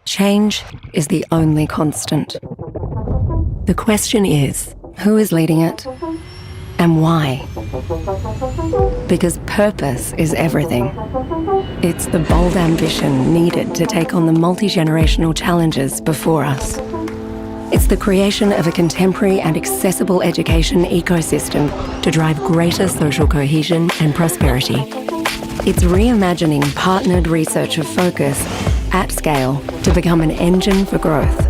Change is the only constant. The question is, who is leading it and why? Because purpose is everything. It's the bold ambition needed to take on the multi-generational challenges before us. It's the creation of a contemporary and accessible education ecosystem to drive greater social cohesion and prosperity. It's reimagining partnered research of focus at scale to become an engine for growth.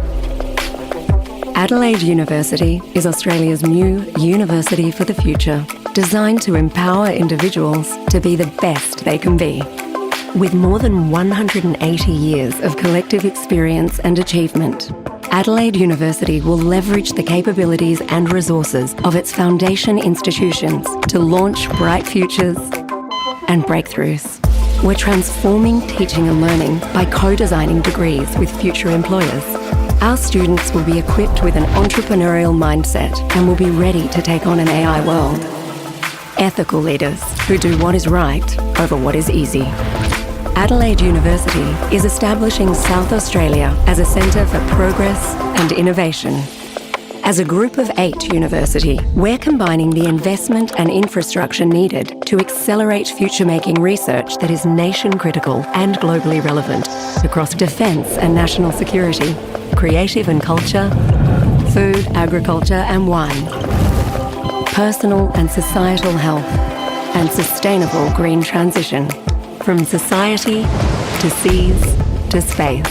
Adelaide University is Australia's new university for the future, designed to empower individuals to be the best they can be. With more than 180 years of collective experience and achievement, Adelaide University will leverage the capabilities and resources of its foundation institutions to launch bright futures and breakthroughs. We're transforming teaching and learning by co-designing degrees with future employers. Our students will be equipped with an entrepreneurial mindset and will be ready to take on an AI world. Ethical leaders who do what is right over what is easy. Adelaide University is establishing South Australia as a centre for progress and innovation. As a group of 8 university, we're combining the investment and infrastructure needed to accelerate future-making research that is nation-critical and globally relevant across defence and national security, creative and culture, food, agriculture and wine, personal and societal health, and sustainable green transition. From society to seas to space,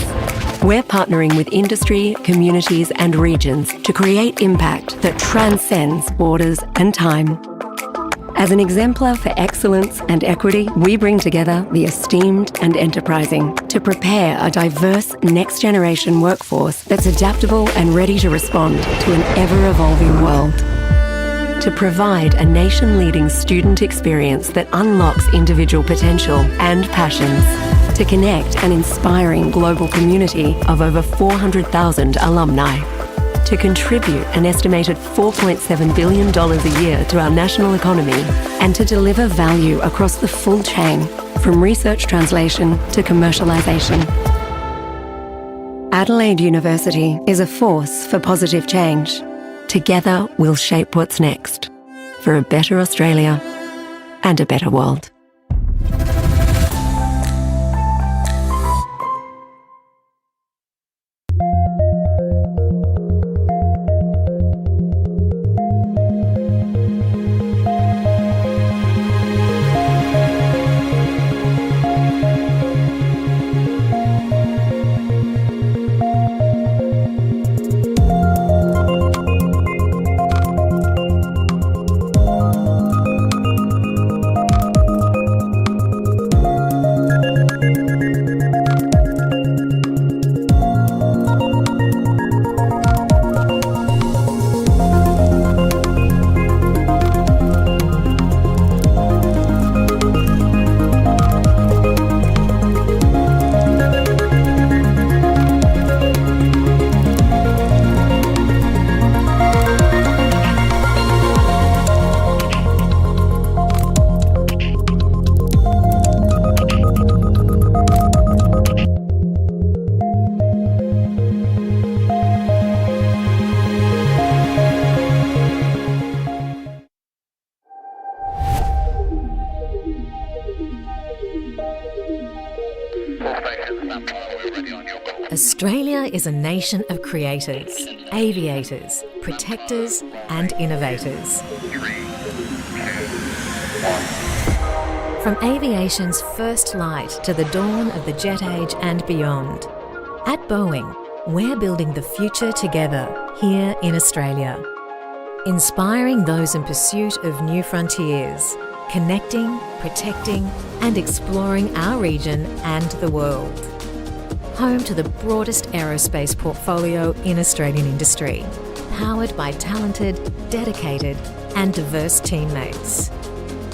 we're partnering with industry, communities and regions to create impact that transcends borders and time. As an exemplar for excellence and equity, we bring together the esteemed and enterprising to prepare a diverse next-generation workforce that's adaptable and ready to respond to an ever-evolving world. To provide a nation-leading student experience that unlocks individual potential and passions. To connect an inspiring global community of over 400,000 alumni. To contribute an estimated $4.7 billion a year to our national economy. And to deliver value across the full chain, from research translation to commercialisation. Adelaide University is a force for positive change. Together, we'll shape what's next for a better Australia and a better world. Australia is a nation of creators, aviators, protectors and innovators. From aviation's first light to the dawn of the jet age and beyond, at Boeing, we're building the future together here in Australia. Inspiring those in pursuit of new frontiers, connecting, protecting and exploring our region and the world. Home to the broadest aerospace portfolio in Australian industry, powered by talented, dedicated and diverse teammates.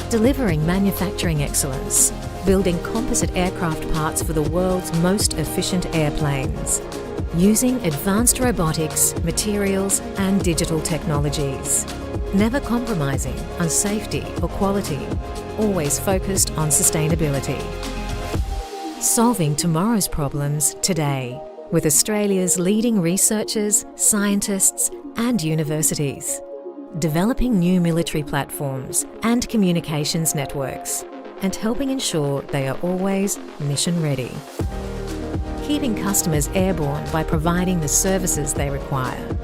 Delivering manufacturing excellence, building composite aircraft parts for the world's most efficient airplanes, using advanced robotics, materials and digital technologies. Never compromising on safety or quality, always focused on sustainability. Solving tomorrow's problems today with Australia's leading researchers, scientists and universities, developing new military platforms and communications networks, and helping ensure they are always mission ready. Keeping customers airborne by providing the services they require.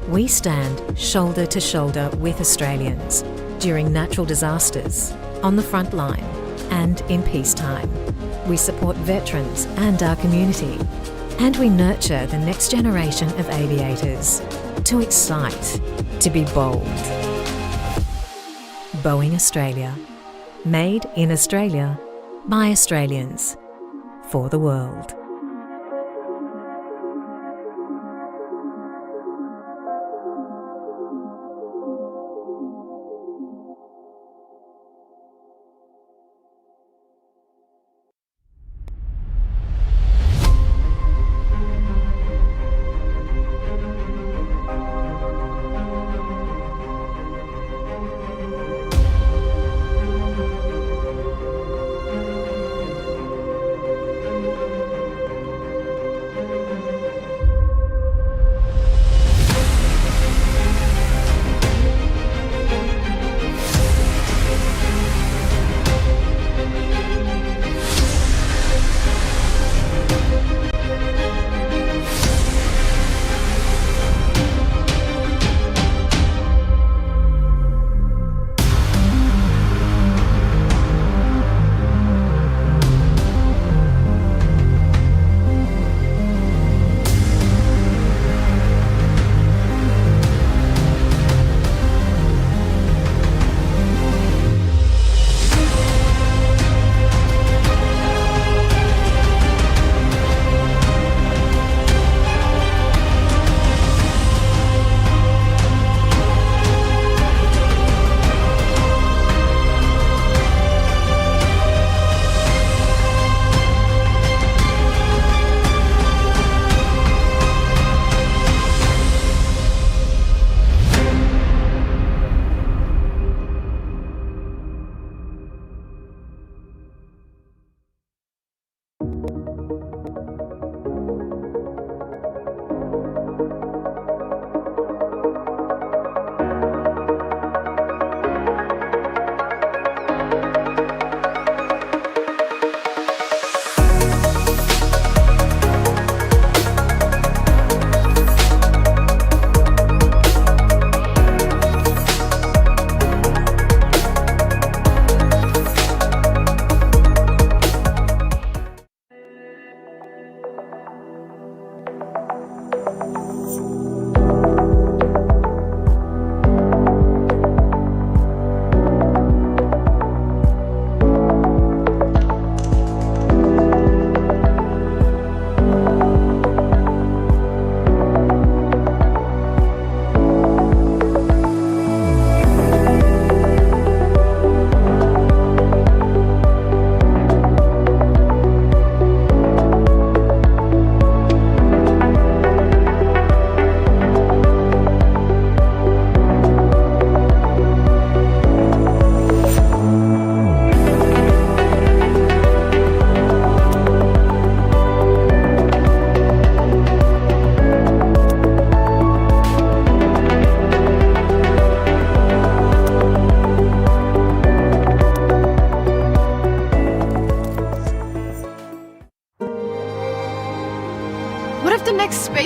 We stand shoulder to shoulder with Australians during natural disasters, on the front line and in peacetime. We support veterans and our community, and we nurture the next generation of aviators to excite, to be bold. Boeing Australia. Made in Australia by Australians for the world.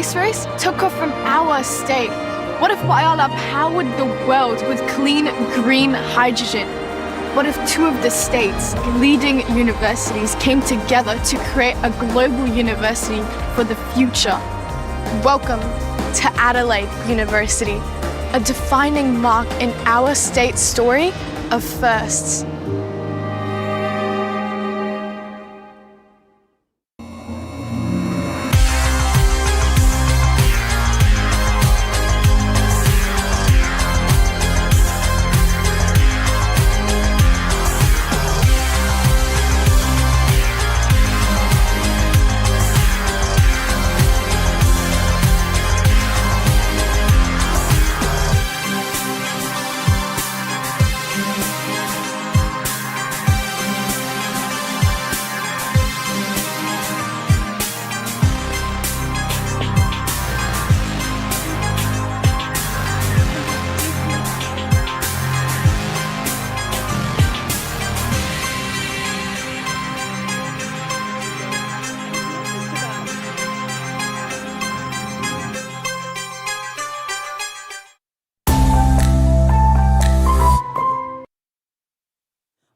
space race took off from our state? What if Whyalla powered the world with clean, green hydrogen? What if two of the state's leading universities came together to create a global university for the future? Welcome to Adelaide University, a defining mark in our state's story of firsts.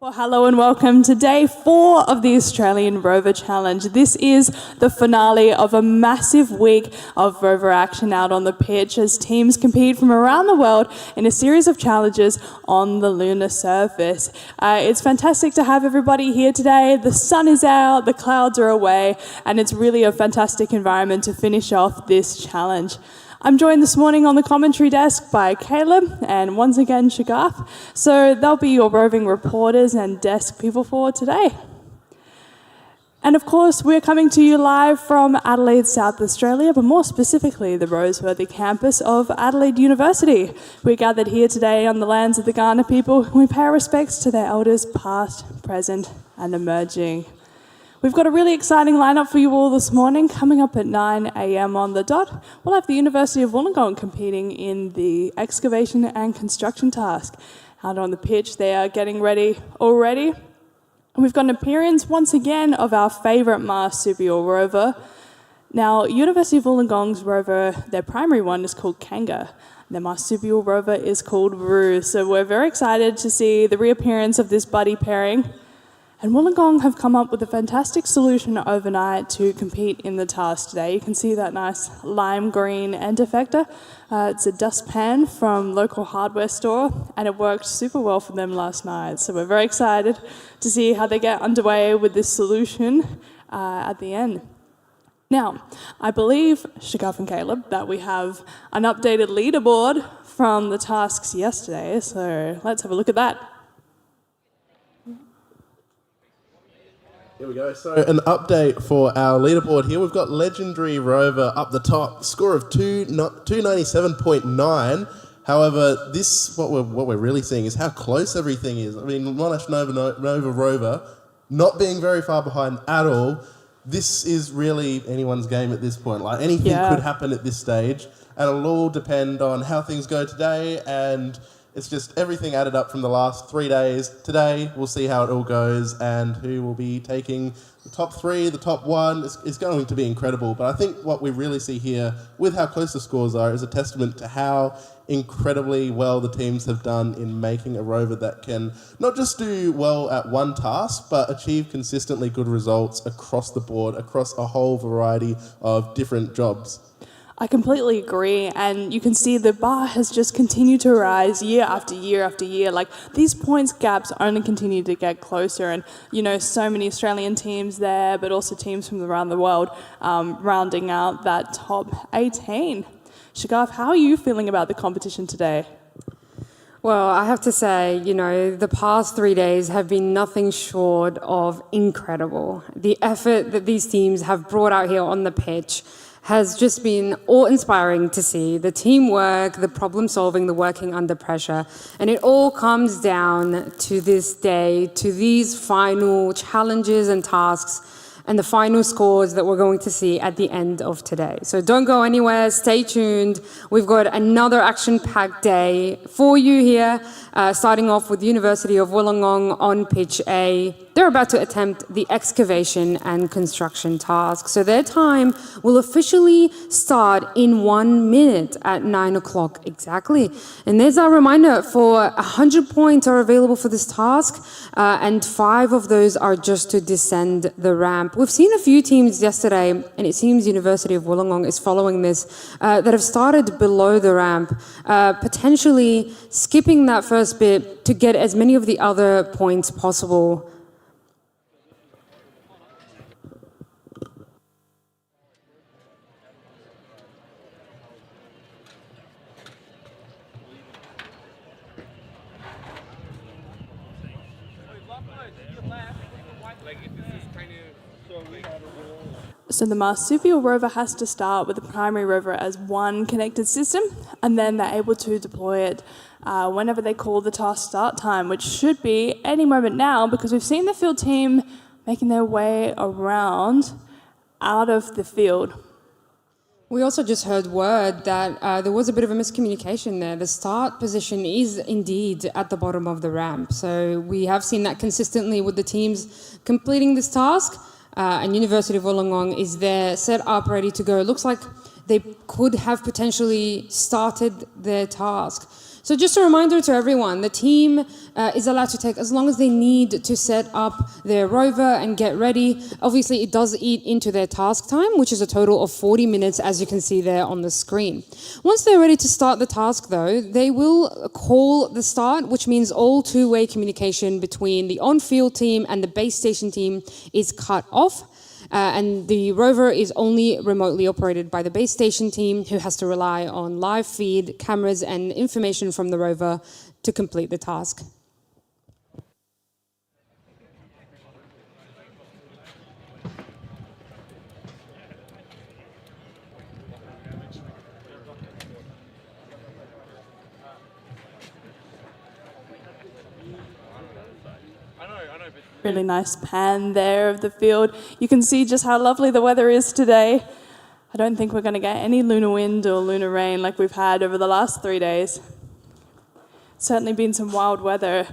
Well, hello and welcome to day 4 of the Australian Rover Challenge. This is the finale of a massive week of rover action out on the pitch as teams compete from around the world in a series of challenges on the lunar surface. It's fantastic to have everybody here today. The sun is out, the clouds are away, and it's really a fantastic environment to finish off this challenge. I'm joined this morning on the commentary desk by Caleb and once again Shagaf. So they'll be your roving reporters and desk people for today. And of course, we're coming to you live from Adelaide, South Australia, but more specifically the Roseworthy campus of Adelaide University. We're gathered here today on the lands of the Kaurna people, and we pay our respects to their elders past, present and emerging. We've got a really exciting lineup for you all this morning. Coming up at 9 a.m. on the dot, we'll have the University of Wollongong competing in the excavation and construction task. Out on the pitch, they are getting ready already. And we've got an appearance once again of our favourite marsupial rover. Now, University of Wollongong's rover, their primary one is called Kanga. Their marsupial rover is called Roo. So we're very excited to see the reappearance of this buddy pairing. And Wollongong have come up with a fantastic solution overnight to compete in the task today. You can see that nice lime green end effector. It's a dustpan from local hardware store, and it worked super well for them last night. So we're very excited to see how they get underway with this solution at the end. Now, I believe, Shagaf and Caleb, that we have an updated leaderboard from the tasks yesterday. So let's have a look at that. Here we go. So an update for our leaderboard here. We've got Legendary Rover up the top, score of 297.9. However, what we're really seeing is how close everything is. I mean, Monash Nova Rover not being very far behind at all. This is really anyone's game at this point. Like anything could happen at this stage, and it'll all depend on how things go today, and it's just everything added up from the last 3 days. Today, we'll see how it all goes and who will be taking the top 3, the top 1. It's going to be incredible. But I think what we really see here, with how close the scores are, is a testament to how incredibly well the teams have done in making a rover that can not just do well at one task, but achieve consistently good results across the board, across a whole variety of different jobs. I completely agree, and you can see the bar has just continued to rise year after year after year. Like, these points gaps only continue to get closer, and so many Australian teams there, but also teams from around the world rounding out that top 18. Shagaf, how are you feeling about the competition today? Well, I have to say, the past 3 days have been nothing short of incredible. The effort that these teams have brought out here on the pitch has just been awe-inspiring to see. The teamwork, the problem-solving, the working under pressure. And it all comes down to this day, to these final challenges and tasks and the final scores that we're going to see at the end of today. So don't go anywhere, stay tuned. We've got another action-packed day for you here, starting off with University of Wollongong on pitch A. They're about to attempt the excavation and construction task. So their time will officially start in 1 minute at 9 o'clock exactly. And there's our reminder, for 100 points are available for this task, and 5 of those are just to descend the ramp. We've seen a few teams yesterday, and it seems University of Wollongong is following this, that have started below the ramp, potentially skipping that first bit to get as many of the other points possible. So the marsupial rover has to start with the primary rover as one connected system, and then they're able to deploy it whenever they call the task start time, which should be any moment now, because we've seen the field team making their way around out of the field. We also just heard word that there was a bit of a miscommunication there. The start position is indeed at the bottom of the ramp. So we have seen that consistently with the teams completing this task. And University of Wollongong is there, set up, ready to go. It looks like they could have potentially started their task. So just a reminder to everyone, the team is allowed to take as long as they need to set up their rover and get ready. Obviously, it does eat into their task time, which is a total of 40 minutes, as you can see there on the screen. Once they're ready to start the task, though, they will call the start, which means all two-way communication between the on-field team and the base station team is cut off. And the rover is only remotely operated by the base station team, who has to rely on live feed, cameras, and information from the rover to complete the task. Really nice pan there of the field. You can see just how lovely the weather is today. I don't think we're going to get any lunar wind or lunar rain like we've had over the last 3 days. Certainly been some wild weather.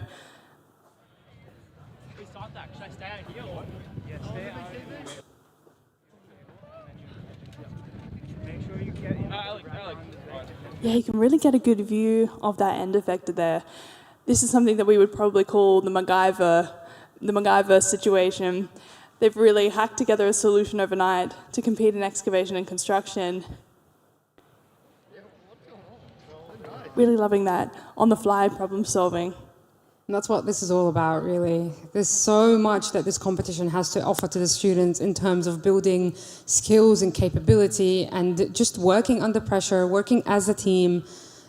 Yeah, you can really get a good view of that end effector there. This is something that we would probably call the MacGyver situation. They've really hacked together a solution overnight to compete in excavation and construction. Really loving that on-the-fly problem solving. And that's what this is all about, really. There's so much that this competition has to offer to the students in terms of building skills and capability and just working under pressure, working as a team.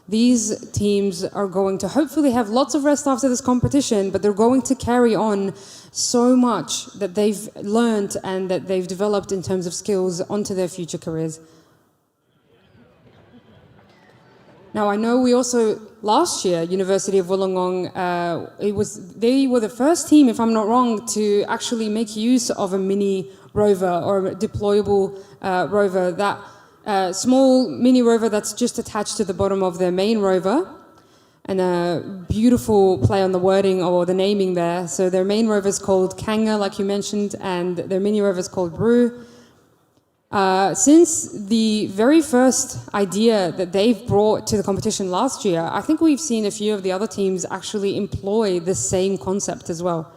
These teams are going to hopefully have lots of rest after this competition, but they're going to carry on so much that they've learned and that they've developed in terms of skills onto their future careers. Now, I know we also, last year, University of Wollongong, they were the first team, if I'm not wrong, to actually make use of a mini rover or a deployable rover, that small mini rover that's just attached to the bottom of their main rover. And a beautiful play on the wording or the naming there. So their main rover is called Kanga, like you mentioned, and their mini rover is called Brew. Since the very first idea that they've brought to the competition last year, I think we've seen a few of the other teams actually employ the same concept as well.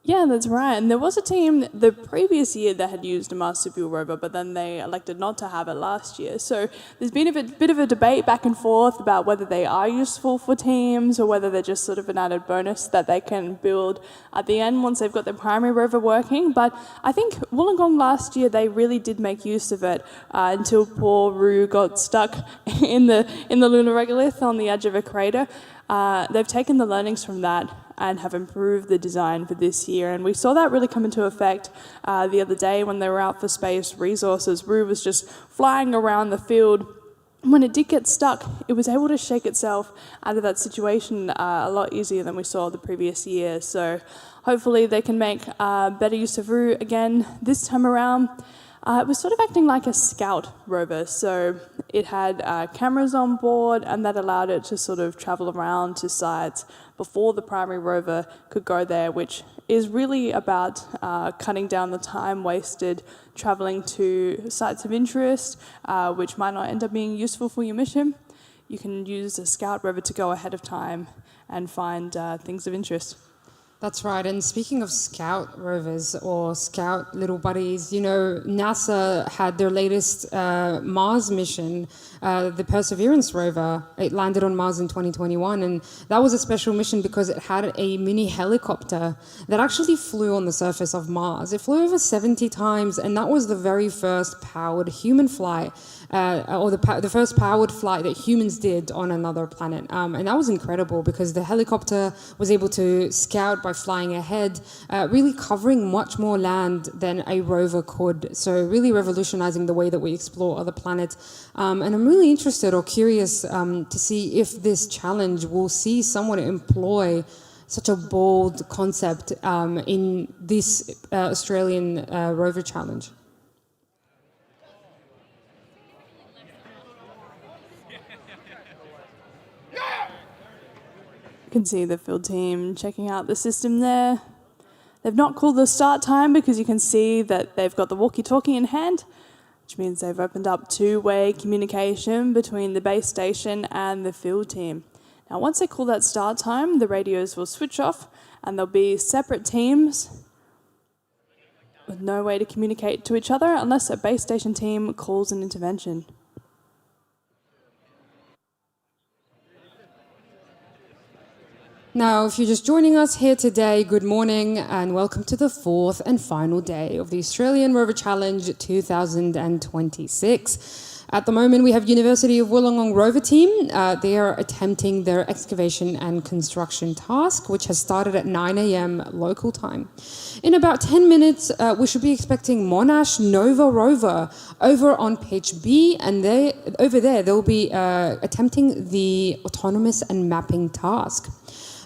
Yeah, that's right. And there was a team the previous year that had used a marsupial rover, but then they elected not to have it last year. So there's been a bit of a debate back and forth about whether they are useful for teams or whether they're just sort of an added bonus that they can build at the end once they've got their primary rover working. But I think Wollongong last year, they really did make use of it until poor Roo got stuck in the lunar regolith on the edge of a crater. They've taken the learnings from that and have improved the design for this year. And we saw that really come into effect the other day when they were out for space resources. Roo was just flying around the field. When it did get stuck, it was able to shake itself out of that situation a lot easier than we saw the previous year. So hopefully they can make better use of Roo again this time around. It was sort of acting like a scout rover, so it had cameras on board and that allowed it to sort of travel around to sites before the primary rover could go there, which is really about cutting down the time wasted travelling to sites of interest, which might not end up being useful for your mission. You can use a scout rover to go ahead of time and find things of interest. That's right. And speaking of scout rovers or scout little buddies, you know, NASA had their latest Mars mission, the Perseverance rover. It landed on Mars in 2021. And that was a special mission because it had a mini helicopter that actually flew on the surface of Mars. It flew over 70 times, and that was the very first powered human flight. Or the first powered flight that humans did on another planet. And that was incredible because the helicopter was able to scout by flying ahead, really covering much more land than a rover could. So really revolutionizing the way that we explore other planets. And I'm really interested or curious to see if this challenge will see someone employ such a bold concept in this Australian rover challenge. You can see the field team checking out the system there. They've not called the start time because you can see that they've got the walkie-talkie in hand, which means they've opened up two-way communication between the base station and the field team. Now, once they call that start time, the radios will switch off and there'll be separate teams with no way to communicate to each other unless a base station team calls an intervention. Now, if you're just joining us here today, good morning and welcome to the fourth and final day of the Australian Rover Challenge 2026. At the moment, we have University of Wollongong Rover team. They are attempting their excavation and construction task, which has started at 9 a.m. local time. In about 10 minutes, we should be expecting Monash Nova Rover over on pitch B, and over there they'll be attempting the autonomous and mapping task.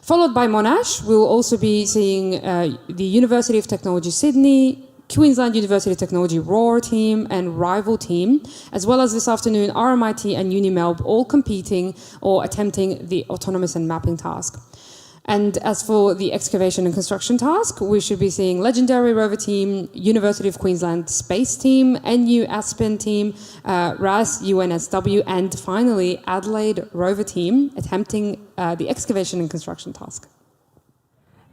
Followed by Monash, we'll also be seeing the University of Technology Sydney, Queensland University Technology Rover team and Rival team, as well as this afternoon RMIT and UniMelb all competing or attempting the autonomous and mapping task. And as for the excavation and construction task, we should be seeing Legendary Rover team, University of Queensland Space team, NU Aspen team, RAS UNSW, and finally Adelaide Rover team attempting the excavation and construction task.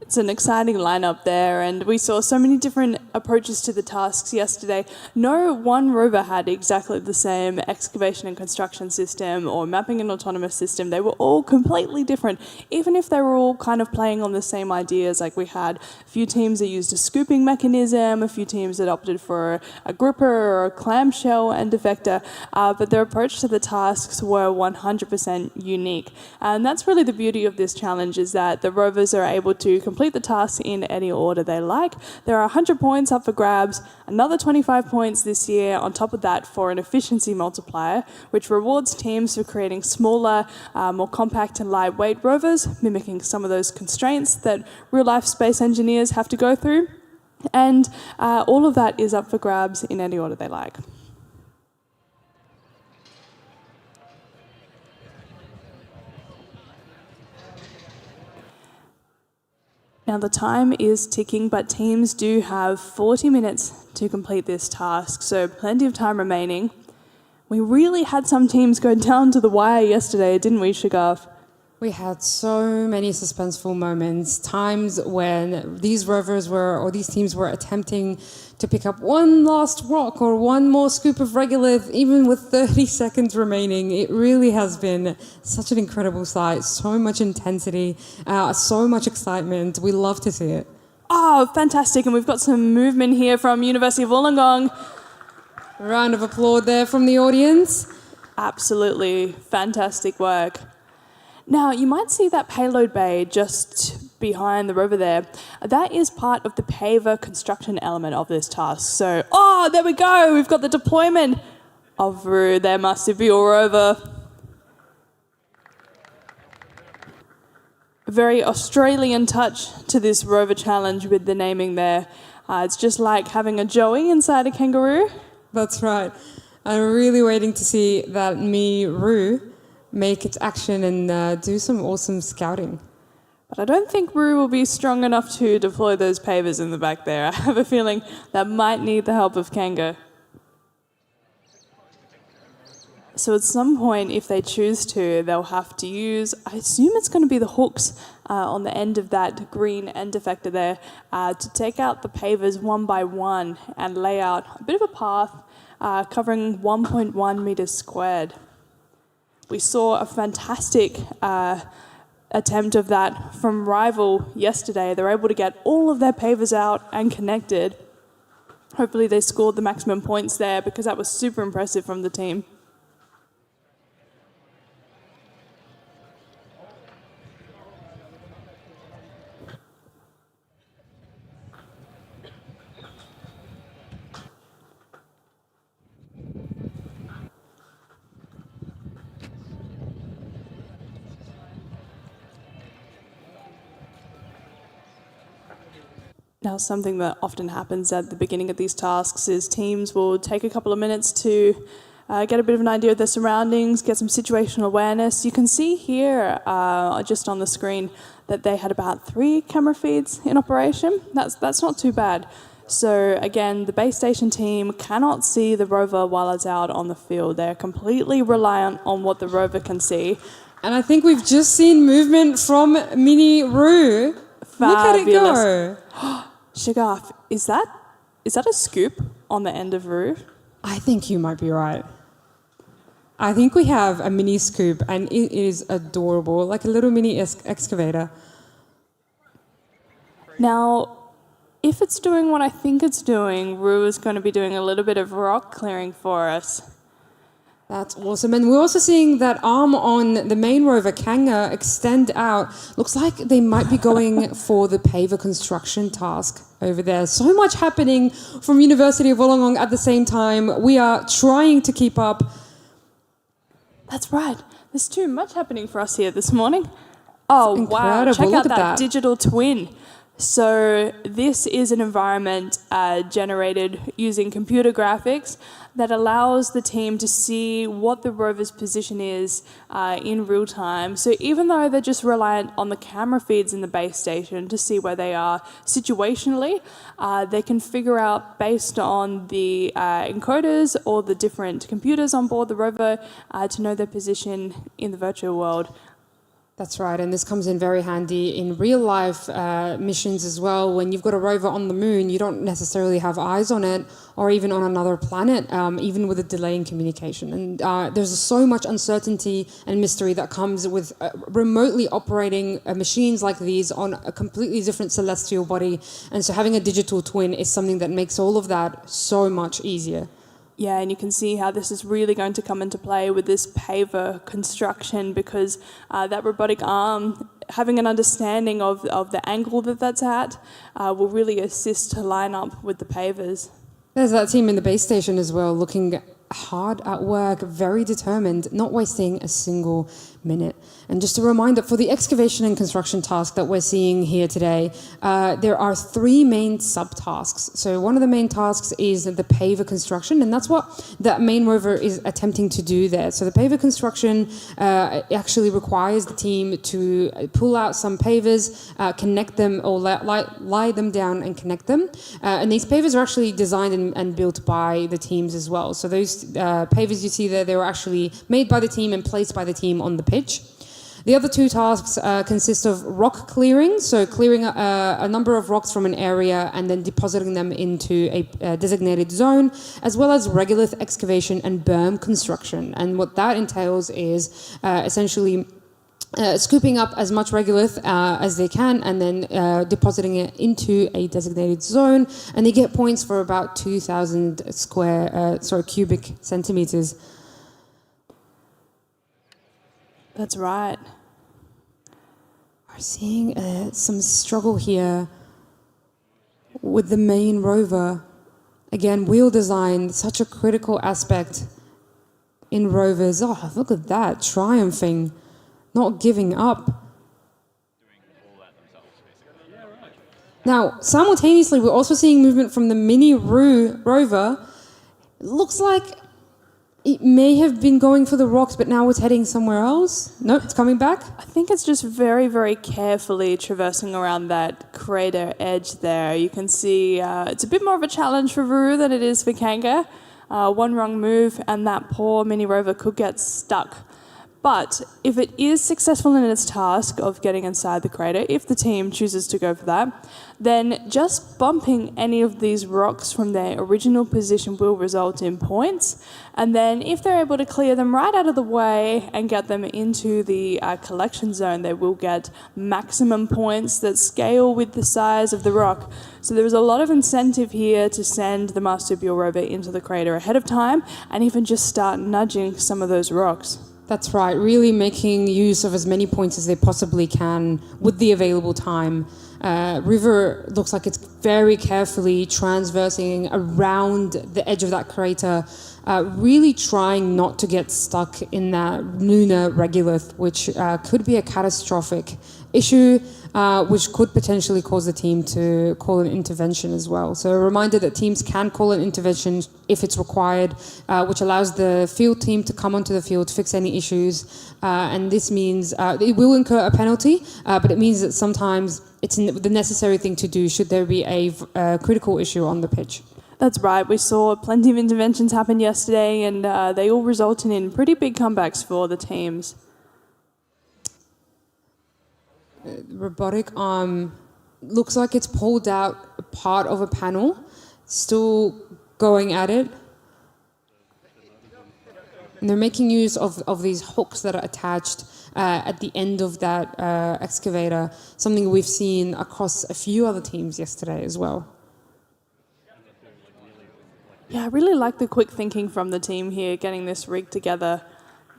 It's an exciting lineup there, and we saw so many different approaches to the tasks yesterday. No one rover had exactly the same excavation and construction system or mapping and autonomous system. They were all completely different, even if they were all kind of playing on the same ideas. Like we had a few teams that used a scooping mechanism, a few teams that opted for a gripper or a clamshell end effector, but their approach to the tasks were 100% unique. And that's really the beauty of this challenge, is that the rovers are able to complete the tasks in any order they like. There are 100 points up for grabs, another 25 points this year on top of that for an efficiency multiplier, which rewards teams for creating smaller, more compact and lightweight rovers, mimicking some of those constraints that real-life space engineers have to go through. And all of that is up for grabs in any order they like. Now the time is ticking, but teams do have 40 minutes to complete this task, so plenty of time remaining. We really had some teams go down to the wire yesterday, didn't we, Shagaf? We had so many suspenseful moments, times when these rovers or these teams were attempting to pick up one last rock or one more scoop of regolith, even with 30 seconds remaining. It really has been such an incredible sight, so much intensity, so much excitement. We love to see it. Oh, fantastic. And we've got some movement here from University of Wollongong. A round of applause there from the audience. Absolutely fantastic work. Now, you might see that payload bay just behind the rover there. That is part of the Paver Construction element of this task. So, oh, there we go. We've got the deployment of Roo. There must be your rover. A very Australian touch to this rover challenge with the naming there. It's just like having a joey inside a kangaroo. That's right. I'm really waiting to see that Roo make its action and do some awesome scouting. But I don't think Roo will be strong enough to deploy those pavers in the back there. I have a feeling that might need the help of Kanga. So at some point, if they choose to, they'll have to use, I assume it's going to be the hooks on the end of that green end effector there, to take out the pavers one by one and lay out a bit of a path covering 1.1 meters squared. We saw a fantastic attempt of that from Rival yesterday. They're able to get all of their pavers out and connected. Hopefully they scored the maximum points there, because that was super impressive from the team. Now, something that often happens at the beginning of these tasks is teams will take a couple of minutes to get a bit of an idea of their surroundings, get some situational awareness. You can see here, just on the screen, that they had about 3 camera feeds in operation. That's not too bad. So again, the base station team cannot see the rover while it's out on the field. They're completely reliant on what the rover can see. And I think we've just seen movement from Mini Roo. Look at it go. Shagaf, is that a scoop on the end of Roo? I think you might be right. I think we have a mini scoop, and it is adorable, like a little mini excavator. Now, if it's doing what I think it's doing, Roo is going to be doing a little bit of rock clearing for us. That's awesome. And we're also seeing that arm on the main rover, Kanga, extend out. Looks like they might be going for the Paver Construction task over there. So much happening from University of Wollongong at the same time. We are trying to keep up. That's right. There's too much happening for us here this morning. Oh, wow. Check out that digital twin. So this is an environment generated using computer graphics that allows the team to see what the rover's position is in real time. So even though they're just reliant on the camera feeds in the base station to see where they are situationally, they can figure out based on the encoders or the different computers on board the rover to know their position in the virtual world. That's right, and this comes in very handy in real-life missions as well. When you've got a rover on the moon, you don't necessarily have eyes on it, or even on another planet, even with a delay in communication. And there's so much uncertainty and mystery that comes with remotely operating machines like these on a completely different celestial body. And so having a digital twin is something that makes all of that so much easier. Yeah, and you can see how this is really going to come into play with this Paver Construction, because that robotic arm, having an understanding of the angle that that's at, will really assist to line up with the pavers. There's that team in the base station as well, looking hard at work, very determined, not wasting a single minute. And just a reminder, for the excavation and construction task that we're seeing here today, there are three main subtasks. So one of the main tasks is the Paver Construction, and that's what that main rover is attempting to do there. So the Paver Construction actually requires the team to pull out some pavers, connect them, or lie them down and connect them. And these pavers are actually designed and built by the teams as well. So those pavers you see there, they were actually made by the team and placed by the team on the pitch. The other two tasks consist of rock clearing, so clearing a number of rocks from an area and then depositing them into a designated zone, as well as Regolith Excavation and berm construction. And what that entails is essentially scooping up as much regolith as they can and then depositing it into a designated zone, and they get points for about 2,000 cubic centimeters. That's right. We're seeing some struggle here with the main rover. Again, wheel design, such a critical aspect in rovers. Oh, look at that, triumphing, not giving up. Now, simultaneously, we're also seeing movement from the mini rover. It looks like it may have been going for the rocks, but now it's heading somewhere else. Nope, it's coming back. I think it's just very, very carefully traversing around that crater edge there. You can see it's a bit more of a challenge for Roo than it is for Kanga. One wrong move and that poor mini rover could get stuck. But if it is successful in its task of getting inside the crater, if the team chooses to go for that, then just bumping any of these rocks from their original position will result in points. And then if they're able to clear them right out of the way and get them into the collection zone, they will get maximum points that scale with the size of the rock. So there's a lot of incentive here to send the marsupial rover into the crater ahead of time and even just start nudging some of those rocks. That's right, really making use of as many points as they possibly can with the available time. River looks like it's very carefully transversing around the edge of that crater, really trying not to get stuck in that lunar regolith, which could be a catastrophic issue, which could potentially cause the team to call an intervention as well. So a reminder that teams can call an intervention if it's required, which allows the field team to come onto the field, fix any issues, and this means it will incur a penalty, but it means that sometimes it's the necessary thing to do should there be a critical issue on the pitch. That's right. We saw plenty of interventions happen yesterday, and they all resulted in pretty big comebacks for the teams. robotic arm looks like it's pulled out a part of a panel, still going at it. And they're making use of these hooks that are attached at the end of that excavator, something we've seen across a few other teams yesterday as well. Yeah, I really like the quick thinking from the team here, getting this rig together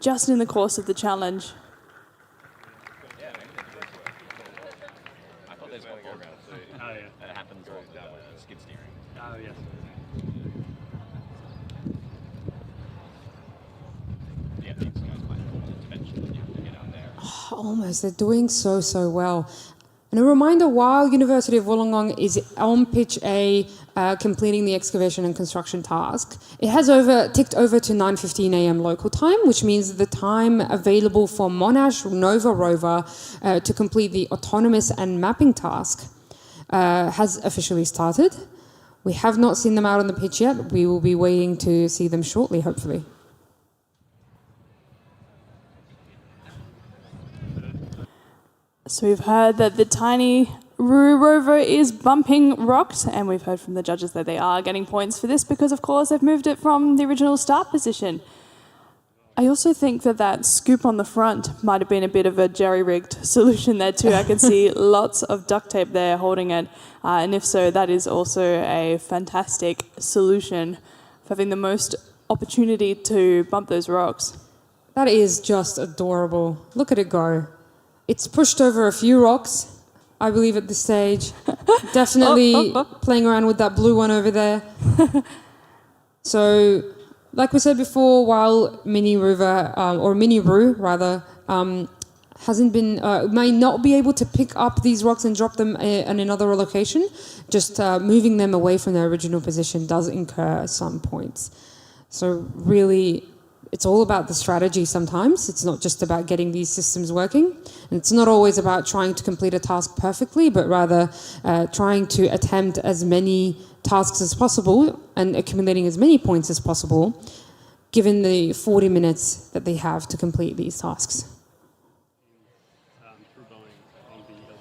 just in the course of the challenge. I thought there's one more too. Oh, yeah. That happens with skid steering. Oh, yes. Yeah, it's almost like an intervention that you have to get out there. Almost. They're doing so well. And a reminder, while University of Wollongong is on pitch A, completing the excavation and construction task, it has ticked over to 9:15 a.m. local time, which means the time available for Monash Nova Rover to complete the autonomous and mapping task has officially started. We have not seen them out on the pitch yet. We will be waiting to see them shortly, hopefully. So we've heard that the tiny rover is bumping rocks, and we've heard from the judges that they are getting points for this because, of course, they've moved it from the original start position. I also think that scoop on the front might have been a bit of a jerry-rigged solution there too. I can see lots of duct tape there holding it, and if so, that is also a fantastic solution for having the most opportunity to bump those rocks. That is just adorable. Look at it go. It's pushed over a few rocks, I believe, at this stage. Definitely playing around with that blue one over there. So, like we said before, while Mini Rover, or Mini Roo rather, hasn't been, may not be able to pick up these rocks and drop them in another location, just moving them away from their original position does incur some points. So really, it's all about the strategy sometimes. It's not just about getting these systems working. And it's not always about trying to complete a task perfectly, but rather trying to attempt as many tasks as possible and accumulating as many points as possible, given the 40 minutes that they have to complete these tasks.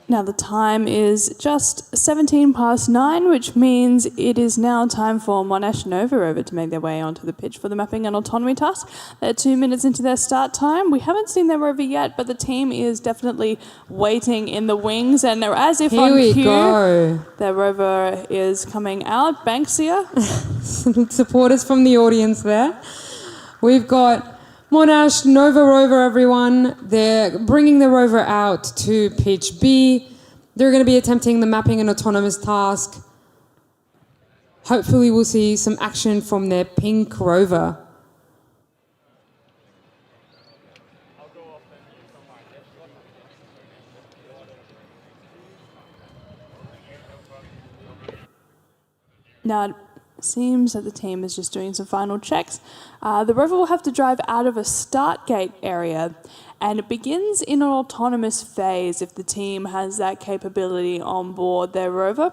Now the time is just 9:17, which means it is now time for Monash Nova Rover to make their way onto the pitch for the mapping and autonomy task. They're 2 minutes into their start time. We haven't seen their rover yet, but the team is definitely waiting in the wings, and they're as if Here on we cue. go. Their rover is coming out. Banksia. Supporters from the audience there. We've got Monash Nova Rover, everyone. They're bringing the rover out to pitch B. They're going to be attempting the mapping and autonomous task. Hopefully we'll see some action from their pink rover. Now, it seems that the team is just doing some final checks. The rover will have to drive out of a start gate area, and it begins in an autonomous phase if the team has that capability on board their rover.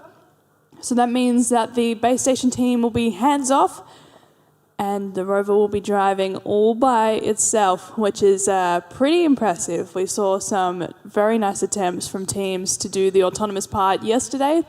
So that means that the base station team will be hands off, and the rover will be driving all by itself, which is pretty impressive. We saw some very nice attempts from teams to do the autonomous part yesterday.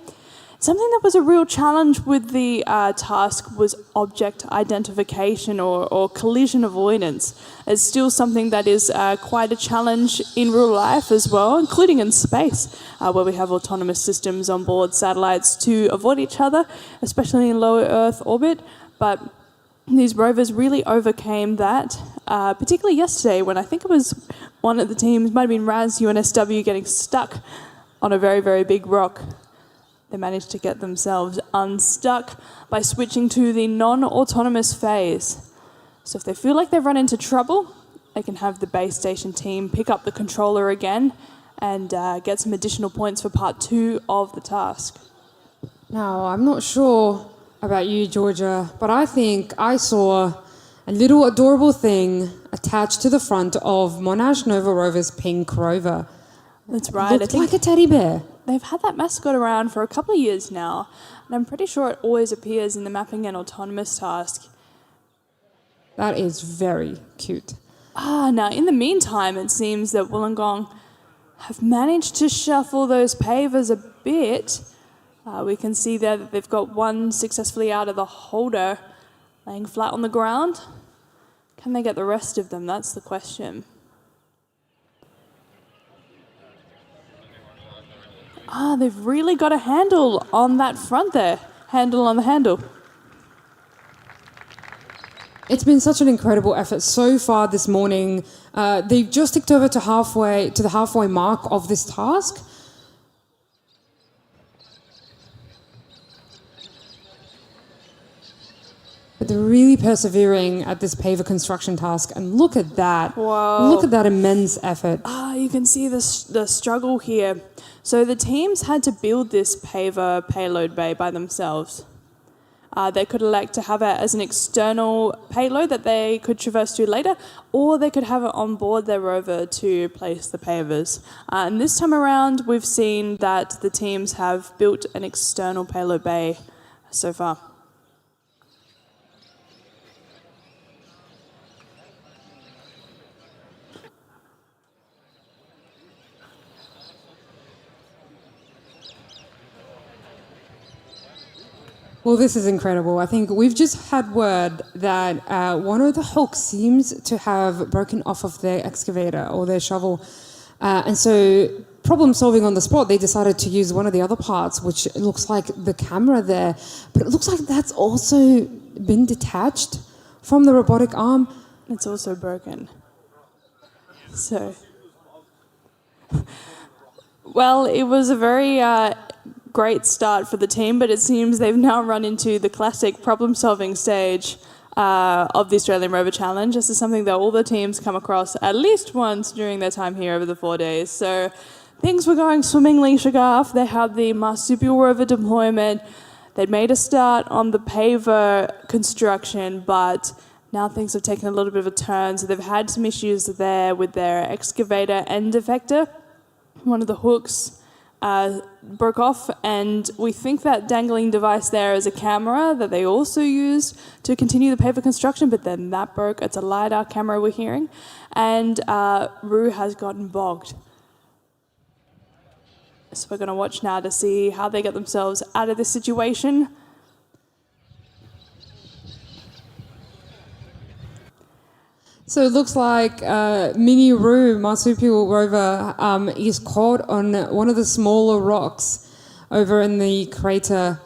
Something that was a real challenge with the task was object identification or collision avoidance. It's still something that is quite a challenge in real life as well, including in space, where we have autonomous systems on board satellites to avoid each other, especially in low Earth orbit. But these rovers really overcame that, particularly yesterday when I think it was one of the teams, might have been RAS UNSW, getting stuck on a very, very big rock. They managed to get themselves unstuck by switching to the non-autonomous phase. So if they feel like they've run into trouble, they can have the base station team pick up the controller again and get some additional points for part 2 of the task. Now, I'm not sure about you, Georgia, but I think I saw a little adorable thing attached to the front of Monash Nova Rover's pink rover. That's right. Looked like a teddy bear. They've had that mascot around for a couple of years now, and I'm pretty sure it always appears in the mapping and autonomous task. That is very cute. Now in the meantime, it seems that Wollongong have managed to shuffle those pavers a bit. We can see there that they've got one successfully out of the holder, laying flat on the ground. Can they get the rest of them? That's the question. They've really got a handle on that front there. Handle on the handle. It's been such an incredible effort so far this morning. They've just ticked over to the halfway mark of this task. But they're really persevering at this paver construction task, and look at that. Whoa. Look at that immense effort. You can see the struggle here. So the teams had to build this paver payload bay by themselves. They could elect to have it as an external payload that they could traverse to later, or they could have it on board their rover to place the pavers. And this time around, we've seen that the teams have built an external payload bay so far. Well, this is incredible. I think we've just had word that one of the hooks seems to have broken off of their excavator or their shovel. And so, problem solving on the spot, they decided to use one of the other parts, which looks like the camera there. But it looks like that's also been detached from the robotic arm. It's also broken. So, well, it was a very great start for the team, but it seems they've now run into the classic problem-solving stage of the Australian Rover Challenge. This is something that all the teams come across at least once during their time here over the 4 days. So things were going swimmingly, Shagaf. They had the Marsial rover deployment. They'd made a start on the Paver construction, but now things have taken a little bit of a turn. So they've had some issues there with their excavator end effector. One of the hooks broke off, and we think that dangling device there is a camera that they also use to continue the paver construction, but then that broke. It's a LiDAR camera we're hearing, and Roo has gotten bogged. So we're going to watch now to see how they get themselves out of this situation. So it looks like Mini Roo, Marsupial Rover, is caught on one of the smaller rocks over in the crater.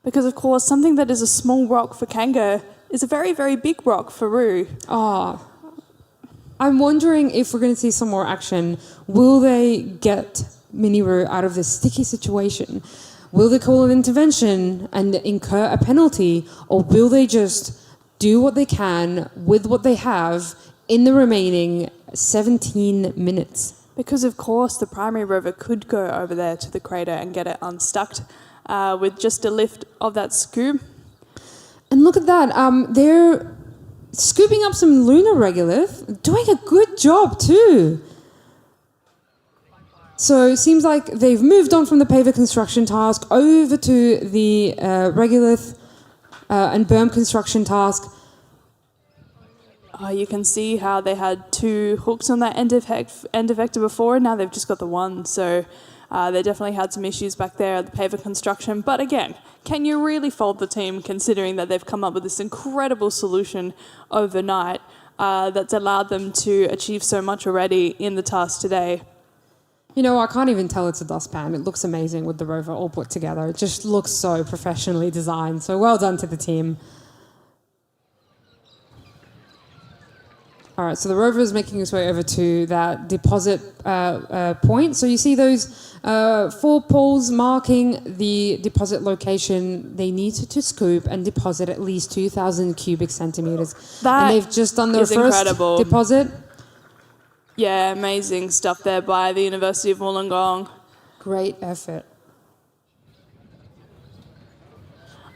Because, of course, something that is a small rock for Kanga is a very, very big rock for Roo. I'm wondering if we're going to see some more action. Will they get Mini Roo out of this sticky situation? Will they call an intervention and incur a penalty? Or will they just do what they can with what they have in the remaining 17 minutes? Because, of course, the primary rover could go over there to the crater and get it unstuck with just a lift of that scoop. And look at that. They're scooping up some lunar regolith, doing a good job too. So it seems like they've moved on from the paver construction task over to the regolith and berm construction task. You can see how they had two hooks on that end effector before, and now they've just got the one. So they definitely had some issues back there at the paver construction. But again, can you really fault the team considering that they've come up with this incredible solution overnight that's allowed them to achieve so much already in the task today? You know, I can't even tell it's a dustpan. It looks amazing with the rover all put together. It just looks so professionally designed. So well done to the team. All right, so the rover is making its way over to that deposit point. So you see those 4 poles marking the deposit location. They need to scoop and deposit at least 2,000 cubic centimetres. And they've just done their first incredible deposit. Yeah, amazing stuff there by the University of Wollongong. Great effort.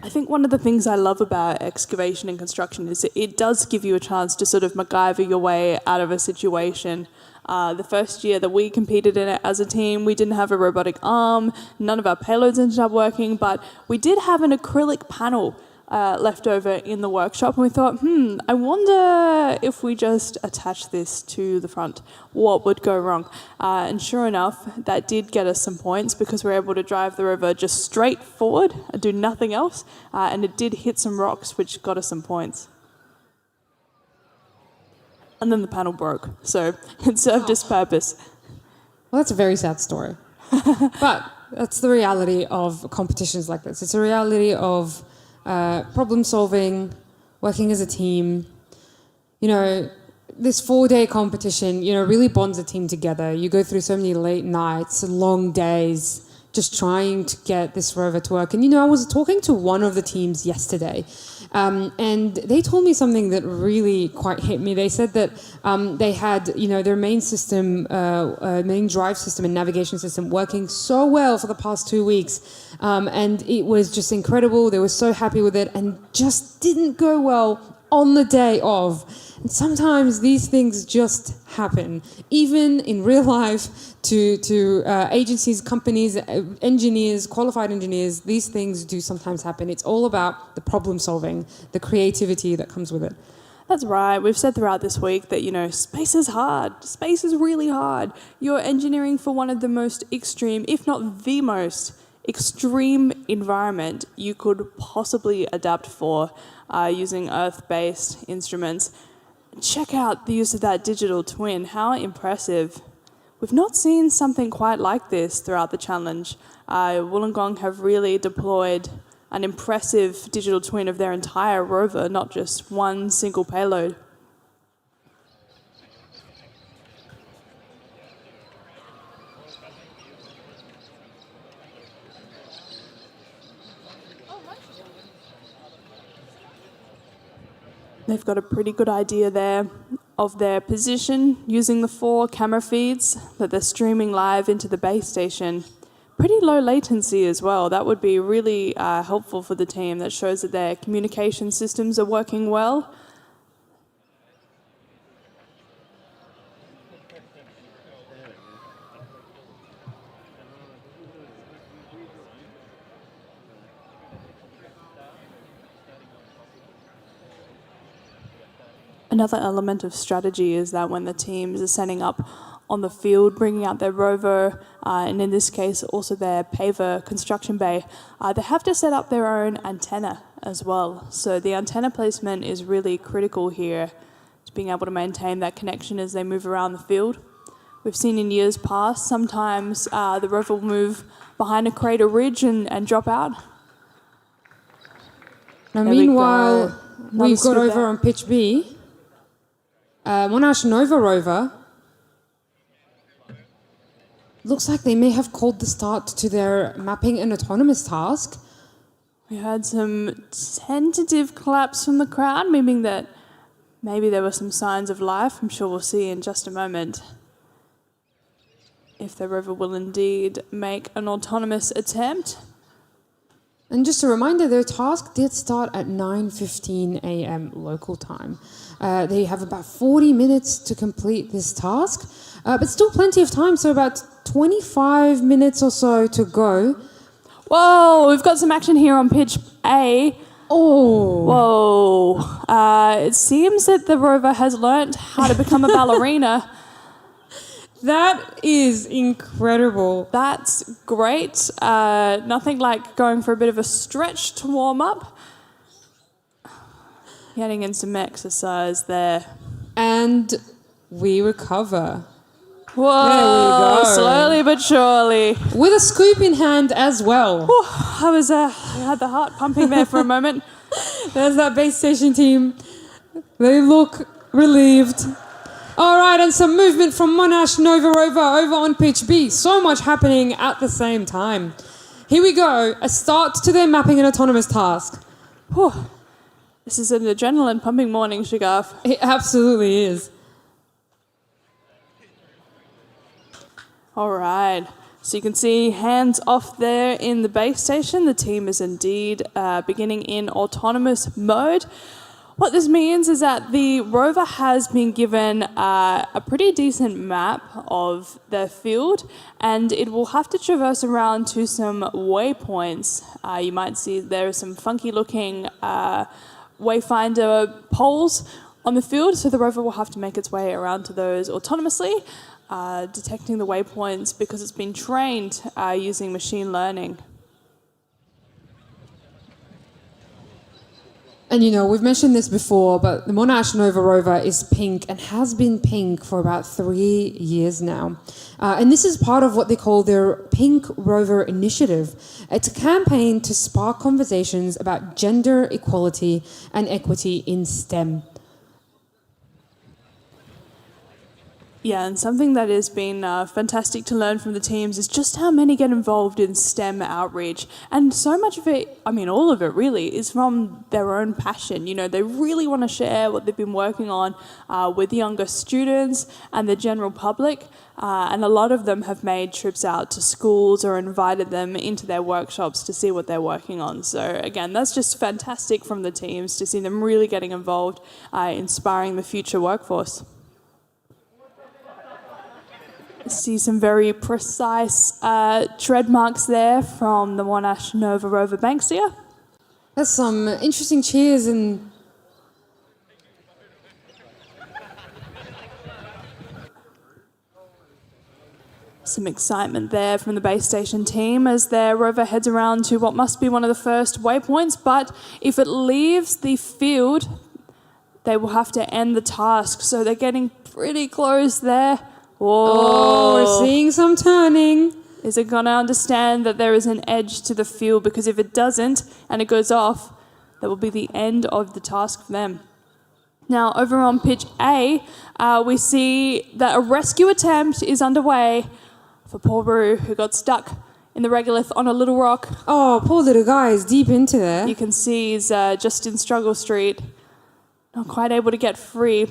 I think one of the things I love about excavation and construction is it does give you a chance to sort of MacGyver your way out of a situation. The first year that we competed in it as a team, we didn't have a robotic arm, none of our payloads ended up working, but we did have an acrylic panel left over in the workshop, and we thought, I wonder if we just attach this to the front, what would go wrong? And sure enough, that did get us some points because we were able to drive the Rover just straight forward and do nothing else, and it did hit some rocks, which got us some points. And then the panel broke, so it served its purpose. Well, that's a very sad story. But that's the reality of competitions like this. It's a reality of problem solving, working as a team. You know, this 4-day competition, you know, really bonds a team together. You go through so many late nights, long days, just trying to get this rover to work. And, you know, I was talking to one of the teams yesterday, and they told me something that really quite hit me. They said that they had, you know, their main system, main drive system and navigation system working so well for the past 2 weeks. And it was just incredible. They were so happy with it and just didn't go well on the day of. And sometimes these things just happen, even in real life, to agencies, companies, engineers, qualified engineers. These things do sometimes happen. It's all about the problem solving, the creativity that comes with it. That's right. We've said throughout this week that, you know, space is hard. Space is really hard. You're engineering for one of the most extreme, if not the most extreme environment you could possibly adapt for using Earth-based instruments. Check out the use of that digital twin. How impressive. We've not seen something quite like this throughout the challenge. Wollongong have really deployed an impressive digital twin of their entire rover, not just one single payload. They've got a pretty good idea there of their position using the 4 camera feeds that they're streaming live into the base station. Pretty low latency as well. That would be really helpful for the team. That shows that their communication systems are working well. Another element of strategy is that when the teams are setting up on the field, bringing out their rover, and in this case also their Paver Construction bay, they have to set up their own antenna as well. So the antenna placement is really critical here to being able to maintain that connection as they move around the field. We've seen in years past, sometimes the rover will move behind a crater ridge and drop out. Now, meanwhile, we've got over on pitch B, Monash Nova rover. Looks like they may have called the start to their mapping and autonomous task. We had some tentative claps from the crowd, meaning that maybe there were some signs of life. I'm sure we'll see in just a moment if the rover will indeed make an autonomous attempt. And just a reminder, their task did start at 9:15 a.m. local time. They have about 40 minutes to complete this task, but still plenty of time, so about 25 minutes or so to go. Whoa, we've got some action here on pitch A. Oh. Whoa. It seems that the rover has learnt how to become a ballerina. That is incredible. That's great. Nothing like going for a bit of a stretch to warm up. Getting in some exercise there. And we recover. Whoa, there we go. Slowly but surely. With a scoop in hand as well. Whew, I had the heart pumping there for a moment. There's that base station team. They look relieved. All right, and some movement from Monash Nova rover over on pitch B. So much happening at the same time. Here we go. A start to their mapping and autonomous task. Whew. This is an adrenaline-pumping morning, Shagaf. It absolutely is. All right. So you can see hands off there in the base station. The team is indeed beginning in autonomous mode. What this means is that the rover has been given a pretty decent map of the field, and it will have to traverse around to some waypoints. You might see there are some funky looking wayfinder poles on the field, so the rover will have to make its way around to those autonomously, detecting the waypoints because it's been trained using machine learning. And you know, we've mentioned this before, but the Monash Nova rover is pink and has been pink for about 3 years now. And this is part of what they call their Pink Rover Initiative. It's a campaign to spark conversations about gender equality and equity in STEM. Yeah, and something that has been fantastic to learn from the teams is just how many get involved in STEM outreach. And so much of it, I mean, all of it really, is from their own passion. You know, they really want to share what they've been working on with younger students and the general public. And a lot of them have made trips out to schools or invited them into their workshops to see what they're working on. So again, that's just fantastic from the teams to see them really getting involved, inspiring the future workforce. See some very precise tread marks there from the Monash Nova rover Banksia. There's some interesting cheers and some excitement there from the base station team as their rover heads around to what must be one of the first waypoints, but if it leaves the field, they will have to end the task. So they're getting pretty close there. oh, we're seeing some turning. Is it going to understand that there is an edge to the field? Because if it doesn't and it goes off, that will be the end of the task for them. Now, over on pitch A, we see that a rescue attempt is underway for poor Roo, who got stuck in the regolith on a little rock. Oh, poor little guy is deep into there. You can see he's just in Struggle Street, not quite able to get free.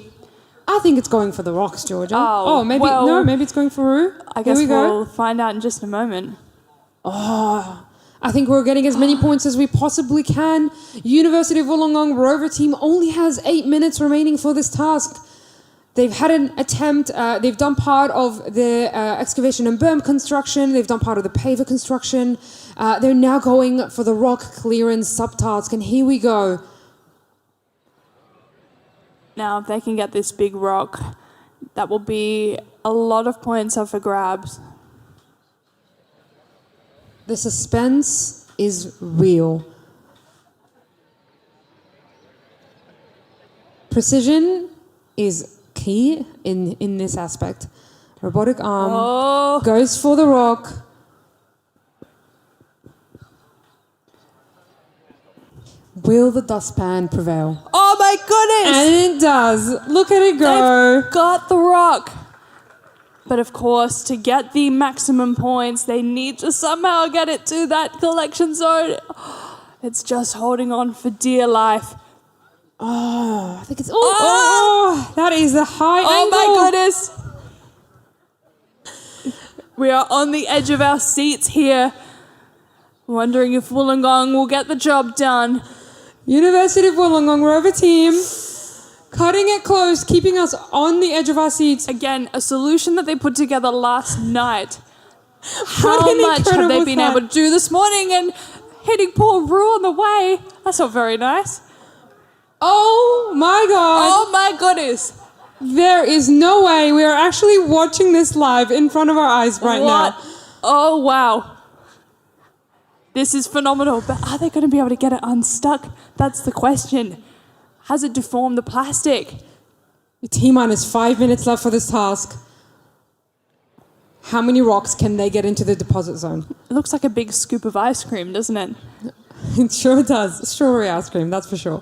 I think it's going for the rocks, Georgia. Oh, maybe well, no, maybe it's going for Roo. I guess Here we we'll go. find out in just a moment. Oh, I think we're getting as many points as we possibly can. University of Wollongong rover team only has 8 minutes remaining for this task. They've had an attempt. They've done part of the excavation and berm construction. They've done part of the paver construction. They're now going for the rock clearance subtask, and here we go. Now, if they can get this big rock, that will be a lot of points up for grabs. The suspense is real. Precision is key in this aspect. Robotic arm goes for the rock. Will the dustpan prevail? Oh my goodness! And it does. Look at it go. They've got the rock. But of course, to get the maximum points, they need to somehow get it to that collection zone. It's just holding on for dear life. Oh, I think it's... Oh, that is a high angle. Oh my goodness! We are on the edge of our seats here, wondering if Wollongong will get the job done. University of Wollongong rover team cutting it close, keeping us on the edge of our seats. Again, a solution that they put together last night. How an much have they incredible been thought. able to do this morning, and hitting poor Roo on the way? That's not very nice. Oh my God. Oh my goodness. There is no way. We are actually watching this live in front of our eyes right What? now. Oh wow. This is phenomenal, but are they going to be able to get it unstuck? That's the question. Has it deformed the plastic? T-minus 5 minutes left for this task. How many rocks can they get into the deposit zone? It looks like a big scoop of ice cream, doesn't it? It sure does. Strawberry ice cream, that's for sure.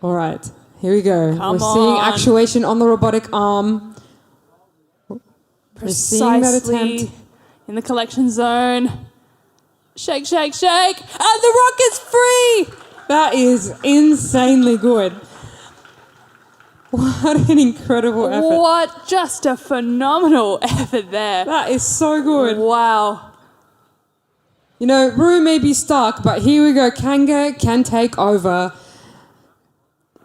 All right, here we go. Come We're seeing on. actuation on the robotic arm. We're seeing that Precisely attempt. in the collection zone. Shake, shake, shake, and the rock is free! That is insanely good. What an incredible effort. What just a phenomenal effort there. That is so good. Wow. You know, Roo may be stuck, but here we go. Kanga can take over.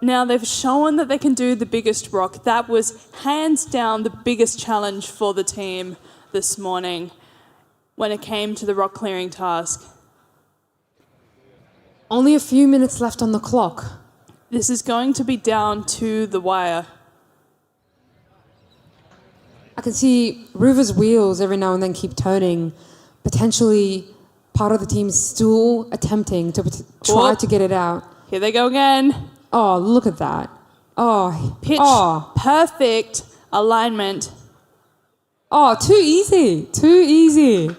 Now, they've shown that they can do the biggest rock. That was hands down the biggest challenge for the team this morning when it came to the rock clearing task. Only a few minutes left on the clock. This is going to be down to the wire. I can see Rover's wheels every now and then keep turning. Potentially, part of the team is still attempting to try to get it out. Here they go again. Oh, look at that. Oh, Pitch, perfect alignment. Oh, too easy. Too easy.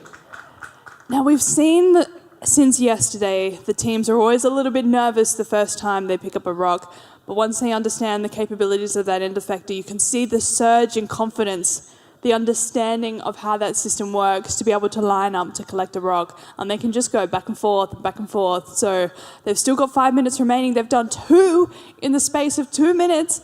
Now, we've seen that since yesterday, the teams are always a little bit nervous the first time they pick up a rock. But once they understand the capabilities of that end effector, you can see the surge in confidence, the understanding of how that system works to be able to line up to collect a rock. And they can just go back and forth, back and forth. So they've still got 5 minutes remaining. They've done 2 in the space of 2 minutes.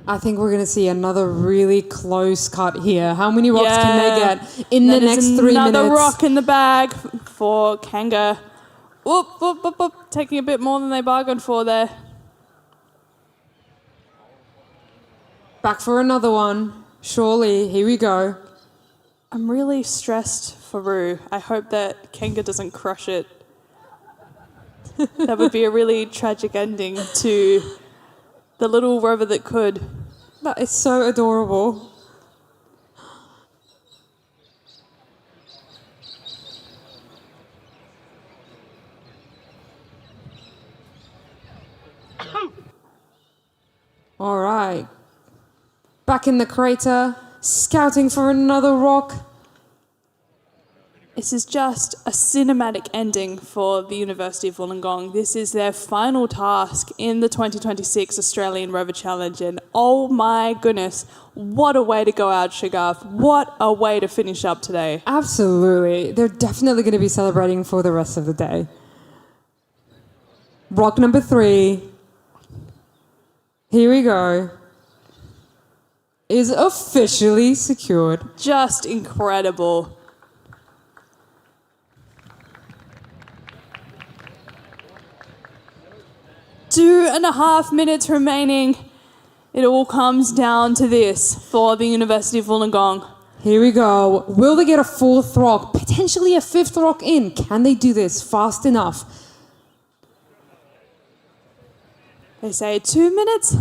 I think we're going to see another really close cut here. How many rocks can they get in the next 3 minutes? Another rock in the bag for Kanga. Whoop, whoop, whoop, whoop. Taking a bit more than they bargained for there. Back for another one. Surely, here we go. I'm really stressed for Roo. I hope that Kanga doesn't crush it. That would be a really tragic ending to the little rover that could. That is so adorable. All right. Back in the crater, scouting for another rock. This is just a cinematic ending for the University of Wollongong. This is their final task in the 2026 Australian Rover Challenge. And oh my goodness, what a way to go out, Shagaf. What a way to finish up today. Absolutely. They're definitely going to be celebrating for the rest of the day. Rock number 3. Here we go. Is officially secured. Just incredible. 2.5 minutes remaining. It all comes down to this for the University of Wollongong. Here we go. Will they get a 4th rock? Potentially a 5th rock in. Can they do this fast enough? They say 2 minutes.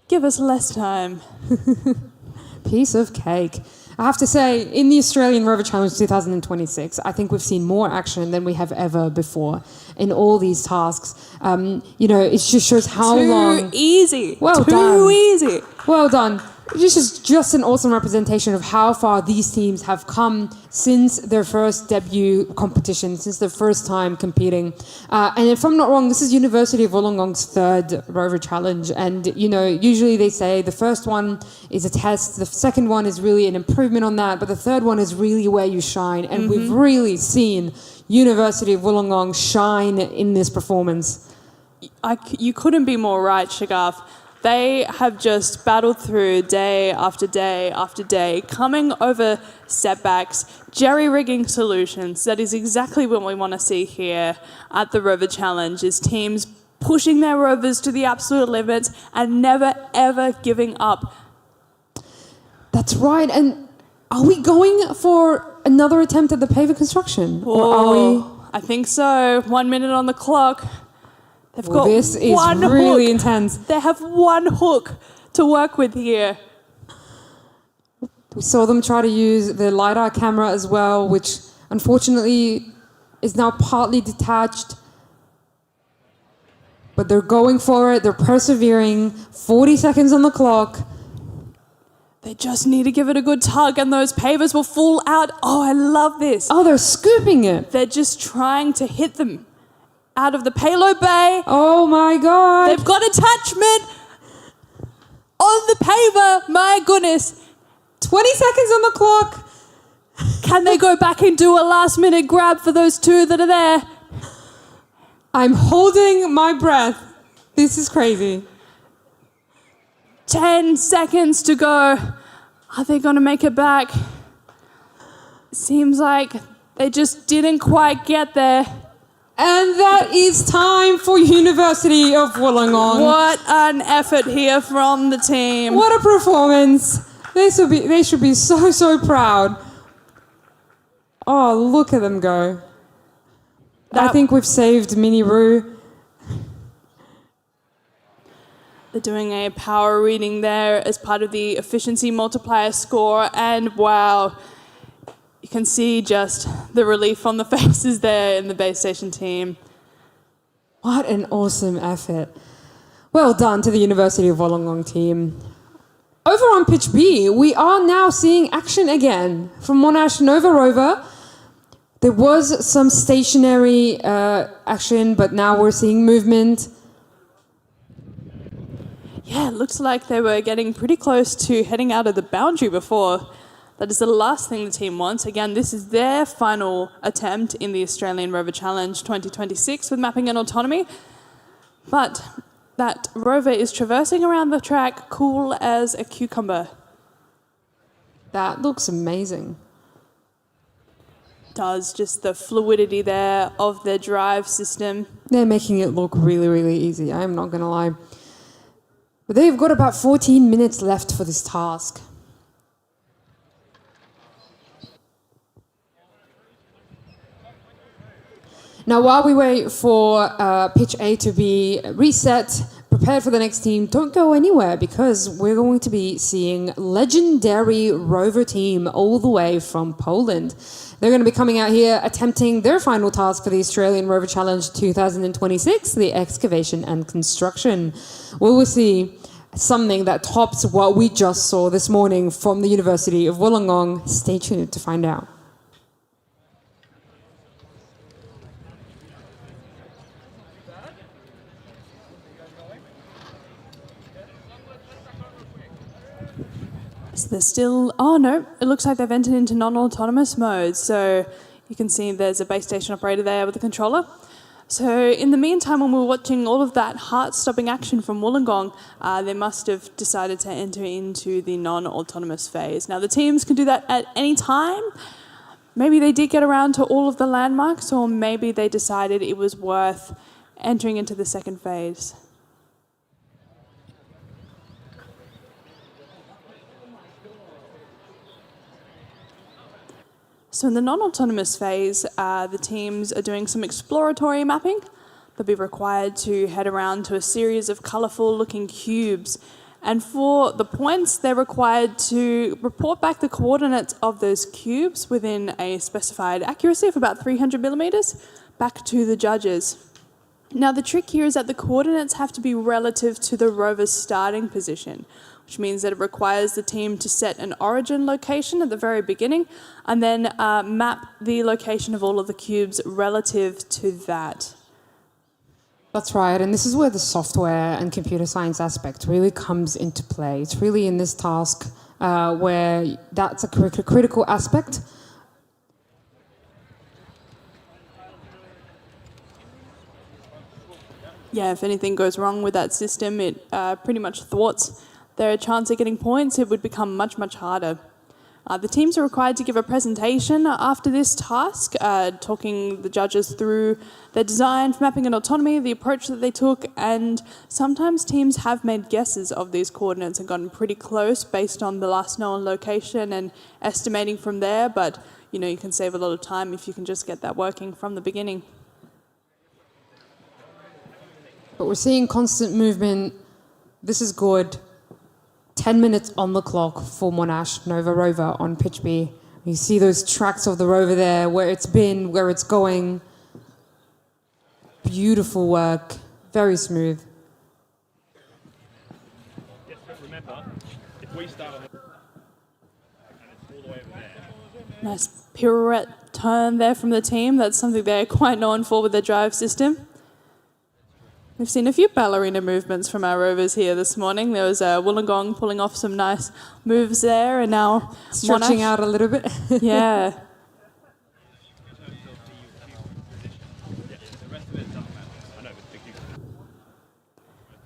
Give us less time. Piece of cake. I have to say, in the Australian Rover Challenge 2026, I think we've seen more action than we have ever before in all these tasks. You know, it just shows how long... Too easy. Well Too done. easy. Well done. This is just an awesome representation of how far these teams have come since their first debut competition, since their first time competing. And if I'm not wrong, this is University of Wollongong's 3rd Rover Challenge. And, you know, usually they say the first one is a test, the second one is really an improvement on that, but the third one is really where you shine. And we've really seen University of Wollongong shine in this performance. You couldn't be more right, Shagaf. They have just battled through day after day after day, coming over setbacks, jerry-rigging solutions. That is exactly what we want to see here at the Rover Challenge, is teams pushing their rovers to the absolute limits and never, ever giving up. That's right. And are we going for another attempt at the Paver Construction? Or are we... I think so. 1 minute on the clock. They've got this is one really hook. intense. They have one hook to work with here. We saw them try to use the LiDAR camera as well, which unfortunately is now partly detached. But they're going for it. They're persevering. 40 seconds on the clock. They just need to give it a good tug and those pavers will fall out. Oh, I love this. Oh, they're scooping it. They're just trying to hit them out of the payload bay. Oh my God. They've got attachment on the paver. My goodness. 20 seconds on the clock. Can they go back and do a last minute grab for those 2 that are there? I'm holding my breath. This is crazy. 10 seconds to go. Are they going to make it back? Seems like they just didn't quite get there. And that is time for University of Wollongong. What an effort here from the team. What a performance. They should be so proud. Oh, look at them go. I think we've saved Mini Roo. They're doing a power reading there as part of the efficiency multiplier score, and wow, you can see just the relief on the faces there in the base station team. What an awesome effort. Well done to the University of Wollongong team. Over on pitch B, we are now seeing action again from Monash Nova Rover. There was some stationary action, but now we're seeing movement. Yeah, it looks like they were getting pretty close to heading out of the boundary before. That is the last thing the team wants. Again, this is their final attempt in the Australian Rover Challenge 2026 with mapping and autonomy. But that rover is traversing around the track cool as a cucumber. That looks amazing. Does just the fluidity there of their drive system. They're making it look really easy, I'm not going to lie. But they've got about 14 minutes left for this task. Now, while we wait for pitch A to be reset, prepared for the next team, don't go anywhere because we're going to be seeing legendary Rover team all the way from Poland. They're going to be coming out here attempting their final task for the Australian Rover Challenge 2026, the excavation and construction. We will see something that tops what we just saw this morning from the University of Wollongong. Stay tuned to find out. So they're still, oh no, it looks like they've entered into non-autonomous mode. So you can see there's a base station operator there with a controller. So in the meantime, when we were watching all of that heart-stopping action from Wollongong, they must have decided to enter into the non-autonomous phase. Now the teams can do that at any time. Maybe they did get around to all of the landmarks, or maybe they decided it was worth entering into the second phase. So in the non-autonomous phase, the teams are doing some exploratory mapping. They'll be required to head around to a series of colourful looking cubes. And for the points, they're required to report back the coordinates of those cubes within a specified accuracy of about 300 millimetres back to the judges. Now the trick here is that the coordinates have to be relative to the rover's starting position, which means that it requires the team to set an origin location at the very beginning and then map the location of all of the cubes relative to that. That's right, and this is where the software and computer science aspect really comes into play. It's really in this task where that's a critical aspect. Yeah, if anything goes wrong with that system, it pretty much thwarts their chance of getting points. It would become much harder. The teams are required to give a presentation after this task, talking the judges through their design for mapping and autonomy, the approach that they took, and sometimes teams have made guesses of these coordinates and gotten pretty close based on the last known location and estimating from there, but you know, you can save a lot of time if you can just get that working from the beginning. But we're seeing constant movement. This is good. 10 minutes on the clock for Monash Nova Rover on pitch B. You see those tracks of the rover there, where it's been, where it's going. Beautiful work, very smooth. Yes, but remember, if we start on the... and it's all the way over there. Nice pirouette turn there from the team. That's something they're quite known for with their drive system. We've seen a few ballerina movements from our rovers here this morning. There was Wollongong pulling off some nice moves there, and now Stretching Monash out a little bit. Yeah.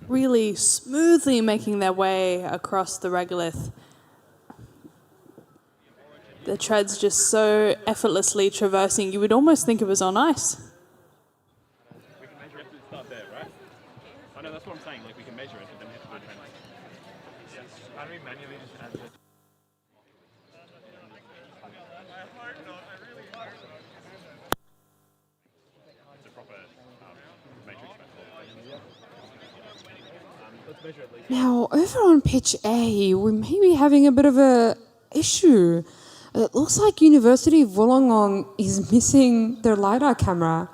Really smoothly making their way across the regolith. The tread's just so effortlessly traversing, you would almost think it was on ice. We can measure it. It start there, right? I know, that's what I'm saying. Like, we can measure it, but then we have to do it manually. Yes. How do we manually just add it? It's a proper matrix method. Let's measure at least. Now, over on pitch A, we may be having a bit of a issue. It looks like University of Wollongong is missing their LiDAR camera.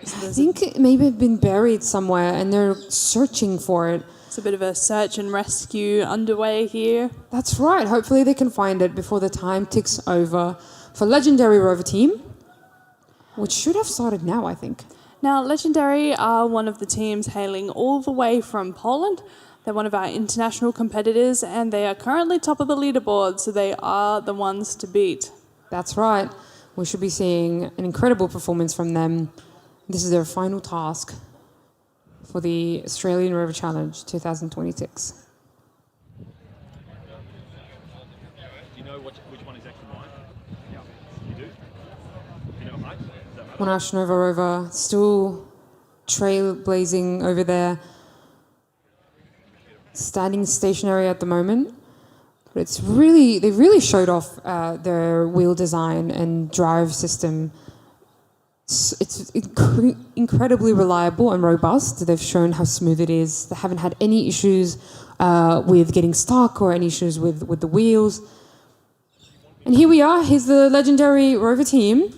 I think it maybe it's been buried somewhere and they're searching for it. It's a bit of a search and rescue underway here. That's right. Hopefully they can find it before the time ticks over for Legendary Rover team, which should have started now, I think. Now, Legendary are one of the teams hailing all the way from Poland. They're one of our international competitors and they are currently top of the leaderboard, so they are the ones to beat. That's right. We should be seeing an incredible performance from them. This is their final task for the Australian Rover Challenge 2026. Do you know which one is X and Y? Yeah. You do? Do you know height? Does that matter? Monash Nova Rover still trailblazing over there, standing stationary at the moment. But they really showed off their wheel design and drive system. It's incredibly reliable and robust. They've shown how smooth it is. They haven't had any issues with getting stuck or any issues with the wheels. And here we are. Here's the Legendary Rover team.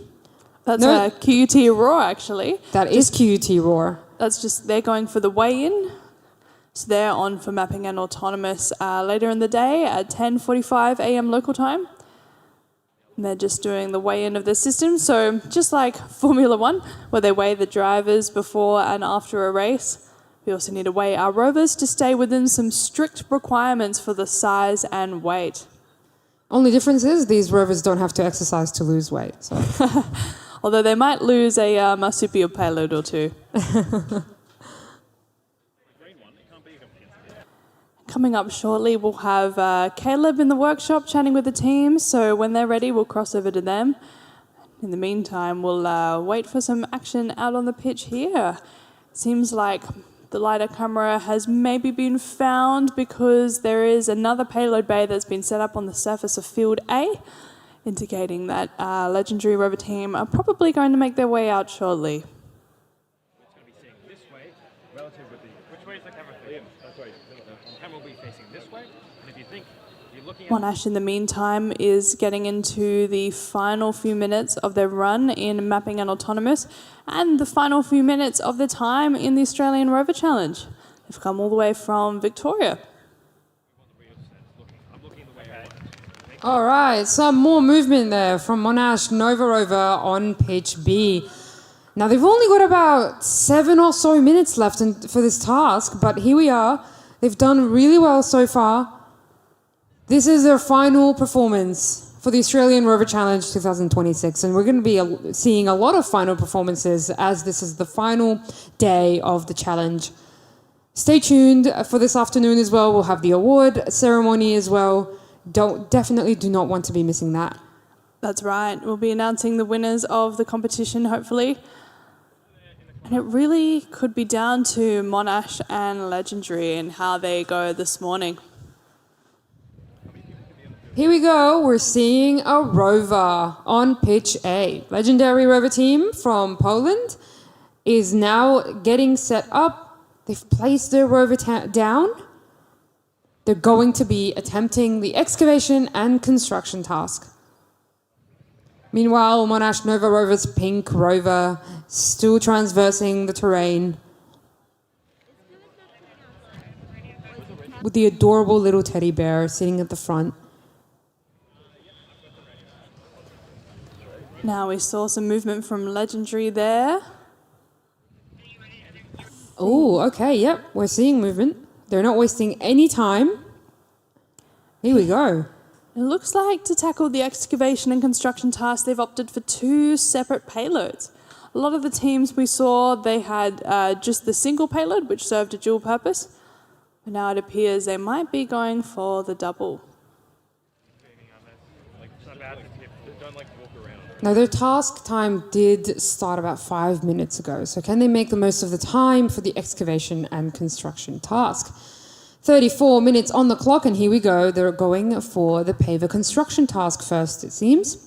That's QUT Aurora, actually. That is QUT Roar. That's just, they're going for the weigh-in. So they're on for mapping and autonomous later in the day at 10:45 a.m. local time. And they're just doing the weigh-in of the system. So just like Formula One, where they weigh the drivers before and after a race, we also need to weigh our rovers to stay within some strict requirements for the size and weight. Only difference is these rovers don't have to exercise to lose weight. So. Although they might lose a marsupial payload or two. Coming up shortly, we'll have Caleb in the workshop chatting with the team. So when they're ready, we'll cross over to them. In the meantime, we'll wait for some action out on the pitch here. Seems like the LiDAR camera has maybe been found because there is another payload bay that's been set up on the surface of Field A, indicating that Legendary Rover team are probably going to make their way out shortly. It's going to be seeing this way relative with the... Which way is the camera facing? That's right. The camera will be facing this way. And if you think you're looking at... Monash, in the meantime, is getting into the final few minutes of their run in mapping and autonomous and the final few minutes of their time in the Australian Rover Challenge. They've come all the way from Victoria. All right, some more movement there from Monash Nova Rover on pitch B. Now, they've only got about 7 or so minutes left for this task, but here we are. They've done really well so far. This is their final performance for the Australian Rover Challenge 2026, and we're going to be seeing a lot of final performances as this is the final day of the challenge. Stay tuned for this afternoon as well. We'll have the award ceremony as well. Definitely do not want to be missing that. That's right. We'll be announcing the winners of the competition, hopefully. And it really could be down to Monash and Legendary and how they go this morning. Here we go. We're seeing a rover on pitch A. Legendary Rover team from Poland is now getting set up. They've placed their rover down. They're going to be attempting the excavation and construction task. Meanwhile, Monash Nova Rover's pink rover still transversing the terrain with the adorable little teddy bear sitting at the front. Now we saw some movement from Legendary there. Oh, okay, yep, we're seeing movement. They're not wasting any time. Here we go. It looks like to tackle the excavation and construction task, they've opted for 2 separate payloads. A lot of the teams we saw, they had just the single payload, which served a dual purpose. Now it appears they might be going for the double. Now, their task time did start about 5 minutes ago, so can they make the most of the time for the excavation and construction task? 34 minutes on the clock, and here we go. They're going for the Paver Construction task first, it seems.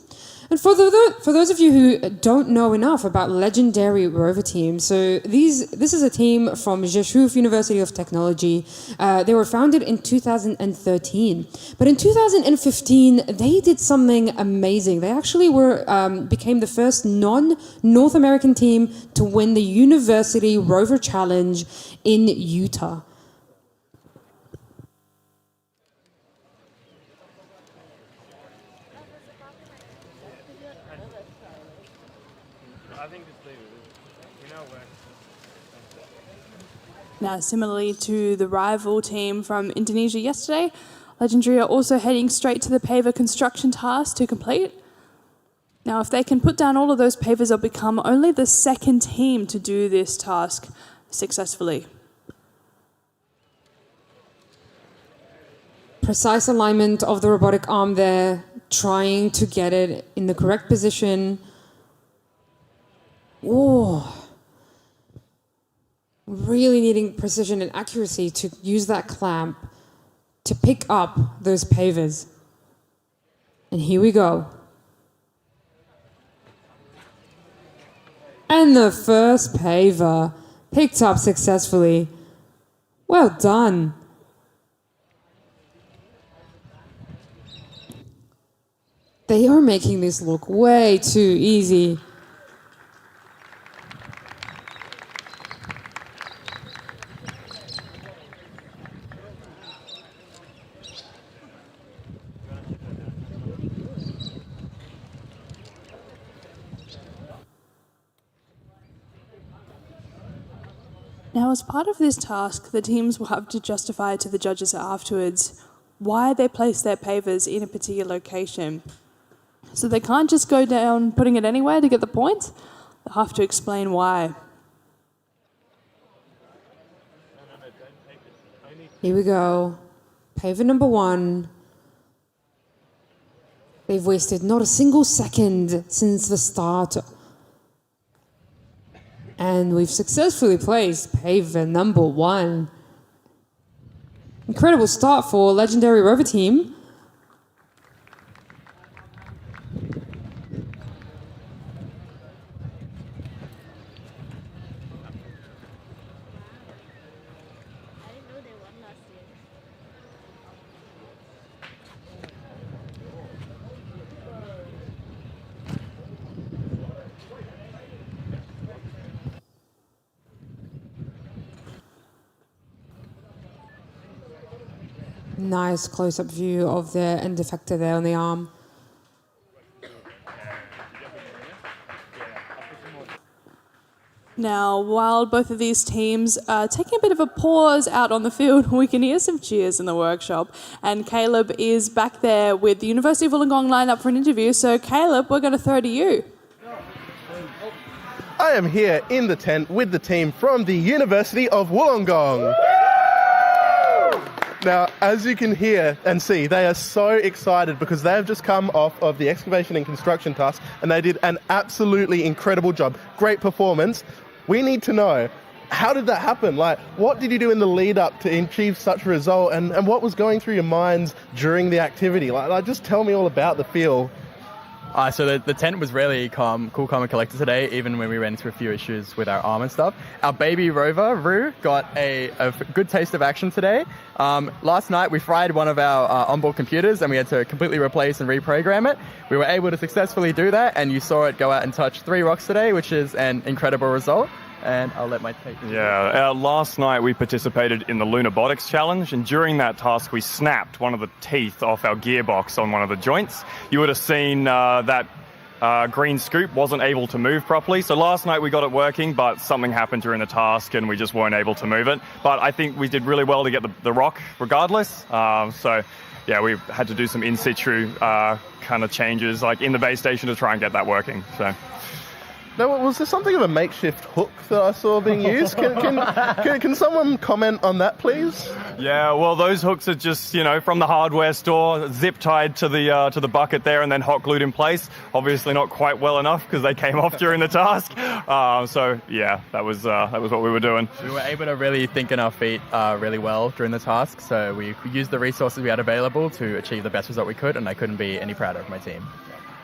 And for those of you who don't know enough about legendary rover teams, so this is a team from Rzeszów University of Technology. They were founded in 2013, but in 2015 they did something amazing. They actually became the first non-North American team to win the University Rover Challenge in Utah. Now, similarly to the rival team from Indonesia yesterday, Legendary are also heading straight to the Paver Construction task to complete. Now, if they can put down all of those pavers, they'll become only the second team to do this task successfully. Precise alignment of the robotic arm there, trying to get it in the correct position. Oh. Really needing precision and accuracy to use that clamp to pick up those pavers. And here we go. And the first paver picked up successfully. Well done. They are making this look way too easy. Now, as part of this task, the teams will have to justify to the judges afterwards why they place their pavers in a particular location. So they can't just go down putting it anywhere to get the points. They'll have to explain why. Here we go. Paver number 1. They've wasted not a single second since the start. And we've successfully placed paver number 1. Incredible start for legendary rover team. Nice close-up view of the end effector there on the arm. Now, while both of these teams are taking a bit of a pause out on the field, we can hear some cheers in the workshop. And Caleb is back there with the University of Wollongong lined up for an interview. So, Caleb, we're going to throw to you. I am here in the tent with the team from the University of Wollongong. Now, as you can hear and see, they are so excited because they have just come off of the excavation and construction task and they did an absolutely incredible job. Great performance. We need to know, how did that happen? Like, what did you do in the lead up to achieve such a result and what was going through your minds during the activity? Like, just tell me all about the feel. So the tent was really cool, calm and collected today, even when we ran into a few issues with our arm and stuff. Our baby rover, Roo, got a good taste of action today. Last night we fried one of our onboard computers and we had to completely replace and reprogram it. We were able to successfully do that, and you saw it go out and touch 3 rocks today, which is an incredible result. And I'll let my take. Yeah, last night we participated in the Lunabotics Challenge, and during that task we snapped one of the teeth off our gearbox on one of the joints. You would have seen that green scoop wasn't able to move properly. So last night we got it working, but something happened during the task and we just weren't able to move it. But I think we did really well to get the rock regardless. So yeah, we had to do some in situ kind of changes, like in the base station, to try and get that working. So Now, was there something of a makeshift hook that I saw being used? Can someone comment on that, please? Yeah, well, those hooks are just, from the hardware store, zip tied to the bucket there and then hot glued in place. Obviously not quite well enough because they came off during the task. So, yeah, that was what we were doing. We were able to really think on our feet really well during the task, so we used the resources we had available to achieve the best result we could, and I couldn't be any prouder of my team.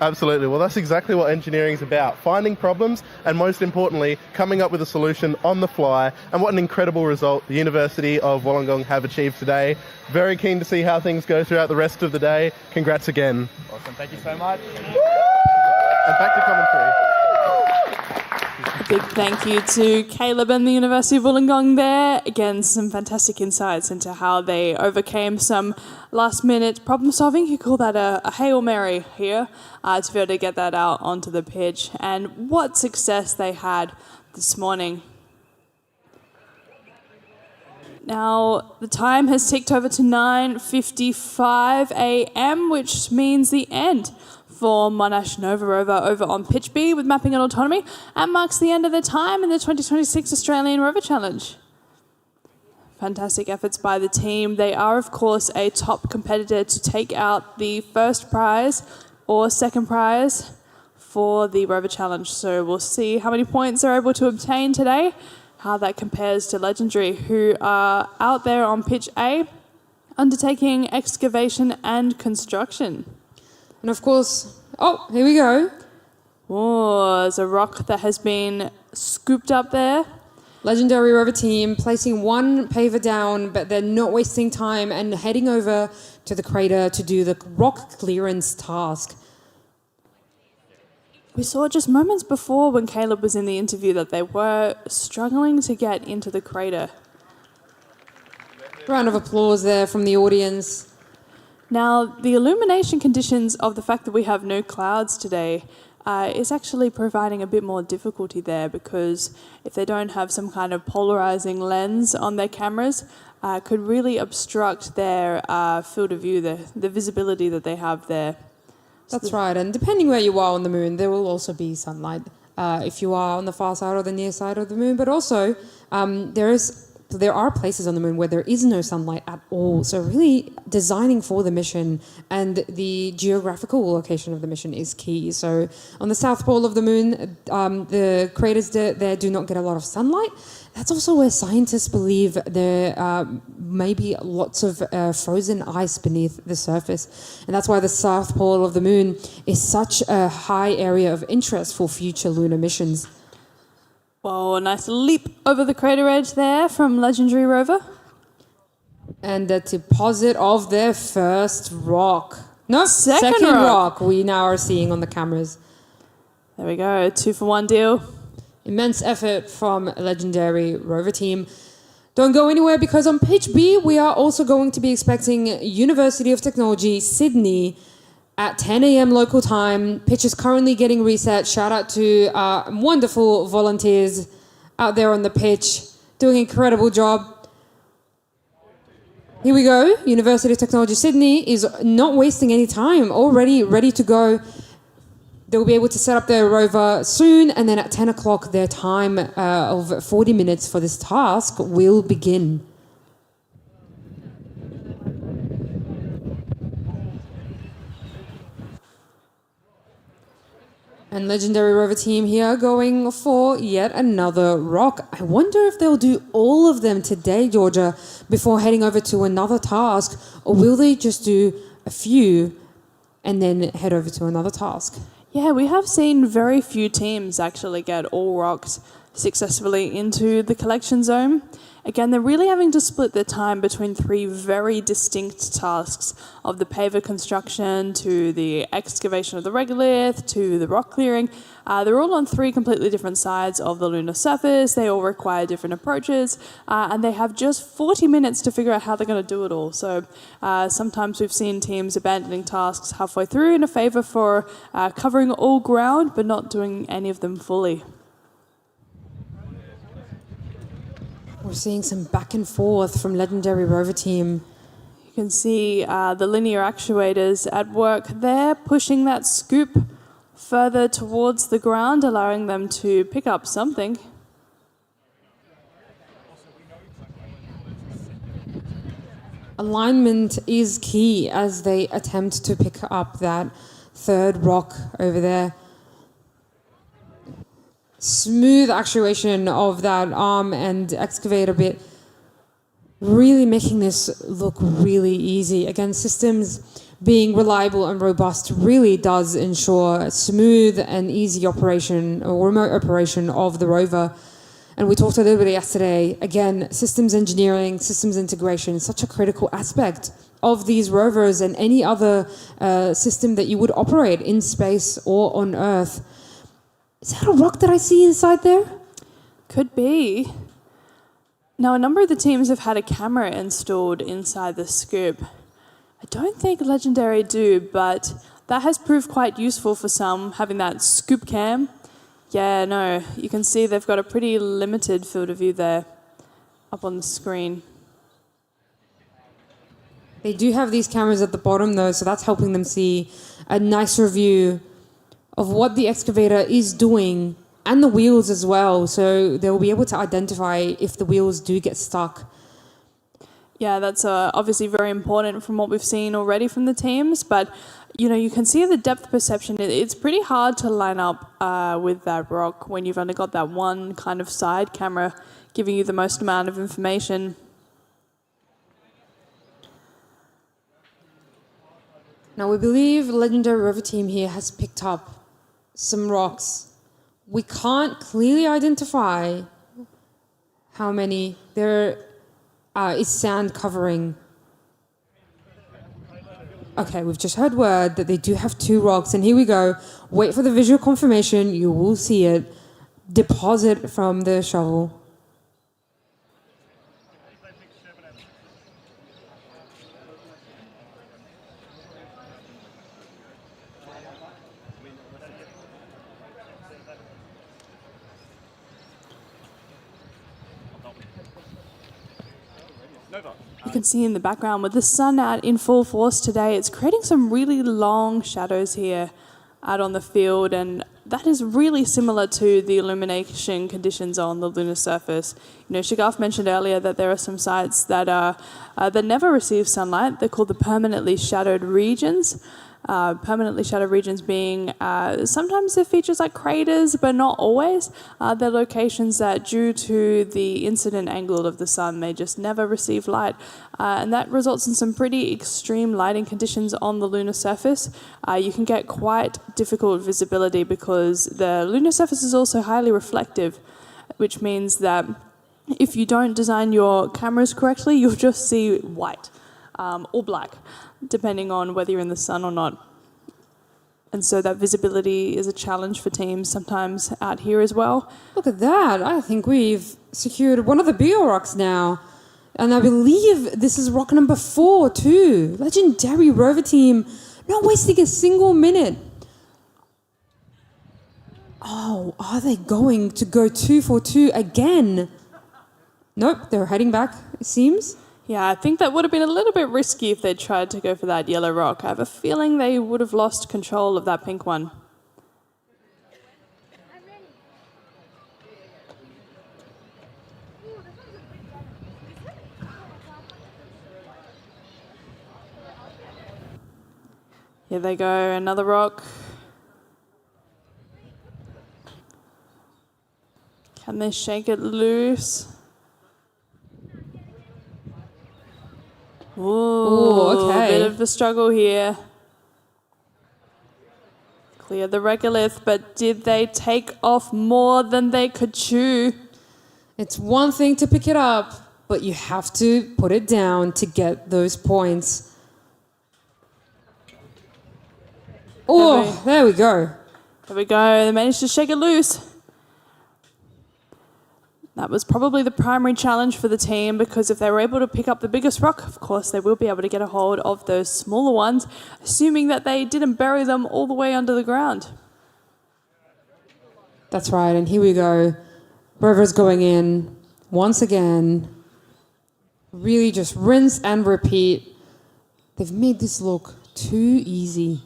Absolutely. Well, that's exactly what engineering is about. Finding problems and, most importantly, coming up with a solution on the fly. And what an incredible result the University of Wollongong have achieved today. Very keen to see how things go throughout the rest of the day. Congrats again. Awesome. Thank you so much. And back to commentary. A big thank you to Caleb and the University of Wollongong there. Again, some fantastic insights into how they overcame some last-minute problem solving. You call that a Hail Mary here, to be able to get that out onto the pitch. And what success they had this morning. Now, the time has ticked over to 9:55 a.m., which means the end for Monash Nova Rover over on Pitch B with mapping and autonomy, and marks the end of their time in the 2026 Australian Rover Challenge. Fantastic efforts by the team. They are, of course, a top competitor to take out the first prize or second prize for the Rover Challenge. So we'll see how many points they're able to obtain today, how that compares to Legendary, who are out there on Pitch A, undertaking excavation and construction. And of course, oh, here we go. Oh, there's a rock that has been scooped up there. Legendary Rover team placing one paver down, but they're not wasting time and heading over to the crater to do the rock clearance task. We saw just moments before when Caleb was in the interview that they were struggling to get into the crater. Round of applause there from the audience. Now, the illumination conditions of the fact that we have no clouds today is actually providing a bit more difficulty there, because if they don't have some kind of polarizing lens on their cameras, could really obstruct their field of view, the visibility that they have there. That's right, and depending where you are on the moon, there will also be sunlight if you are on the far side or the near side of the moon, but also there are places on the moon where there is no sunlight at all. So really designing for the mission and the geographical location of the mission is key. So on the south pole of the moon, the craters there do not get a lot of sunlight. That's also where scientists believe there may be lots of frozen ice beneath the surface. And that's why the south pole of the moon is such a high area of interest for future lunar missions. Well, a nice leap over the crater edge there from Legendary Rover. And the deposit of their first rock. No, second rock we now are seeing on the cameras. There we go, 2-for-1 deal. Immense effort from Legendary Rover team. Don't go anywhere, because on Pitch B we are also going to be expecting University of Technology, Sydney, at 10 a.m. local time. Pitch is currently getting reset. Shout out to wonderful volunteers out there on the pitch, doing an incredible job. Here we go. University of Technology Sydney is not wasting any time, already ready to go. They'll be able to set up their rover soon, and then at 10 o'clock their time of 40 minutes for this task will begin. And Legendary Rover team here going for yet another rock. I wonder if they'll do all of them today, Georgia, before heading over to another task, or will they just do a few and then head over to another task? Yeah, we have seen very few teams actually get all rocks successfully into the collection zone. Again, they're really having to split their time between three very distinct tasks, of the Paver Construction to the excavation of the Regolith to the rock clearing. They're all on three completely different sides of the lunar surface. They all require different approaches, and they have just 40 minutes to figure out how they're going to do it all. So sometimes we've seen teams abandoning tasks halfway through in a favour for covering all ground but not doing any of them fully. We're seeing some back and forth from Legendary Rover team. You can see the linear actuators at work there, pushing that scoop further towards the ground, allowing them to pick up something. Alignment is key as they attempt to pick up that third rock over there. Smooth actuation of that arm and excavator bit, really making this look really easy. Again, systems being reliable and robust really does ensure smooth and easy operation or remote operation of the rover. And we talked a little bit yesterday, again, systems engineering, systems integration is such a critical aspect of these rovers and any other system that you would operate in space or on Earth. Is that a rock that I see inside there? Could be. Now, a number of the teams have had a camera installed inside the scoop. I don't think Legendary do, but that has proved quite useful for some, having that scoop cam. Yeah, no, you can see they've got a pretty limited field of view there up on the screen. They do have these cameras at the bottom though, so that's helping them see a nicer view of what the excavator is doing and the wheels as well. So they'll be able to identify if the wheels do get stuck. Yeah, that's obviously very important from what we've seen already from the teams, but you know, you can see the depth perception. It's pretty hard to line up with that rock when you've only got that one kind of side camera giving you the most amount of information. Now we believe Legendary Rover team here has picked up some rocks. We can't clearly identify how many. There is sand covering. Okay, we've just heard word that they do have 2 rocks, and here we go. Wait for the visual confirmation. You will see it. Deposit from the shovel. You can see in the background with the sun out in full force today, it's creating some really long shadows here out on the field, and that is really similar to the illumination conditions on the lunar surface. You know, Shagaf mentioned earlier that there are some sites that that never receive sunlight. They're called the permanently shadowed regions. Permanently shadowed regions being sometimes they're features like craters, but not always. They're locations that, due to the incident angle of the sun, they just never receive light. And that results in some pretty extreme lighting conditions on the lunar surface. You can get quite difficult visibility because the lunar surface is also highly reflective, which means that if you don't design your cameras correctly, you'll just see white or black, depending on whether you're in the sun or not. And so that visibility is a challenge for teams sometimes out here as well. Look at that. I think we've secured one of the bigger rocks now. And I believe this is rock number 4 too. Legendary Rover team, not wasting a single minute. Oh, are they going to go 2 for 2 again? Nope, they're heading back, it seems. Yeah, I think that would have been a little bit risky if they tried to go for that yellow rock. I have a feeling they would have lost control of that pink one. Here they go, another rock. Can they shake it loose? Ooh, okay. A bit of a struggle here. Clear the regolith, but did they take off more than they could chew? It's one thing to pick it up, but you have to put it down to get those points. Oh, there we go. There we go. They managed to shake it loose. That was probably the primary challenge for the team, because if they were able to pick up the biggest rock, of course, they will be able to get a hold of those smaller ones, assuming that they didn't bury them all the way under the ground. That's right, and here we go. Rover's going in once again. Really just rinse and repeat. They've made this look too easy.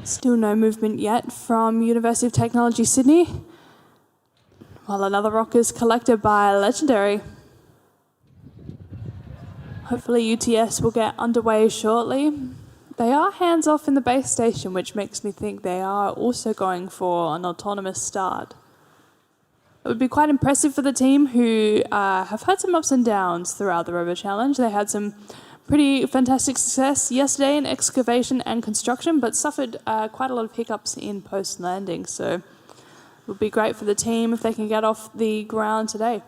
Still no movement yet from University of Technology, Sydney, while another rock is collected by Legendary. Hopefully UTS will get underway shortly. They are hands off in the base station, which makes me think they are also going for an autonomous start. It would be quite impressive for the team who have had some ups and downs throughout the Rover Challenge. They had some pretty fantastic success yesterday in excavation and construction, but suffered quite a lot of hiccups in post-landing. So it would be great for the team if they can get off the ground today.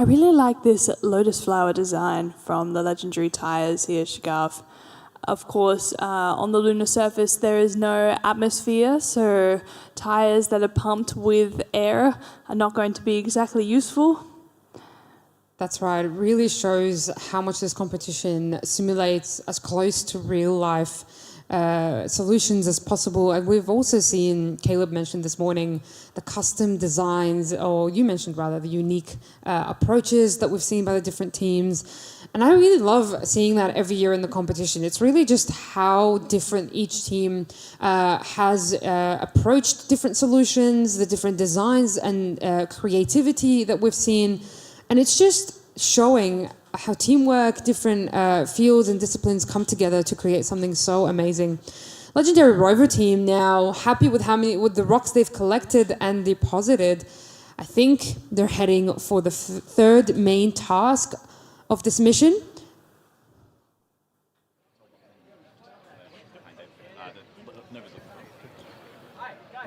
I really like this lotus flower design from the Legendary tyres here, Shagaf. Of course, on the lunar surface, there is no atmosphere, so tyres that are pumped with air are not going to be exactly useful. That's right. It really shows how much this competition simulates as close to real life solutions as possible. And we've also seen, Caleb mentioned this morning, the custom designs, or you mentioned rather, the unique approaches that we've seen by the different teams. And I really love seeing that every year in the competition. It's really just how different each team has approached different solutions, the different designs and creativity that we've seen. And it's just showing how teamwork, different fields and disciplines come together to create something so amazing. Legendary Rover team now happy with the rocks they've collected and deposited. I think they're heading for the third main task of this mission.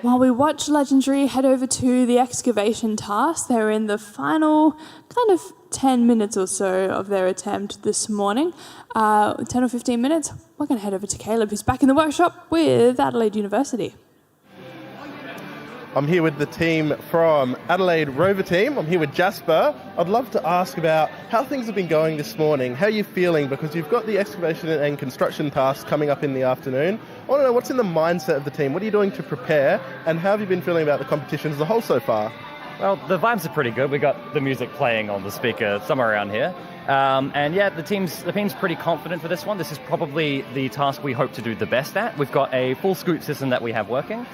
While we watch Legendary head over to the excavation task, they're in the final kind of 10 minutes or so of their attempt this morning. 10 or 15 minutes, we're going to head over to Caleb, who's back in the workshop with Adelaide University. I'm here with the team from Adelaide Rover team. I'm here with Jasper. I'd love to ask about how things have been going this morning. How are you feeling? Because you've got the excavation and construction tasks coming up in the afternoon. I want to know what's in the mindset of the team. What are you doing to prepare? And how have you been feeling about the competition as a whole so far? Well, the vibes are pretty good. We got the music playing on the speaker somewhere around here. And yeah, the team's pretty confident for this one. This is probably the task we hope to do the best at. We've got a full scoop system that we have working.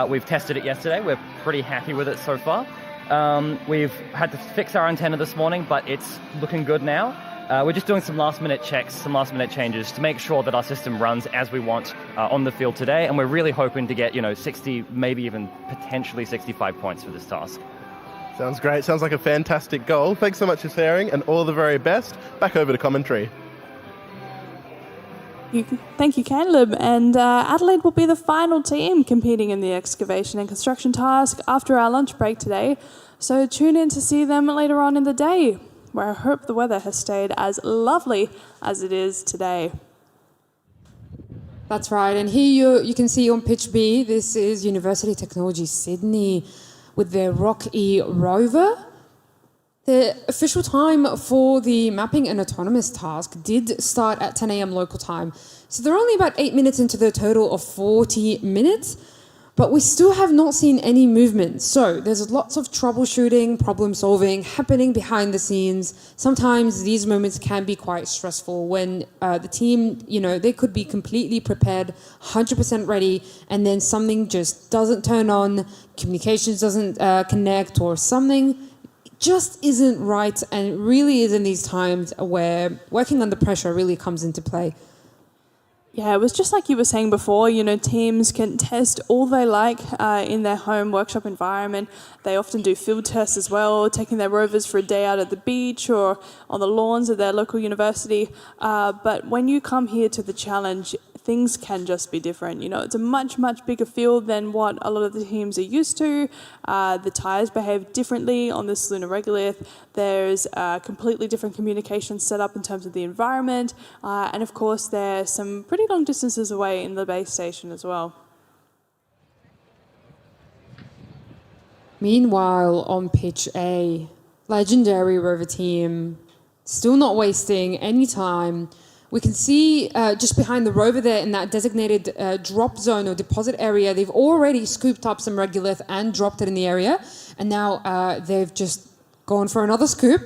We've tested it yesterday. We're pretty happy with it so far. We've had to fix our antenna this morning, but it's looking good now. We're just doing some last-minute checks, some last-minute changes to make sure that our system runs as we want on the field today. And we're really hoping to get, 60, maybe even potentially 65 points for this task. Sounds great. Sounds like a fantastic goal. Thanks so much for sharing, and all the very best. Back over to commentary. Thank you, Caleb. And Adelaide will be the final team competing in the excavation and construction task after our lunch break today. So tune in to see them later on in the day, where I hope the weather has stayed as lovely as it is today. That's right. And here you can see on pitch B, this is University of Technology Sydney with their Rock E Rover. The official time for the mapping and autonomous task did start at 10 a.m. local time. So they're only about 8 minutes into the total of 40 minutes, but we still have not seen any movement. So there's lots of troubleshooting, problem solving happening behind the scenes. Sometimes these moments can be quite stressful when the team, they could be completely prepared, 100% ready, and then something just doesn't turn on, communications doesn't connect, or something just isn't right. And it really is in these times where working under pressure really comes into play. Yeah, it was just like you were saying before, teams can test all they like in their home workshop environment. They often do field tests as well, taking their rovers for a day out at the beach or on the lawns of their local university. But when you come here to the challenge, things can just be different. It's a much, much bigger field than what a lot of the teams are used to. The tyres behave differently on this lunar regolith. There's a completely different communication set up in terms of the environment. And of course, there's some pretty long distances away in the base station as well. Meanwhile, on pitch A, Legendary Rover team still not wasting any time. We can see just behind the rover there in that designated drop zone or deposit area, they've already scooped up some regolith and dropped it in the area. And now they've just gone for another scoop.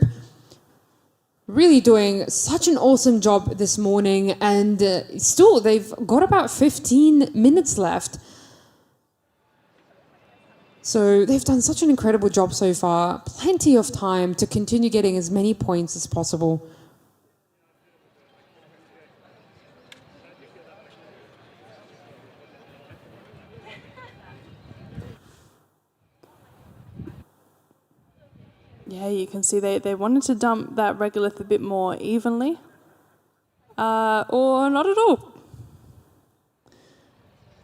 really doing such an awesome job this morning, and still they've got about 15 minutes left. So they've done such an incredible job so far. Plenty of time to continue getting as many points as possible. Yeah, you can see they wanted to dump that regolith a bit more evenly, or not at all.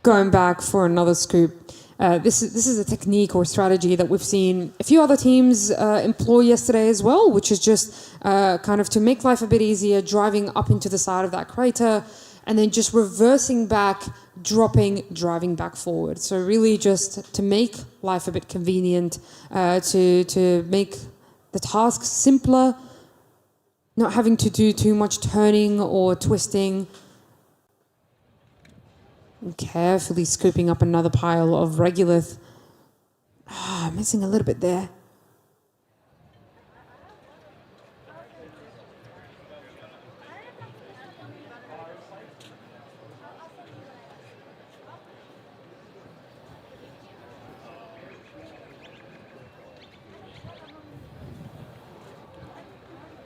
Going back for another scoop. This is a technique or strategy that we've seen a few other teams employ yesterday as well, which is just kind of to make life a bit easier, driving up into the side of that crater, and then just reversing back, dropping, driving back forward. So really just to make life a bit convenient, to make the task simpler, not having to do too much turning or twisting. And carefully scooping up another pile of regolith. Missing a little bit there.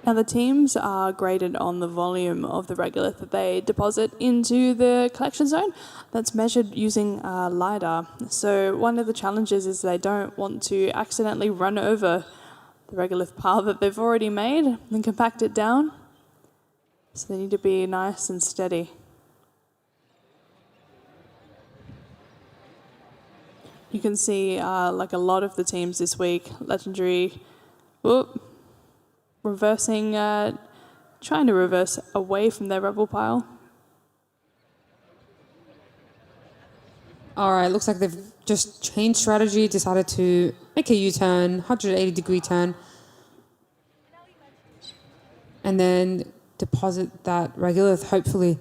Now the teams are graded on the volume of the regolith that they deposit into the collection zone. That's measured using LiDAR. So one of the challenges is they don't want to accidentally run over the regolith pile that they've already made and compact it down. So they need to be nice and steady. You can see like a lot of the teams this week, Legendary, reversing, trying to reverse away from their rebel pile. All right, looks like they've just changed strategy, decided to make a U-turn, 180-degree turn, and then deposit that regolith, hopefully.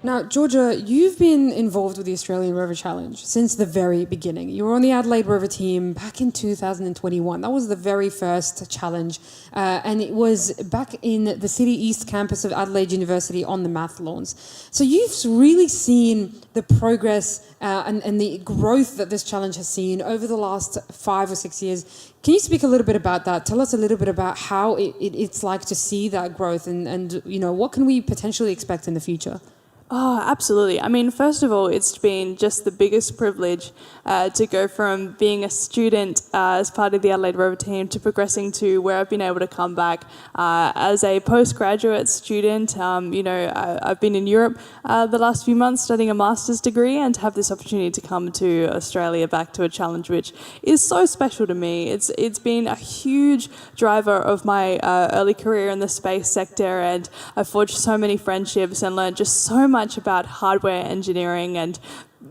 Now, Georgia, you've been involved with the Australian Rover Challenge since the very beginning. You were on the Adelaide Rover team back in 2021. That was the very first challenge, and it was back in the City East campus of Adelaide University on the math lawns. So you've really seen the progress and the growth that this challenge has seen over the last 5 or 6 years. Can you speak a little bit about that? Tell us a little bit about how it's like to see that growth and you know, what can we potentially expect in the future? Oh, absolutely. I mean, first of all, it's been just the biggest privilege to go from being a student as part of the Adelaide Rover team to progressing to where I've been able to come back as a postgraduate student. I've been in Europe the last few months studying a master's degree, and to have this opportunity to come to Australia back to a challenge which is so special to me. It's been a huge driver of my early career in the space sector, and I've forged so many friendships and learned just so much about hardware engineering and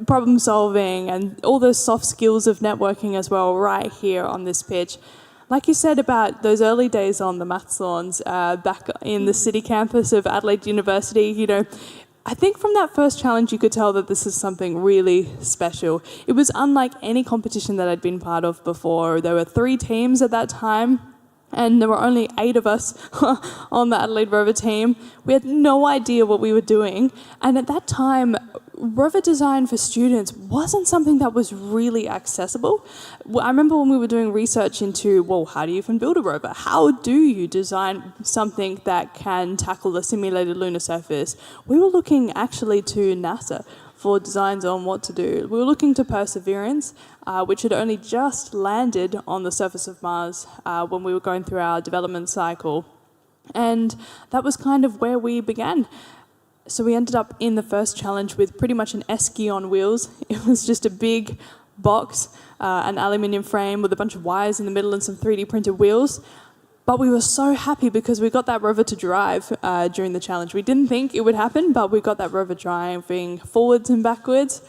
problem solving and all those soft skills of networking as well right here on this pitch. Like you said about those early days on the maths lawns back in the city campus of Adelaide University, you know, I think from that first challenge you could tell that this is something really special. It was unlike any competition that I'd been part of before. There were 3 teams at that time, and there were only 8 of us on the Adelaide Rover team. We had no idea what we were doing. And at that time, rover design for students wasn't something that was really accessible. I remember when we were doing research into, well, how do you even build a rover? How do you design something that can tackle the simulated lunar surface? We were looking actually to NASA for designs on what to do. We were looking to Perseverance, which had only just landed on the surface of Mars when we were going through our development cycle. And that was kind of where we began. So we ended up in the first challenge with pretty much an esky on wheels. It was just a big box, an aluminium frame with a bunch of wires in the middle and some 3D printed wheels. But we were so happy because we got that rover to drive during the challenge. We didn't think it would happen, but we got that rover driving forwards and backwards.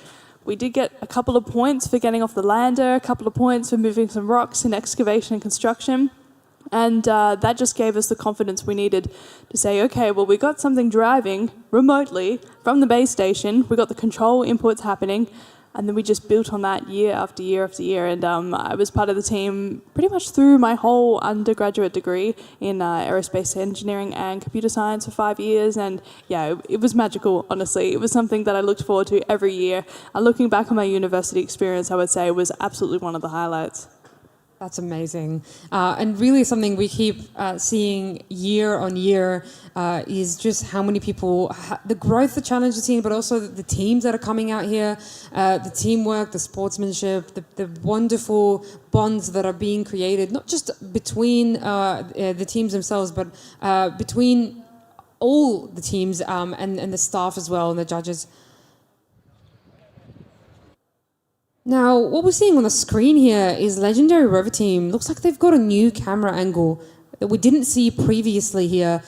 We did get a couple of points for getting off the lander, a couple of points for moving some rocks in excavation and construction. And that just gave us the confidence we needed to say, okay, well, we got something driving remotely from the base station. We got the control inputs happening. And then we just built on that year after year after year. And I was part of the team pretty much through my whole undergraduate degree in aerospace engineering and computer science for 5 years. And yeah, it was magical, honestly. It was something that I looked forward to every year. And looking back on my university experience, I would say it was absolutely one of the highlights. That's amazing. And really something we keep seeing year on year is just how many people, the growth the challenge the team, but also the teams that are coming out here, the teamwork, the sportsmanship, the wonderful bonds that are being created, not just between the teams themselves, but between all the teams and the staff as well and the judges. Now, what we're seeing on the screen here is Legendary Rover Team. Looks like they've got a new camera angle that we didn't see previously here.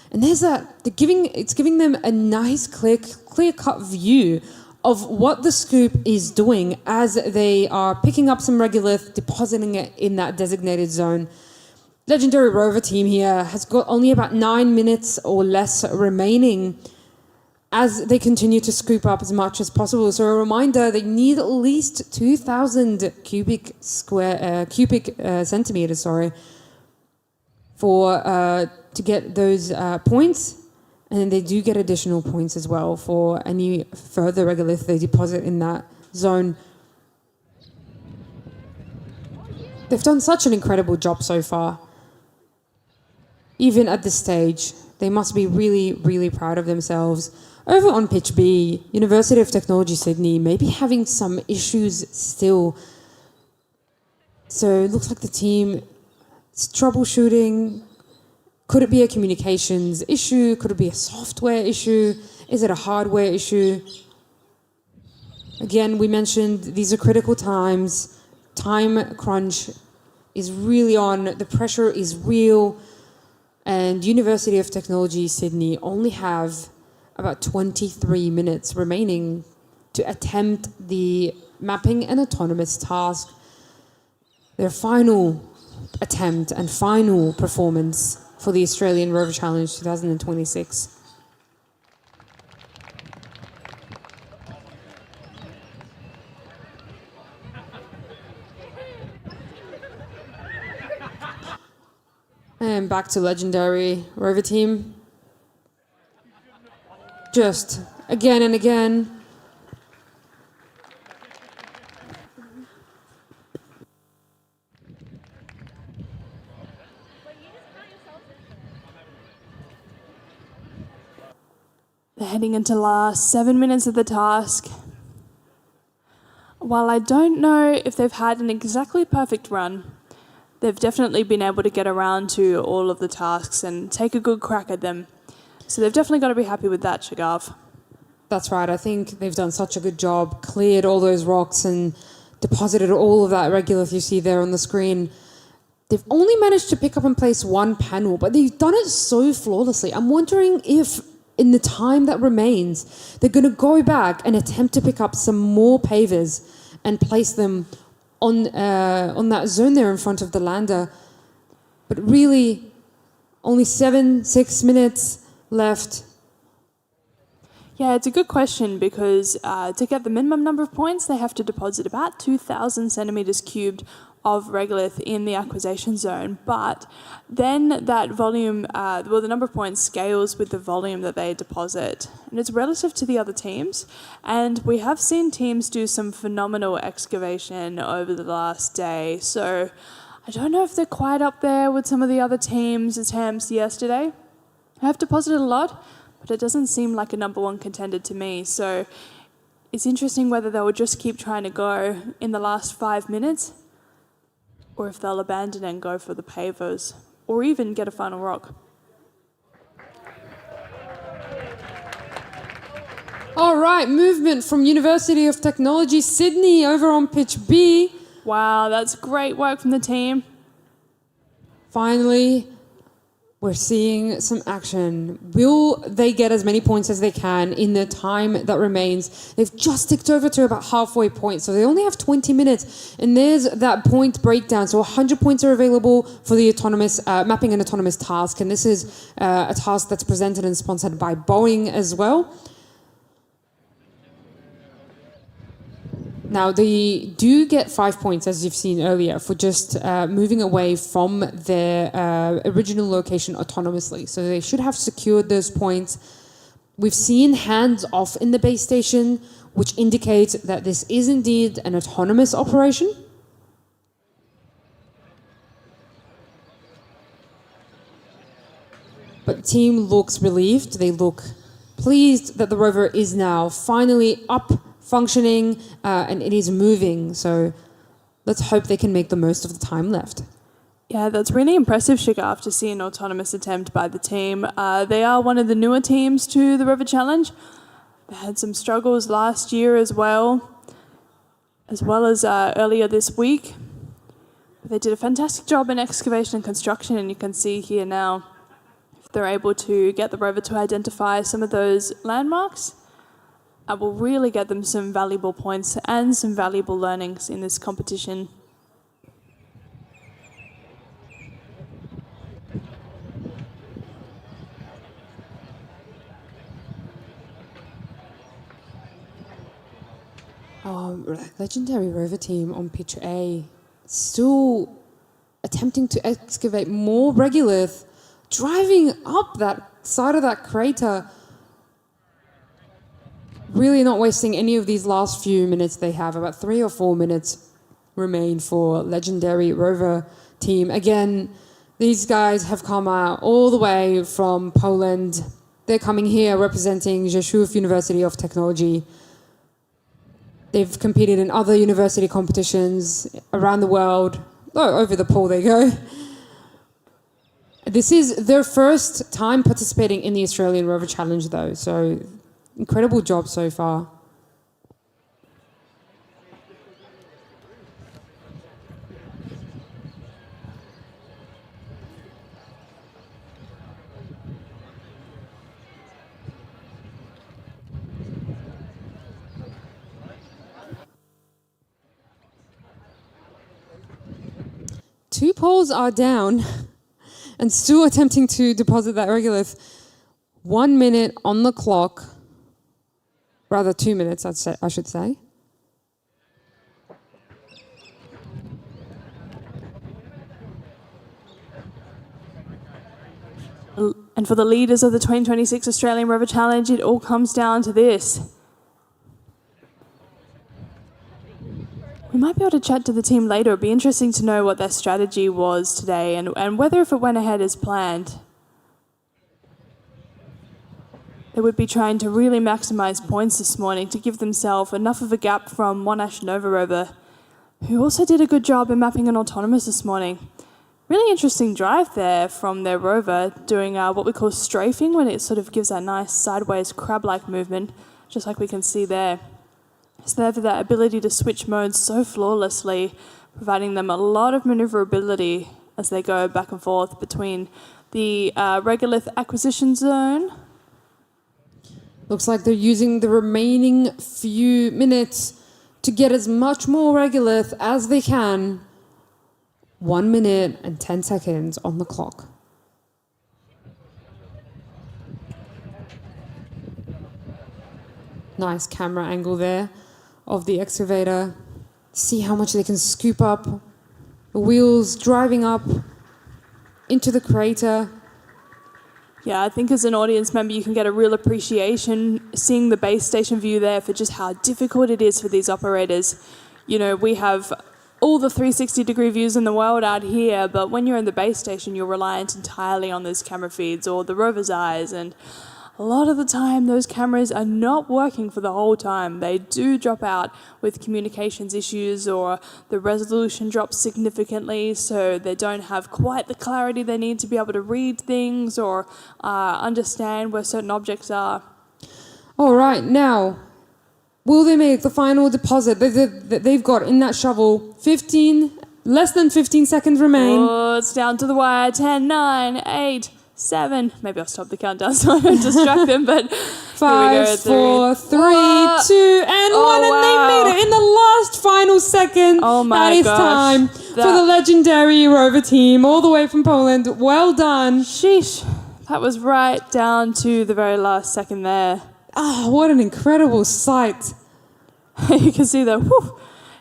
And it's giving them a nice, clear-cut view of what the scoop is doing as they are picking up some regolith, depositing it in that designated zone. Legendary Rover Team here has got only about 9 minutes or less remaining as they continue to scoop up as much as possible. So a reminder, they need at least 2,000 cubic centimeters, for to get those points. And then they do get additional points as well for any further regolith they deposit in that zone. They've done such an incredible job so far. Even at this stage, they must be really, really proud of themselves. Over on pitch B, University of Technology Sydney may be having some issues still. So it looks like the team is troubleshooting. Could it be a communications issue? Could it be a software issue? Is it a hardware issue? Again, we mentioned these are critical times. Time crunch is really on. The pressure is real. And University of Technology Sydney only have about 23 minutes remaining to attempt the mapping and autonomous task. Their final attempt and final performance for the Australian Rover Challenge 2026. And back to Legendary Rover Team. Just again and again. They're heading into the last 7 minutes of the task. While I don't know if they've had an exactly perfect run, they've definitely been able to get around to all of the tasks and take a good crack at them. So they've definitely got to be happy with that, Shagav. That's right. I think they've done such a good job, cleared all those rocks and deposited all of that regolith you see there on the screen. They've only managed to pick up and place one panel, but they've done it so flawlessly. I'm wondering if in the time that remains, they're going to go back and attempt to pick up some more pavers and place them on that zone there in front of the lander. But really, only 6 minutes left. Yeah, it's a good question because to get the minimum number of points, they have to deposit about 2,000 centimetres cubed of regolith in the acquisition zone. But then that volume, the number of points scales with the volume that they deposit. And it's relative to the other teams. And we have seen teams do some phenomenal excavation over the last day. So I don't know if they're quite up there with some of the other teams' attempts yesterday. I have deposited a lot, but it doesn't seem like a number one contender to me. So it's interesting whether they will just keep trying to go in the last 5 minutes or if they'll abandon and go for the pavers or even get a final rock. All right, movement from University of Technology Sydney over on pitch B. Wow, that's great work from the team. Finally, We're seeing some action. Will they get as many points as they can in the time that remains? They've just ticked over to about halfway point, so they only have 20 minutes. And there's that point breakdown. So 100 points are available for the autonomous mapping an autonomous task. And this is a task that's presented and sponsored by Boeing as well. Now, they do get 5 points, as you've seen earlier, for just moving away from their original location autonomously. So they should have secured those points. We've seen hands off in the base station, which indicates that this is indeed an autonomous operation. But the team looks relieved. They look pleased that the rover is now finally up, functioning, and it is moving. So let's hope they can make the most of the time left. Yeah, that's really impressive, Shigaf, to see an autonomous attempt by the team. They are one of the newer teams to the Rover Challenge. They had some struggles last year as well as earlier this week. They did a fantastic job in excavation and construction, and you can see here now if they're able to get the rover to identify some of those landmarks, it will really get them some valuable points and some valuable learnings in this competition. Legendary rover team on pitch A, still attempting to excavate more regolith, driving up that side of that crater. Really not wasting any of these last few minutes they have. About 3 or 4 minutes remain for legendary rover team. Again, these guys have come out all the way from Poland. They're coming here representing Rzeszów University of Technology. They've competed in other university competitions around the world. Oh, over the pool they go. This is their first time participating in the Australian Rover Challenge though, so incredible job so far. Two poles are down and still attempting to deposit that regolith. 1 minute on the clock. Rather 2 minutes, I should say. And for the leaders of the 2026 Australian Rover Challenge, it all comes down to this. We might be able to chat to the team later. It'd be interesting to know what their strategy was today and whether if it went ahead as planned. They would be trying to really maximise points this morning to give themselves enough of a gap from Monash Nova Rover, who also did a good job in mapping an autonomous this morning. Really interesting drive there from their rover, doing what we call strafing, when it sort of gives that nice sideways crab-like movement, just like we can see there. So they have that ability to switch modes so flawlessly, providing them a lot of manoeuvrability as they go back and forth between the Regolith acquisition zone. Looks like they're using the remaining few minutes to get as much more regolith as they can. 1 minute and 10 seconds on the clock. Nice camera angle there of the excavator. See how much they can scoop up. The wheels driving up into the crater. Yeah, I think as an audience member, you can get a real appreciation seeing the base station view there for just how difficult it is for these operators. You know, we have all the 360-degree views in the world out here, but when you're in the base station, you're reliant entirely on those camera feeds or the rover's eyes, and a lot of the time, those cameras are not working for the whole time. They do drop out with communications issues, or the resolution drops significantly, so they don't have quite the clarity they need to be able to read things or understand where certain objects are. All right, now, will they make the final deposit that they've got in that shovel? Less than 15 seconds remain. Oh, it's down to the wire. 10, 9, 8, 7. Maybe I'll stop the countdown so I don't distract them. But 5, 4, 3, 2, and 1, and they made it in the last final second. Oh my That is gosh. time for the legendary Rover team, all the way from Poland. Well done. Sheesh. That was right down to the very last second there. Oh, what an incredible sight. You can see the whoof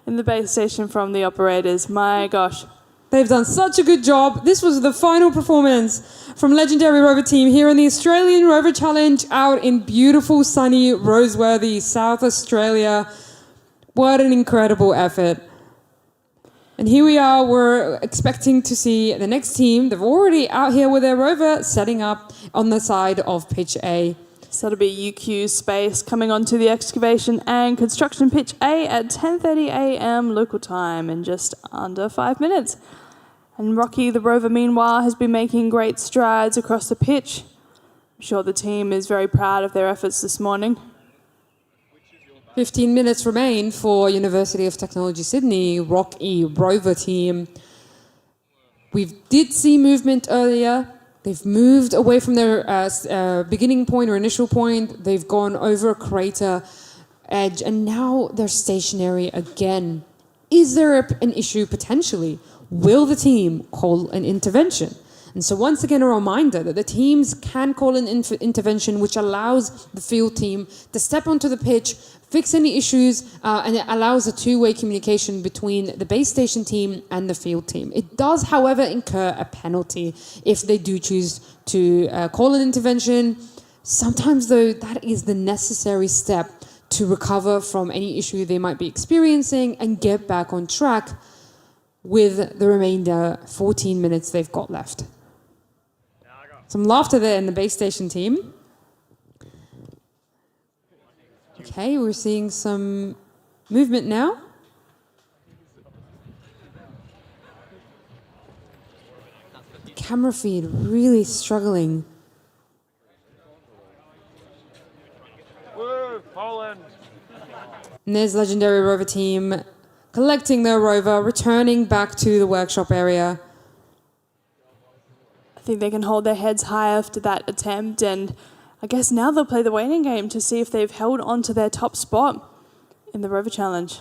in the base station from the operators. My gosh. They've done such a good job. This was the final performance from legendary Rover team here in the Australian Rover Challenge out in beautiful, sunny Roseworthy, South Australia. What an incredible effort. And here we are, we're expecting to see the next team. They're already out here with their Rover setting up on the side of pitch A. So that'll be UQ Space coming onto the excavation and construction pitch A at 10:30 a.m. local time in just under 5 minutes. And Rocky the Rover, meanwhile, has been making great strides across the pitch. I'm sure the team is very proud of their efforts this morning. 15 minutes remain for University of Technology Sydney, Rocky Rover team. We did see movement earlier. They've moved away from their beginning point or initial point. They've gone over a crater edge, and now they're stationary again. Is there an issue potentially? Will the team call an intervention? And so once again, a reminder that the teams can call an intervention, which allows the field team to step onto the pitch, fix any issues, and it allows a two-way communication between the base station team and the field team. It does, however, incur a penalty if they do choose to call an intervention. Sometimes, though, that is the necessary step to recover from any issue they might be experiencing and get back on track with the remainder 14 minutes they've got left. Some laughter there in the base station team. Okay, we're seeing some movement now. Camera feed really struggling. Woo, Poland! And there's legendary Rover team collecting their Rover, returning back to the workshop area. I think they can hold their heads high after that attempt, and I guess now they'll play the waiting game to see if they've held on to their top spot in the Rover Challenge.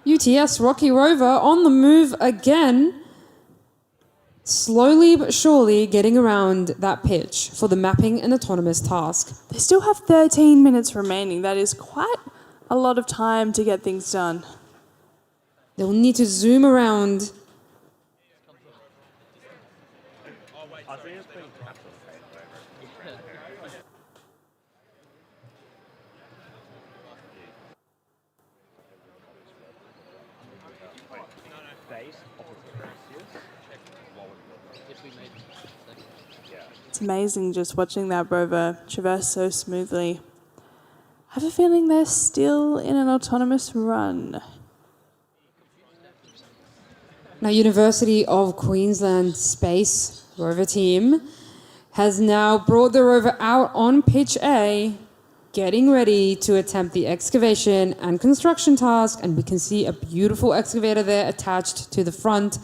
UTS Rocky Rover on the move again, slowly but surely getting around that pitch for the mapping and autonomous task. They still have 13 minutes remaining. That is quite a lot of time to get things done. They'll need to zoom around. It's amazing just watching that Rover traverse so smoothly. I have a feeling they're still in an autonomous run. Now, University of Queensland Space Rover team has now brought the Rover out on pitch A, getting ready to attempt the excavation and construction task, and we can see a beautiful excavator there attached to the front.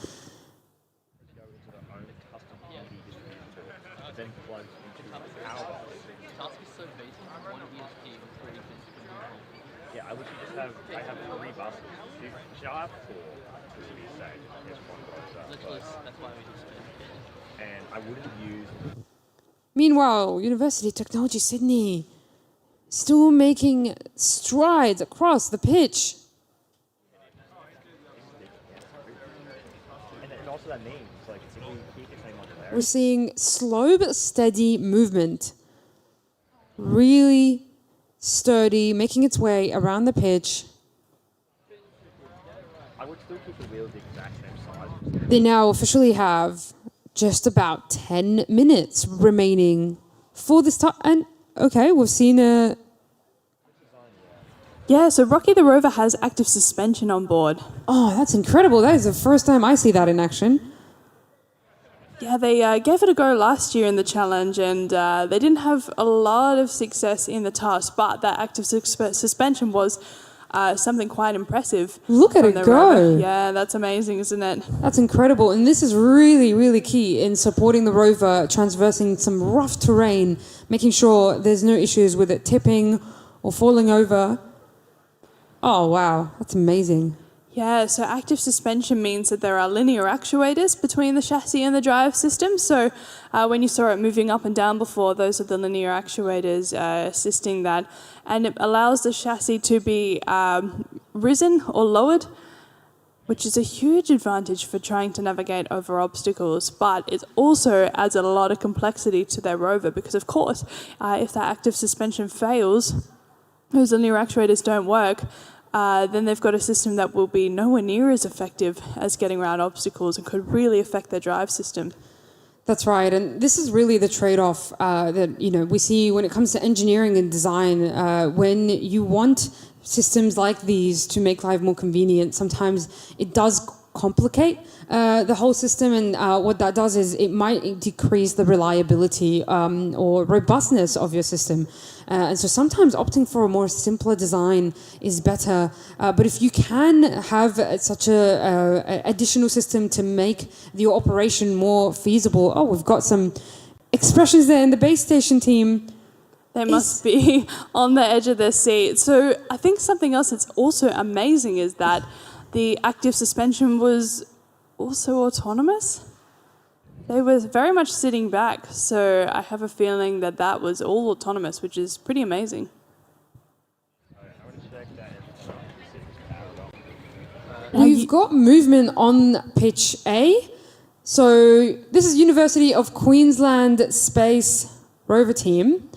Meanwhile, University of Technology Sydney still making strides across the pitch. We're seeing slow but steady movement. Really sturdy, making its way around the pitch. They now officially have just about 10 minutes remaining for this time. And okay, we've seen a... Yeah, so Rocky the Rover has active suspension on board. Oh, that's incredible. That is the first time I see that in action. Yeah, they gave it a go last year in the challenge, and they didn't have a lot of success in the task, but that active suspension was something quite impressive. Look at from it the go. rover. Yeah, that's amazing, isn't it? That's incredible. And this is really, really key in supporting the rover traversing some rough terrain, making sure there's no issues with it tipping or falling over. Oh, wow. That's amazing. Yeah, so active suspension means that there are linear actuators between the chassis and the drive system. So when you saw it moving up and down before, those are the linear actuators assisting that. And it allows the chassis to be risen or lowered, which is a huge advantage for trying to navigate over obstacles. But it also adds a lot of complexity to their rover because, of course, if that active suspension fails, those linear actuators don't work, then they've got a system that will be nowhere near as effective as getting around obstacles and could really affect their drive system. That's right, and this is really the trade-off that we see when it comes to engineering and design. When you want systems like these to make life more convenient, sometimes it does complicate the whole system, and what that does is it might decrease the reliability or robustness of your system. And so sometimes opting for a more simpler design is better. But if you can have such a additional system to make your operation more feasible, we've got some expressions there in the base station team. They must be on the edge of their seat. So I think something else that's also amazing is that the active suspension was also autonomous. They were very much sitting back, so I have a feeling that that was all autonomous, which is pretty amazing. We've got movement on pitch A. So this is University of Queensland Space Rover team.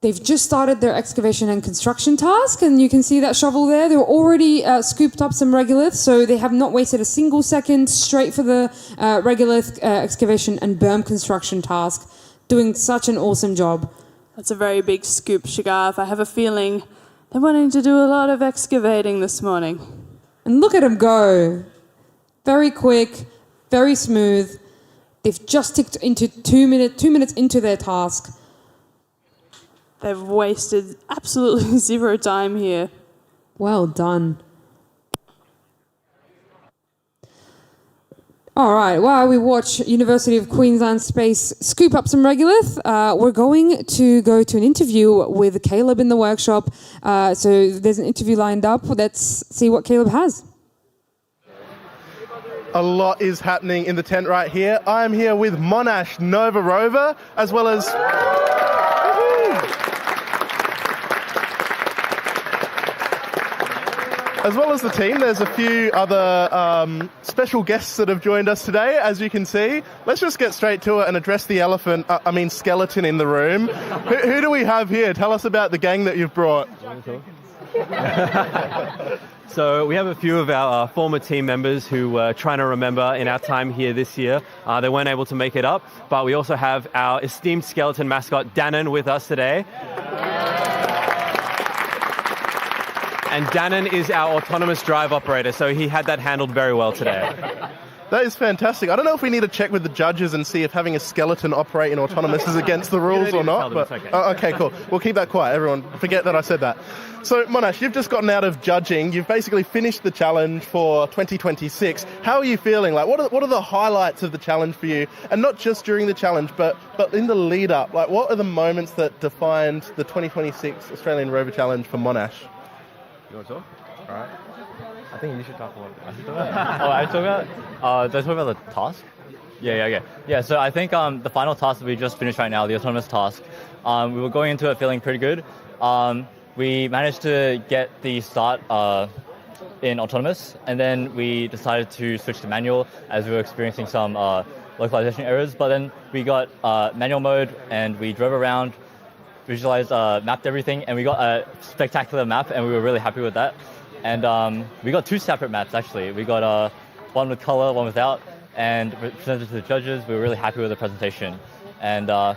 They've just started their excavation and construction task, and you can see that shovel there. They're already scooped up some regolith, so they have not wasted a single second, straight for the regolith excavation and berm construction task, doing such an awesome job. That's a very big scoop, Shagaf. I have a feeling they're wanting to do a lot of excavating this morning. And look at them go. Very quick, very smooth. They've just ticked into 2 minutes into their task. They've wasted absolutely zero time here. Well done. All right, while we watch University of Queensland Space scoop up some regolith, we're going to go to an interview with Caleb in the workshop. So there's an interview lined up. Let's see what Caleb has. A lot is happening in the tent right here. I'm here with Monash Nova Rover, as well as... As well as the team, there's a few other special guests that have joined us today, as you can see. Let's just get straight to it and address the skeleton in the room. Who do we have here? Tell us about the gang that you've brought. So we have a few of our former team members who were trying to remember in our time here this year. They weren't able to make it up, but we also have our esteemed skeleton mascot, Dannon, with us today. And Dannon is our autonomous drive operator, so he had that handled very well today. That is fantastic. I don't know if we need to check with the judges and see if having a skeleton operate in autonomous is against the rules or not. But okay. Okay, cool. We'll keep that quiet. Everyone, forget that I said that. So, Monash, you've just gotten out of judging. You've basically finished the challenge for 2026. How are you feeling? Like, what are the highlights of the challenge for you? And not just during the challenge, but in the lead up. Like, what are the moments that defined the 2026 Australian Rover Challenge for Monash? You want to talk? All right. I think you should talk about it. Did I talk about the task? Yeah, so I think the final task that we just finished right now, the autonomous task, we were going into it feeling pretty good. We managed to get the start in autonomous, and then we decided to switch to manual as we were experiencing some localization errors. But then we got manual mode, and we drove around, visualized, mapped everything, and we got a spectacular map, and we were really happy with that. And we got two separate maps, actually. We got one with color, one without, and presented to the judges. We were really happy with the presentation. And I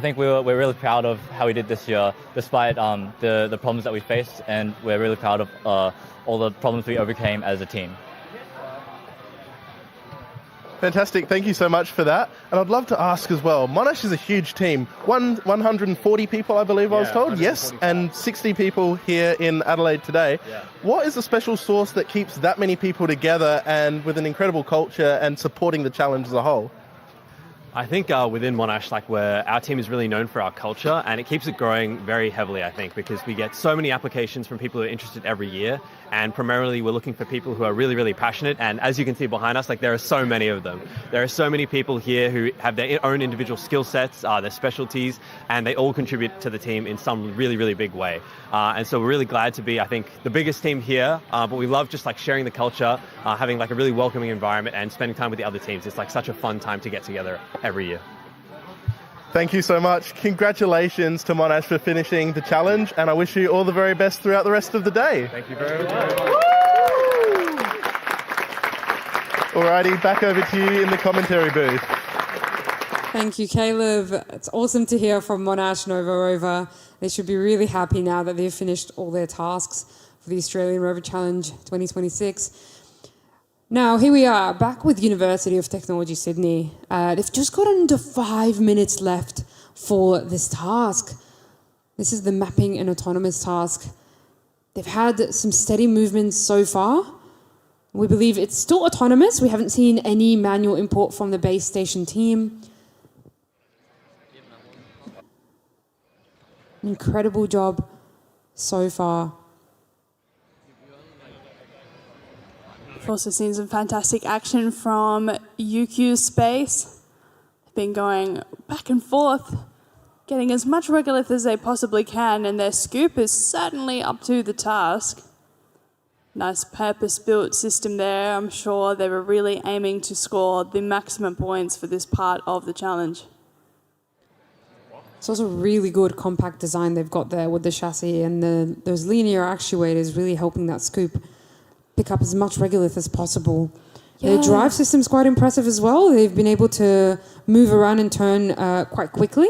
think we're really proud of how we did this year, despite the problems that we faced, and we're really proud of all the problems we overcame as a team. Fantastic. Thank you so much for that. And I'd love to ask as well, Monash is a huge team. 140 people, I believe I was told. Yes, and 60 people here in Adelaide today. Yeah. What is the special sauce that keeps that many people together and with an incredible culture and supporting the challenge as a whole? I think within Monash, our team is really known for our culture, and it keeps it growing very heavily, I think, because we get so many applications from people who are interested every year, and primarily we're looking for people who are really, really passionate, and as you can see behind us, there are so many of them. There are so many people here who have their own individual skill sets, their specialties, and they all contribute to the team in some really, really big way. And so we're really glad to be, I think, the biggest team here, but we love just sharing the culture, having a really welcoming environment and spending time with the other teams. It's such a fun time to get together every year. Thank you so much. Congratulations to Monash for finishing the challenge, and I wish you all the very best throughout the rest of the day. Thank you very much. Alrighty, back over to you in the commentary booth. Thank you, Caleb. It's awesome to hear from Monash Nova Rover. They should be really happy now that they've finished all their tasks for the Australian Rover Challenge 2026. Now, here we are, back with University of Technology Sydney. They've just got under 5 minutes left for this task. This is the mapping and autonomous task. They've had some steady movements so far. We believe it's still autonomous. We haven't seen any manual input from the base station team. Incredible job so far. We've also seen some fantastic action from UQ Space. They've been going back and forth, getting as much regolith as they possibly can, and their scoop is certainly up to the task. Nice purpose-built system there. I'm sure they were really aiming to score the maximum points for this part of the challenge. It's also really good compact design they've got there with the chassis, and those linear actuators really helping that scoop pick up as much regolith as possible. Yeah. Their drive system's quite impressive as well. They've been able to move around and turn quite quickly.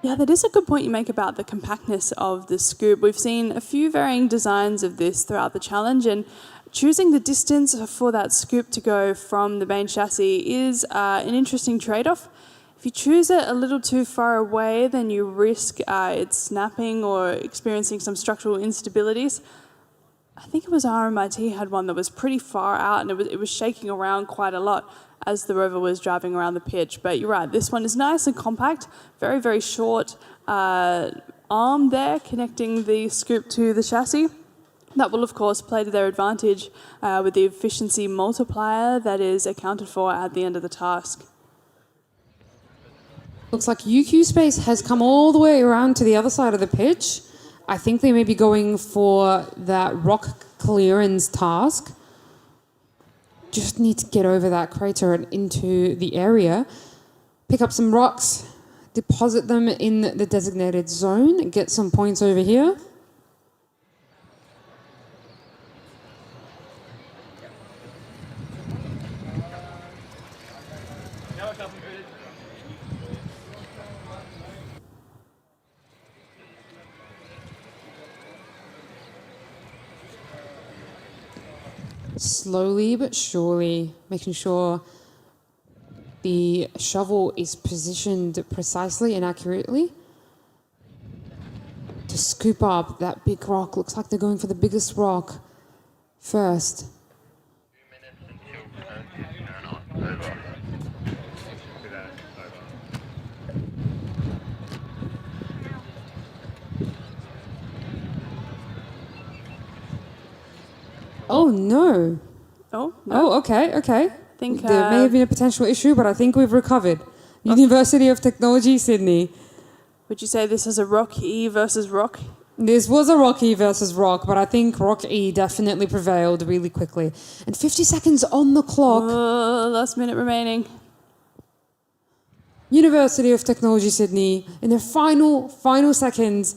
Yeah, that is a good point you make about the compactness of the scoop. We've seen a few varying designs of this throughout the challenge, and choosing the distance for that scoop to go from the main chassis is an interesting trade-off. If you choose it a little too far away, then you risk it snapping or experiencing some structural instabilities. I think it was RMIT had one that was pretty far out, and it was shaking around quite a lot as the rover was driving around the pitch. But you're right, this one is nice and compact, very, very short arm there connecting the scoop to the chassis. That will, of course, play to their advantage with the efficiency multiplier that is accounted for at the end of the task. Looks like UQ Space has come all the way around to the other side of the pitch. I think they may be going for that rock clearance task. Just need to get over that crater and into the area. Pick up some rocks, deposit them in the designated zone, and get some points over here. Slowly but surely, making sure the shovel is positioned precisely and accurately to scoop up that big rock. Looks like they're going for the biggest rock first. Oh, no. Oh, no. Oh, okay. I think there may have been a potential issue, but I think we've recovered. University of Technology, Sydney. Would you say this is a rock E versus rock? This was a rock E versus rock, but I think rock E definitely prevailed really quickly. And 50 seconds on the clock. Last minute remaining. University of Technology, Sydney, in their final seconds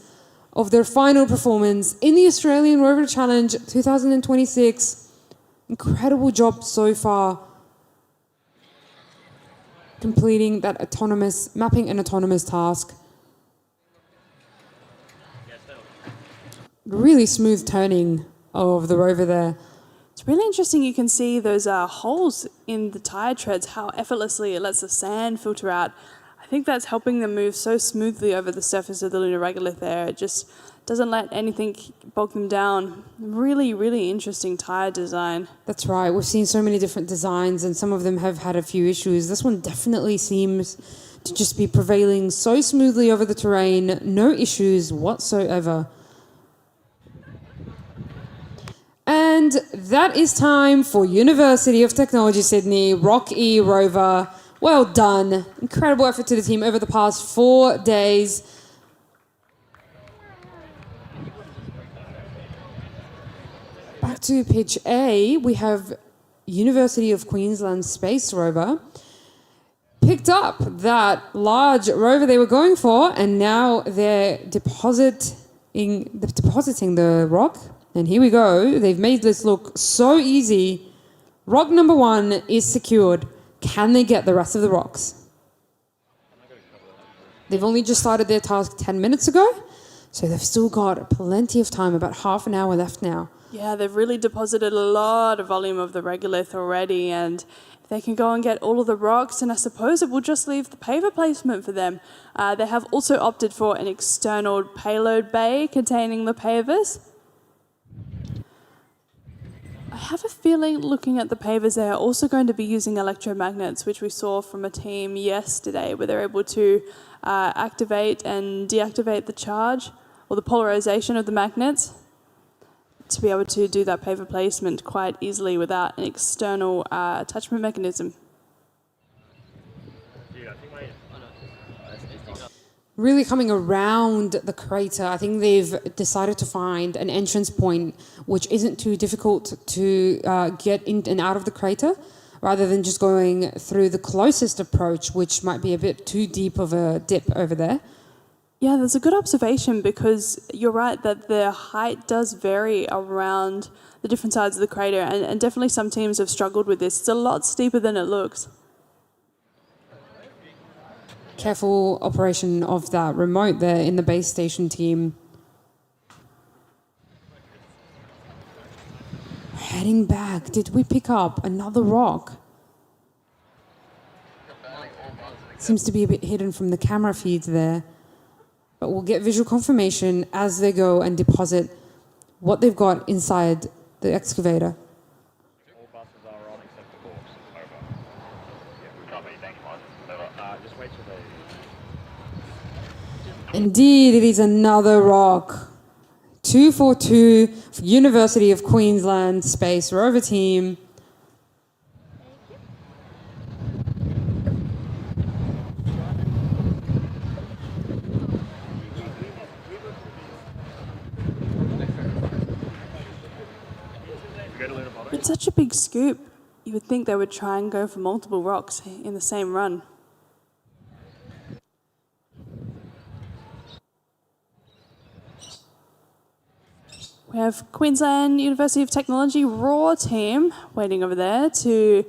of their final performance in the Australian Rover Challenge 2026. Incredible job so far. Completing that autonomous mapping and autonomous task. Really smooth turning of the rover there. It's really interesting. You can see those holes in the tyre treads, how effortlessly it lets the sand filter out. I think that's helping them move so smoothly over the surface of the lunar regolith there. It just doesn't let anything bog them down. Really, really interesting tyre design. That's right. We've seen so many different designs and some of them have had a few issues. This one definitely seems to just be prevailing so smoothly over the terrain. No issues whatsoever. And that is time for University of Technology Sydney, Rock E Rover. Well done. Incredible effort to the team over the past 4 days. Back to pitch A, we have University of Queensland Space Rover. Picked up that large rover they were going for, and now they're depositing the rock. And here we go. They've made this look so easy. Rock number 1 is secured. Can they get the rest of the rocks? They've only just started their task 10 minutes ago, so they've still got plenty of time, about half an hour left now. Yeah, they've really deposited a lot of volume of the regolith already, and if they can go and get all of the rocks, and I suppose it will just leave the paver placement for them. They have also opted for an external payload bay containing the pavers. I have a feeling, looking at the pavers, they are also going to be using electromagnets, which we saw from a team yesterday, where they're able to activate and deactivate the charge or the polarization of the magnets to be able to do that paver placement quite easily without an external attachment mechanism. Really coming around the crater, I think they've decided to find an entrance point which isn't too difficult to get in and out of the crater, rather than just going through the closest approach, which might be a bit too deep of a dip over there. Yeah, that's a good observation, because you're right that the height does vary around the different sides of the crater, and definitely some teams have struggled with this. It's a lot steeper than it looks. Careful operation of that remote there in the base station team. Heading back, did we pick up another rock? Seems to be a bit hidden from the camera feeds there. But we'll get visual confirmation as they go and deposit what they've got inside the excavator. All buses are on except for Corps. Over. Yeah, we can't be thank you, Over. Just wait till they... Indeed, it is another rock. 242 for University of Queensland Space Rover team. It's such a big scoop. You would think they would try and go for multiple rocks in the same run. We have Queensland University of Technology RAW team waiting over there to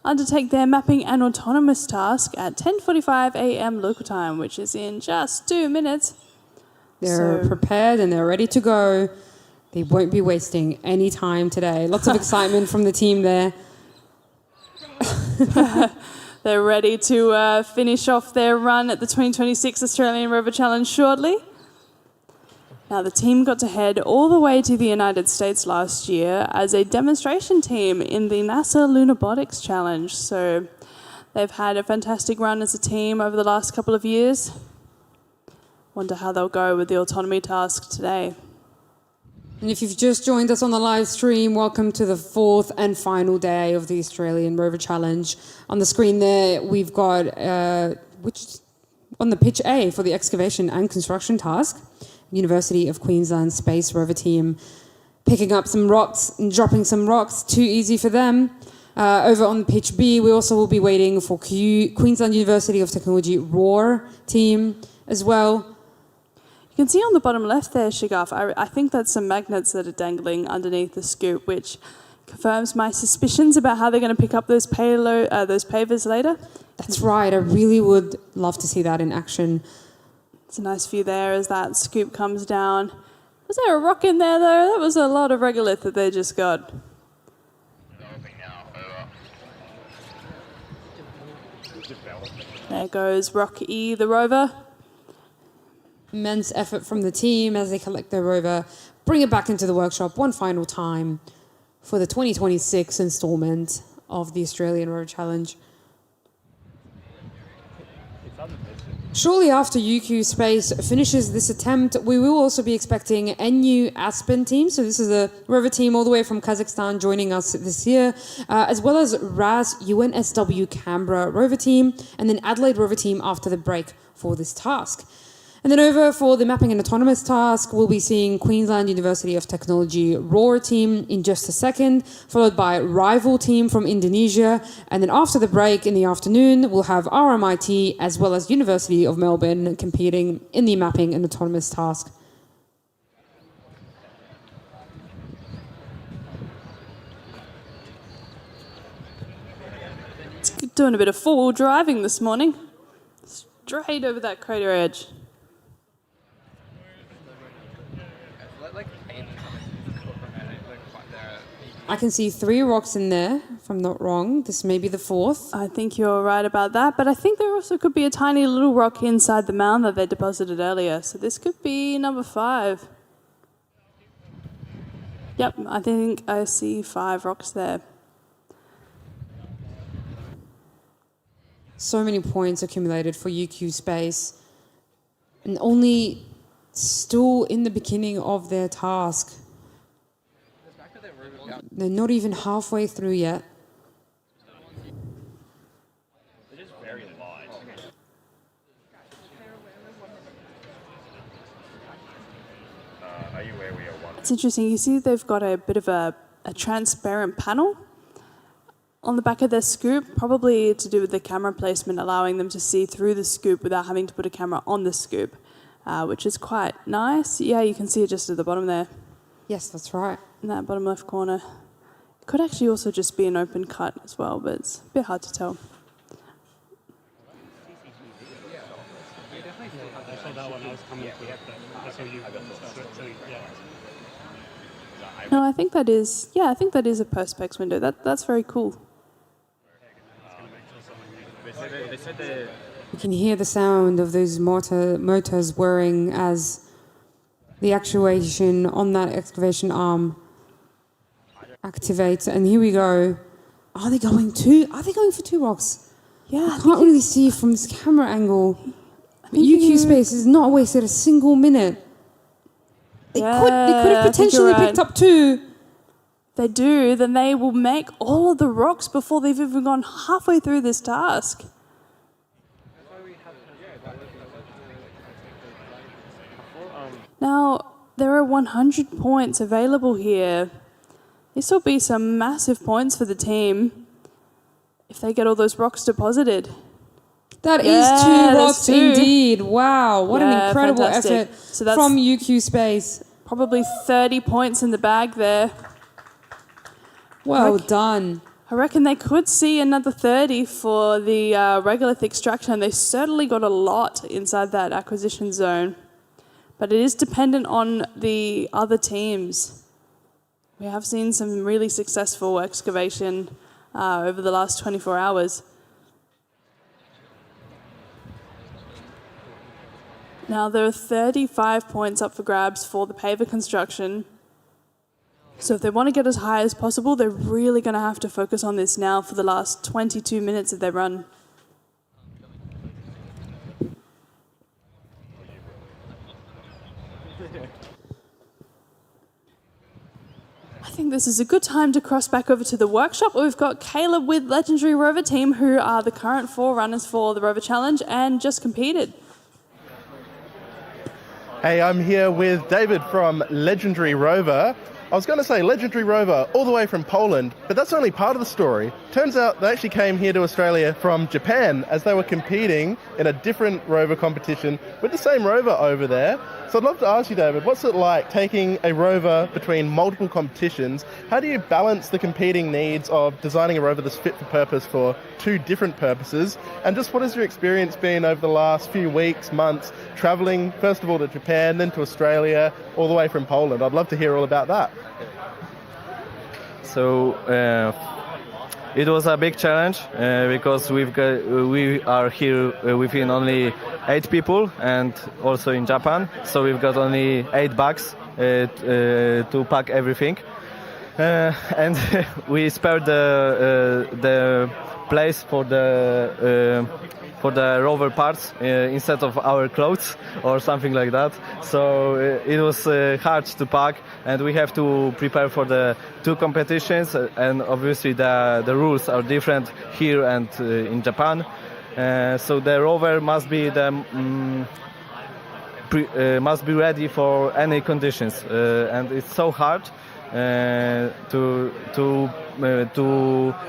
undertake their mapping and autonomous task at 10:45 a.m. local time, which is in just 2 minutes. They're prepared and they're ready to go. They won't be wasting any time today. Lots of excitement from the team there. They're ready to finish off their run at the 2026 Australian Rover Challenge shortly. Now, the team got to head all the way to the United States last year as a demonstration team in the NASA Lunabotics Challenge. So they've had a fantastic run as a team over the last couple of years. Wonder how they'll go with the autonomy task today. And if you've just joined us on the live stream, welcome to the 4th and final day of the Australian Rover Challenge. On the screen there, we've got on the pitch A for the excavation and construction task, University of Queensland Space Rover team picking up some rocks and dropping some rocks, too easy for them. Over on pitch B, we also will be waiting for Queensland University of Technology RAW team as well. You can see on the bottom left there, Shagaf, I think that's some magnets that are dangling underneath the scoop, which confirms my suspicions about how they're going to pick up those pavers later. That's right. I really would love to see that in action. It's a nice view there as that scoop comes down. Was there a rock in there, though? That was a lot of regolith that they just got. There goes Rocky the rover. Immense effort from the team as they collect their rover, bring it back into the workshop one final time for the 2026 instalment of the Australian Rover Challenge. Shortly after UQ Space finishes this attempt, we will also be expecting NU Aspen team. So this is a rover team all the way from Kazakhstan joining us this year, as well as RAS UNSW Canberra rover team, and then Adelaide rover team after the break for this task. And then over for the mapping and autonomous task, we'll be seeing Queensland University of Technology Rover team in just a second, followed by Rival team from Indonesia. And then after the break in the afternoon, we'll have RMIT as well as University of Melbourne competing in the mapping and autonomous task. Doing a bit of four-wheel driving this morning. Straight over that crater edge. I can see 3 rocks in there, if I'm not wrong. This may be the 4th. I think you're right about that, but I think there also could be a tiny little rock inside the mound that they deposited earlier. So this could be number 5. Yep, I think I see 5 rocks there. So many points accumulated for UQ Space, and only still in the beginning of their task. They're not even halfway through yet. It is very light. Are you where we are one? It's interesting. You see they've got a bit of a transparent panel on the back of their scoop, probably to do with the camera placement, allowing them to see through the scoop without having to put a camera on the scoop, which is quite nice. Yeah, you can see it just at the bottom there. Yes, that's right. In that bottom left corner. It could actually also just be an open cut as well, but it's a bit hard to tell. No, I think that is, I think that is a Perspex window. That's very cool. You can hear the sound of those motors whirring as the actuation on that excavation arm activates. And here we go. Are they going for 2 rocks? Yeah. I can't really see from this camera angle. UQ Space has not wasted a single minute. They could have potentially picked up 2. They do, then they will make all of the rocks before they've even gone halfway through this task. Now, there are 100 points available here. This will be some massive points for the team if they get all those rocks deposited. That is 2 rocks indeed. Wow, what an incredible effort from UQ Space. Probably 30 points in the bag there. Well done. I reckon they could see another 30 for the Regolith Extraction. They certainly got a lot inside that acquisition zone. But it is dependent on the other teams. We have seen some really successful excavation over the last 24 hours. Now, there are 35 points up for grabs for the Paver Construction. So if they want to get as high as possible, they're really going to have to focus on this now for the last 22 minutes of their run. I think this is a good time to cross back over to the workshop. We've got Caleb with Legendary Rover Team, who are the current 4 runners for the Rover Challenge and just competed. Hey, I'm here with David from Legendary Rover. I was going to say Legendary Rover all the way from Poland, but that's only part of the story. Turns out they actually came here to Australia from Japan as they were competing in a different rover competition with the same rover over there. So I'd love to ask you, David, what's it like taking a rover between multiple competitions? How do you balance the competing needs of designing a rover that's fit for purpose for 2 different purposes? And just what has your experience been over the last few weeks, months, travelling first of all to Japan, then to Australia, all the way from Poland? I'd love to hear all about that. So It was a big challenge because we are here within only 8 people and also in Japan, so we've got only 8 bags to pack everything. And we spared the place for the rover parts instead of our clothes or something like that. So it was hard to pack, and we have to prepare for the 2 competitions, and obviously the rules are different here and in Japan. So the rover must be must be ready for any conditions, and it's so hard to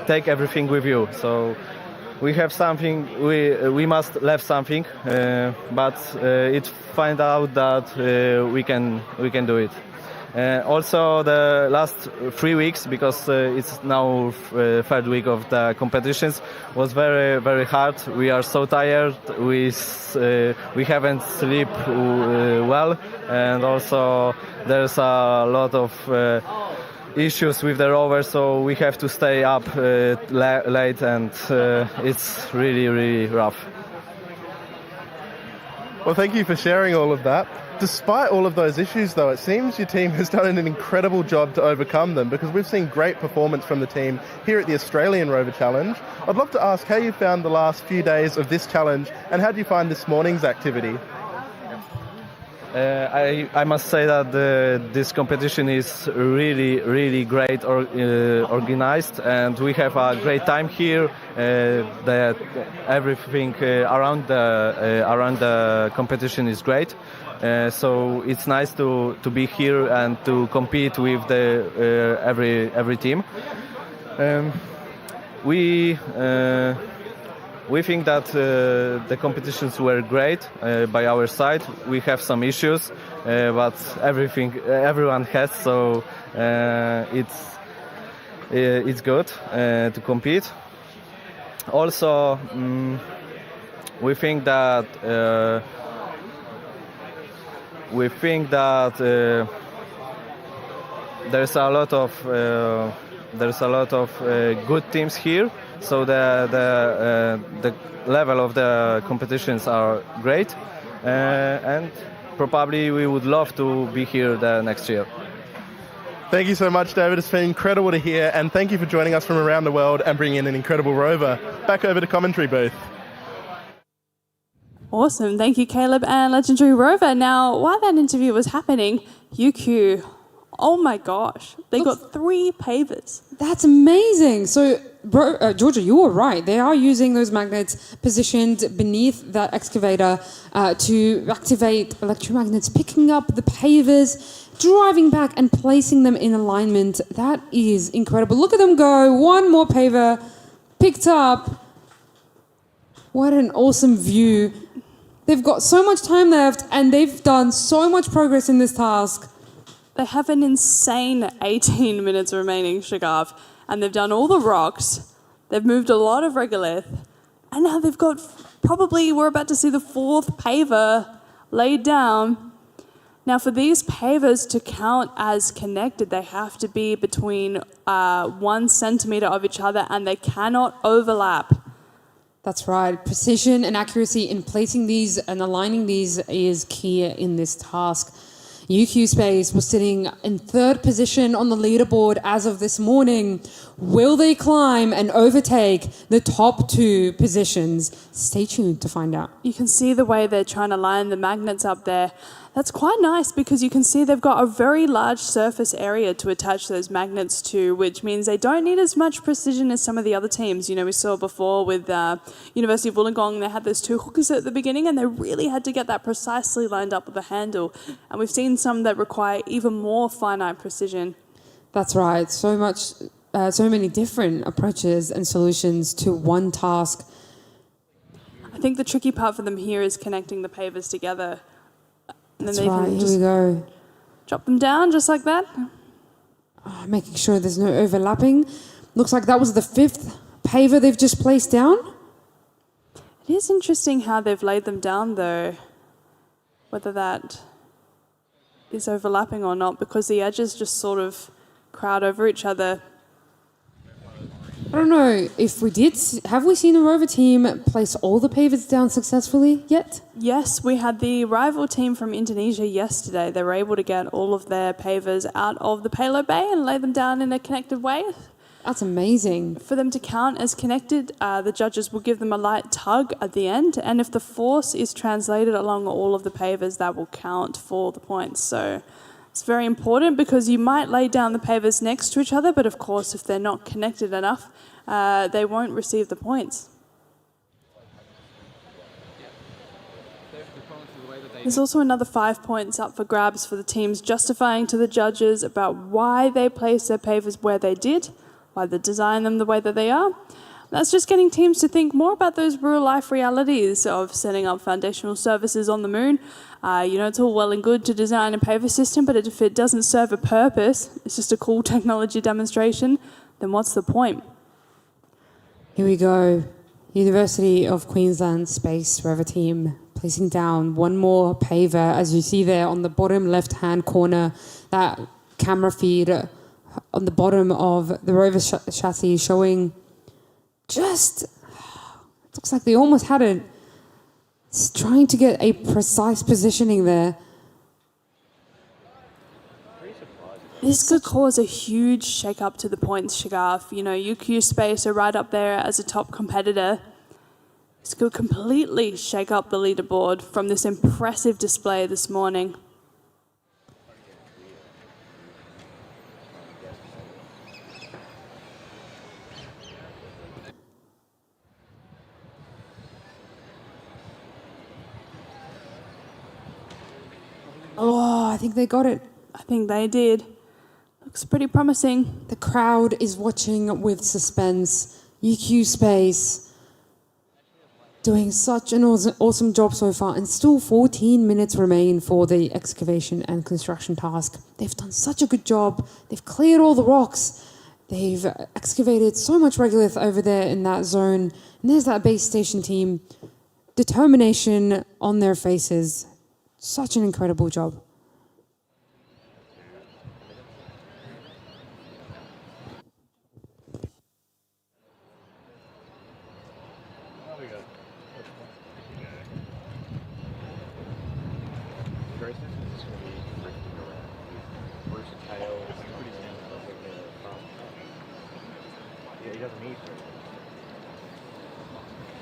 take everything with you. So we have something, we must leave something, but it find out that we can do it. Also the last 3 weeks, because it's now 3rd week of the competitions, was very, very hard. We are so tired, we haven't slept well, and also there's a lot of issues with the rover, so we have to stay up late, and it's really, really rough. Well, thank you for sharing all of that. Despite all of those issues, though, it seems your team has done an incredible job to overcome them, because we've seen great performance from the team here at the Australian Rover Challenge. I'd love to ask how you found the last few days of this challenge, and how do you find this morning's activity? I must say that this competition is really, really great organized, and we have a great time here. That everything around the competition is great. So it's nice to be here and to compete with every team. We think that the competitions were great by our side. We have some issues, but everyone has, so it's good to compete. Also, we think that there's a lot of good teams here. So the level of the competitions are great, and probably we would love to be here the next year. Thank you so much, David. It's been incredible to hear, and thank you for joining us from around the world and bringing in an incredible rover. Back over to commentary booth. Awesome. Thank you, Caleb and Legendary Rover. Now, while that interview was happening, UQ, oh my gosh, they got 3 pavers. That's amazing. So, Georgia, you were right. They are using those magnets positioned beneath that excavator to activate electromagnets, picking up the pavers, driving back and placing them in alignment. That is incredible. Look at them go. 1 more paver picked up. What an awesome view. They've got so much time left, and they've done so much progress in this task. They have an insane 18 minutes remaining, Shagav, and they've done all the rocks. They've moved a lot of regolith, and now they've got we're about to see the 4th paver laid down. Now, for these pavers to count as connected, they have to be between 1 centimetre of each other, and they cannot overlap. That's right. Precision and accuracy in placing these and aligning these is key in this task. UQ Space was sitting in 3rd position on the leaderboard as of this morning. Will they climb and overtake the top 2 positions? Stay tuned to find out. You can see the way they're trying to line the magnets up there. That's quite nice, because you can see they've got a very large surface area to attach those magnets to, which means they don't need as much precision as some of the other teams. You know, we saw before with University of Wollongong, they had those 2 hookers at the beginning, and they really had to get that precisely lined up with the handle. And we've seen some that require even more finite precision. That's right. So many different approaches and solutions to one task. I think the tricky part for them here is connecting the pavers together. And That's then they right. can Here just we go. drop them down just like that. Making sure there's no overlapping. Looks like that was the 5th paver they've just placed down. It is interesting how they've laid them down, though, whether that is overlapping or not, because the edges just sort of crowd over each other. I don't know if we did. Have we seen the Rover team place all the pavers down successfully yet? Yes, we had the rival team from Indonesia yesterday. They were able to get all of their pavers out of the payload bay and lay them down in a connected way. That's amazing. For them to count as connected, the judges will give them a light tug at the end, and if the force is translated along all of the pavers, that will count for the points. So it's very important because you might lay down the pavers next to each other, but of course, if they're not connected enough, they won't receive the points. There's also another 5 points up for grabs for the teams justifying to the judges about why they placed their pavers where they did, why they designed them the way that they are. That's just getting teams to think more about those real-life realities of setting up foundational services on the moon. It's all well and good to design a paver system, but if it doesn't serve a purpose, it's just a cool technology demonstration, then what's the point? Here we go. University of Queensland Space Rover team placing down one more paver, as you see there on the bottom left-hand corner, that camera feed on the bottom of the rover chassis showing just, it looks like they almost had it. It's trying to get a precise positioning there. This could cause a huge shake-up to the points, Shagaf. UQ Space are right up there as a top competitor. This could completely shake up the leaderboard from this impressive display this morning. Oh, I think they got it. I think they did. Looks pretty promising. The crowd is watching with suspense. UQ Space doing such an awesome job so far, and still 14 minutes remain for the excavation and construction task. They've done such a good job. They've cleared all the rocks. They've excavated so much regolith over there in that zone. And there's that base station team. Determination on their faces. Such an incredible job.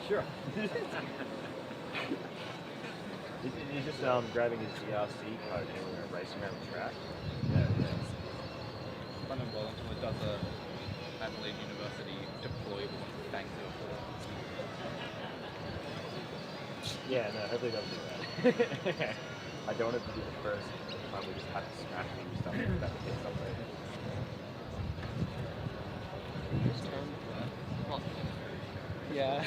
Sure. He's just grabbing his GRC code and we're going to race around the track. Fun and well until it does a Adelaide University deployable bank deal for that. Yeah, no, hopefully it doesn't do that. I don't want it to be the first time we just have to smash and do stuff like that to hit somebody. Yeah.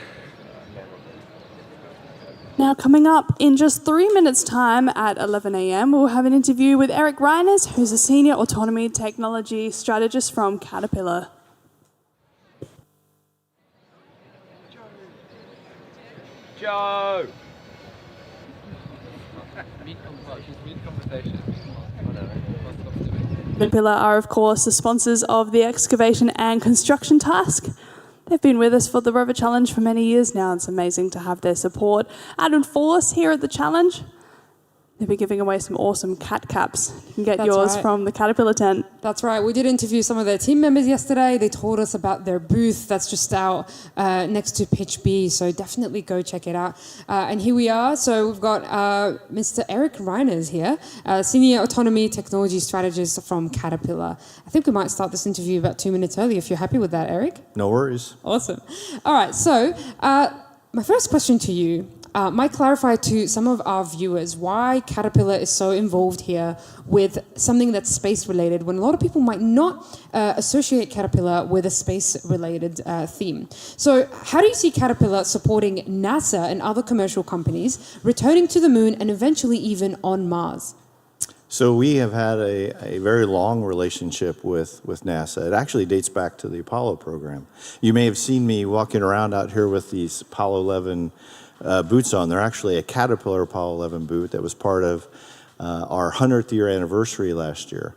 Now, coming up in just 3 minutes' time at 11 a.m, we'll have an interview with Eric Reiners, who's a senior autonomy technology strategist from Caterpillar. Joe! Mid-conversation. Caterpillar are, of course, the sponsors of the excavation and construction task. They've been with us for the Rover Challenge for many years now. It's amazing to have their support out in force here at the challenge. They'll be giving away some awesome cat caps. You can get yours from the Caterpillar tent. That's right. We did interview some of their team members yesterday. They told us about their booth that's just out next to Pitch B, so definitely go check it out. And here we are. So we've got Mr. Eric Reiners here, Senior Autonomy Technology Strategist from Caterpillar. I think we might start this interview about 2 minutes early if you're happy with that, Eric. No worries. Awesome. All right, so my first question to you might clarify to some of our viewers why Caterpillar is so involved here with something that's space-related, when a lot of people might not associate Caterpillar with a space-related theme. So how do you see Caterpillar supporting NASA and other commercial companies returning to the moon and eventually even on Mars? So we have had a very long relationship with NASA. It actually dates back to the Apollo program. You may have seen me walking around out here with these Apollo 11 boots on. They're actually a Caterpillar Apollo 11 boot that was part of our 100th year anniversary last year.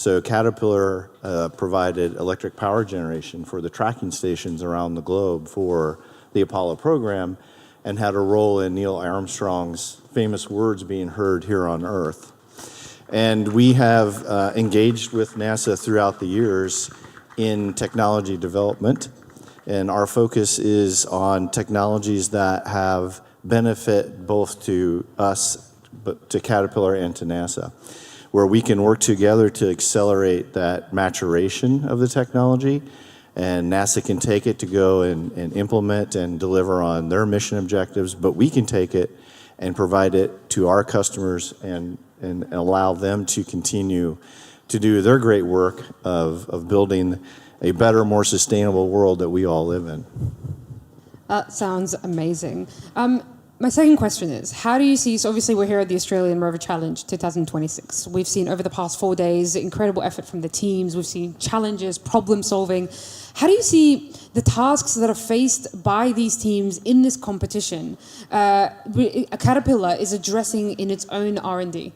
So Caterpillar provided electric power generation for the tracking stations around the globe for the Apollo program and had a role in Neil Armstrong's famous words being heard here on Earth. And we have engaged with NASA throughout the years in technology development, and our focus is on technologies that have benefit both to us, but to Caterpillar and to NASA, where we can work together to accelerate that maturation of the technology, and NASA can take it to go and implement and deliver on their mission objectives, but we can take it and provide it to our customers and allow them to continue to do their great work of building a better, more sustainable world that we all live in. That sounds amazing. My second question is, how do you see, so obviously we're here at the Australian Rover Challenge 2026. We've seen over the past 4 days incredible effort from the teams. We've seen challenges, problem solving. How do you see the tasks that are faced by these teams in this competition Caterpillar is addressing in its own R&D?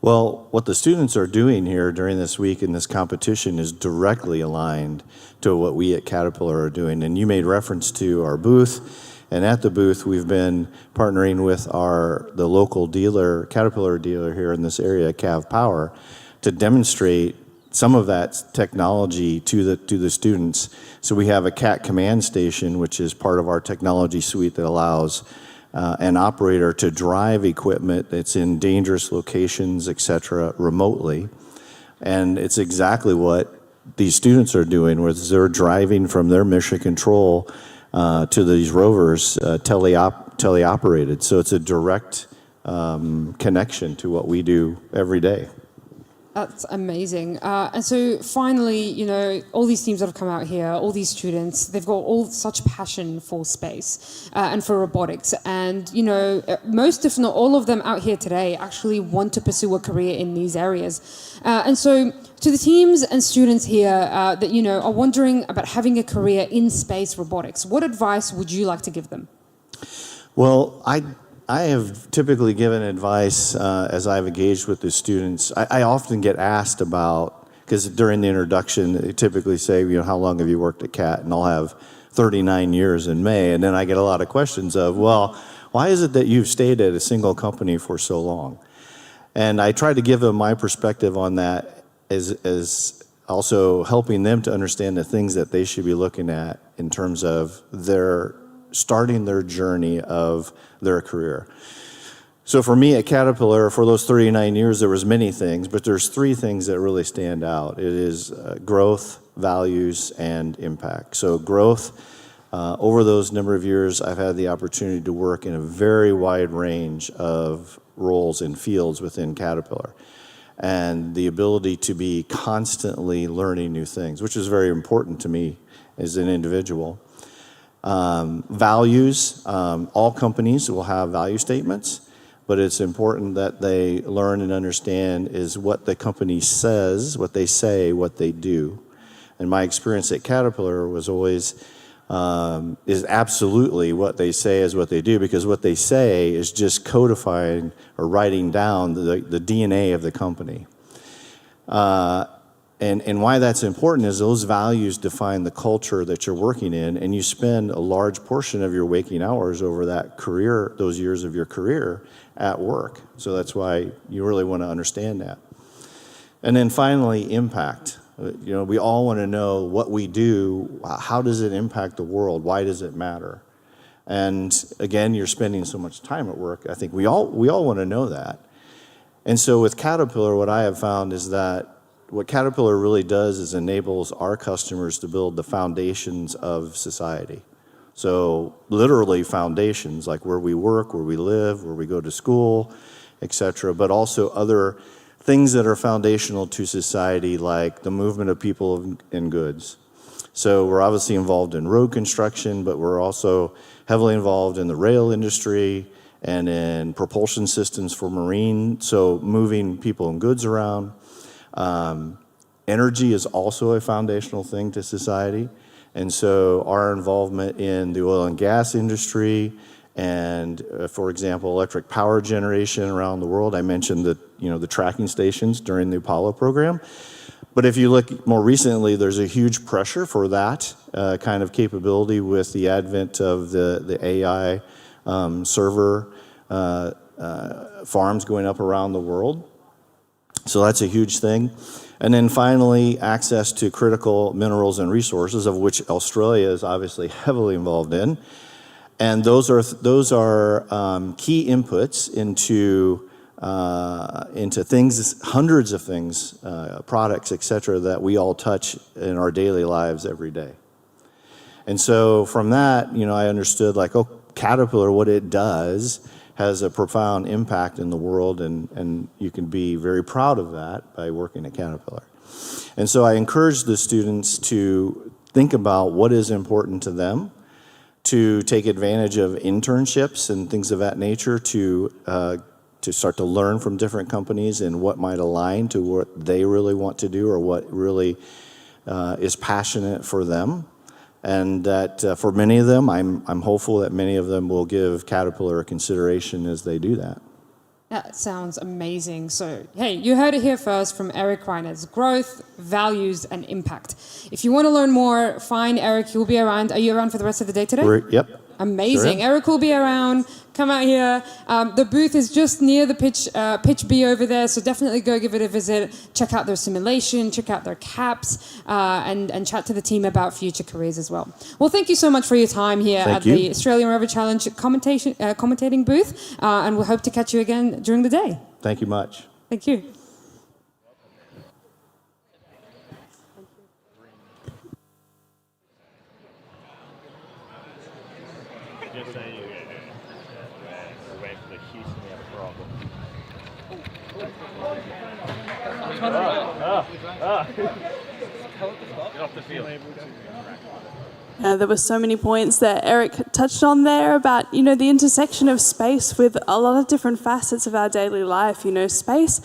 Well, what the students are doing here during this week in this competition is directly aligned to what we at Caterpillar are doing. And you made reference to our booth. And at the booth, we've been partnering with the local dealer, Caterpillar dealer here in this area, Cav Power, to demonstrate some of that technology to the students. So we have a CAT command station, which is part of our technology suite that allows an operator to drive equipment that's in dangerous locations, et cetera, remotely. And it's exactly what these students are doing, where they're driving from their mission control to these rovers teleoperated. So it's a direct connection to what we do every day. That's amazing. And so finally, you know, all these teams that have come out here, all these students, they've got all such passion for space and for robotics. And, you know, most, if not all of them out here today actually want to pursue a career in these areas. And so to the teams and students here that, you know, are wondering about having a career in space robotics, what advice would you like to give them? Well, I have typically given advice as I've engaged with the students. I often get asked about, because during the introduction, they typically say, you know, how long have you worked at CAT? And I'll have 39 years in May. And then I get a lot of questions of, well, why is it that you've stayed at a single company for so long? And I try to give them my perspective on that as also helping them to understand the things that they should be looking at in terms of starting their journey of their career. So for me at Caterpillar, for those 39 years, there was many things, but there's 3 things that really stand out. It is growth, values, and impact. So growth, over those number of years, I've had the opportunity to work in a very wide range of roles and fields within Caterpillar, and the ability to be constantly learning new things, which is very important to me as an individual. Values, all companies will have value statements, but it's important that they learn and understand is what the company says, what they say, what they do. And my experience at Caterpillar was always, is absolutely what they say is what they do, because what they say is just codifying or writing down the DNA of the company. And why that's important is those values define the culture that you're working in, and you spend a large portion of your waking hours over that career, those years of your career at work. So that's why you really want to understand that. And then finally, impact. You know, we all want to know what we do, how does it impact the world? Why does it matter? And again, you're spending so much time at work. I think we all want to know that. And so with Caterpillar, what I have found is that what Caterpillar really does is enables our customers to build the foundations of society. So literally foundations, like where we work, where we live, where we go to school, etc., but also other things that are foundational to society, like the movement of people and goods. So we're obviously involved in road construction, but we're also heavily involved in the rail industry and in propulsion systems for marine, so moving people and goods around. Energy is also a foundational thing to society. And so our involvement in the oil and gas industry and, for example, electric power generation around the world, I mentioned the tracking stations during the Apollo program. But if you look more recently, there's a huge pressure for that kind of capability with the advent of the AI server farms going up around the world. So that's a huge thing. And then finally, access to critical minerals and resources, of which Australia is obviously heavily involved in. And those are key inputs into things, hundreds of things, products, et cetera, that we all touch in our daily lives every day. And so from that, I understood Caterpillar, what it does has a profound impact in the world, and you can be very proud of that by working at Caterpillar. And so I encourage the students to think about what is important to them, to take advantage of internships and things of that nature to start to learn from different companies and what might align to what they really want to do or what really is passionate for them. And that for many of them, I'm hopeful that many of them will give Caterpillar a consideration as they do that. That sounds amazing. So, hey, you heard it here first from Eric Reiners. Growth, values, and impact. If you want to learn more, find Eric. He'll be around. Are you around for the rest of the day today? Yep. Amazing. Sure. Eric will be around. Come out here. The booth is just near the pitch B over there, so definitely go give it a visit. Check out their simulation, check out their caps, and chat to the team about future careers as well. Well, thank you so much for your time here at the Australian Rover Challenge commentating booth, and we hope to catch you again during the day. Thank you much. Thank you. Just saying, we're waiting for the Houston to have a problem. Get off the field. There were so many points that Eric touched on there about, the intersection of space with a lot of different facets of our daily life. Space,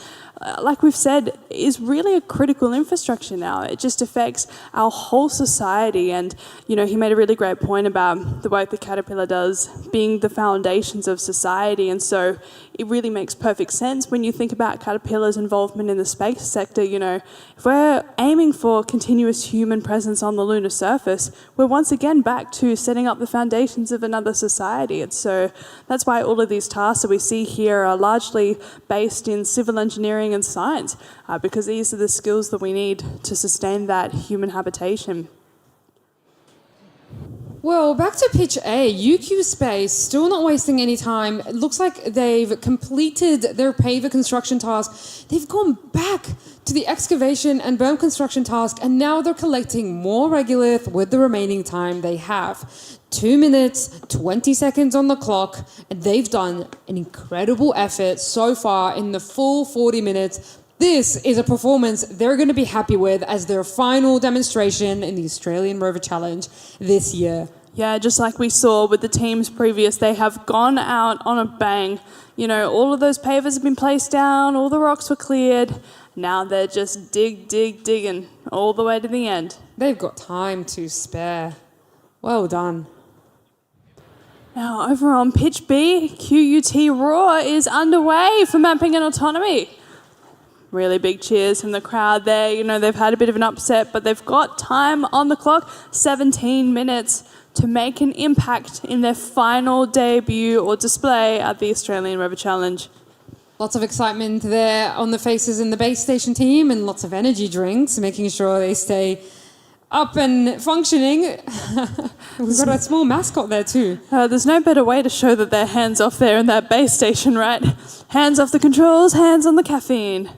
like we've said, is really a critical infrastructure now. It just affects our whole society. And, he made a really great point about the work that Caterpillar does being the foundations of society. And so it really makes perfect sense when you think about Caterpillar's involvement in the space sector. If we're aiming for continuous human presence on the lunar surface, we're once again back to setting up the foundations of another society. And so that's why all of these tasks that we see here are largely based in civil engineering and science, because these are the skills that we need to sustain that human habitation. Well, back to pitch A, UQ Space, still not wasting any time. It looks like they've completed their Paver Construction task. They've gone back to the excavation and Boeing Construction task, and now they're collecting more regolith with the remaining time they have. 2 minutes, 20 seconds on the clock, and they've done an incredible effort so far in the full 40 minutes. This is a performance they're going to be happy with as their final demonstration in the Australian Rover Challenge this year. Yeah, just like we saw with the teams previous, they have gone out on a bang. All of those pavers have been placed down, all the rocks were cleared. Now they're just digging all the way to the end. They've got time to spare. Well done. Now over on pitch B, QUT Roar is underway for mapping and autonomy. Really big cheers from the crowd there. They've had a bit of an upset, but they've got time on the clock, 17 minutes, to make an impact in their final debut or display at the Australian Rover Challenge. Lots of excitement there on the faces in the base station team and lots of energy drinks, making sure they stay up and functioning. We've got a small mascot there too. There's no better way to show that they're hands off there in that base station, right? Hands off the controls, hands on the caffeine.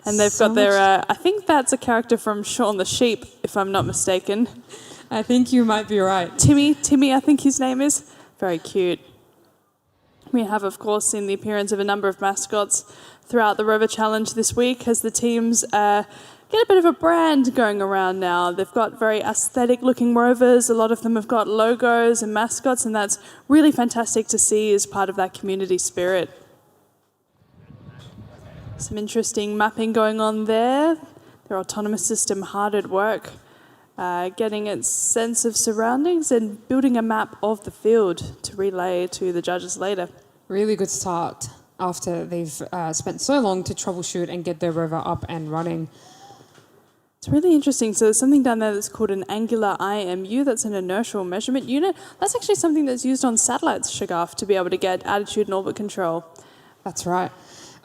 And they've got their, I think that's a character from Shaun the Sheep, if I'm not mistaken. I think you might be right. Timmy, I think his name is. Very cute. We have, of course, seen the appearance of a number of mascots throughout the Rover Challenge this week as the teams get a bit of a brand going around now. They've got very aesthetic-looking rovers. A lot of them have got logos and mascots, and that's really fantastic to see as part of that community spirit. Some interesting mapping going on there. Their autonomous system hard at work, getting its sense of surroundings and building a map of the field to relay to the judges later. Really good start after they've spent so long to troubleshoot and get their rover up and running. It's really interesting. So there's something down there that's called an angular IMU. That's an inertial measurement unit. That's actually something that's used on satellites, Shagaf, to be able to get attitude and orbit control. That's right.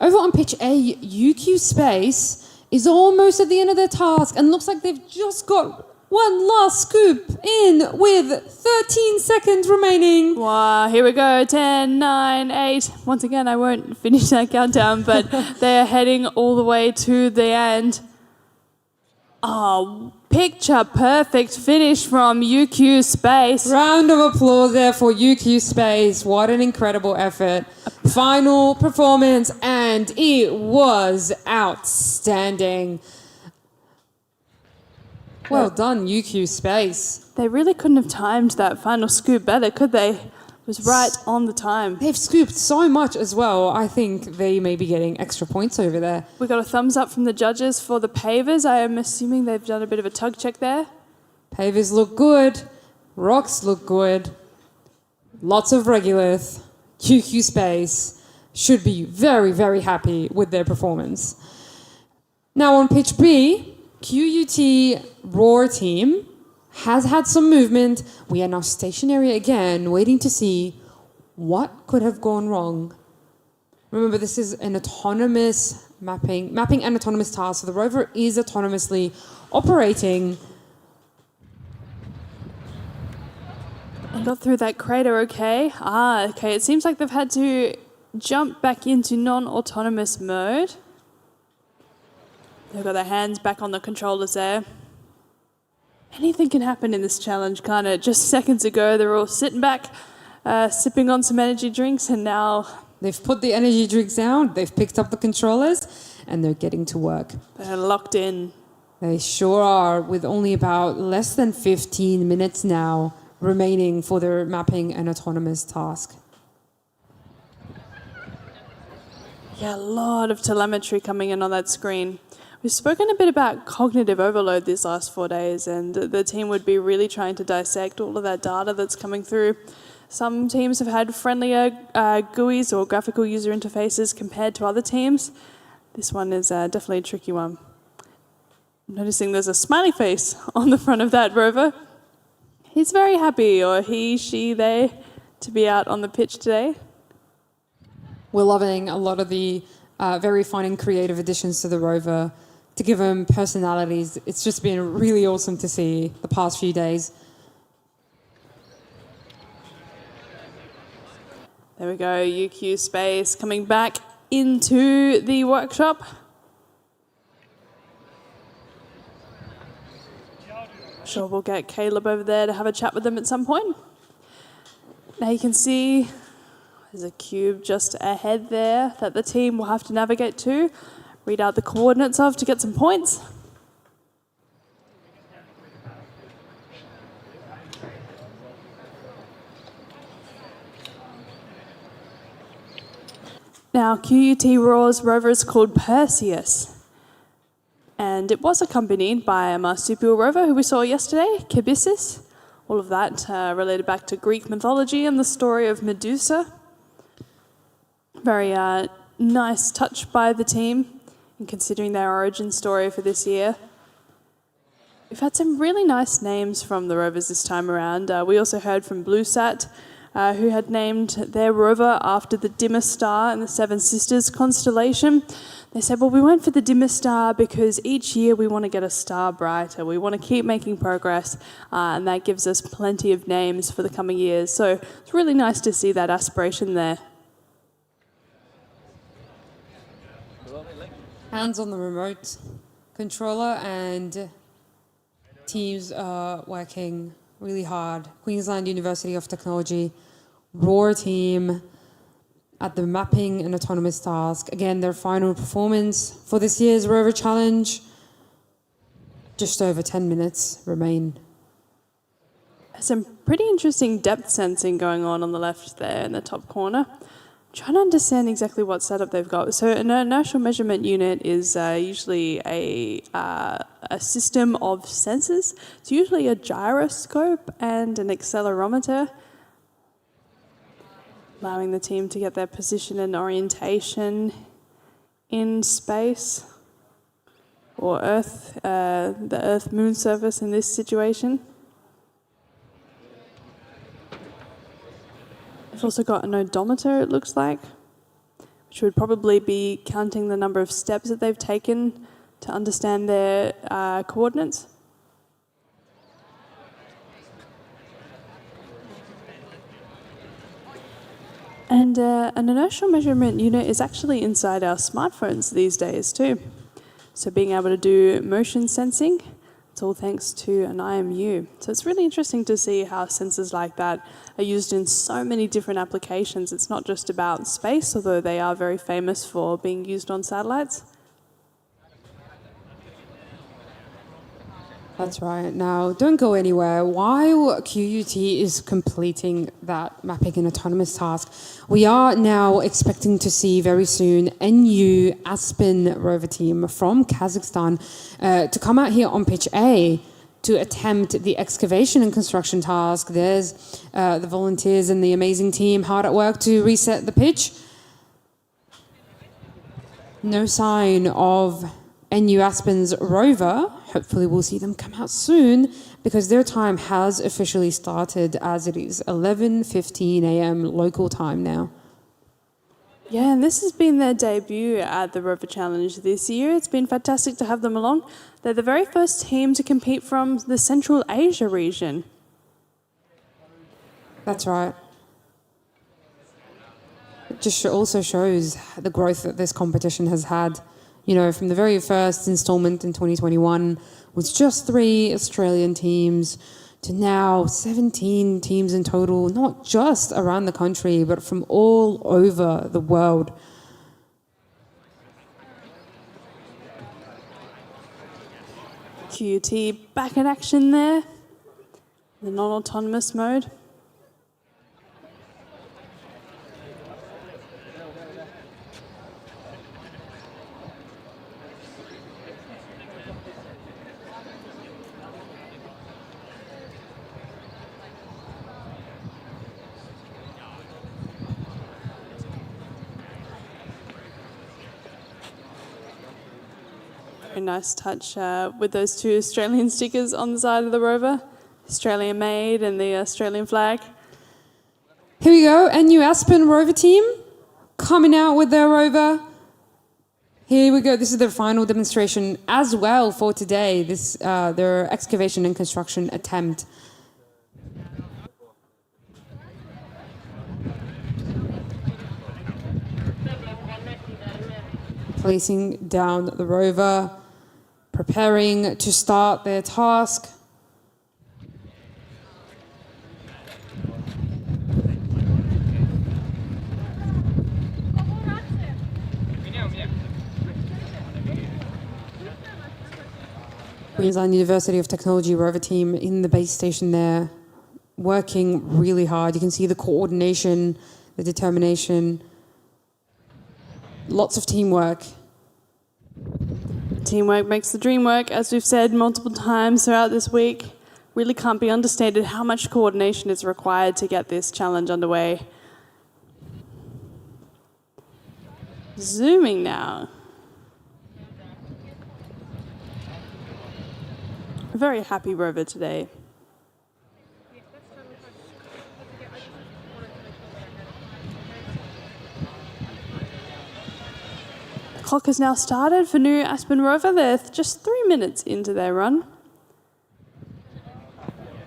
Over on pitch A, UQ Space is almost at the end of their task and looks like they've just got one last scoop in with 13 seconds remaining. Wow, here we go. 10, 9, 8. Once again, I won't finish that countdown, but they're heading all the way to the end. Oh, picture perfect finish from UQ Space. Round of applause there for UQ Space. What an incredible effort. Final performance, and it was outstanding. Well done, UQ Space. They really couldn't have timed that final scoop better, could they? It was right on the time. They've scooped so much as well. I think they may be getting extra points over there. We got a thumbs up from the judges for the pavers. I am assuming they've done a bit of a tug check there. Pavers look good. Rocks look good. Lots of Regolith. QQ Space should be very, very happy with their performance. Now on pitch B, QUT Roar team has had some movement. We are now stationary again, waiting to see what could have gone wrong. Remember, this is an autonomous mapping and autonomous task. So the rover is autonomously operating. I got through that crater okay. Okay. It seems like they've had to jump back into non-autonomous mode. They've got their hands back on the controllers there. Anything can happen in this challenge, can't it? Just seconds ago, they were all sitting back, sipping on some energy drinks, and now they've put the energy drinks down, they've picked up the controllers, and they're getting to work. They're locked in. They sure are, with only about less than 15 minutes now remaining for their mapping and autonomous task. Yeah, a lot of telemetry coming in on that screen. We've spoken a bit about cognitive overload these last 4 days, and the team would be really trying to dissect all of that data that's coming through. Some teams have had friendlier GUIs or graphical user interfaces compared to other teams. This one is definitely a tricky one. Noticing there's a smiley face on the front of that rover. He's very happy, or he, she, they, to be out on the pitch today. We're loving a lot of the very fun and creative additions to the rover to give them personalities. It's just been really awesome to see the past few days. There we go, UQ Space coming back into the workshop. Sure, we'll get Caleb over there to have a chat with them at some point. Now you can see there's a cube just ahead there that the team will have to navigate to, read out the coordinates of to get some points. Now, QUT Roar's rover is called Perseus, and it was accompanied by a marsupial rover who we saw yesterday, Kibyssus. All of that related back to Greek mythology and the story of Medusa. Very nice touch by the team in considering their origin story for this year. We've had some really nice names from the rovers this time around. We also heard from BlueSat, who had named their rover after the dimmest star in the Seven Sisters constellation. They said, well, we went for the dimmest star because each year we want to get a star brighter. We want to keep making progress, and that gives us plenty of names for the coming years. So it's really nice to see that aspiration there. Hands on the remote controller, and teams are working really hard. Queensland University of Technology, Roar team at the mapping and autonomous task. Again, their final performance for this year's Rover Challenge. Just over 10 minutes remain. Some pretty interesting depth sensing going on the left there in the top corner. Trying to understand exactly what setup they've got. So an inertial measurement unit is usually a system of sensors. It's usually a gyroscope and an accelerometer, allowing the team to get their position and orientation in space. or Earth, the Earth-Moon surface in this situation. They've also got an odometer, it looks like, which would probably be counting the number of steps that they've taken to understand their coordinates. And an inertial measurement unit is actually inside our smartphones these days too. So being able to do motion sensing, it's all thanks to an IMU. So it's really interesting to see how sensors like that are used in so many different applications. It's not just about space, although they are very famous for being used on satellites. That's right. Now, don't go anywhere. While QUT is completing that mapping and autonomous task, we are now expecting to see very soon NU Aspen rover team from Kazakhstan to come out here on pitch A to attempt the excavation and construction task. There's the volunteers and the amazing team hard at work to reset the pitch. No sign of NU Aspen's rover. Hopefully we'll see them come out soon because their time has officially started as it is 11:15 a.m. local time now. Yeah, and this has been their debut at the Rover Challenge this year. It's been fantastic to have them along. They're the very first team to compete from the Central Asia region. That's right. It just also shows the growth that this competition has had. You know, from the very first installment in 2021 with just 3 Australian teams to now 17 teams in total, not just around the country, but from all over the world. QUT back in action there, the non-autonomous mode. Very nice touch with those 2 Australian stickers on the side of the rover. Australian made and the Australian flag. Here we go, NU Aspen rover team coming out with their rover. Here we go, this is their final demonstration as well for today, this their excavation and construction attempt. Placing down the rover, preparing to start their task. Queensland University of Technology rover team in the base station there, working really hard. You can see the coordination, the determination, lots of teamwork. Teamwork makes the dream work, as we've said multiple times throughout this week. Really can't be understated how much coordination is required to get this challenge underway. Zooming now. A very happy rover today. The clock has now started for new Aspen rover. They're just 3 minutes into their run.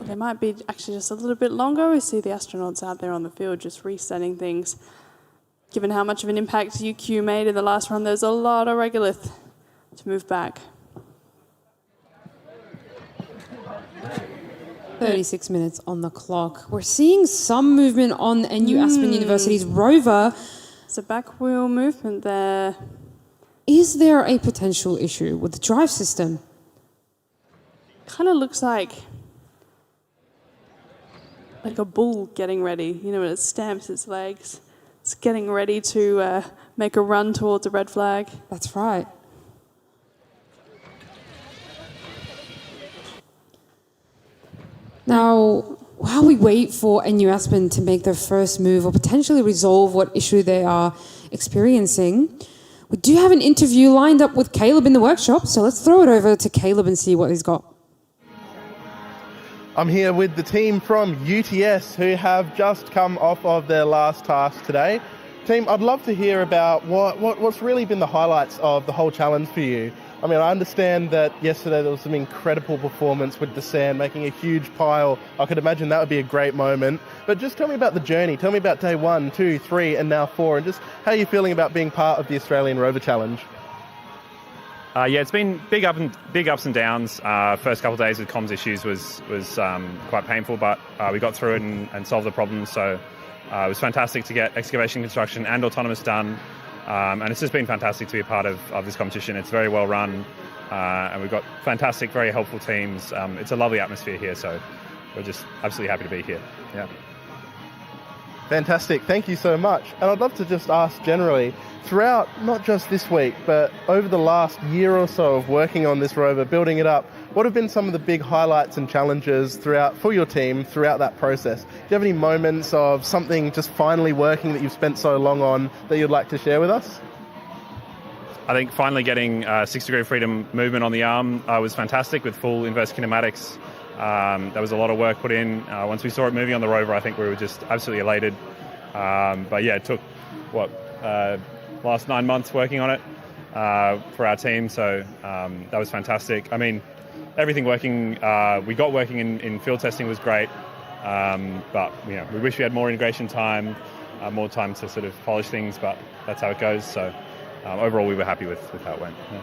They might be actually just a little bit longer. We see the astronauts out there on the field just resetting things. Given how much of an impact UQ made in the last run, there's a lot of regolith to move back. 36 minutes on the clock. We're seeing some movement on NU Aspen University's rover. It's a back wheel movement there. Is there a potential issue with the drive system? Kind of looks like a bull getting ready. You know, when it stamps its legs. It's getting ready to make a run towards a red flag. That's right. Now, while we wait for NU Aspen to make their first move or potentially resolve what issue they are experiencing, We do have an interview lined up with Caleb in the workshop, so let's throw it over to Caleb and see what he's got. I'm here with the team from UTS who have just come off of their last task today. Team, I'd love to hear about what's really been the highlights of the whole challenge for you. I mean, I understand that yesterday there was some incredible performance with the sand, making a huge pile. I could imagine that would be a great moment. But just tell me about the journey. Tell me about day 1, 2, 3, and now 4, and just how you're feeling about being part of the Australian Rover Challenge. Yeah, it's been big ups and downs. First couple of days with comms issues was quite painful, but we got through it and solved the problems. So it was fantastic to get excavation, construction, and autonomous done. And it's just been fantastic to be a part of this competition. It's very well run, and we've got fantastic, very helpful teams. It's a lovely atmosphere here, so we're just absolutely happy to be here. Yeah. Fantastic, thank you so much. And I'd love to just ask generally, throughout not just this week, but over the last year or so of working on this rover, building it up, what have been some of the big highlights and challenges for your team throughout that process? Do you have any moments of something just finally working that you've spent so long on that you'd like to share with us? I think finally getting 6-degree freedom movement on the arm was fantastic with full inverse kinematics. There was a lot of work put in. Once we saw it moving on the rover, I think we were just absolutely elated. But yeah, it took, last 9 months working on it for our team, so that was fantastic. I mean, everything working, we got working in field testing was great, but we wish we had more integration time, more time to sort of polish things, but that's how it goes. So overall, we were happy with how it went. Yeah.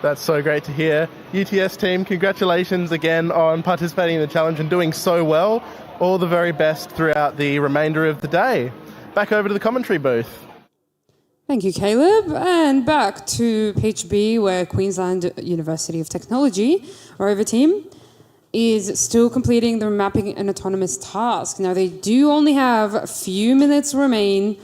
That's so great to hear. UTS team, congratulations again on participating in the challenge and doing so well. All the very best throughout the remainder of the day. Back over to the commentary booth. Thank you, Caleb. And back to page B, where Queensland University of Technology Rover team is still completing the mapping and autonomous task. Now, they do only have a few minutes remain.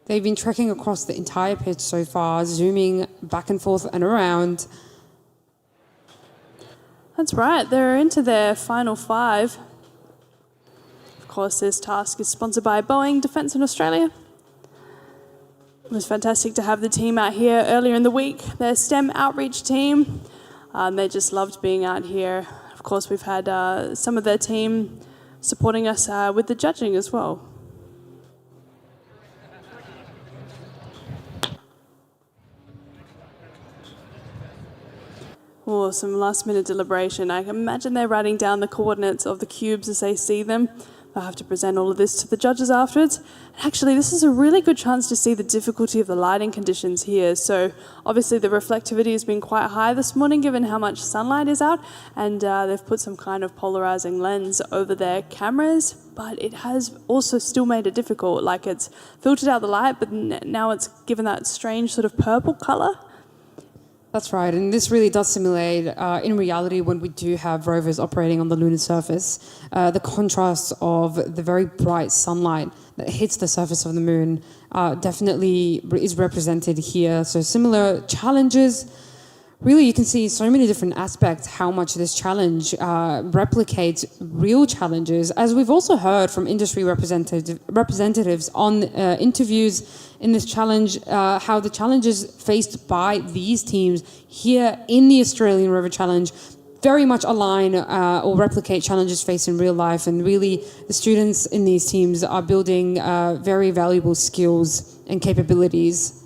They've been trekking across the entire pitch so far, zooming back and forth and around. That's right, they're into their final 5. Of course, this task is sponsored by Boeing Defence in Australia. It was fantastic to have the team out here earlier in the week, their STEM outreach team. They just loved being out here. Of course, we've had some of their team supporting us with the judging as well. Oh, some last-minute deliberation. I can imagine they're writing down the coordinates of the cubes as they see them. They'll have to present all of this to the judges afterwards. Actually, this is a really good chance to see the difficulty of the lighting conditions here. So obviously the reflectivity has been quite high this morning given how much sunlight is out, and they've put some kind of polarizing lens over their cameras, but it has also still made it difficult. Like, it's filtered out the light, but now it's given that strange sort of purple color. That's right, and this really does simulate, in reality, when we do have rovers operating on the lunar surface, the contrast of the very bright sunlight that hits the surface of the moon definitely is represented here. So similar challenges. Really, you can see so many different aspects how much this challenge replicates real challenges, as we've also heard from industry representatives on interviews in this challenge, how the challenges faced by these teams here in the Australian Rover Challenge very much align or replicate challenges faced in real life. And really, the students in these teams are building very valuable skills and capabilities.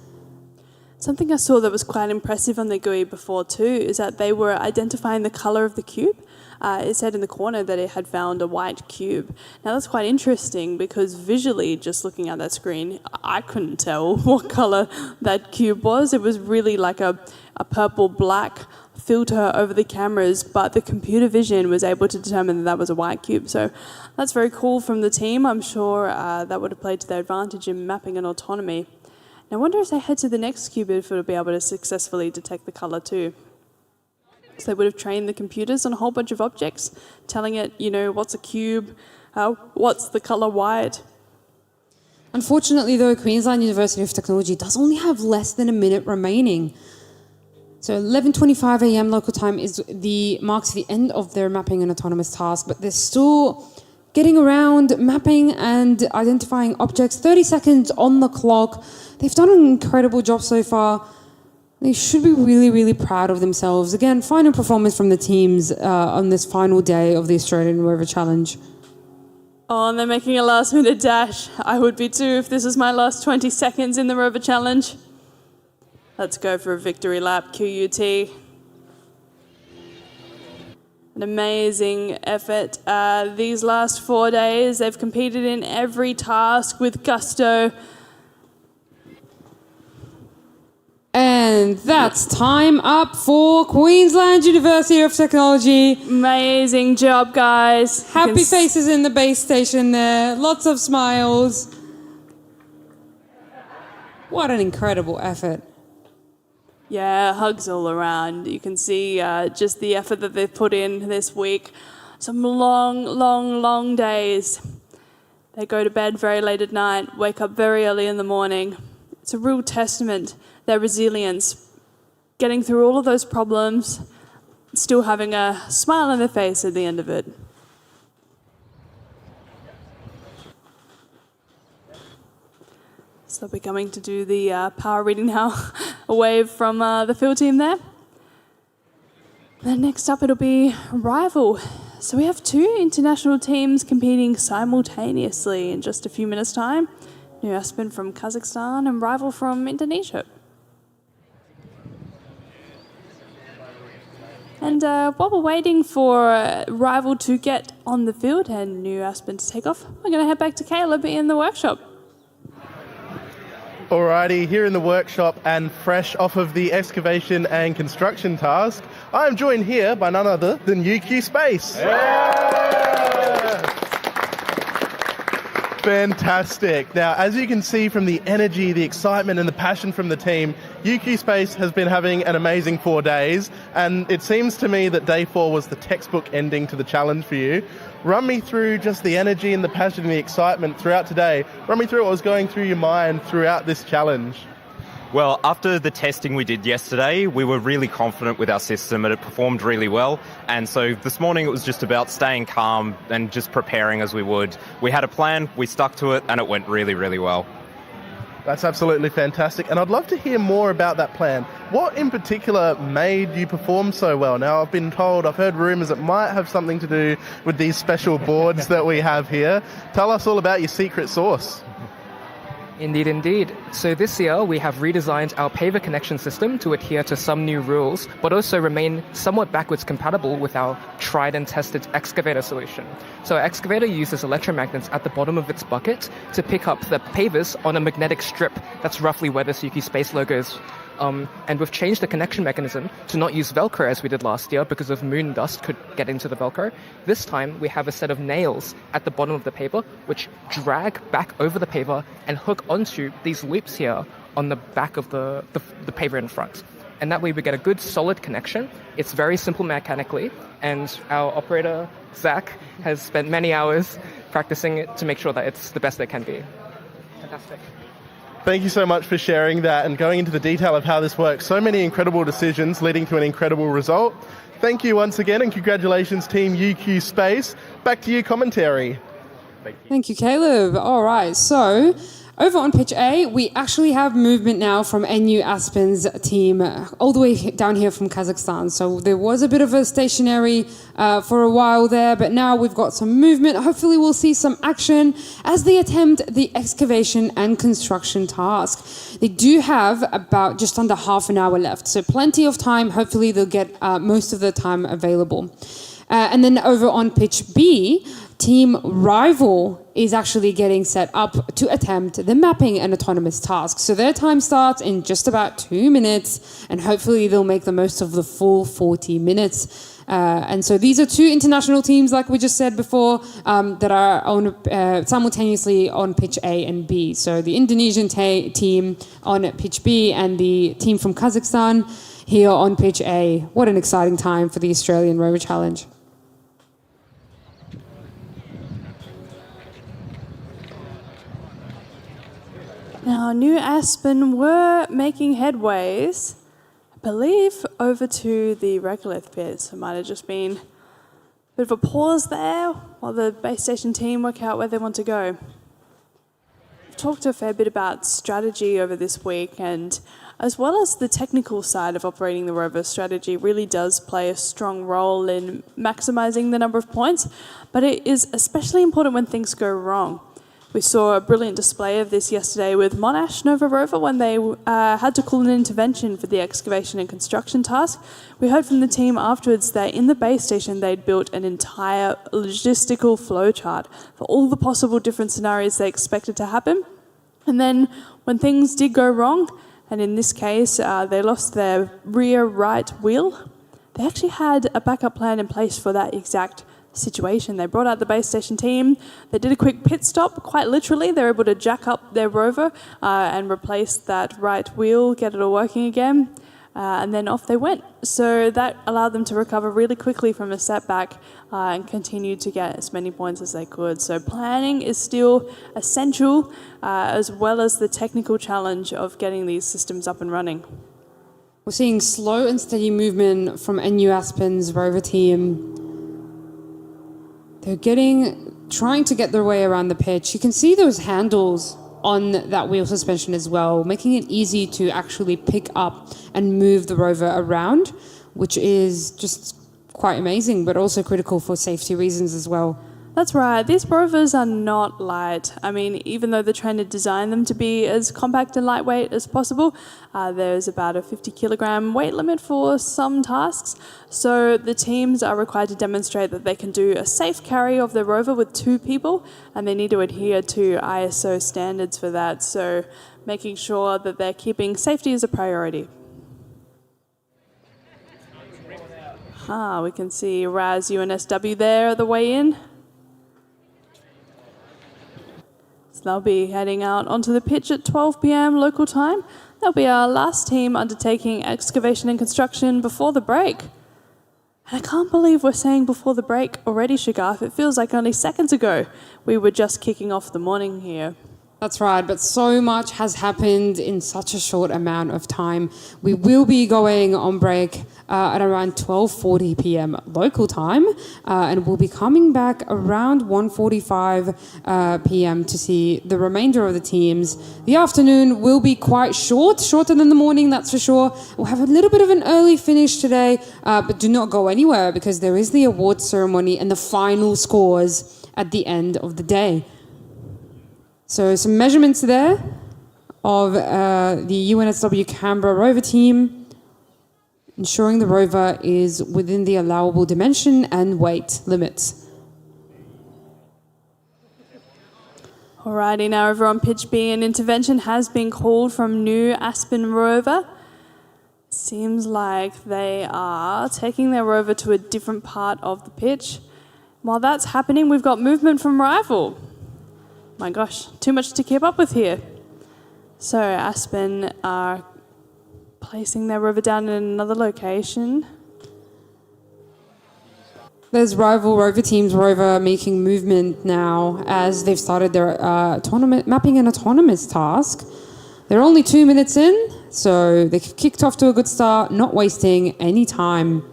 Something I saw that was quite impressive on the GUI before too is that they were identifying the colour of the cube. It said in the corner that it had found a white cube. Now that's quite interesting because visually, just looking at that screen, I couldn't tell what colour that cube was. It was really like a purple-black filter over the cameras, but the computer vision was able to determine that that was a white cube. So that's very cool from the team. I'm sure that would have played to their advantage in mapping and autonomy. I wonder if they head to the next cube if it would be able to successfully detect the colour too. So they would have trained the computers on a whole bunch of objects, telling it, what's a cube, what's the colour white. Unfortunately though, Queensland University of Technology does only have less than a minute remaining. So 11:25 a.m. local time marks the end of their mapping and autonomous task, but there's still getting around, mapping and identifying objects. 30 seconds on the clock. They've done an incredible job so far. They should be really, really proud of themselves. Again, final performance from the teams on this final day of the Australian Rover Challenge. Oh, and they're making a last-minute dash. I would be too if this is my last 20 seconds in the Rover Challenge. Let's go for a victory lap, QUT. An amazing effort. These last 4 days, they've competed in every task with gusto. And that's time up for Queensland University of Technology. Amazing job, guys. Happy faces in the base station there. Lots of smiles. What an incredible effort. Yeah, hugs all around. You can see just the effort that they've put in this week. Some long days. They go to bed very late at night, wake up very early in the morning. It's a real testament, their resilience, getting through all of those problems, still having a smile on their face at the end of it. So they'll be coming to do the power reading now, a wave from the field team there. Then next up it'll be Rival. So we have 2 international teams competing simultaneously in just a few minutes' time. New Aspen from Kazakhstan and Rival from Indonesia. And while we're waiting for Rival to get on the field and New Aspen to take off, we're going to head back to Caleb in the workshop. Alrighty, here in the workshop and fresh off of the excavation and construction task, I am joined here by none other than UQ Space. Fantastic. Now, as you can see from the energy, the excitement and the passion from the team, UQ Space has been having an amazing 4 days, and it seems to me that day 4 was the textbook ending to the challenge for you. Run me through just the energy and the passion and the excitement throughout today. Run me through what was going through your mind throughout this challenge. Well, after the testing we did yesterday, we were really confident with our system and it performed really well. And so this morning it was just about staying calm and just preparing as we would. We had a plan, we stuck to it, and it went really, really well. That's absolutely fantastic. And I'd love to hear more about that plan. What in particular made you perform so well? Now, I've heard rumours it might have something to do with these special boards that we have here. Tell us all about your secret sauce. Indeed. So this year we have redesigned our Paver connection system to adhere to some new rules, but also remain somewhat backwards compatible with our tried and tested excavator solution. So our excavator uses electromagnets at the bottom of its bucket to pick up the pavers on a magnetic strip. That's roughly where this UQ Space logo is. And we've changed the connection mechanism to not use Velcro as we did last year because of moon dust could get into the Velcro. This time we have a set of nails at the bottom of the paver which drag back over the paver and hook onto these loops here on the back of the paver in front. And that way we get a good solid connection. It's very simple mechanically, and our operator, Zach, has spent many hours practicing it to make sure that it's the best it can be. Fantastic. Thank you so much for sharing that and going into the detail of how this works. So many incredible decisions leading to an incredible result. Thank you once again and congratulations Team UQ Space. Back to you, commentary. Thank you, Caleb. All right, so over on pitch A, we actually have movement now from NU Aspen's team all the way down here from Kazakhstan. So there was a bit of a stationary for a while there, but now we've got some movement. Hopefully we'll see some action as they attempt the excavation and construction task. They do have about just under half an hour left, so plenty of time. Hopefully they'll get most of the time available. And then over on pitch B, Team Rival is actually getting set up to attempt the mapping and autonomous task. So their time starts in just about 2 minutes, and hopefully they'll make the most of the full 40 minutes. And so these are 2 international teams, like we just said before, that are on, simultaneously on pitch A and B. So the Indonesian team on pitch B and the team from Kazakhstan here on pitch A. What an exciting time for the Australian Rover Challenge. Now, New Aspen were making headways, I believe, over to the Regolith pit. So it might have just been Bit of a pause there while the base station team work out where they want to go. We've talked a fair bit about strategy over this week, and as well as the technical side of operating the rover, strategy really does play a strong role in maximising the number of points, but it is especially important when things go wrong. We saw a brilliant display of this yesterday with Monash Nova Rover when they had to call an intervention for the excavation and construction task. We heard from the team afterwards that in the base station they'd built an entire logistical flowchart for all the possible different scenarios they expected to happen. And then when things did go wrong, and in this case they lost their rear right wheel, they actually had a backup plan in place for that exact situation. They brought out the base station team, they did a quick pit stop, quite literally. They were able to jack up their rover and replace that right wheel, get it all working again, and then off they went. So that allowed them to recover really quickly from a setback and continue to get as many points as they could. So planning is still essential, as well as the technical challenge of getting these systems up and running. We're seeing slow and steady movement from NU Aspen's rover team. They're trying to get their way around the pitch. You can see those handles on that wheel suspension as well, making it easy to actually pick up and move the rover around, which is just quite amazing, but also critical for safety reasons as well. That's right. These rovers are not light. I mean, even though they're trying to design them to be as compact and lightweight as possible, there's about a 50 kilogram weight limit for some tasks. So the teams are required to demonstrate that they can do a safe carry of the rover with 2 people, and they need to adhere to ISO standards for that. So making sure that they're keeping safety as a priority. We can see RAS UNSW there at the way in. They'll be heading out onto the pitch at 12 p.m. local time. They'll be our last team undertaking excavation and construction before the break. And I can't believe we're saying before the break already, Shagaf. It feels like only seconds ago we were just kicking off the morning here. That's right, but so much has happened in such a short amount of time. We will be going on break at around 12:40 p.m. local time, and we'll be coming back around 1:45 p.m. to see the remainder of the teams. The afternoon will be quite shorter than the morning, that's for sure. We'll have a little bit of an early finish today, but do not go anywhere because there is the awards ceremony and the final scores at the end of the day. So some measurements there of the UNSW Canberra rover team, ensuring the rover is within the allowable dimension and weight limits. Alrighty, now over on pitch B, an intervention has been called from New Aspen Rover. Seems like they are taking their rover to a different part of the pitch. While that's happening, we've got movement from Rival. My gosh, too much to keep up with here. So Aspen are placing their rover down in another location. There's rival rover teams, rover making movement now as they've started their mapping and autonomous task. They're only 2 minutes in, so they kicked off to a good start, not wasting any time.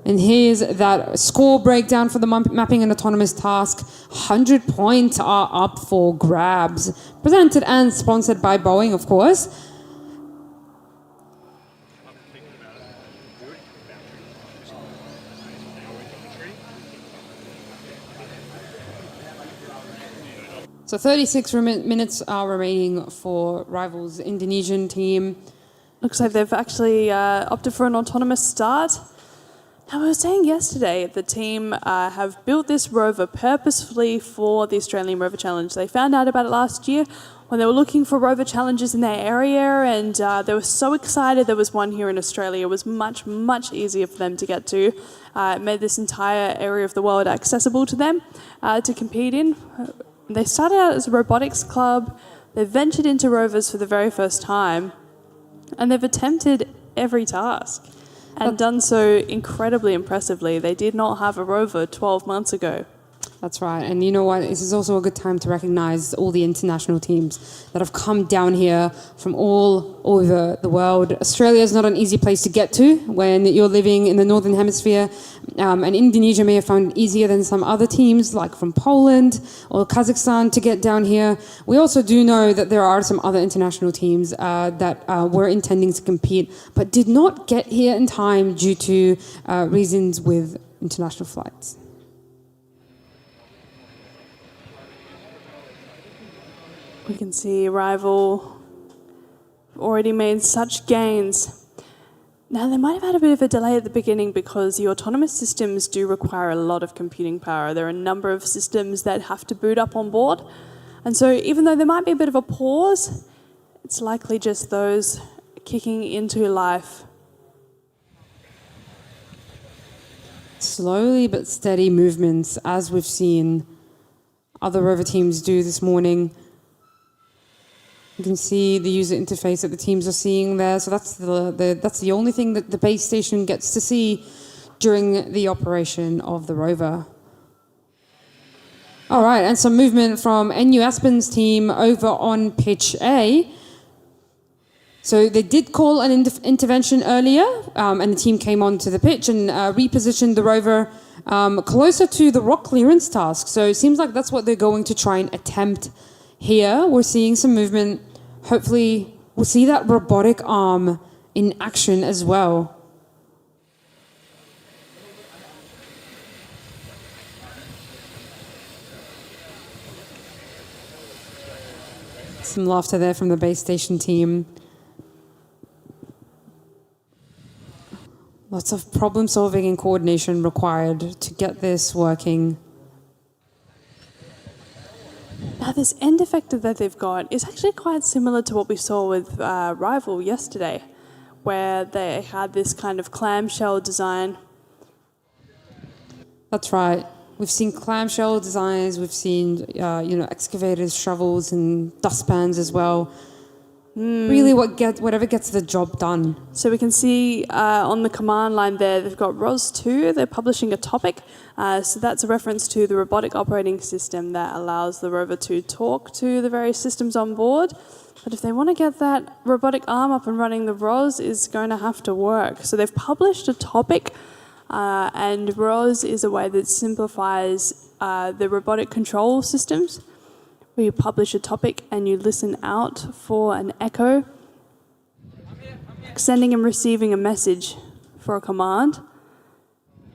And here's that score breakdown for the mapping and autonomous task. 100 points are up for grabs. Presented and sponsored by Boeing, of course. So 36 minutes are remaining for Rivals Indonesian team. Looks like they've actually opted for an autonomous start. Now, I was saying yesterday, the team have built this rover purposefully for the Australian Rover Challenge. They found out about it last year when they were looking for rover challenges in their area, and they were so excited there was one here in Australia. It was much, much easier for them to get to. It made this entire area of the world accessible to them to compete in. They started out as a robotics club. They ventured into rovers for the very first time, and they've attempted every task. And done so incredibly impressively. They did not have a rover 12 months ago. That's right. And you know what? This is also a good time to recognize all the international teams that have come down here from all over the world. Australia is not an easy place to get to when you're living in the Northern Hemisphere. And Indonesia may have found it easier than some other teams, like from Poland or Kazakhstan, to get down here. We also do know that there are some other international teams that were intending to compete, but did not get here in time due to reasons with international flights. We can see Rival already made such gains. Now, they might have had a bit of a delay at the beginning because the autonomous systems do require a lot of computing power. There are a number of systems that have to boot up on board. And so even though there might be a bit of a pause, it's likely just those kicking into life. Slowly but steady movements, as we've seen other rover teams do this morning. You can see the user interface that the teams are seeing there. So that's the only thing that the base station gets to see during the operation of the rover. All right, and some movement from NU Aspen's team over on pitch A. So they did call an intervention earlier, and the team came onto the pitch and repositioned the rover closer to the rock clearance task. So it seems like that's what they're going to try and attempt here. We're seeing some movement. Hopefully we'll see that robotic arm in action as well. Some laughter there from the base station team. Lots of problem solving and coordination required to get this working. Now, this end effector that they've got is actually quite similar to what we saw with Rival yesterday, where they had this kind of clamshell design. That's right. We've seen clamshell designs, we've seen excavators, shovels, and dustpans as well. Really whatever gets the job done. So we can see on the command line there, they've got ROS2, they're publishing a topic. So that's a reference to the robotic operating system that allows the rover to talk to the various systems on board. But if they want to get that robotic arm up and running, the ROS is going to have to work. So they've published a topic, and ROS is a way that simplifies the robotic control systems. Where you publish a topic and you listen out for an echo, sending and receiving a message for a command.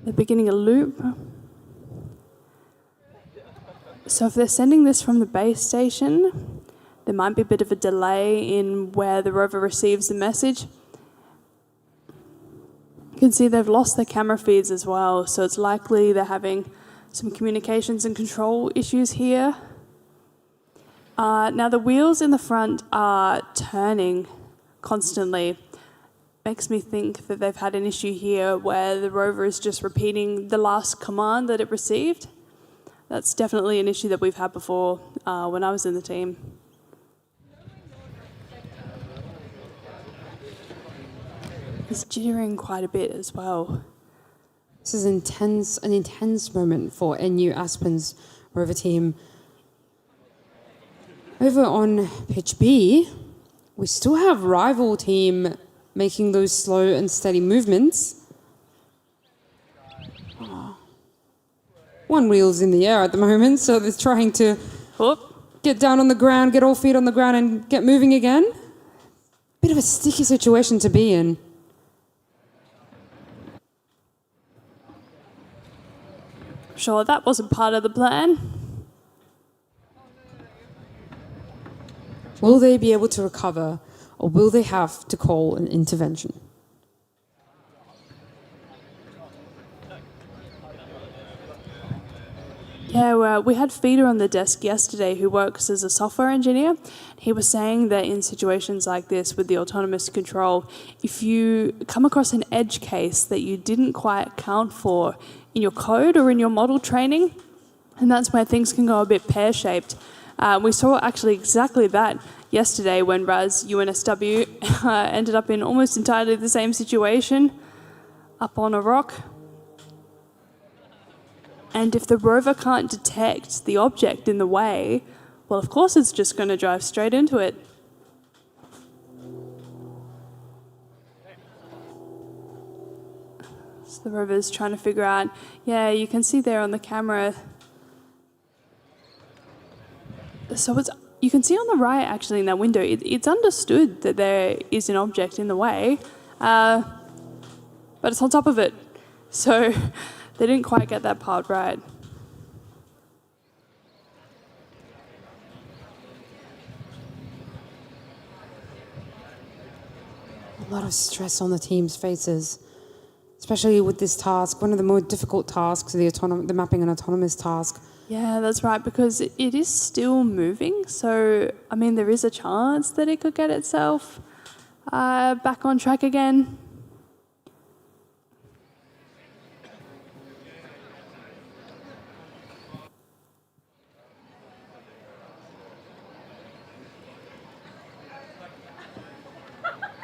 They're beginning a loop. So if they're sending this from the base station, there might be a bit of a delay in where the rover receives the message. You can see they've lost their camera feeds as well, so it's likely they're having some communications and control issues here. Now the wheels in the front are turning constantly. Makes me think that they've had an issue here where the rover is just repeating the last command that it received. That's definitely an issue that we've had before when I was in the team. It's jittering quite a bit as well. This is an intense moment for NU Aspen's rover team. Over on pitch B, we still have Rival team making those slow and steady movements. One wheel's in the air at the moment, so they're trying to get down on the ground, get all feet on the ground and get moving again. Bit of a sticky situation to be in. Sure, that wasn't part of the plan. Will they be able to recover, or will they have to call an intervention? Yeah, well, we had Feeder on the desk yesterday who works as a software engineer. He was saying that in situations like this with the autonomous control, if you come across an edge case that you didn't quite account for in your code or in your model training, and that's where things can go a bit pear-shaped. We saw actually exactly that yesterday when RAS UNSW ended up in almost entirely the same situation, up on a rock. And if the rover can't detect the object in the way, well, of course it's just going to drive straight into it. So the rover's trying to figure out, yeah, you can see there on the camera. So you can see on the right, actually, in that window, it's understood that there is an object in the way, but it's on top of it. So they didn't quite get that part right. A lot of stress on the team's faces, especially with this task, one of the more difficult tasks, the mapping and autonomous task. Yeah, that's right, because it is still moving. So, I mean, there is a chance that it could get itself back on track again.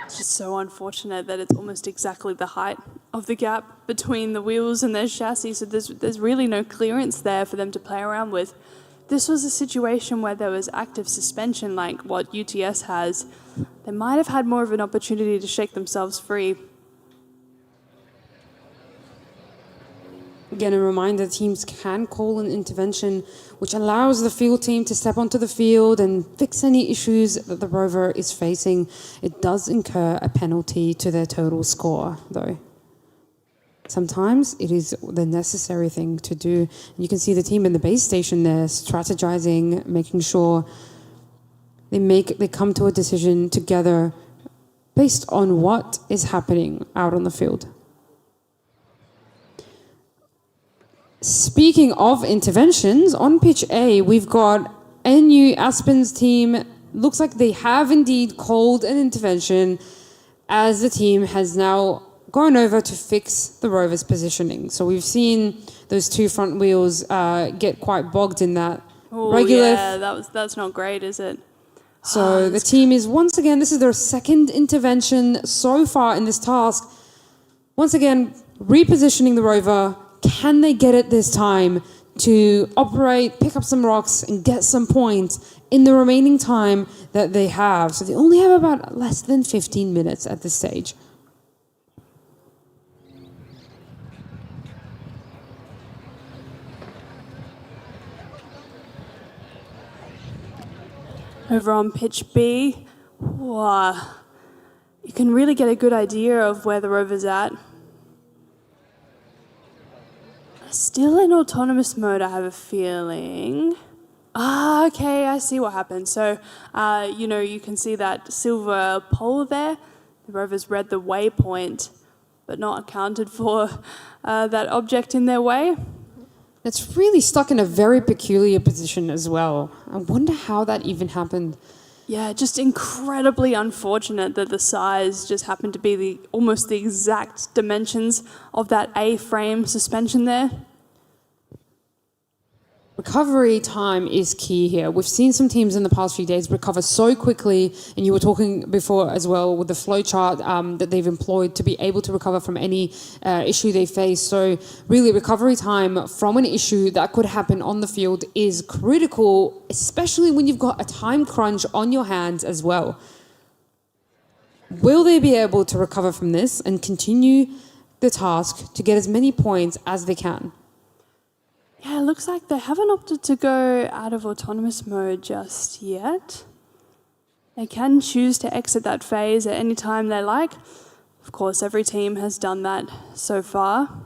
It's just so unfortunate that it's almost exactly the height of the gap between the wheels and their chassis, so there's really no clearance there for them to play around with. This was a situation where there was active suspension like what UTS has. They might have had more of an opportunity to shake themselves free. Again, a reminder, teams can call an intervention which allows the field team to step onto the field and fix any issues that the rover is facing. It does incur a penalty to their total score, though. Sometimes it is the necessary thing to do. And you can see the team in the base station there strategizing, making sure they come to a decision together based on what is happening out on the field. Speaking of interventions, on pitch A, we've got NU Aspen's team. Looks like they have indeed called an intervention as the team has now gone over to fix the rover's positioning. So we've seen those two front wheels get quite bogged in that. Regolith. Yeah, that's not great, is it? So the team is once again, this is their second intervention so far in this task. Once again, repositioning the rover. Can they get it this time to operate, pick up some rocks, and get some points in the remaining time that they have? So they only have about less than 15 minutes at this stage. Over on pitch B, wow, you can really get a good idea of where the rover's at. Still in autonomous mode, I have a feeling. Okay, I see what happened. So, you can see that silver pole there. The rover's read the waypoint, but not accounted for that object in their way. It's really stuck in a very peculiar position as well. I wonder how that even happened. Yeah, just incredibly unfortunate that the size just happened to be almost the exact dimensions of that A-frame suspension there. Recovery time is key here. We've seen some teams in the past few days recover so quickly, and you were talking before as well with the flow chart that they've employed to be able to recover from any issue they face. So really, recovery time from an issue that could happen on the field is critical, especially when you've got a time crunch on your hands as well. Will they be able to recover from this and continue the task to get as many points as they can? Yeah, it looks like they haven't opted to go out of autonomous mode just yet. They can choose to exit that phase at any time they like. Of course, every team has done that so far.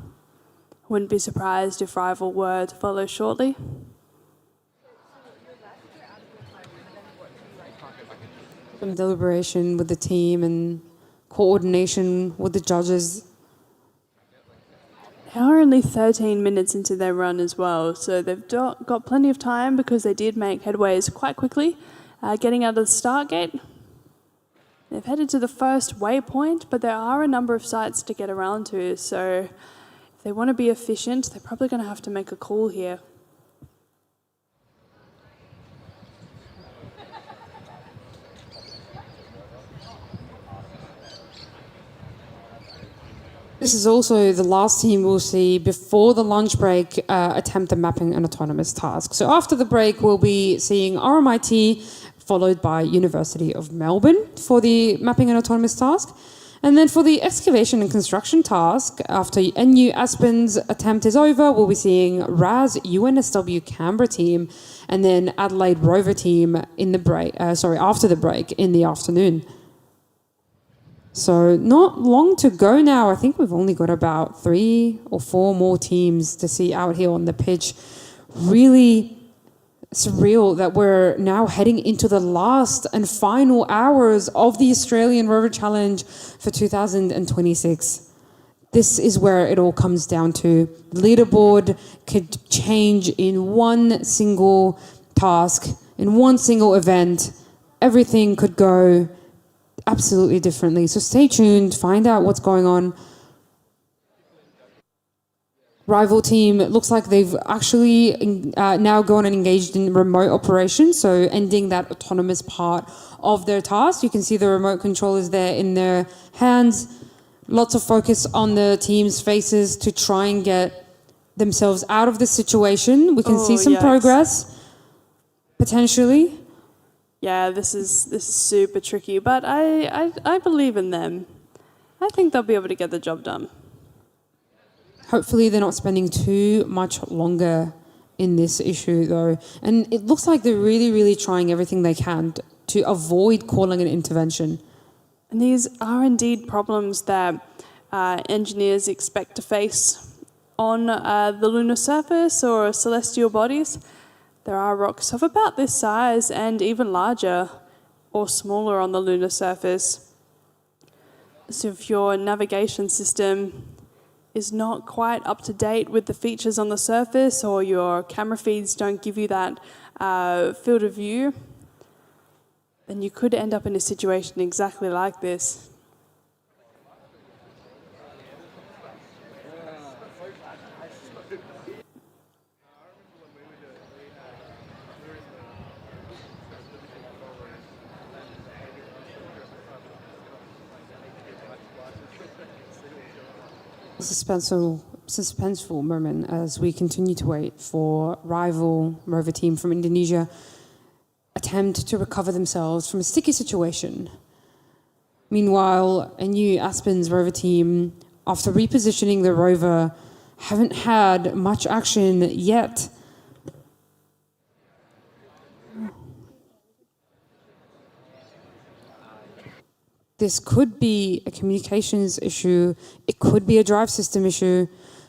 Wouldn't be surprised if rival were to follow shortly. Some deliberation with the team and coordination with the judges. They are only 13 minutes into their run as well, so they've got plenty of time because they did make headways quite quickly, getting out of the start gate. They've headed to the first waypoint, but there are a number of sites to get around to, so if they want to be efficient, they're probably going to have to make a call here. This is also the last team we'll see before the lunch break attempt at mapping an autonomous task. So after the break, we'll be seeing RMIT, followed by University of Melbourne for the mapping an autonomous task. And then for the excavation and construction task, after NU Aspen's attempt is over, we'll be seeing RAS UNSW Canberra team and then Adelaide Rover team in the break. After the break in the afternoon. So not long to go now. I think we've only got about 3 or 4 more teams to see out here on the pitch. Really surreal that we're now heading into the last and final hours of the Australian Rover Challenge for 2026. This is where it all comes down to. The leaderboard could change in one single task, in one single event. Everything could go absolutely differently. So stay tuned, find out what's going on. Rival team, it looks like they've actually now gone and engaged in remote operations, so ending that autonomous part of their task. You can see the remote controllers there in their hands. Lots of focus on the team's faces to try and get themselves out of this situation. We can see some progress, potentially. Yeah, this is super tricky, but I believe in them. I think they'll be able to get the job done. Hopefully they're not spending too much longer in this issue, though. And it looks like they're really, really trying everything they can to avoid calling an intervention. And these are indeed problems that engineers expect to face on the lunar surface or celestial bodies. There are rocks of about this size and even larger or smaller on the lunar surface. So if your navigation system is not quite up to date with the features on the surface, or your camera feeds don't give you that field of view, then you could end up in a situation exactly like this. Suspenseful moment as we continue to wait for rival rover team from Indonesia attempt to recover themselves from a sticky situation. Meanwhile, a new Aspen's rover team, after repositioning the rover, haven't had much action yet. This could be a communications issue. It could be a drive system issue.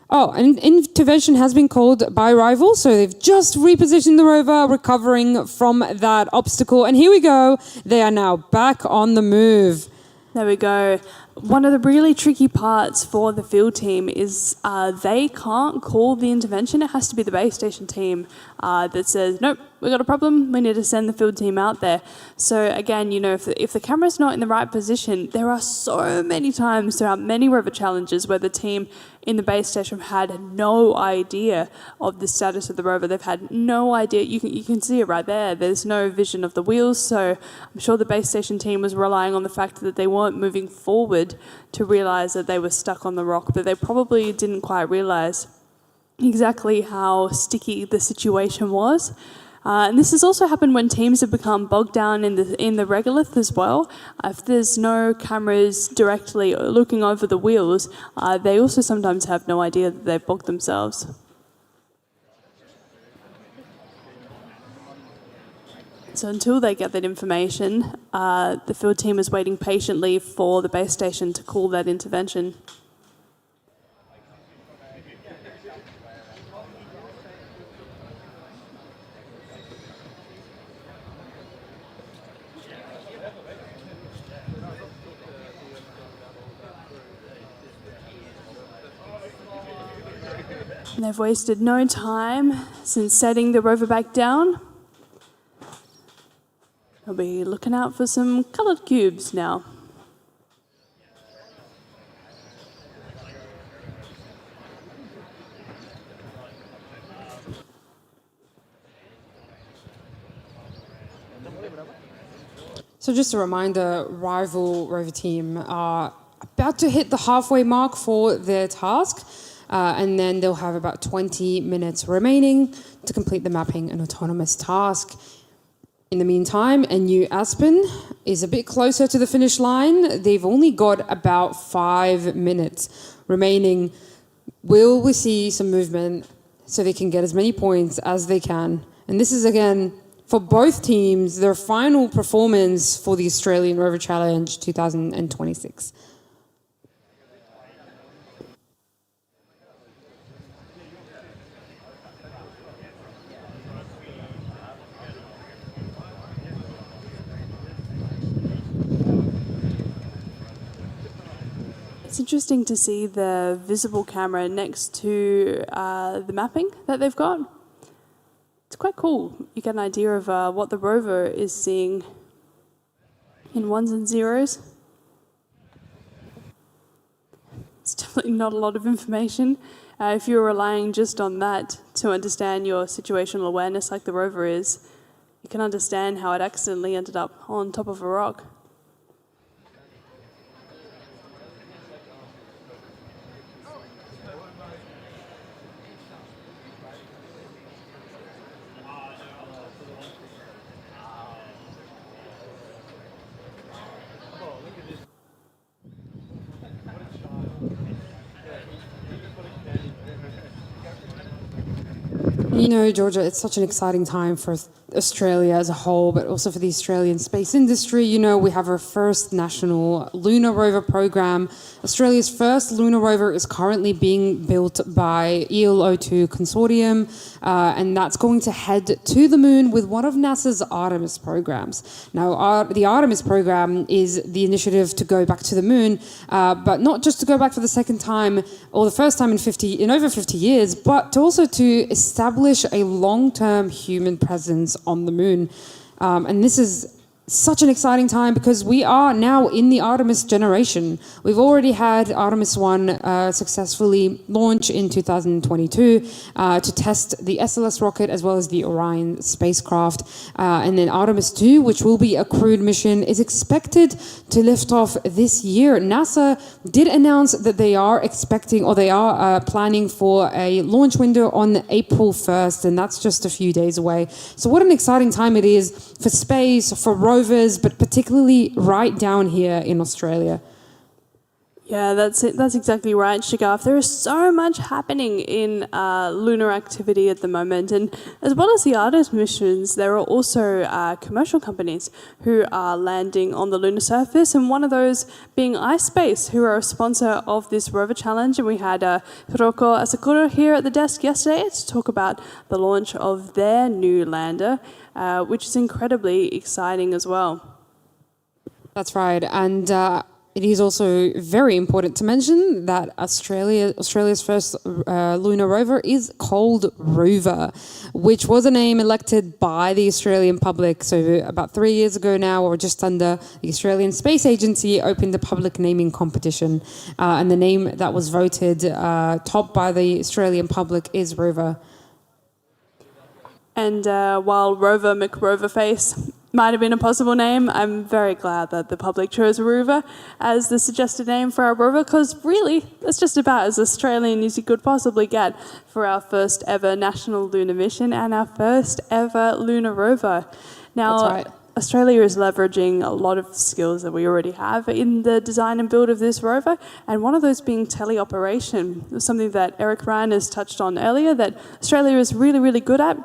Oh, an intervention has been called by rival, so they've just repositioned the rover, recovering from that obstacle. And here we go. They are now back on the move. There we go. One of the really tricky parts for the field team is they can't call the intervention. It has to be the base station team that says, nope, we got a problem, we need to send the field team out there. So again, if the camera's not in the right position, there are so many times throughout many rover challenges where the team in the base station had no idea of the status of the rover. They've had no idea. You can see it right there. There's no vision of the wheels, so I'm sure the base station team was relying on the fact that they weren't moving forward to realise that they were stuck on the rock, but they probably didn't quite realise exactly how sticky the situation was. And this has also happened when teams have become bogged down in the regolith as well. If there's no cameras directly looking over the wheels, they also sometimes have no idea that they've bogged themselves. So until they get that information, the field team is waiting patiently for the base station to call that intervention. And they've wasted no time since setting the rover back down. I'll be looking out for some coloured cubes now. So just a reminder, rival rover team are about to hit the halfway mark for their task, and then they'll have about 20 minutes remaining to complete the mapping and autonomous task. In the meantime, a New Aspen is a bit closer to the finish line. They've only got about 5 minutes remaining. Will we see some movement so they can get as many points as they can? And this is, again, for both teams, their final performance for the Australian Rover Challenge 2026. It's interesting to see the visible camera next to the mapping that they've got. It's quite cool. You get an idea of what the rover is seeing in ones and zeros. It's definitely not a lot of information. If you're relying just on that to understand your situational awareness like the rover is, you can understand how it accidentally ended up on top of a rock. You know, Georgia, it's such an exciting time for Australia as a whole, but also for the Australian space industry. You know, we have our first national lunar rover program. Australia's first lunar rover is currently being built by ELO2 Consortium, and that's going to head to the moon with one of NASA's Artemis programs. Now, the Artemis program is the initiative to go back to the moon, but not just to go back for the second time or the first time in over 50 years, but also to establish a long-term human presence on the moon. And this is such an exciting time because we are now in the Artemis generation. We've already had Artemis 1 successfully launch in 2022 to test the SLS rocket as well as the Orion spacecraft. And then Artemis 2, which will be a crewed mission, is expected to lift off this year. NASA did announce that they are expecting, or they are planning for a launch window on April 1st, and that's just a few days away. So what an exciting time it is for space, for rovers, but particularly right down here in Australia. Yeah, that's it. That's exactly right, Shagaf. There is so much happening in lunar activity at the moment, and as well as the Artemis missions, there are also commercial companies who are landing on the lunar surface, and one of those being iSpace, who are a sponsor of this rover challenge. And we had Hiroko Asakura here at the desk yesterday to talk about the launch of their new lander, which is incredibly exciting as well. That's right, and it is also very important to mention that Australia's first lunar rover is called Rover, which was a name elected by the Australian public. So about 3 years ago now, or just under, the Australian Space Agency opened a public naming competition, and the name that was voted top by the Australian public is Rover. And while Rover McRoverface might have been a possible name, I'm very glad that the public chose Rover as the suggested name for our rover, because really, that's just about as Australian as you could possibly get for our first ever national lunar mission and our first ever lunar rover. Now, that's right. Australia is leveraging a lot of skills that we already have in the design and build of this rover, and one of those being teleoperation, something that Eric Ryan has touched on earlier, that Australia is really, really good at.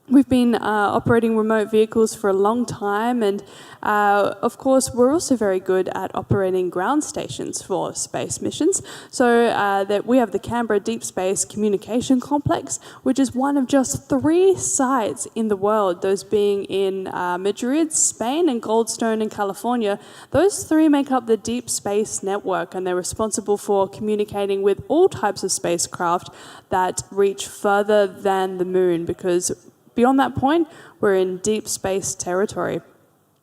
We've been operating remote vehicles for a long time, and of course we're also very good at operating ground stations for space missions. So that we have the Canberra Deep Space Communication Complex, which is one of just 3 sites in the world, those being in Madrid, Spain, and Goldstone in California. Those 3 make up the Deep Space Network, and they're responsible for communicating with all types of spacecraft that reach further than the moon, because beyond that point, we're in deep space territory.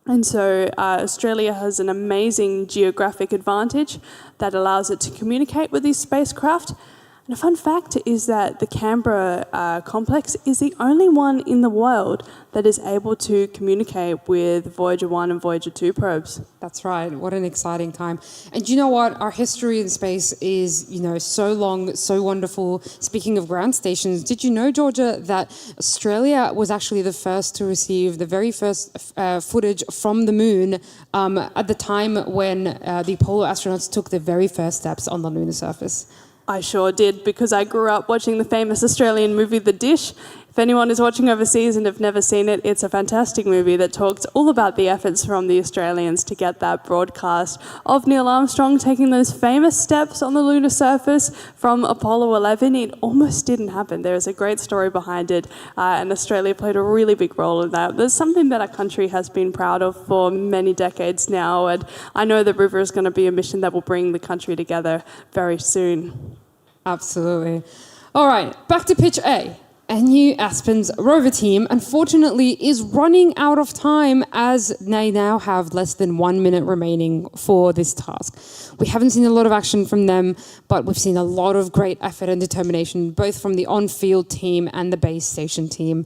And so Australia has an amazing geographic advantage that allows it to communicate with these spacecraft. And a fun fact is that the Canberra complex is the only one in the world that is able to communicate with Voyager 1 and Voyager 2 probes. That's right. What an exciting time. And you know what? Our history in space is, so long, so wonderful. Speaking of ground stations, did you know, Georgia, that Australia was actually the first to receive the very first footage from the moon at the time when the Apollo astronauts took their very first steps on the lunar surface? I sure did, because I grew up watching the famous Australian movie The Dish. If anyone is watching overseas and have never seen it, it's a fantastic movie that talks all about the efforts from the Australians to get that broadcast of Neil Armstrong taking those famous steps on the lunar surface from Apollo 11. It almost didn't happen. There is a great story behind it, and Australia played a really big role in that. There's something that our country has been proud of for many decades now, and I know that River is going to be a mission that will bring the country together very soon. Absolutely. All right, back to pitch A. NU Aspen's rover team, unfortunately, is running out of time as they now have less than 1 minute remaining for this task. We haven't seen a lot of action from them, but we've seen a lot of great effort and determination, both from the on-field team and the base station team.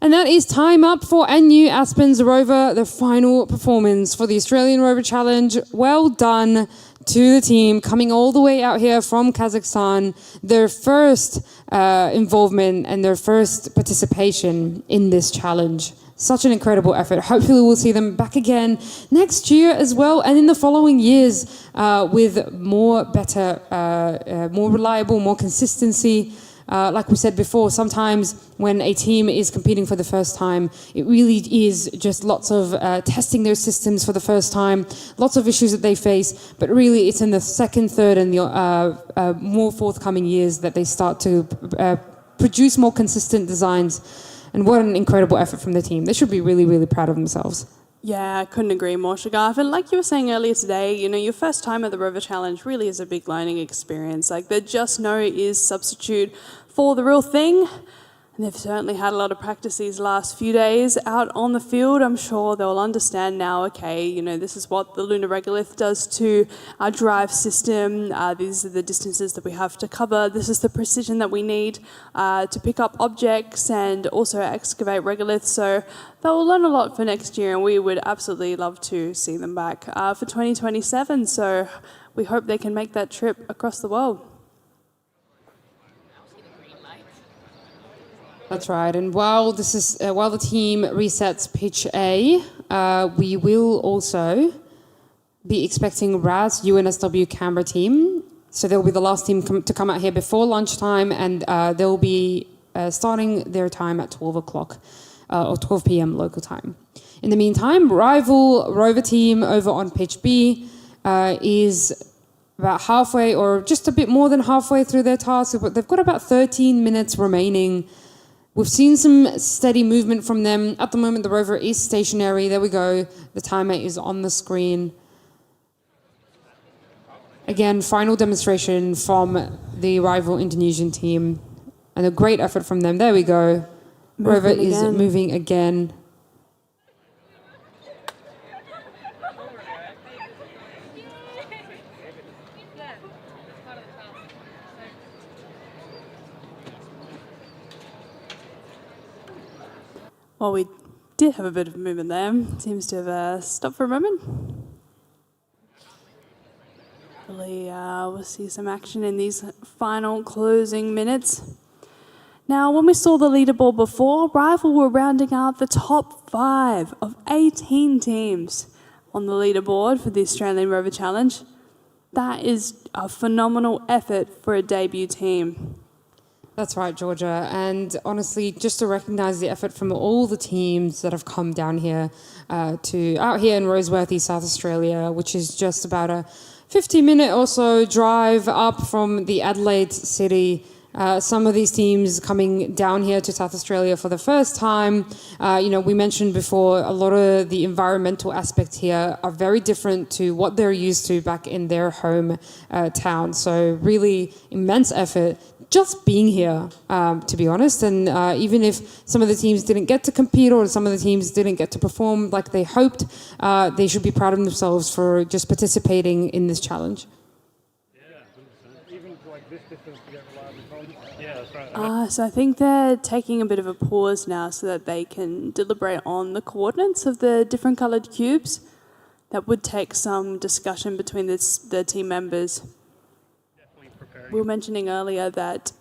And that is time up for NU Aspen's rover, the final performance for the Australian Rover Challenge. Well done to the team coming all the way out here from Kazakhstan, their first involvement and their first participation in this challenge. Such an incredible effort. Hopefully we'll see them back again next year as well, and in the following years with more reliable, more consistency. Like we said before, sometimes when a team is competing for the first time, it really is just lots of testing their systems for the first time, lots of issues that they face, but really it's in the second, third and the more forthcoming years that they start to produce more consistent designs. And what an incredible effort from the team. They should be really, really proud of themselves. Yeah, I couldn't agree more, Shagarth. And like you were saying earlier today, your first time at the Rover Challenge really is a big learning experience. Like, the just no is substitute for the real thing. And they've certainly had a lot of practice these last few days out on the field. I'm sure they'll understand now, okay, this is what the lunar regolith does to our drive system. These are the distances that we have to cover. This is the precision that we need to pick up objects and also excavate regoliths. So they'll learn a lot for next year, and we would absolutely love to see them back for 2027. So we hope they can make that trip across the world. That's right. And while the team resets pitch A, we will also be expecting RAS UNSW Canberra team. So they'll be the last team to come out here before lunchtime, and they'll be starting their time at 12 o'clock or 12 p.m. local time. In the meantime, rival rover team over on pitch B is about halfway or just a bit more than halfway through their task, but they've got about 13 minutes remaining. We've seen some steady movement from them. At the moment, the rover is stationary. There we go. The timer is on the screen. Again, final demonstration from the rival Indonesian team. And a great effort from them. There we go. Rover is moving again. Well, we did have a bit of movement there. Seems to have stopped for a moment. Hopefully we'll see some action in these final closing minutes. Now, when we saw the leaderboard before, Rival were rounding out the top 5 of 18 teams on the leaderboard for the Australian Rover Challenge. That is a phenomenal effort for a debut team. That's right, Georgia. And honestly, just to recognise the effort from all the teams that have come down here out here in Roseworthy, South Australia, which is just about a 50-minute or so drive up from the Adelaide city. Some of these teams coming down here to South Australia for the first time. We mentioned before, a lot of the environmental aspects here are very different to what they're used to back in their home town. So really immense effort just being here, to be honest. And even if some of the teams didn't get to compete or some of the teams didn't get to perform like they hoped, they should be proud of themselves for just participating in this challenge. Yeah, 100%. Even travelling to like this distance to get reliable comms. Yeah, that's right. So I think they're taking a bit of a pause now so that they can deliberate on the coordinates of the different coloured cubes. That would take some discussion between the team members. We were mentioning earlier that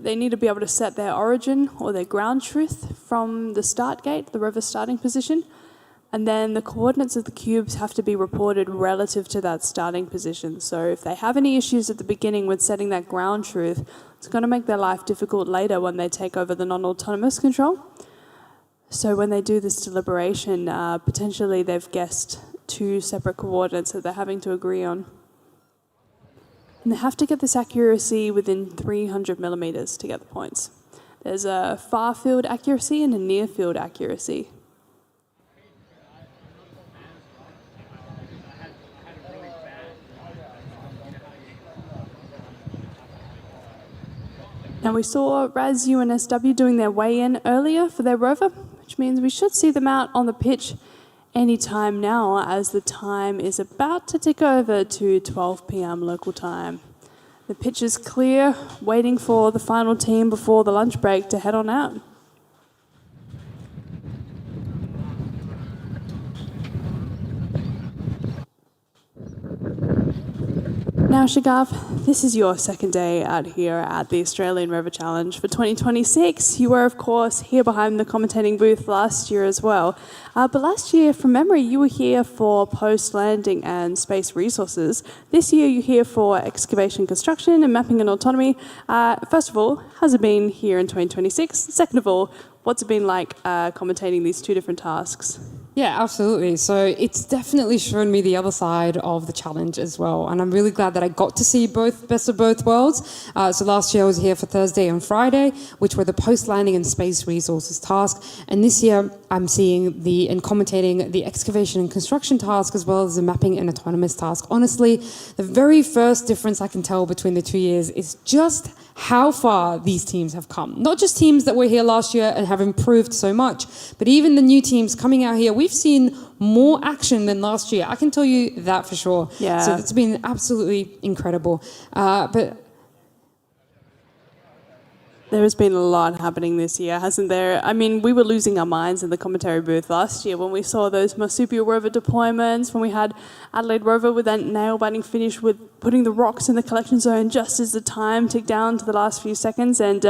they need to be able to set their origin or their ground truth from the start gate, the rover starting position, and then the coordinates of the cubes have to be reported relative to that starting position. So if they have any issues at the beginning with setting that ground truth, it's going to make their life difficult later when they take over the non-autonomous control. So when they do this deliberation, potentially they've guessed 2 separate coordinates that they're having to agree on. And they have to get this accuracy within 300 millimeters to get the points. There's a far field accuracy and a near field accuracy. Now we saw RAS UNSW doing their weigh-in earlier for their rover, which means we should see them out on the pitch anytime now, as the time is about to tick over to 12 p.m. local time. The pitch is clear, waiting for the final team before the lunch break to head on out. Now, Shagaf, this is your second day out here at the Australian Rover Challenge for 2026. You were, of course, here behind the commentating booth last year as well. But last year, from memory, you were here for post-landing and space resources. This year, you're here for excavation, construction, and mapping and autonomy. First of all, how's it been here in 2026? Second of all, what's it been like commentating these 2 different tasks? Yeah, absolutely. So it's definitely shown me the other side of the challenge as well. And I'm really glad that I got to see both best of both worlds. So last year I was here for Thursday and Friday, which were the post-landing and space resources task. And this year I'm seeing and commentating the excavation and construction task as well as the mapping and autonomous task. Honestly, the very first difference I can tell between the 2 years is just how far these teams have come. Not just teams that were here last year and have improved so much, but even the new teams coming out here. We've seen more action than last year. I can tell you that for sure. Yeah. So it's been absolutely incredible. But there has been a lot happening this year, hasn't there? I mean, we were losing our minds in the commentary booth last year when we saw those marsupial rover deployments, when we had Adelaide rover with that nail-biting finish with putting the rocks in the collection zone just as the time ticked down to the last few seconds. And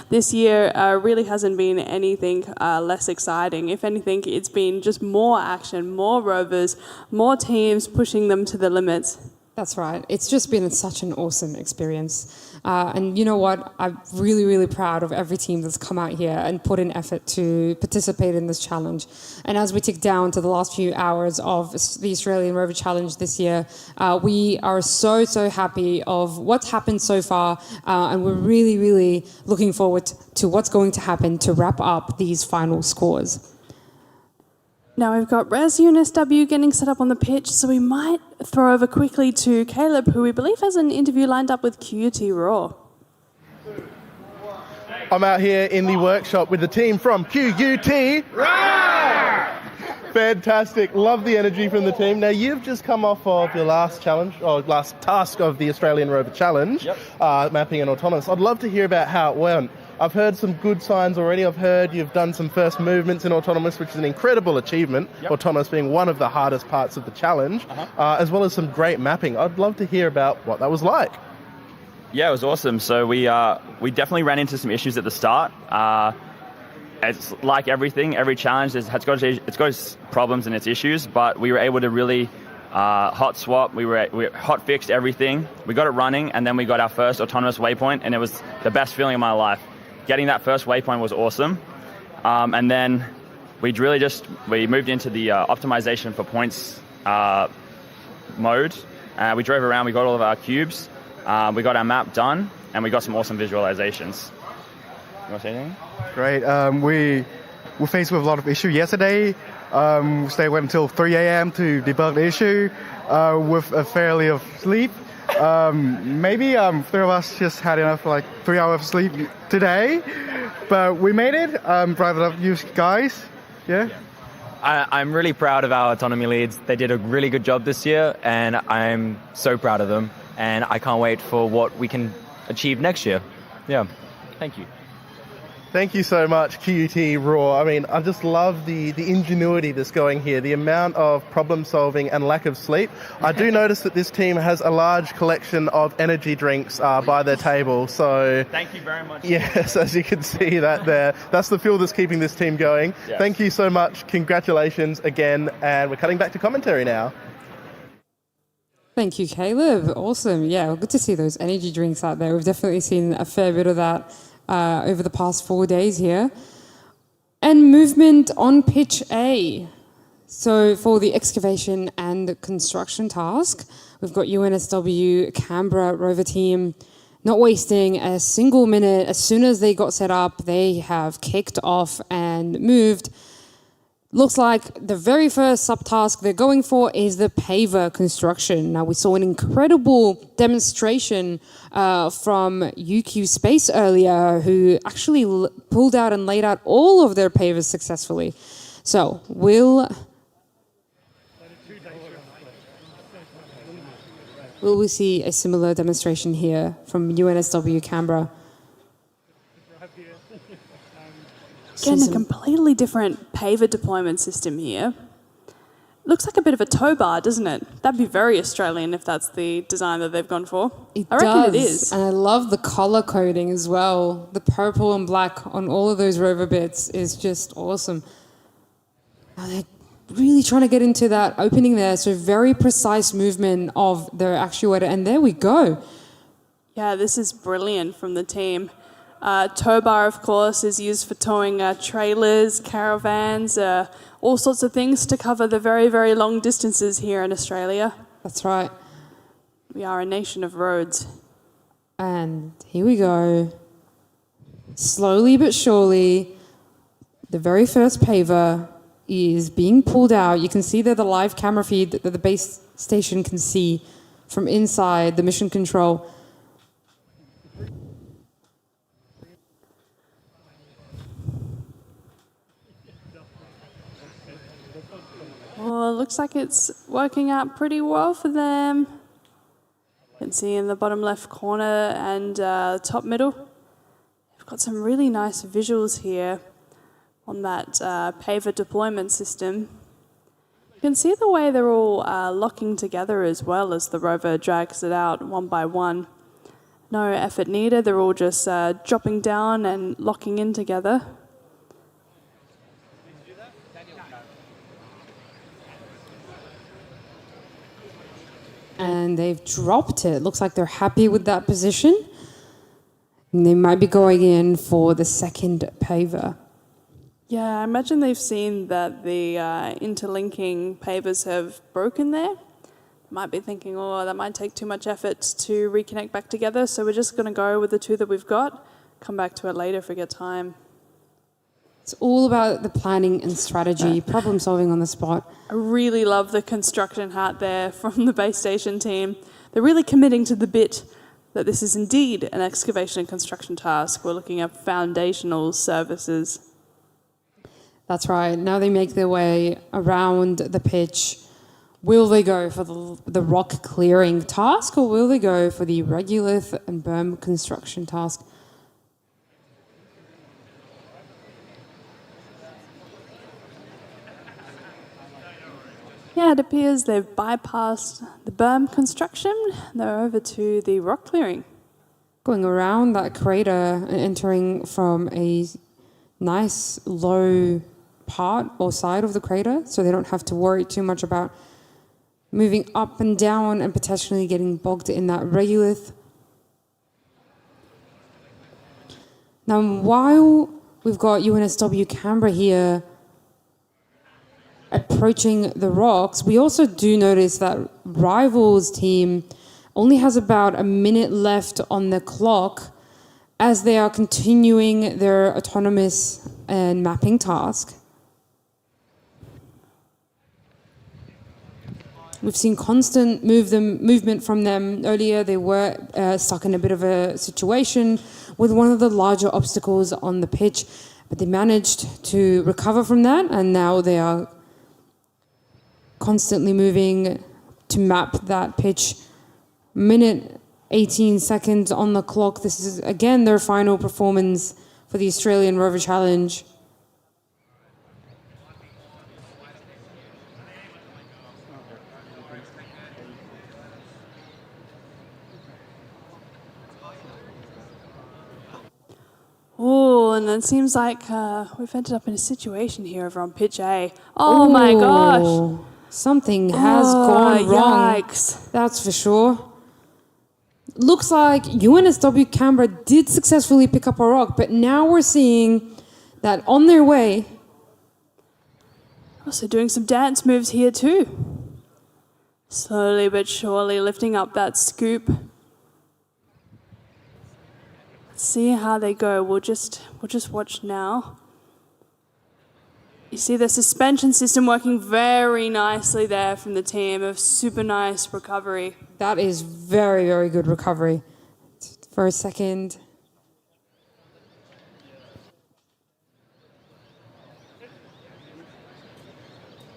this year really hasn't been anything less exciting. If anything, it's been just more action, more rovers, more teams pushing them to the limits. That's right. It's just been such an awesome experience. And you know what? I'm really, really proud of every team that's come out here and put in effort to participate in this challenge. And as we tick down to the last few hours of the Australian Rover Challenge this year, we are so happy of what's happened so far. And we're really, really looking forward to what's going to happen to wrap up these final scores. Now we've got RAS UNSW getting set up on the pitch, so we might throw over quickly to Caleb, who we believe has an interview lined up with QUT Raw. I'm out here in the workshop with the team from QUT. Fantastic. Love the energy from the team. Now, you've just come off of your last challenge, or last task of the Australian Rover Challenge, mapping and autonomous. I'd love to hear about how it went. I've heard some good signs already. I've heard you've done some first movements in autonomous, which is an incredible achievement, autonomous being one of the hardest parts of the challenge, as well as some great mapping. I'd love to hear about what that was like. Yeah, it was awesome. So we definitely ran into some issues at the start. It's like everything, every challenge it's got its problems and its issues, but we were able to really hot swap. We hot fixed everything. We got it running, and then we got our first autonomous waypoint, and it was the best feeling of my life. Getting that first waypoint was awesome. And then we moved into the optimization for points mode. We drove around, we got all of our cubes, we got our map done, and we got some awesome visualizations. You want to say anything? Great. We were faced with a lot of issues yesterday. We went until 3 a.m. to debug the issue with a fairly of sleep. Maybe 3 of us just had enough, like 3 hours of sleep today, but we made it. Proud of you guys. Yeah. I'm really proud of our autonomy leads. They did a really good job this year, and I'm so proud of them. and I can't wait for what we can achieve next year. Yeah, thank you. Thank you so much, QUT Raw. I mean, I just love the ingenuity that's going here, the amount of problem solving and lack of sleep. I do notice that this team has a large collection of energy drinks by their table. So thank you very much. Yes, as you can see that there, that's the fuel that's keeping this team going. Yes. Thank you so much. Congratulations again. And we're cutting back to commentary now. Thank you, Caleb. Awesome. Yeah, good to see those energy drinks out there. We've definitely seen a fair bit of that over the past 4 days here. And movement on pitch A. So for the excavation and construction task, we've got UNSW Canberra Rover team not wasting a single minute. As soon as they got set up, they have kicked off and moved. Looks like the very first subtask they're going for is the Paver Construction. Now, we saw an incredible demonstration from UQ Space earlier, who actually pulled out and laid out all of their pavers successfully. So, will we see a similar demonstration here from UNSW Canberra? Again, a completely different paver deployment system here. Looks like a bit of a tow bar, doesn't it? That'd be very Australian if that's the design that they've gone for. I reckon it is. And I love the colour coding as well. The purple and black on all of those rover bits is just awesome. And they're really trying to get into that opening there. So very precise movement of their actuator. And there we go. Yeah, this is brilliant from the team. Tow bar, of course, is used for towing trailers, caravans, all sorts of things to cover the very, very long distances here in Australia. That's right. We are a nation of roads. And here we go. Slowly but surely, the very first paver is being pulled out. You can see there the live camera feed that the base station can see from inside the mission control. Well, it looks like it's working out pretty well for them. You can see in the bottom left corner and top middle. We've got some really nice visuals here on that paver deployment system. You can see the way they're all locking together as well as the rover drags it out one by one. No effort needed, they're all just dropping down and locking in together. And they've dropped it. Looks like they're happy with that position. And they might be going in for the second paver. Yeah, I imagine they've seen that the interlinking pavers have broken there. Might be thinking, oh, that might take too much effort to reconnect back together, so we're just going to go with the two that we've got. Come back to it later if we get time. It's all about the planning and strategy, problem solving on the spot. I really love the construction hat there from the base station team. They're really committing to the bit that this is indeed an excavation and construction task. We're looking at foundational services. That's right. Now they make their way around the pitch. Will they go for the rock clearing task, or will they go for the regolith and berm construction task? Yeah, it appears they've bypassed the berm construction. They're over to the rock clearing. Going around that crater and entering from a nice low part or side of the crater, so they don't have to worry too much about moving up and down and potentially getting bogged in that regolith. Now, while we've got UNSW Canberra here approaching the rocks, we also do notice that Rivals team only has about a minute left on the clock as they are continuing their autonomous and mapping task. We've seen constant movement from them. Earlier, they were stuck in a bit of a situation with one of the larger obstacles on the pitch, but they managed to recover from that, and now they are constantly moving to map that pitch minute 18 seconds on the clock. This is again their final performance for the Australian Rover Challenge. Oh, and it seems like we've ended up in a situation here over on pitch A. Oh my gosh. Something has gone wrong. Yikes. That's for sure. Looks like UNSW Canberra did successfully pick up a rock, but now we're seeing that on their way. Also doing some dance moves here too. Slowly but surely lifting up that scoop. See how they go. We'll just watch now. You see the suspension system working very nicely there from the team. A super nice recovery. That is very, very good recovery. For a second.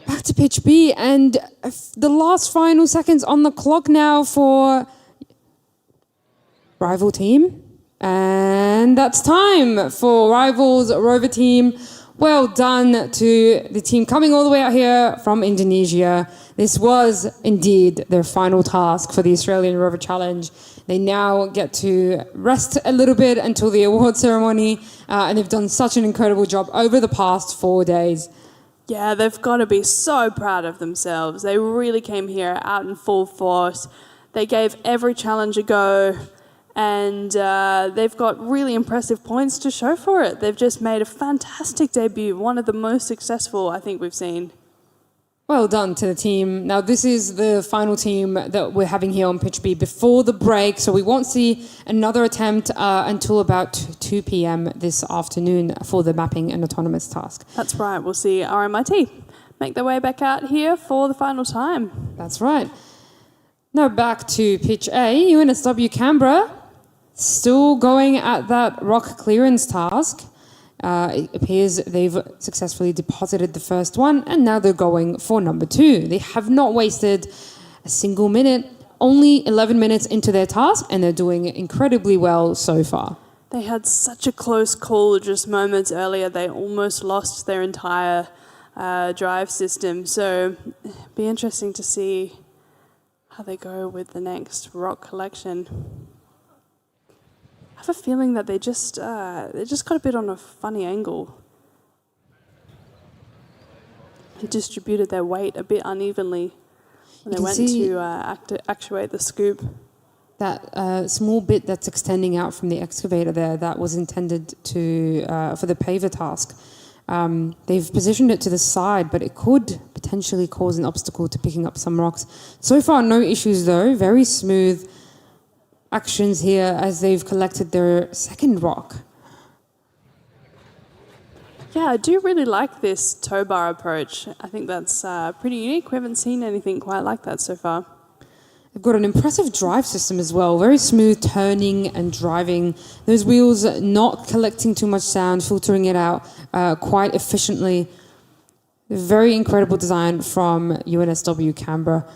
Back to pitch B, and the last final seconds on the clock now for rival team. And that's time for Rivals Rover team. Well done to the team coming all the way out here from Indonesia. This was indeed their final task for the Australian Rover Challenge. They now get to rest a little bit until the award ceremony, and they've done such an incredible job over the past 4 days. Yeah, they've got to be so proud of themselves. They really came here out in full force. They gave every challenge a go. And they've got really impressive points to show for it. They've just made a fantastic debut, one of the most successful I think we've seen. Well done to the team. Now, this is the final team that we're having here on Pitch B before the break, so we won't see another attempt until about 2 p.m. this afternoon for the mapping and autonomous task. That's right. We'll see RMIT make their way back out here for the final time. That's right. Now back to Pitch A, UNSW Canberra. Still going at that rock clearance task. It appears they've successfully deposited the first one, and now they're going for number 2. They have not wasted a single minute, only 11 minutes into their task, and they're doing incredibly well so far. They had such a close call just moments earlier. They almost lost their entire drive system. So it'll be interesting to see how they go with the next rock collection. I have a feeling that they just got a bit on a funny angle. They distributed their weight a bit unevenly when they went to actuate the scoop. That small bit that's extending out from the excavator there, that was intended to for the paver task. They've positioned it to the side, but it could potentially cause an obstacle to picking up some rocks. So far, no issues though. Very smooth actions here as they've collected their second rock. Yeah, I do really like this tow bar approach. I think that's pretty unique. We haven't seen anything quite like that so far. They've got an impressive drive system as well. Very smooth turning and driving. Those wheels not collecting too much sound, filtering it out quite efficiently. Very incredible design from UNSW Canberra.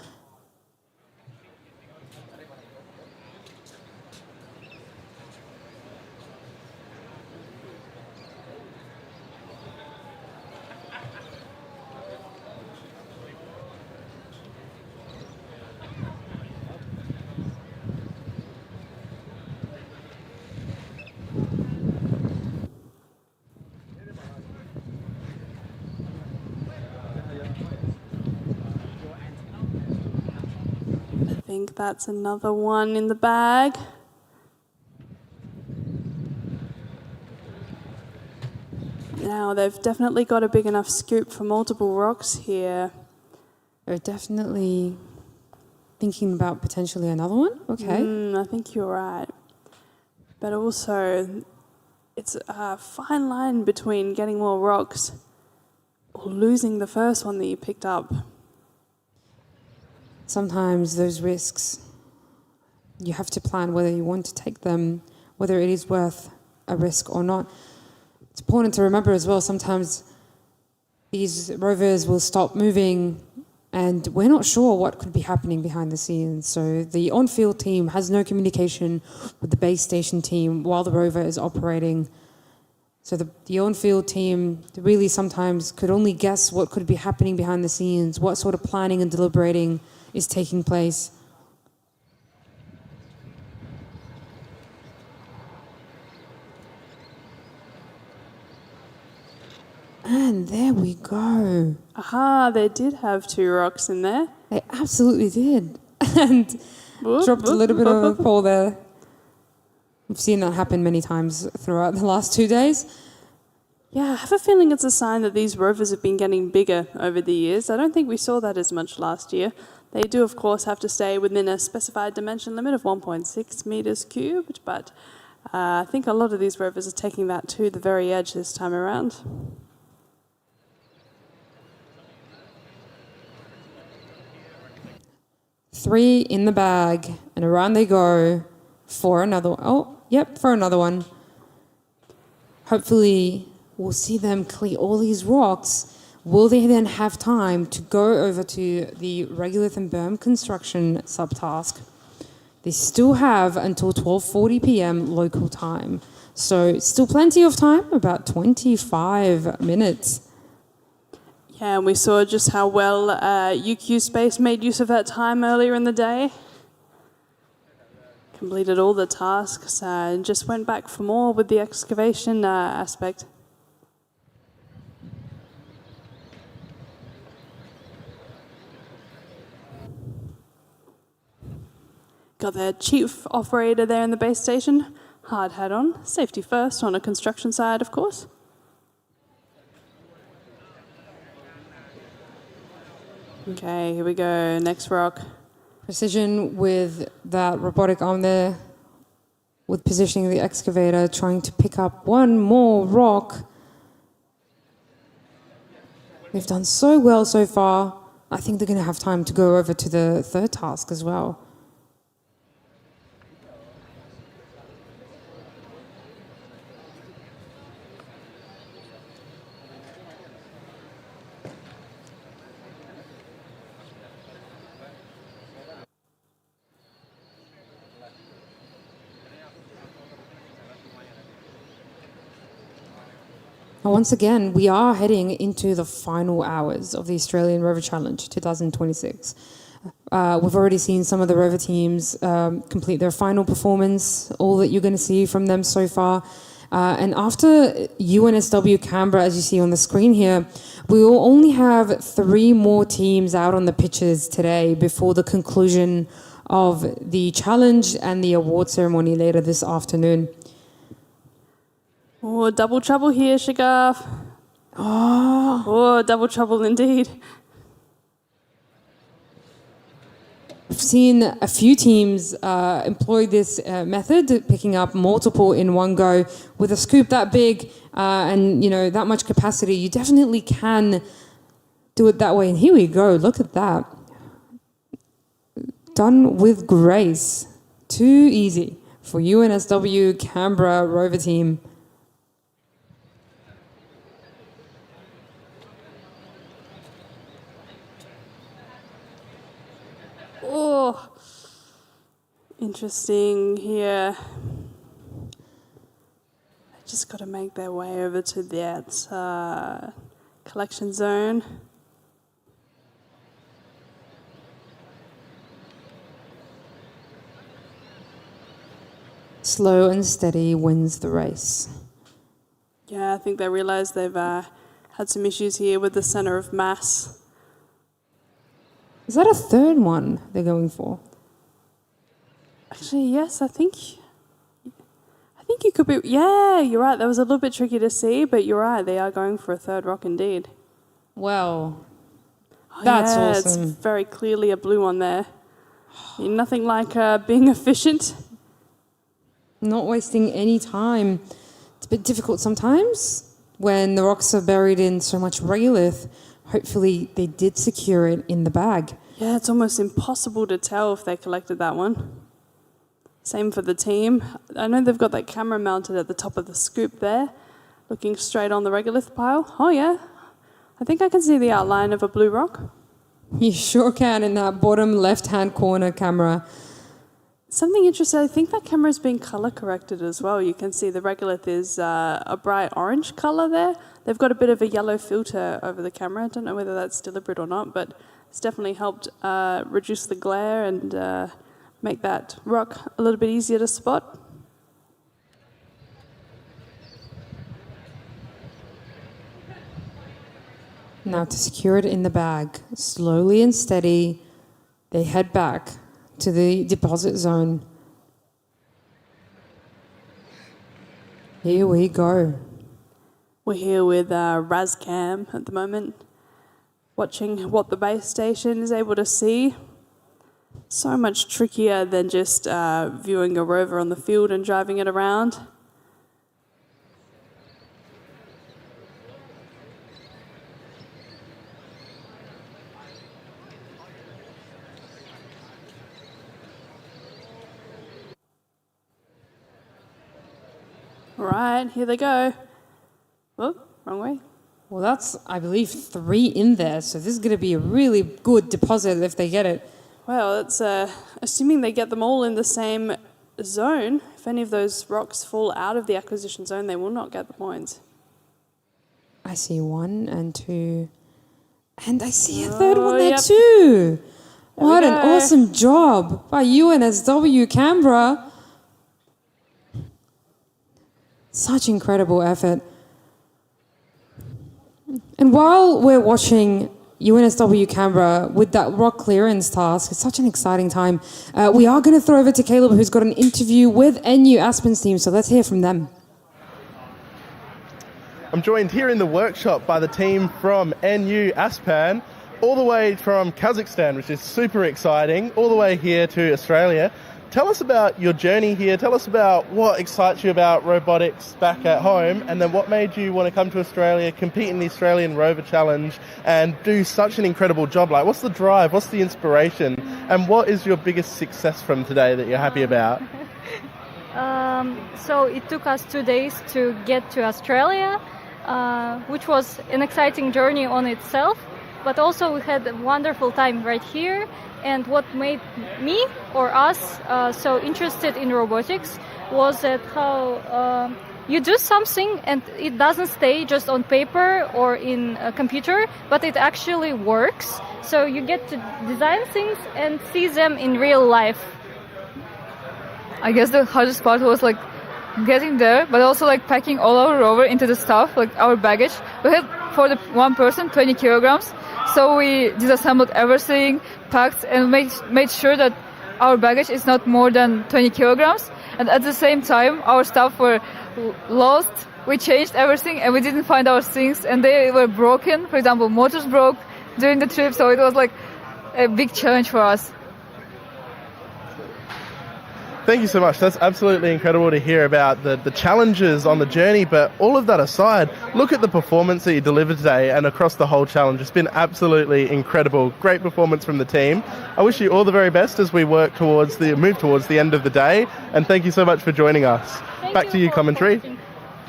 I think that's another one in the bag. Now they've definitely got a big enough scoop for multiple rocks here. They're definitely thinking about potentially another one. Okay. I think you're right. But also, it's a fine line between getting more rocks or losing the first one that you picked up. Sometimes those risks, you have to plan whether you want to take them, whether it is worth a risk or not. It's important to remember as well, sometimes these rovers will stop moving And we're not sure what could be happening behind the scenes. So the on-field team has no communication with the base station team while the rover is operating. So the on-field team really sometimes could only guess what could be happening behind the scenes, what sort of planning and deliberating is taking place. And there we go. Aha, they did have 2 rocks in there. They absolutely did. And dropped a little bit of a ball there. We've seen that happen many times throughout the last 2 days. Yeah, I have a feeling it's a sign that these rovers have been getting bigger over the years. I don't think we saw that as much last year. They do, of course, have to stay within a specified dimension limit of 1.6 metres cubed, but I think a lot of these rovers are taking that to the very edge this time around. Three in the bag, and around they go for another one. Oh, yep, for another one. Hopefully, we'll see them clear all these rocks. Will they then have time to go over to the Regolith and Paver Construction subtask? They still have until 12:40 p.m. local time. So still plenty of time, about 25 minutes. Yeah, and we saw just how well UQ Space made use of that time earlier in the day. Completed all the tasks and just went back for more with the excavation aspect. Got their chief operator there in the base station. Hard hat on. Safety first on a construction side, of course. Okay, here we go. Next rock. Precision with that robotic arm there, with positioning the excavator, trying to pick up one more rock. They've done so well so far. I think they're going to have time to go over to the third task as well. Once again, we are heading into the final hours of the Australian Rover Challenge 2026. We've already seen some of the rover teams complete their final performance, all that you're going to see from them so far. And after UNSW Canberra, as you see on the screen here, we will only have 3 more teams out on the pitches today before the conclusion of the challenge and the award ceremony later this afternoon. Oh, double trouble here, Shagaf. Oh, double trouble indeed. I've seen a few teams employ this method, picking up multiple in one go. With a scoop that big and that much capacity, you definitely can do it that way. And here we go. Look at that. Done with grace. Too easy for UNSW Canberra Rover team. Oh, interesting here. They just got to make their way over to that collection zone. Slow and steady wins the race. Yeah, I think they realise they've had some issues here with the centre of mass. Is that a third one they're going for? Actually, yes, I think you could be... Yeah, you're right. That was a little bit tricky to see, but you're right. They are going for a third rock indeed. Well, that's awesome. It's very clearly a blue one there. Nothing like being efficient. Not wasting any time. It's a bit difficult sometimes when the rocks are buried in so much regolith. Hopefully they did secure it in the bag. Yeah, it's almost impossible to tell if they collected that one. Same for the team. I know they've got that camera mounted at the top of the scoop there, looking straight on the regolith pile. Oh yeah, I think I can see the outline of a blue rock. You sure can in that bottom left-hand corner camera. Something interesting, I think that camera's been color corrected as well. You can see the Regolith is a bright orange color there. They've got a bit of a yellow filter over the camera. I don't know whether that's deliberate or not, but it's definitely helped reduce the glare and make that rock a little bit easier to spot. Now to secure it in the bag, slowly and steady, they head back to the deposit zone. Here we go. We're here with Razcam at the moment, watching what the base station is able to see. So much trickier than just viewing a rover on the field and driving it around. All right, here they go. Oh, wrong way. Well, that's, I believe, 3 in there, so this is going to be a really good deposit if they get it. Well, that's assuming they get them all in the same zone. If any of those rocks fall out of the acquisition zone, they will not get the points. I see 1 and 2. And I see a third one there too. What an awesome job by UNSW Canberra. Such incredible effort. And while we're watching UNSW Canberra with that rock clearance task, it's such an exciting time. We are going to throw over to Caleb, who's got an interview with NU Aspen's team, so let's hear from them. I'm joined here in the workshop by the team from NU Aspan, all the way from Kazakhstan, which is super exciting, all the way here to Australia. Tell us about your journey here. Tell us about what excites you about robotics back at home, and then what made you want to come to Australia, compete in the Australian Rover Challenge, and do such an incredible job. Like, what's the drive? What's the inspiration? And what is your biggest success from today that you're happy about? So it took us 2 days to get to Australia, which was an exciting journey on itself. But also we had a wonderful time right here. And what made me or us so interested in robotics was that how you do something and it doesn't stay just on paper or in a computer, but it actually works. So you get to design things and see them in real life. I guess the hardest part was like getting there, but also like packing all our rover into the stuff, like our baggage. We had for the one person 20 kilograms. So we disassembled everything, packed, and made sure that our baggage is not more than 20 kilograms. And at the same time, our stuff were lost. We changed everything, and we didn't find our things, and they were broken. For example, motors broke during the trip, so it was like a big challenge for us. Thank you so much. That's absolutely incredible to hear about the challenges on the journey. But all of that aside, look at the performance that you delivered today and across the whole challenge. It's been absolutely incredible. Great performance from the team. I wish you all the very best as we move towards the end of the day. And thank you so much for joining us. Back to you, commentary.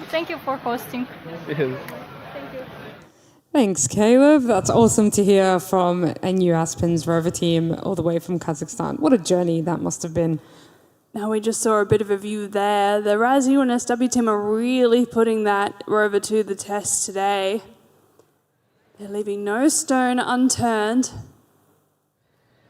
Thank you for hosting. Thanks, Caleb. That's awesome to hear from NU Aspen's Rover team all the way from Kazakhstan. What a journey that must have been. Now we just saw a bit of a view there. The RAS UNSW team are really putting that rover to the test today. They're leaving no stone unturned.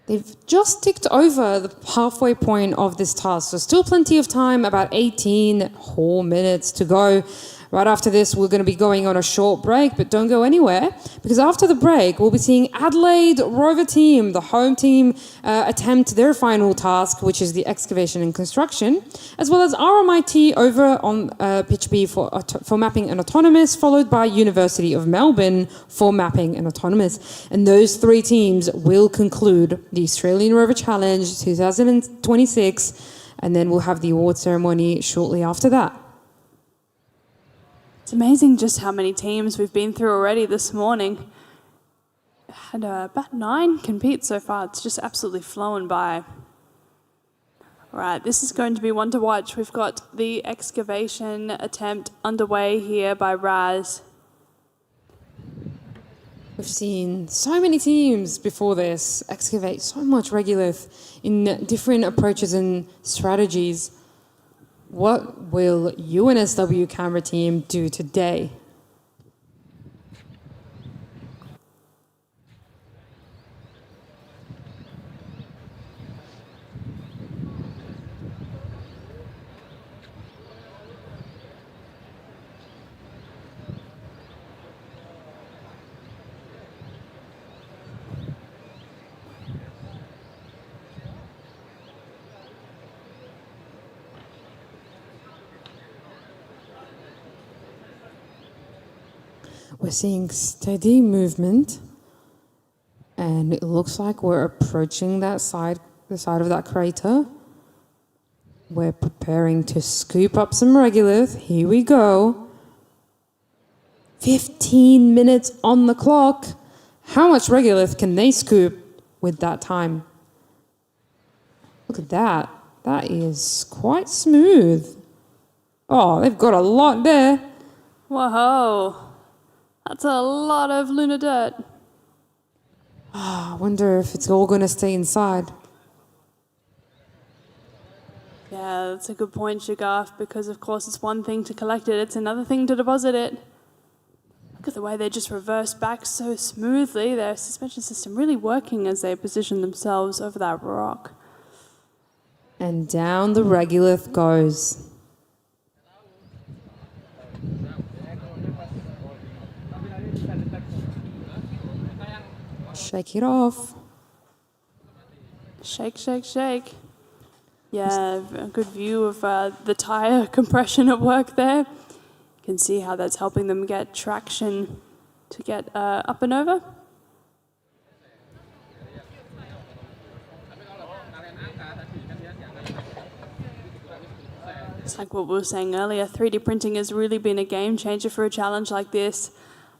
They've just ticked over the halfway point of this task, so still plenty of time, about 18 whole minutes to go. Right after this, we're going to be going on a short break, but don't go anywhere, because after the break, we'll be seeing Adelaide Rover team, the home team, attempt their final task, which is the excavation and construction, as well as RMIT over on pitch B for mapping and autonomous, followed by University of Melbourne for mapping and autonomous. And those 3 teams will conclude the Australian Rover Challenge 2026, and then we'll have the award ceremony shortly after that. It's amazing just how many teams we've been through already this morning. Had about 9 compete so far. It's just absolutely flown by. All right, this is going to be one to watch. We've got the excavation attempt underway here by Raz. We've seen so many teams before this excavate so much regolith in different approaches and strategies. What will UNSW camera team do today? We're seeing steady movement, and it looks like we're approaching the side of that crater. We're preparing to scoop up some regolith. Here we go. 15 minutes on the clock. How much regolith can they scoop with that time? Look at that. That is quite smooth. Oh, they've got a lot there. Whoa. That's a lot of lunar dirt. I wonder if it's all going to stay inside. Yeah, that's a good point, Shagaf, because of course it's one thing to collect it, it's another thing to deposit it. Look at the way they just reverse back so smoothly, their suspension system really working as they position themselves over that rock. And down the regolith goes. Shake it off. Shake, shake, shake. Yeah, a good view of the tyre compression at work there. You can see how that's helping them get traction to get up and over. It's like what we were saying earlier, 3D printing has really been a game changer for a challenge like this.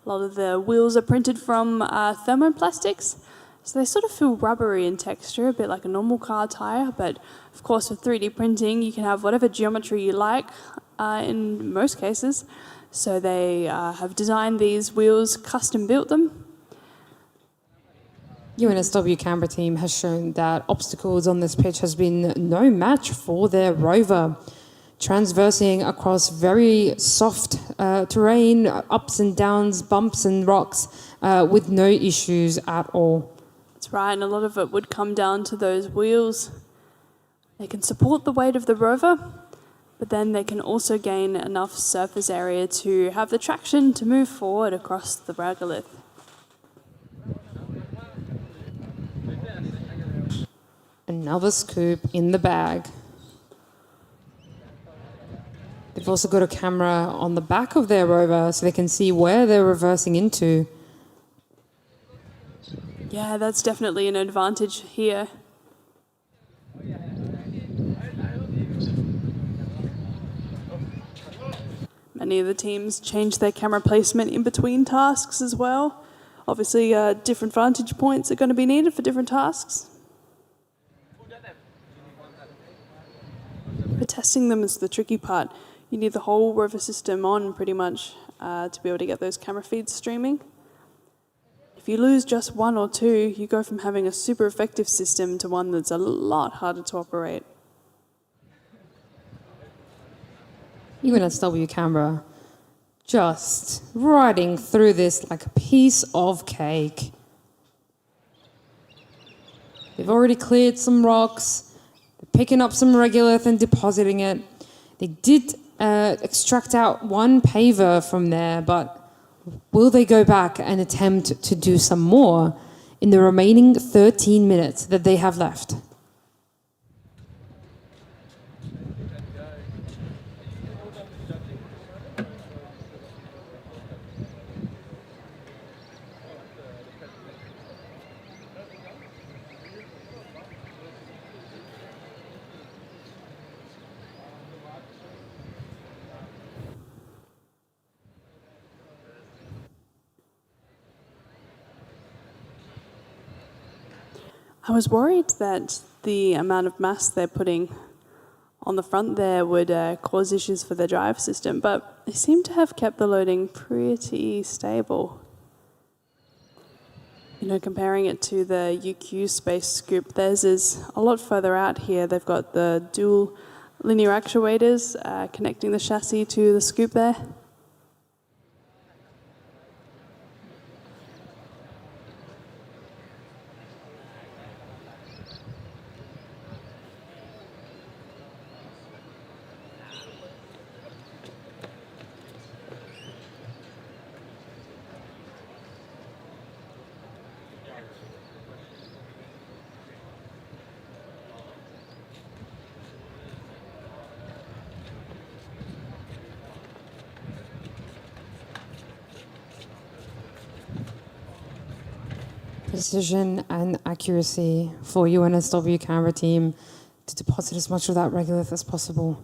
A lot of the wheels are printed from thermoplastics, so they sort of feel rubbery in texture, a bit like a normal car tyre, but of course with 3D printing you can have whatever geometry you like in most cases. So they have designed these wheels, custom built them. UNSW Canberra team has shown that obstacles on this pitch has been no match for their rover. Transversing across very soft terrain, ups and downs, bumps and rocks, with no issues at all. That's right, and a lot of it would come down to those wheels. They can support the weight of the rover, but then they can also gain enough surface area to have the traction to move forward across the regolith. Another scoop in the bag. They've also got a camera on the back of their rover so they can see where they're reversing into. Yeah, that's definitely an advantage here. Many of the teams change their camera placement in between tasks as well. Obviously, different vantage points are going to be needed for different tasks. But testing them is the tricky part. You need the whole rover system on pretty much to be able to get those camera feeds streaming. If you lose just one or two, you go from having a super effective system to one that's a lot harder to operate. UNSW Canberra just riding through this like a piece of cake. They've already cleared some rocks, they're picking up some regolith and depositing it. They did extract out one paver from there, but will they go back and attempt to do some more in the remaining 13 minutes that they have left? I was worried that the amount of mass they're putting on the front there would cause issues for the drive system, but they seem to have kept the loading pretty stable. comparing it to the UQ space scoop, theirs is a lot further out here. They've got the dual linear actuators connecting the chassis to the scoop there. Precision and accuracy for UNSW Canberra team to deposit as much of that regolith as possible.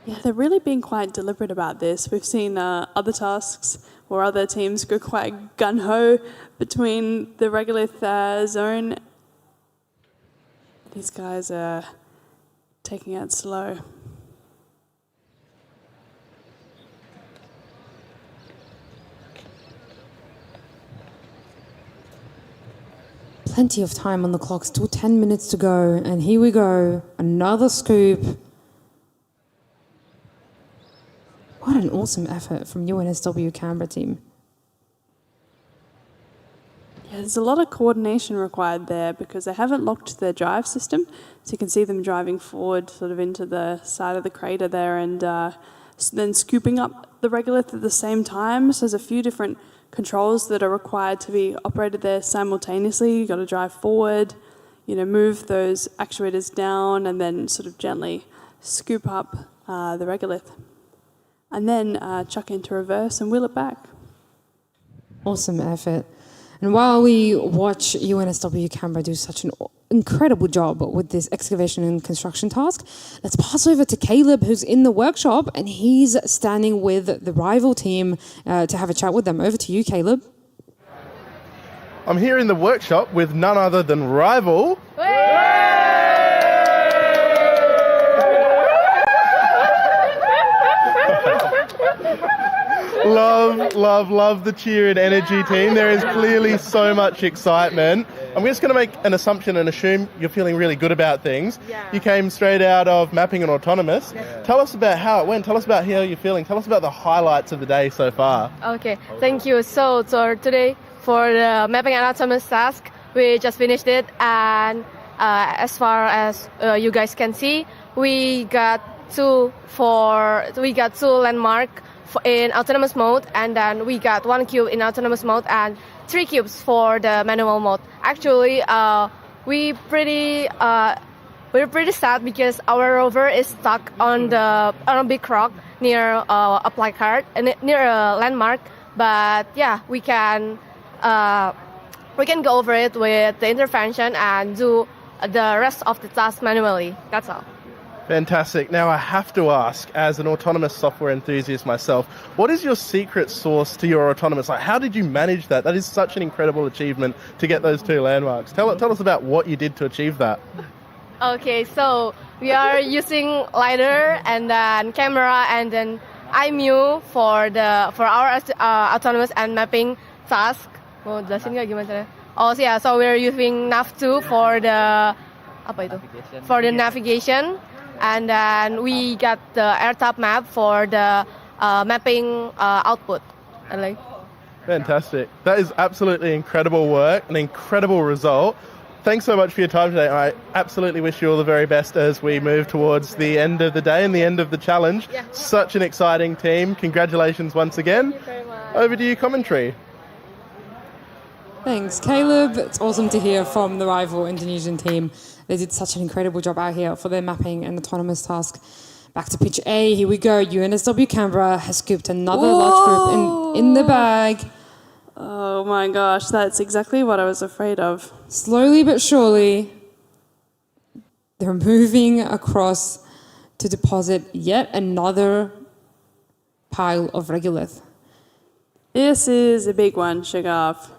Yeah, they're really being quite deliberate about this. We've seen other tasks or other teams go quite gun-ho between the regolith zone. These guys are taking it slow. Plenty of time on the clock, still 10 minutes to go, and here we go, another scoop. What an awesome effort from UNSW Canberra team. Yeah, there's a lot of coordination required there because they haven't locked their drive system, so you can see them driving forward sort of into the side of the crater there and then scooping up the regolith at the same time. So there's a few different controls that are required to be operated there simultaneously. You've got to drive forward, move those actuators down and then sort of gently scoop up the regolith. And then chuck into reverse and wheel it back. Awesome effort. And while we watch UNSW Canberra do such an incredible job with this excavation and construction task, let's pass over to Caleb, who's in the workshop, and he's standing with the rival team to have a chat with them. Over to you, Caleb. I'm here in the workshop with none other than Rival. Love the cheer and energy, team. There is clearly so much excitement. I'm just going to make an assumption and assume you're feeling really good about things. Yeah. You came straight out of mapping and autonomous. Yeah. Tell us about how it went. Tell us about how you're feeling. Tell us about the highlights of the day so far. Okay, thank you. So today for the mapping and autonomous task, we just finished it, and as far as you guys can see, we got two landmark in autonomous mode, and then we got 1 cube in autonomous mode and 3 cubes for the manual mode. Actually, we're pretty sad because our rover is stuck on a big rock near a placard and near a landmark. But yeah, we can go over it with the intervention and do the rest of the task manually. That's all. Fantastic. Now I have to ask, as an autonomous software enthusiast myself, what is your secret sauce to your autonomous? Like, how did you manage that? That is such an incredible achievement to get those 2 landmarks. Tell us about what you did to achieve that. Okay, so we are using LiDAR and then camera and then IMU for our autonomous and mapping task. Mau jelasin nggak gimana caranya? Oh yeah, so we're using nav2 for the navigation. And then we got the AirTab map for the mapping output. Fantastic. That is absolutely incredible work, an incredible result. Thanks so much for your time today. I absolutely wish you all the very best as we move towards the end of the day and the end of the challenge. Yeah. Such an exciting team. Congratulations once again. Thank you very much. Over to you, commentary. Thanks, Caleb. It's awesome to hear from the rival Indonesian team. They did such an incredible job out here for their mapping and autonomous task. Back to pitch A. Here we go. UNSW Canberra has scooped another large group in the bag. Oh my gosh, that's exactly what I was afraid of. Slowly but surely, they're moving across to deposit yet another pile of regolith. This is a big one, Shagaf.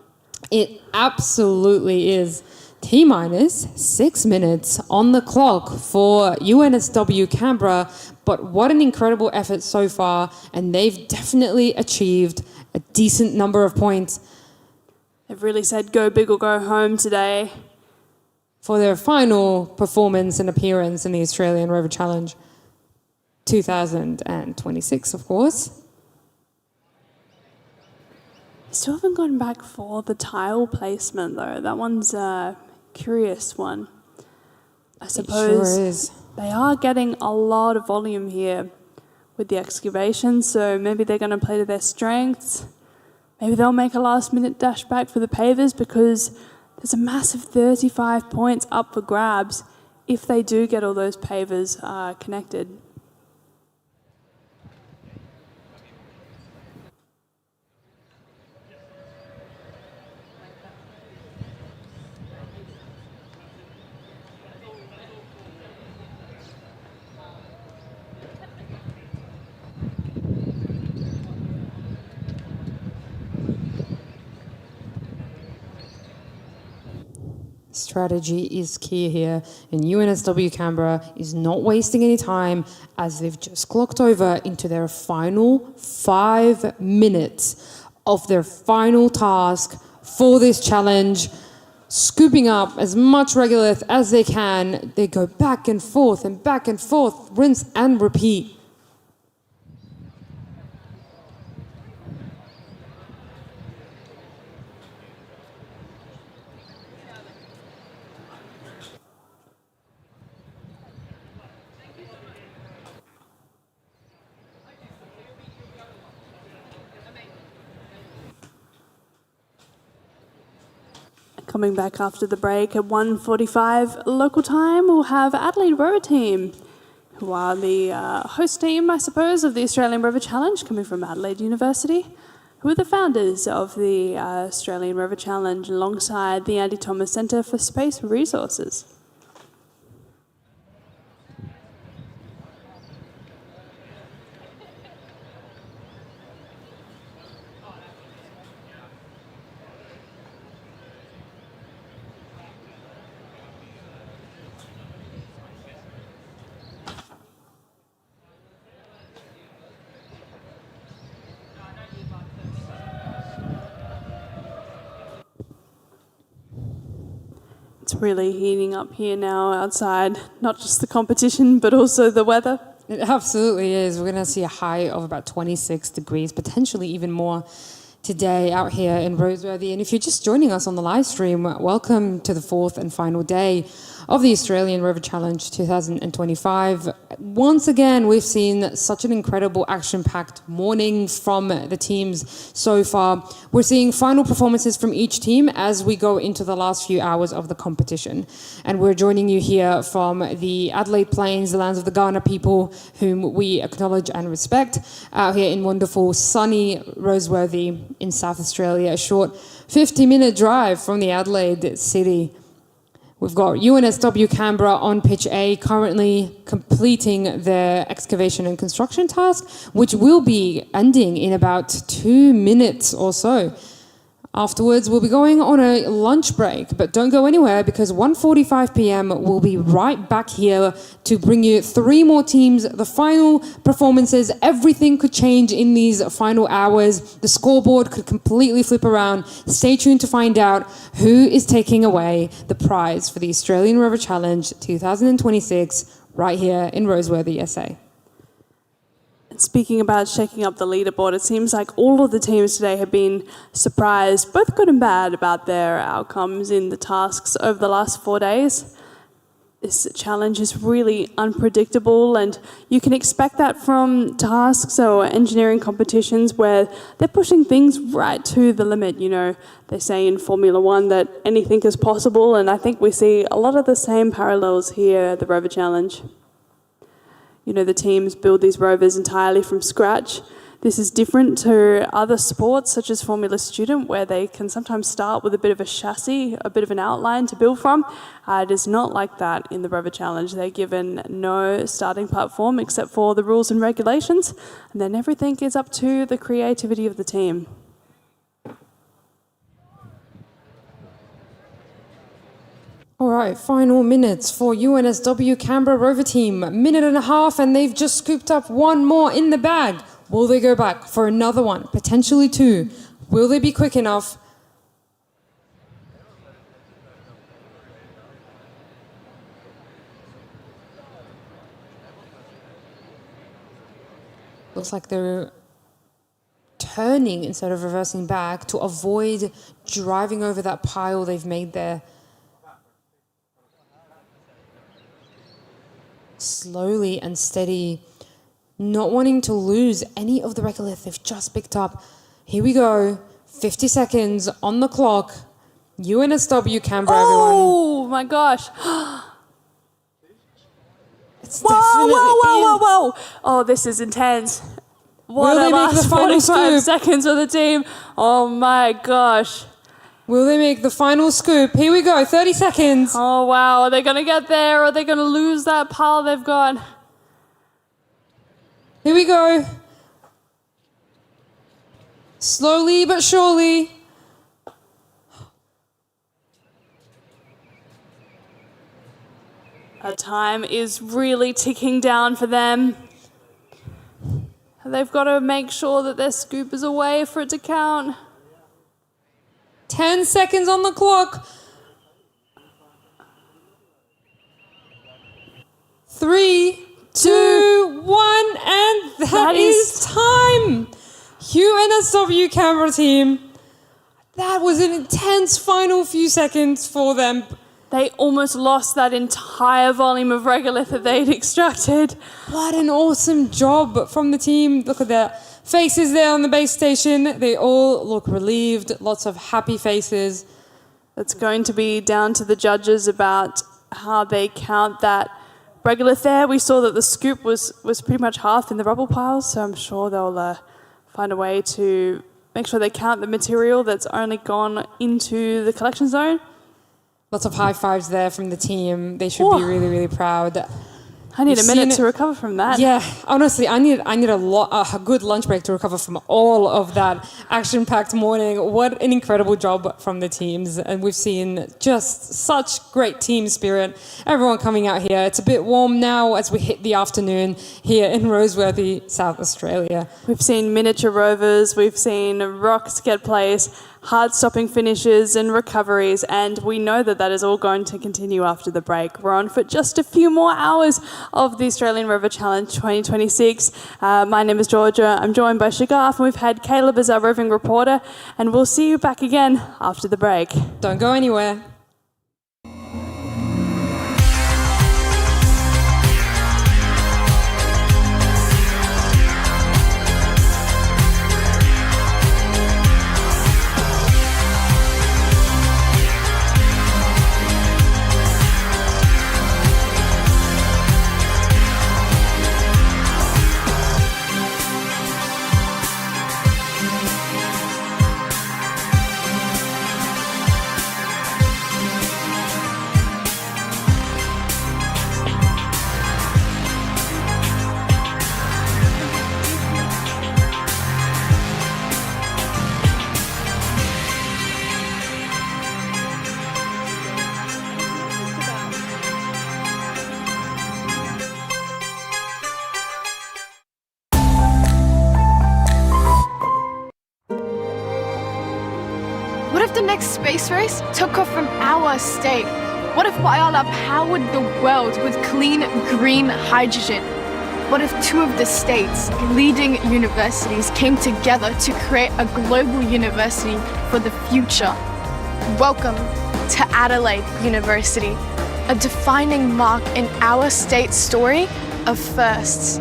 It absolutely is. T-minus 6 minutes on the clock for UNSW Canberra, but what an incredible effort so far, and they've definitely achieved a decent number of points. They've really said go big or go home today. For their final performance and appearance in the Australian Rover Challenge 2026, of course. Still haven't gone back for the tile placement though. That one's a curious one. I suppose sure is. They are getting a lot of volume here with the excavation, so maybe they're going to play to their strengths. Maybe they'll make a last-minute dash back for the pavers because there's a massive 35 points up for grabs if they do get all those pavers connected. Strategy is key here, and UNSW Canberra is not wasting any time as they've just clocked over into their final 5 minutes of their final task for this challenge. Scooping up as much regolith as they can, they go back and forth, rinse and repeat. Coming back after the break at 1:45 local time, we'll have Adelaide Rover team, who are the host team, I suppose, of the Australian Rover Challenge, coming from Adelaide University, who are the founders of the Australian Rover Challenge alongside the Andy Thomas Centre for Space Resources. It's really heating up here now outside, not just the competition, but also the weather. It absolutely is. We're going to see a high of about 26 degrees, potentially even more today out here in Roseworthy. And if you're just joining us on the live stream, welcome to the fourth and final day of the Australian Rover Challenge 2025. Once again, we've seen such an incredible action-packed morning from the teams so far. We're seeing final performances from each team as we go into the last few hours of the competition. And we're joining you here from the Adelaide Plains, the lands of the Kaurna people, whom we acknowledge and respect, out here in wonderful, sunny Roseworthy in South Australia, a short 50-minute drive from the Adelaide city. We've got UNSW Canberra on pitch A, currently completing their excavation and construction task, which will be ending in about 2 minutes or so. Afterwards, we'll be going on a lunch break, but don't go anywhere because 1:45 p.m. we'll be right back here to bring you 3 more teams, the final performances. Everything could change in these final hours. The scoreboard could completely flip around. Stay tuned to find out who is taking away the prize for the Australian Rover Challenge 2026 right here in Roseworthy, SA. Speaking about shaking up the leaderboard, it seems like all of the teams today have been surprised, both good and bad, about their outcomes in the tasks over the last 4 days. This challenge is really unpredictable, and you can expect that from tasks or engineering competitions where they're pushing things right to the limit. You know, they say in Formula One that anything is possible, and I think we see a lot of the same parallels here at the Rover Challenge. You know, the teams build these rovers entirely from scratch. This is different to other sports such as Formula Student, where they can sometimes start with a bit of a chassis, a bit of an outline to build from. It is not like that in the Rover Challenge. They're given no starting platform except for the rules and regulations, and then everything is up to the creativity of the team. All right, final minutes for UNSW Canberra Rover team. Minute and a half, and they've just scooped up one more in the bag. Will they go back for another one? Potentially two. Will they be quick enough? Looks like they're turning instead of reversing back to avoid driving over that pile they've made there. Slowly and steady, not wanting to lose any of the regolith they've just picked up. Here we go, 50 seconds on the clock. UNSW Canberra, everyone. Oh my gosh. It's whoa. Oh, this is intense. What Will they make the final 45 scoop? seconds of the team. Oh my gosh. Will they make the final scoop? Here we go, 30 seconds. Oh wow, are they going to get there? Or are they going to lose that pile they've got? Here we go. Slowly but surely. Our time is really ticking down for them. They've got to make sure that their scoop is away for it to count. 10 seconds on the clock. 3, 2, 1, and that is time. UNSW Canberra team. That was an intense final few seconds for them. They almost lost that entire volume of regolith that they'd extracted. What an awesome job from the team. Look at their faces there on the base station. They all look relieved, lots of happy faces. It's going to be down to the judges about how they count that regolith there. We saw that the scoop was pretty much half in the rubble piles, so I'm sure they'll find a way to make sure they count the material that's only gone into the collection zone. Lots of high fives there from the team. They should be really, really proud. I need a minute to recover from that. Yeah, honestly, I need a good lunch break to recover from all of that action-packed morning. What an incredible job from the teams. And we've seen just such great team spirit. Everyone coming out here. It's a bit warm now as we hit the afternoon here in Roseworthy, South Australia. We've seen miniature rovers, we've seen rocks get placed, hard-stopping finishes and recoveries, and we know that that is all going to continue after the break. We're on for just a few more hours of the Australian Rover Challenge 2026. My name is Georgia. I'm joined by Shagaf, and we've had Caleb as our roving reporter, and we'll see you back again after the break. Don't go anywhere. What if the next space race took off from our state? What if Whyalla powered the world with clean green hydrogen? What if two of the state's leading universities came together to create a global university for the future? Welcome to Adelaide University, a defining mark in our state's story of firsts.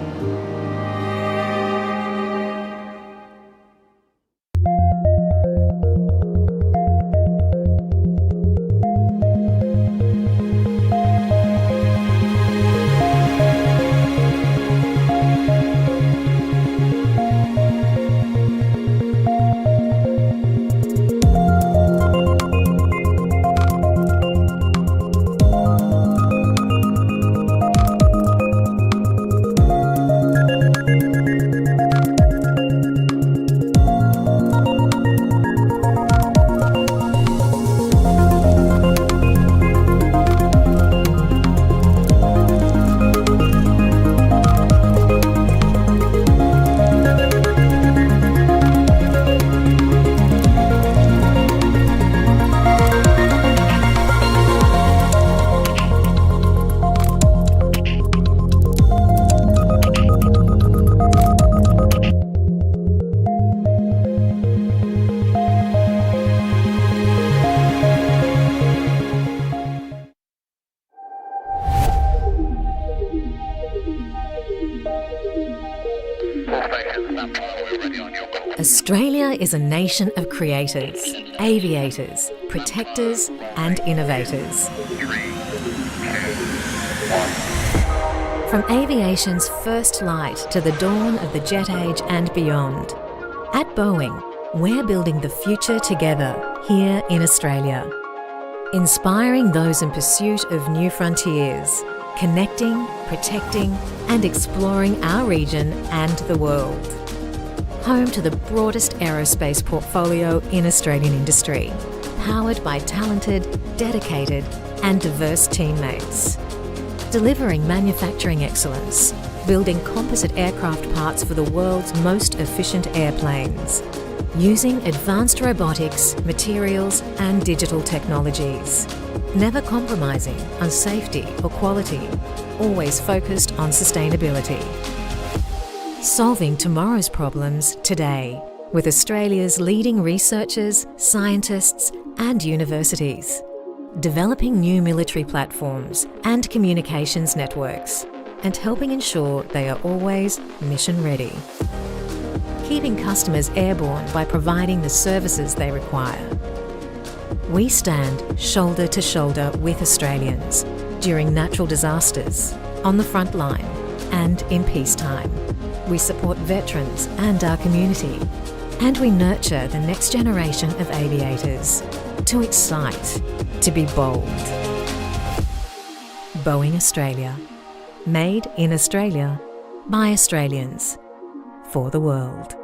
Australia is a nation of creators, aviators, protectors and innovators. From aviation's first light to the dawn of the jet age and beyond, at Boeing, we're building the future together here in Australia. Inspiring those in pursuit of new frontiers, connecting, protecting and exploring our region and the world. Home to the broadest aerospace portfolio in Australian industry, powered by talented, dedicated and diverse teammates. Delivering manufacturing excellence, building composite aircraft parts for the world's most efficient airplanes, using advanced robotics, materials and digital technologies. Never compromising on safety or quality, always focused on sustainability. Solving tomorrow's problems today with Australia's leading researchers, scientists and universities. Developing new military platforms and communications networks and helping ensure they are always mission ready. Keeping customers airborne by providing the services they require. We stand shoulder to shoulder with Australians during natural disasters, on the front line and in peacetime. We support veterans and our community, and we nurture the next generation of aviators to excite, to be bold. Boeing Australia. Made in Australia by Australians for the world.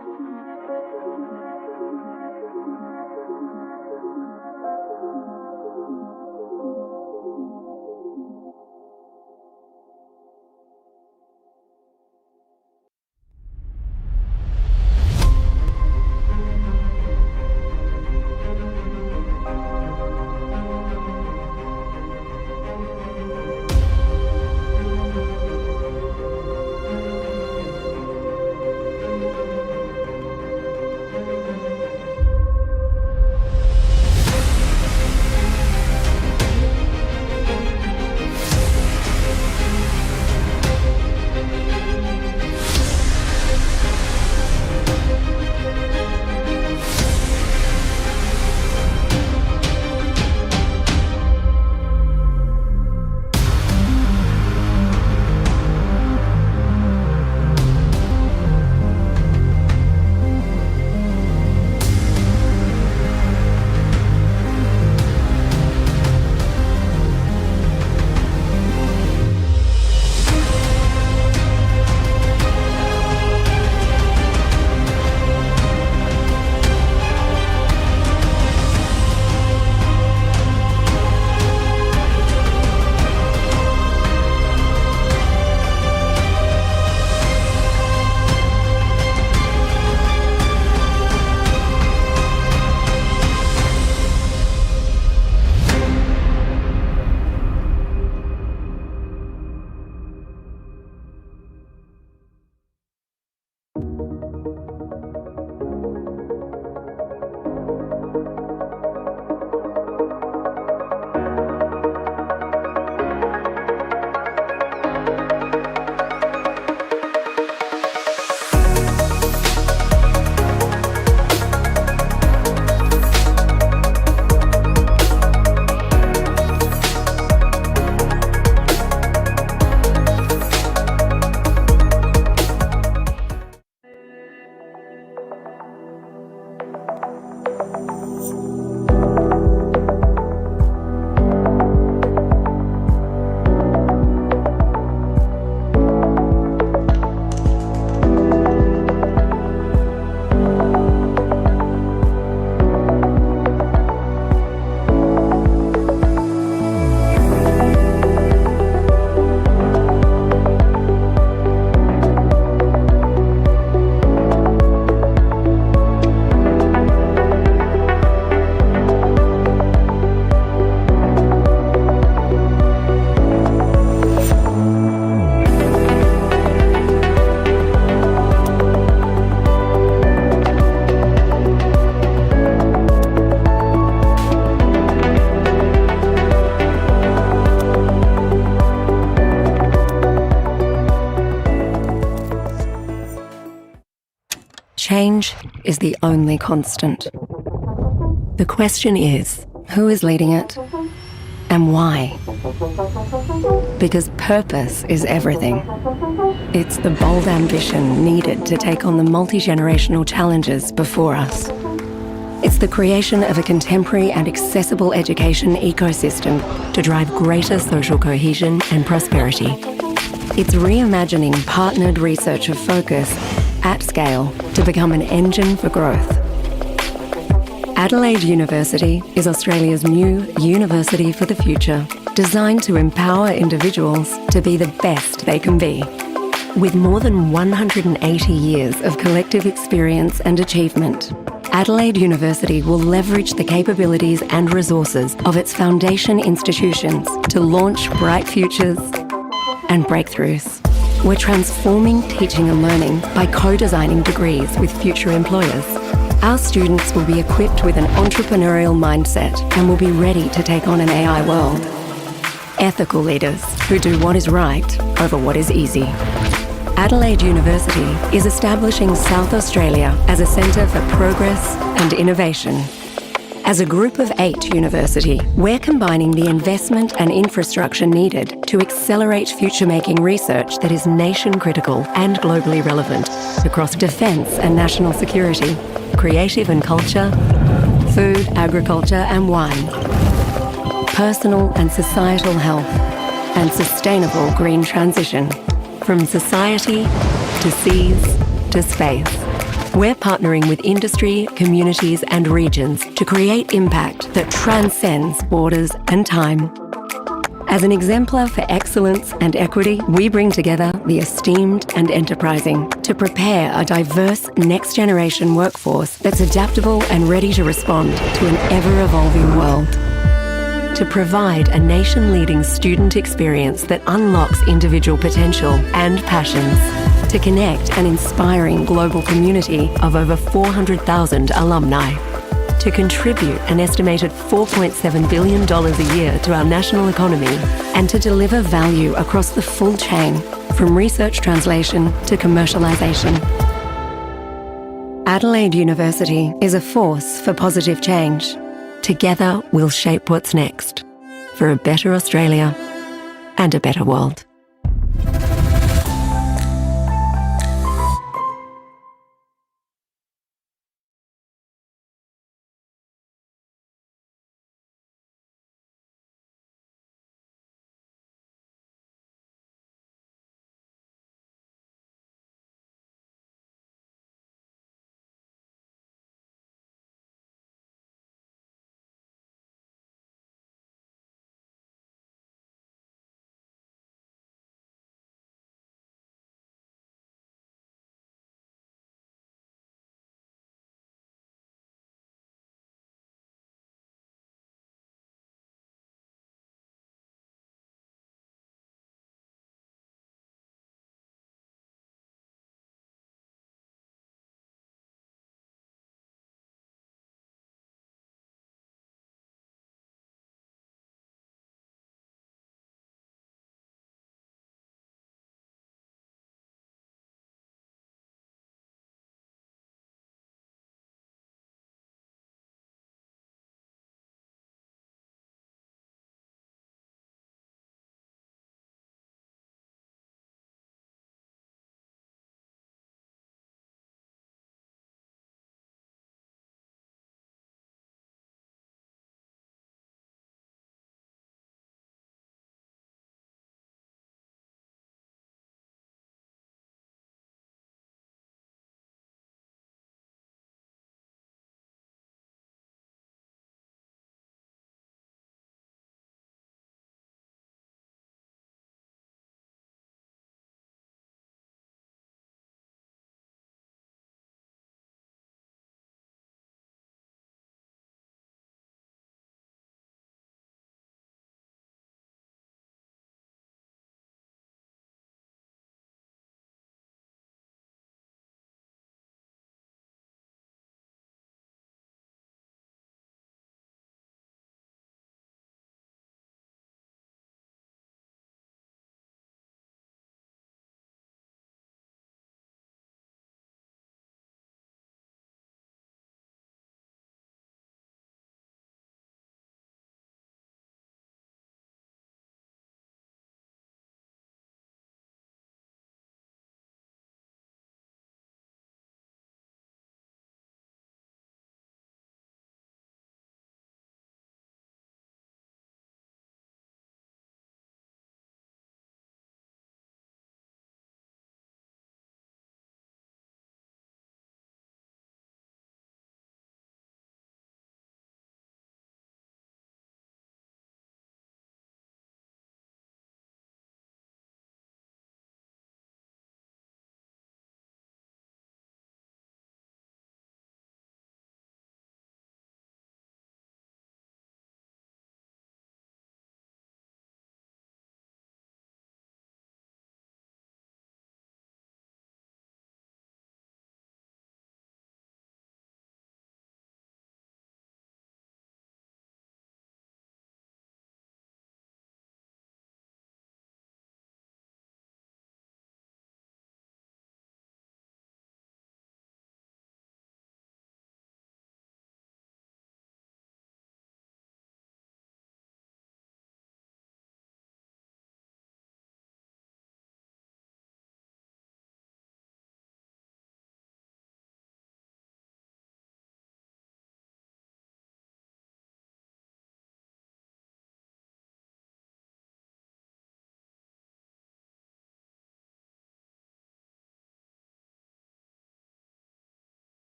change is the only constant. The question is, who is leading it and why? Because purpose is everything. It's the bold ambition needed to take on the multi-generational challenges before us. It's the creation of a contemporary and accessible education ecosystem to drive greater social cohesion and prosperity. It's reimagining partnered research of focus at scale to become an engine for growth. Adelaide University is Australia's new university for the future, designed to empower individuals to be the best they can be. With more than 180 years of collective experience and achievement, Adelaide University will leverage the capabilities and resources of its foundation institutions to launch bright futures and breakthroughs. We're transforming teaching and learning by co-designing degrees with future employers. Our students will be equipped with an entrepreneurial mindset and will be ready to take on an AI world. Ethical leaders who do what is right over what is easy. Adelaide University is establishing South Australia as a centre for progress and innovation. As a group of 8 university, we're combining the investment and infrastructure needed to accelerate future-making research that is nation-critical and globally relevant across defence and national security, creative and culture, food, agriculture and wine, personal and societal health, and sustainable green transition. From society to seas to space, we're partnering with industry, communities and regions to create impact that transcends borders and time. As an exemplar for excellence and equity, we bring together the esteemed and enterprising to prepare a diverse next-generation workforce that's adaptable and ready to respond to an ever-evolving world. To provide a nation-leading student experience that unlocks individual potential and passions. To connect an inspiring global community of over 400,000 alumni. To contribute an estimated $4.7 billion a year to our national economy. And to deliver value across the full chain, from research translation to commercialisation. Adelaide University is a force for positive change. Together, we'll shape what's next for a better Australia and a better world.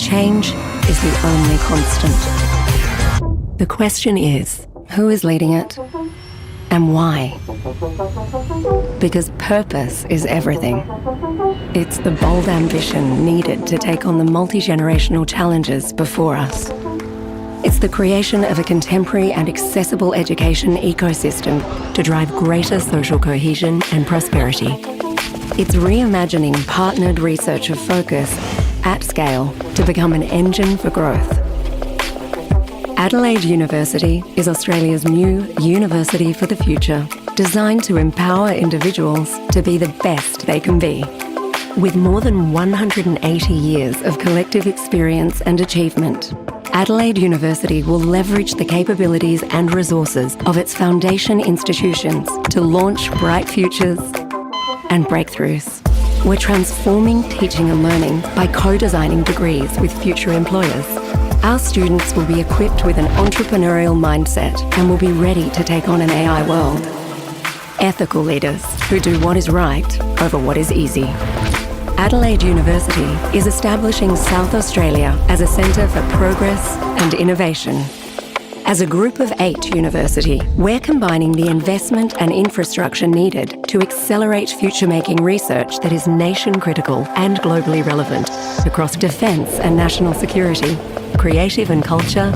change is the only constant. The question is, who is leading it and why? Because purpose is everything. It's the bold ambition needed to take on the multi-generational challenges before us. It's the creation of a contemporary and accessible education ecosystem to drive greater social cohesion and prosperity. It's reimagining partnered research of focus at scale to become an engine for growth. Adelaide University is Australia's new university for the future, designed to empower individuals to be the best they can be. With more than 180 years of collective experience and achievement, Adelaide University will leverage the capabilities and resources of its foundation institutions to launch bright futures and breakthroughs. We're transforming teaching and learning by co-designing degrees with future employers. Our students will be equipped with an entrepreneurial mindset and will be ready to take on an AI world. Ethical leaders who do what is right over what is easy. Adelaide University is establishing South Australia as a centre for progress and innovation. As a group of 8 university, we're combining the investment and infrastructure needed to accelerate future-making research that is nation-critical and globally relevant across defence and national security, creative and culture,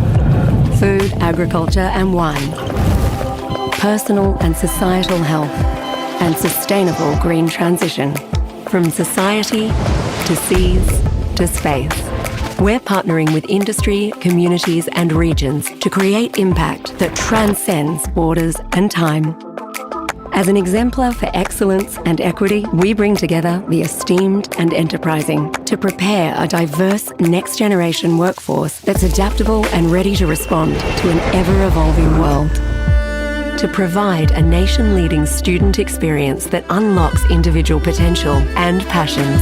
food, agriculture and wine, personal and societal health, and sustainable green transition. From society to seas to space. We're partnering with industry, communities and regions to create impact that transcends borders and time. As an exemplar for excellence and equity, we bring together the esteemed and enterprising to prepare a diverse next-generation workforce that's adaptable and ready to respond to an ever-evolving world. To provide a nation-leading student experience that unlocks individual potential and passions.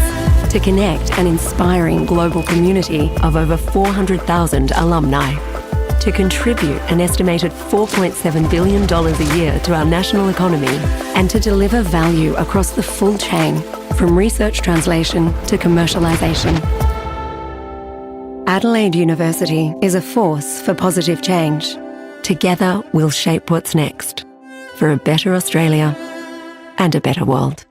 To connect an inspiring global community of over 400,000 alumni. To contribute an estimated $4.7 billion a year to our national economy. And to deliver value across the full chain, from research translation to commercialisation. Adelaide University is a force for positive change. Together, we'll shape what's next for a better Australia and a better world.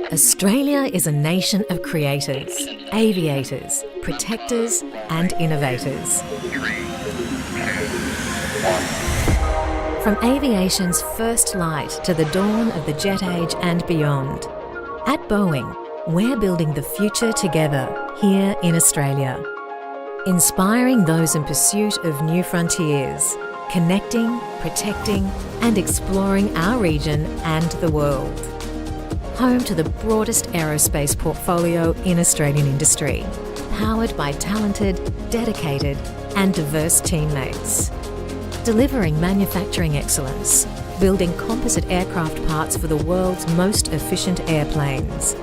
Australia is a nation of creators, aviators, protectors and innovators. 3, 2, 1. From aviation's first light to the dawn of the jet age and beyond. At Boeing, we're building the future together here in Australia. Inspiring those in pursuit of new frontiers, connecting, protecting and exploring our region and the world. Home to the broadest aerospace portfolio in Australian industry, powered by talented, dedicated and diverse teammates. Delivering manufacturing excellence, building composite aircraft parts for the world's most efficient airplanes,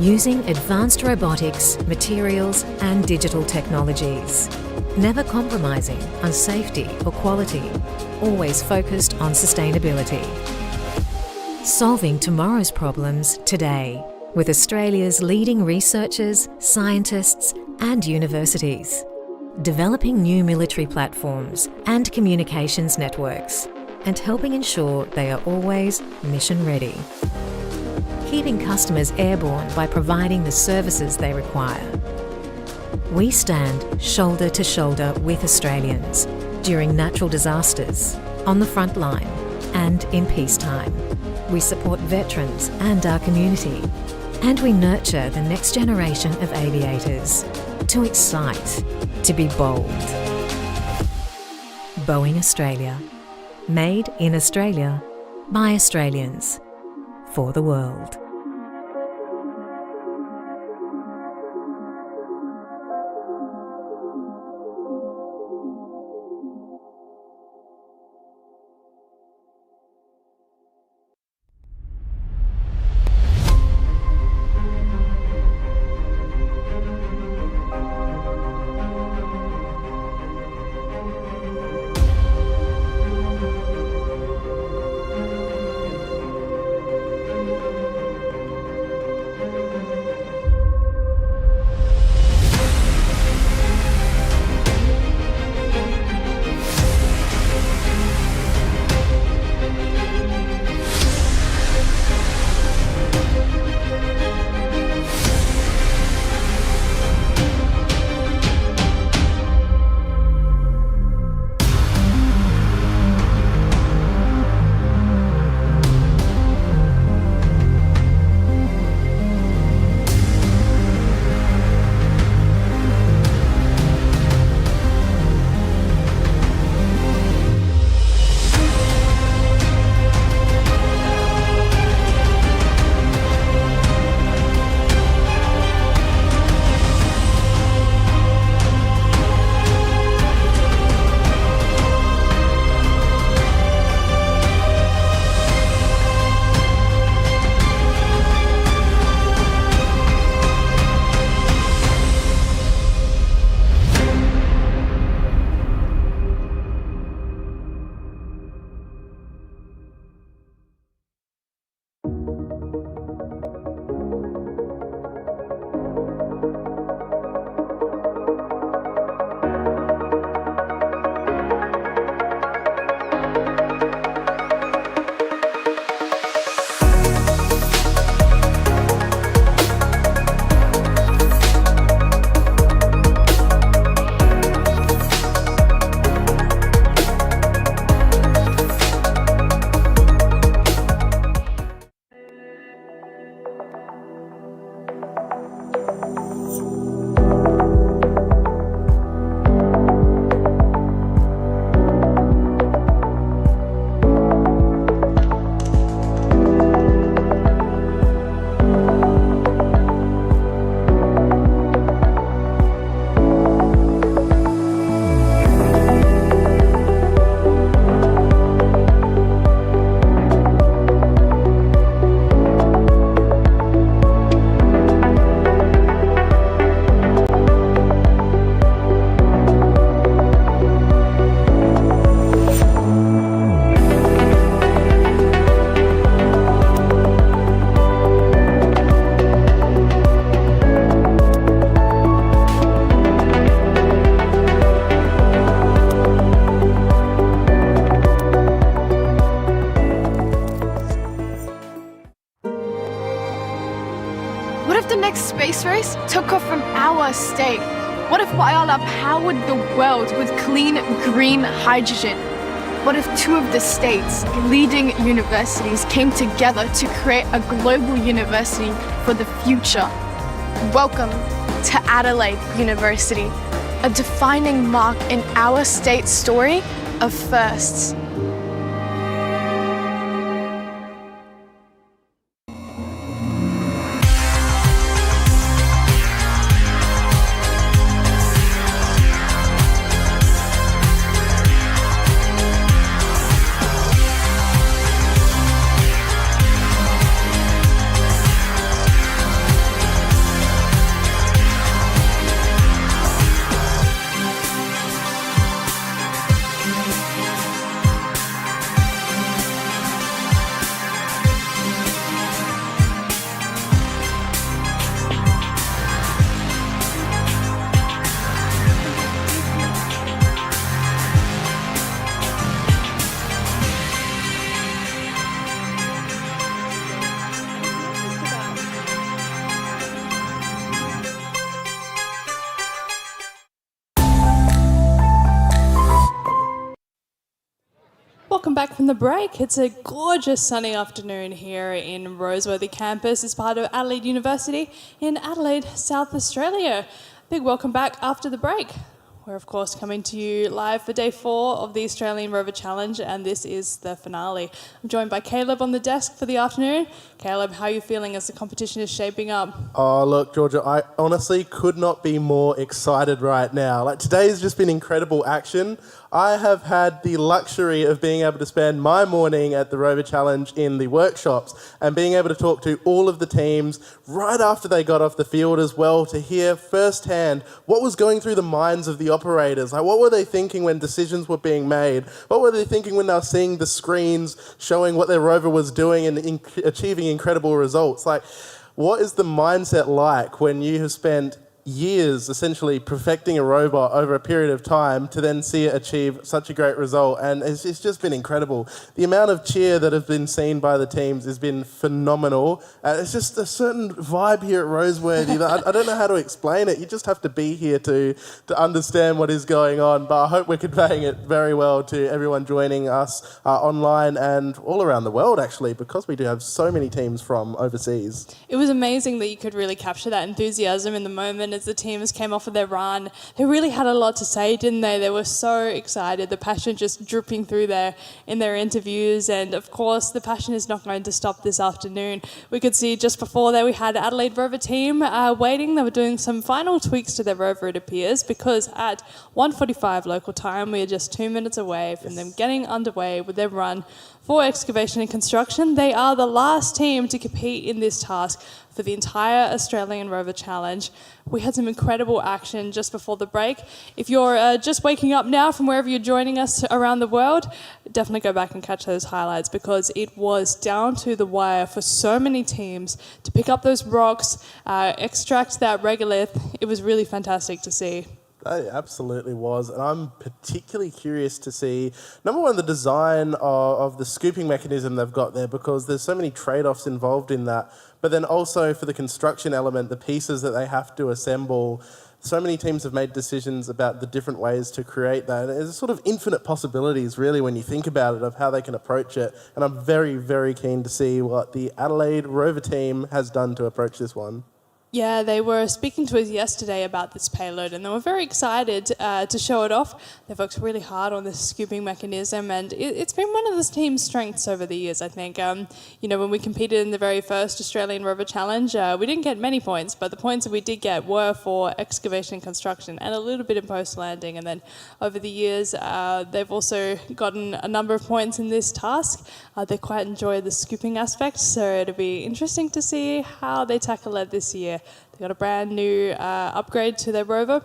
using advanced robotics, materials and digital technologies. Never compromising on safety or quality, always focused on sustainability. Solving tomorrow's problems today with Australia's leading researchers, scientists and universities, developing new military platforms and communications networks, and helping ensure they are always mission ready. Keeping customers airborne by providing the services they require. We stand shoulder to shoulder with Australians during natural disasters, on the front line and in peacetime. We support veterans and our community, and we nurture the next generation of aviators to excite, to be bold. Boeing Australia. Made in Australia by Australians for the world. space race took off from our state? What if Whyalla powered the world with clean green hydrogen? What if two of the state's leading universities came together to create a global university for the future? Welcome to Adelaide University, a defining mark in our state's story of firsts. welcome back from the break. It's a gorgeous sunny afternoon here in Roseworthy campus as part of Adelaide University in Adelaide, South Australia. Big welcome back after the break. We're of course coming to you live for day 4 of the Australian Rover Challenge, and this is the finale. I'm joined by Caleb on the desk for the afternoon. Caleb, how are you feeling as the competition is shaping up? Oh, look, Georgia, I honestly could not be more excited right now. Like, today's just been incredible action. I have had the luxury of being able to spend my morning at the Rover Challenge in the workshops and being able to talk to all of the teams right after they got off the field as well, to hear firsthand what was going through the minds of the operators. Like, what were they thinking when decisions were being made? What were they thinking when they were seeing the screens showing what their rover was doing and achieving incredible results? Like, what is the mindset like when you have spent years essentially perfecting a robot over a period of time to then see it achieve such a great result? And it's just been incredible. The amount of cheer that has been seen by the teams has been phenomenal. It's just a certain vibe here at Roseworthy that I don't know how to explain it. You just have to be here to understand what is going on. But I hope we're conveying it very well to everyone joining us online and all around the world, actually, because we do have so many teams from overseas. It was amazing that you could really capture that enthusiasm in the moment as the teams came off of their run. They really had a lot to say, didn't they? They were so excited, the passion just dripping through in their interviews, and of course the passion is not going to stop this afternoon. We could see just before there we had Adelaide Rover team waiting. They were doing some final tweaks to their rover, it appears, because at 1:45 local time we are just 2 minutes away from them getting underway with their run for excavation and construction. They are the last team to compete in this task for the entire Australian Rover Challenge. We had some incredible action just before the break. If you're just waking up now from wherever you're joining us around the world, definitely go back and catch those highlights, because it was down to the wire for so many teams to pick up those rocks, extract that regolith. It was really fantastic to see. It absolutely was, and I'm particularly curious to see, number one, the design of the scooping mechanism they've got there, because there's so many trade-offs involved in that, but then also for the construction element, the pieces that they have to assemble. So many teams have made decisions about the different ways to create that. There's sort of infinite possibilities, really, when you think about it, of how they can approach it, and I'm very, very keen to see what the Adelaide Rover team has done to approach this one. Yeah, they were speaking to us yesterday about this payload, and they were very excited to show it off. They've worked really hard on this scooping mechanism, and it's been one of the team's strengths over the years, I think. When we competed in the very first Australian Rover Challenge, we didn't get many points, but the points that we did get were for excavation and construction and a little bit in post-landing. And then over the years, they've also gotten a number of points in this task. They quite enjoy the scooping aspect, so it'll be interesting to see how they tackle it this year. They got a brand new upgrade to their rover.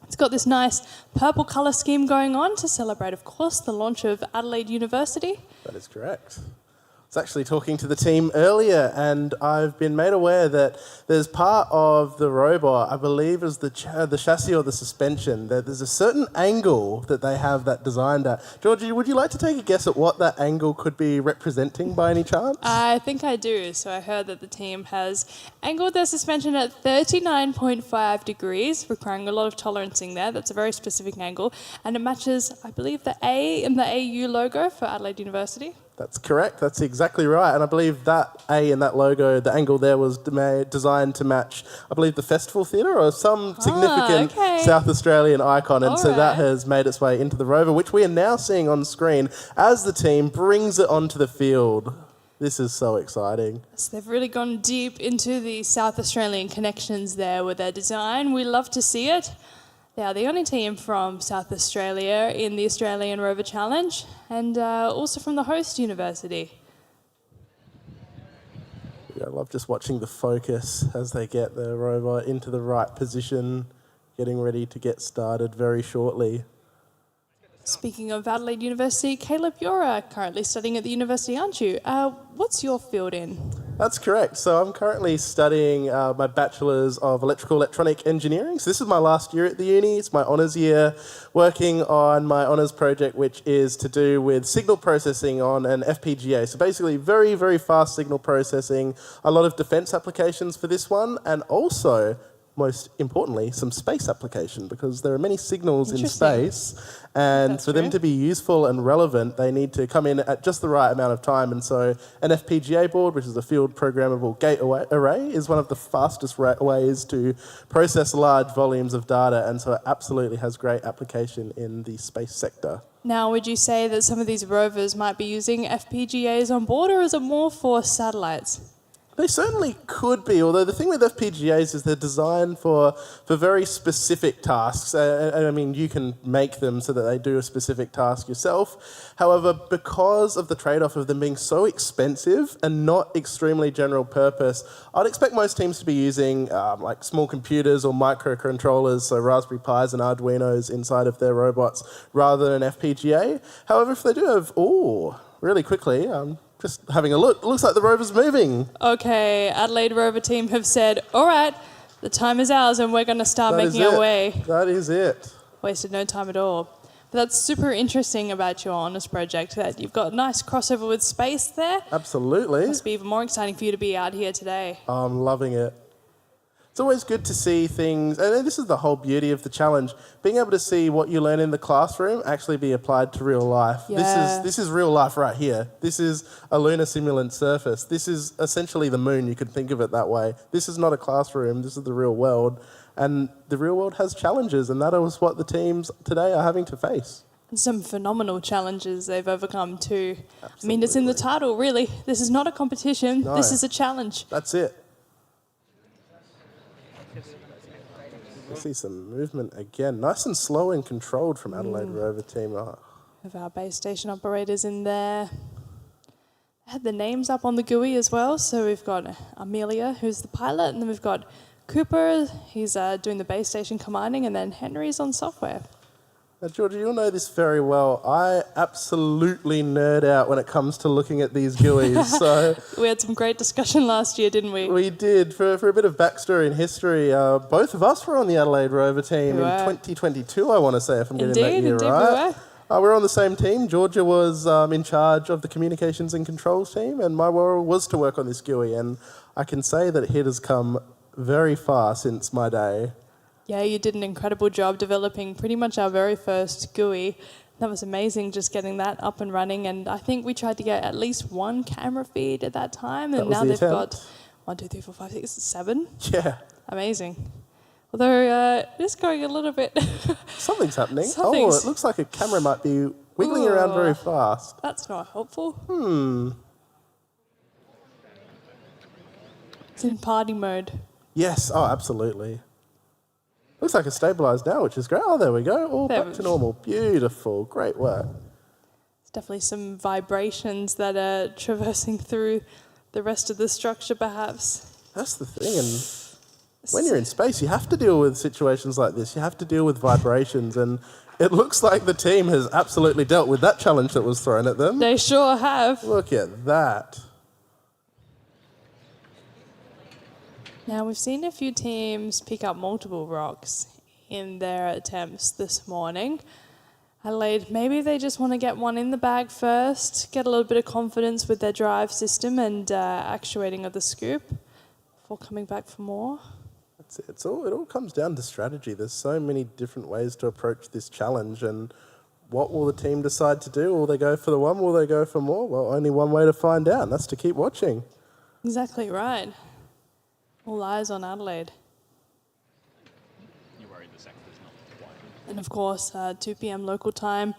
It's got this nice purple colour scheme going on to celebrate, of course, the launch of Adelaide University. That is correct. I was actually talking to the team earlier, and I've been made aware that there's part of the robot, I believe is the chassis or the suspension, that there's a certain angle that they have that designed at. Georgie, would you like to take a guess at what that angle could be representing by any chance? I think I do. So I heard that the team has angled their suspension at 39.5 degrees, requiring a lot of tolerancing there. That's a very specific angle, and it matches, I believe, the A in the AU logo for Adelaide University. That's correct. That's exactly right. And I believe that A in that logo, the angle there was designed to match, I believe, the Festival Theatre or some significant South Australian icon. And so that has made its way into the rover, which we are now seeing on screen as the team brings it onto the field. This is so exciting. So they've really gone deep into the South Australian connections there with their design. We love to see it. They are the only team from South Australia in the Australian Rover Challenge, and also from the host university. Yeah, I love just watching the focus as they get the rover into the right position, getting ready to get started very shortly. Speaking of Adelaide University, Caleb, you're currently studying at the university, aren't you? What's your field in? That's correct. So I'm currently studying my Bachelor's of Electronic Engineering. So this is my last year at the uni. It's my honours year, working on my honours project, which is to do with signal processing on an FPGA. So basically very, very fast signal processing, a lot of defence applications for this one, and also most importantly, some space application, because there are many signals in Interesting. space, and That's for them true. to be useful and relevant, they need to come in at just the right amount of time. And so an FPGA board, which is a field programmable gate array, is one of the fastest ways to process large volumes of data, and so it absolutely has great application in the space sector. Now, would you say that some of these rovers might be using FPGAs on board, or is it more for satellites? They certainly could be, although the thing with FPGAs is they're designed for very specific tasks. And I mean, you can make them so that they do a specific task yourself. However, because of the trade-off of them being so expensive and not extremely general purpose, I'd expect most teams to be using like small computers or microcontrollers, so Raspberry Pis and Arduinos inside of their robots, rather than an FPGA. However, if they do have, really quickly, just having a look. It looks like the rover's moving. Okay, Adelaide Rover team have said, all right, the time is ours and we're going to start making our way. That is it. Wasted no time at all. But that's super interesting about your honours project, that you've got a nice crossover with space there. Absolutely. Must be even more exciting for you to be out here today. I'm loving it. It's always good to see things, and this is the whole beauty of the challenge, being able to see what you learn in the classroom actually be applied to real life. Yeah. This is real life right here. This is a lunar simulant surface. This is essentially the moon, you could think of it that way. This is not a classroom, this is the real world. And the real world has challenges, and that is what the teams today are having to face. And some phenomenal challenges they've overcome too. Absolutely. I mean, it's in the title, really. This is not a competition, No. This is a challenge. That's it. We see some movement again. Nice and slow and controlled from Adelaide Rover team. Of our base station operators in there. They had the names up on the GUI as well. So we've got Amelia, who's the pilot, and then we've got Cooper, he's doing the base station commanding, and then Henry's on software. Now, Georgia, you'll know this very well. I absolutely nerd out when it comes to looking at these GUIs. So we had some great discussion last year, didn't we? We did. For a bit of backstory and history, both of us were on the Adelaide Rover team in 2022, I want to say, if I'm getting that year right. We were on the same team. Georgia was in charge of the communications and controls team, and my role was to work on this GUI. And I can say that it has come very far since my day. Yeah, you did an incredible job developing pretty much our very first GUI. That was amazing, just getting that up and running. And I think we tried to get at least one camera feed at that time. And now they've got 1, 2, 3, 4, 5, 6, 7. Yeah. Amazing. Although it is going a little bit... Something's happening. It looks like a camera might be wiggling around very fast. That's not helpful. It's in party mode. Yes, absolutely. Looks like it's stabilised now, which is great. Oh, there we go. All back to normal. Beautiful. Great work. There's definitely some vibrations that are traversing through the rest of the structure, perhaps. That's the thing. And when you're in space, you have to deal with situations like this. You have to deal with vibrations. And it looks like the team has absolutely dealt with that challenge that was thrown at them. They sure have. Look at that. Now, we've seen a few teams pick up multiple rocks in their attempts this morning. Adelaide, maybe they just want to get one in the bag first, get a little bit of confidence with their drive system and actuating of the scoop before coming back for more. That's it. It all comes down to strategy. There's so many different ways to approach this challenge, and what will the team decide to do? Will they go for the one? Will they go for more? Well, only one way to find out, and that's to keep watching. Exactly right. All eyes on Adelaide. You're worried the sector's not quite. And of course, 2 p.m. local time,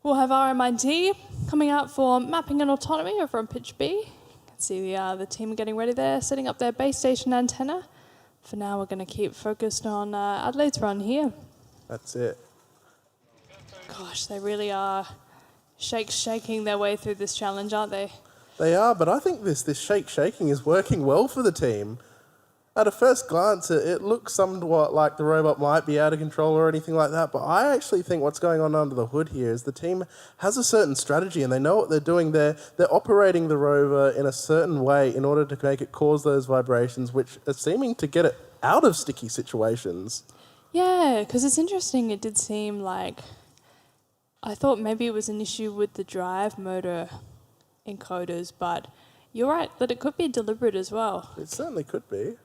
we'll have RMIT coming out for mapping and autonomy over on pitch B. You can see the team getting ready there, setting up their base station antenna. For now, we're going to keep focused on Adelaide's run here. That's it. Gosh, they really are shaking their way through this challenge, aren't they? They are, but I think this shaking is working well for the team. At a first glance, it looks somewhat like the robot might be out of control or anything like that, but I actually think what's going on under the hood here is the team has a certain strategy and they know what they're doing. They're operating the rover in a certain way in order to make it cause those vibrations, which are seeming to get it out of sticky situations. Yeah, because it's interesting. It did seem like... I thought maybe it was an issue with the drive motor encoders, but you're right that it could be deliberate as well. It certainly could be.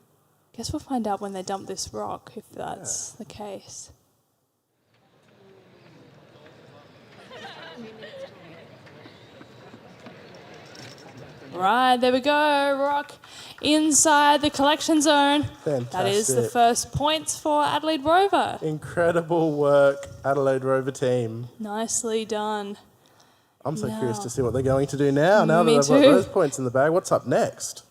Guess we'll find out when they dump this rock if that's the case. Right, there we go. Rock inside the collection zone. Fantastic. That is the first points for Adelaide Rover. Incredible work, Adelaide Rover team. Nicely done. I'm so curious to see what they're going to do now that Me they've got too. those points in the bag. What's up next?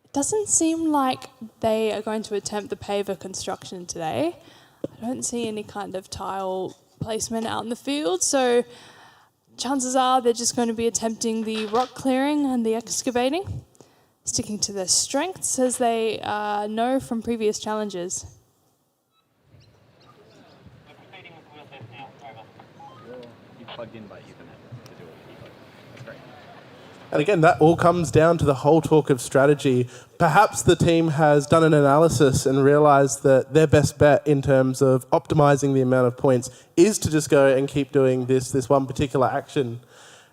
It doesn't seem like they are going to attempt the paver construction today. I don't see any kind of tile placement out in the field, so chances are they're just going to be attempting the rock clearing and the excavating, sticking to their strengths as they know from previous challenges. And again, that all comes down to the whole talk of strategy. Perhaps the team has done an analysis and realised that their best bet in terms of optimising the amount of points is to just go and keep doing this one particular action.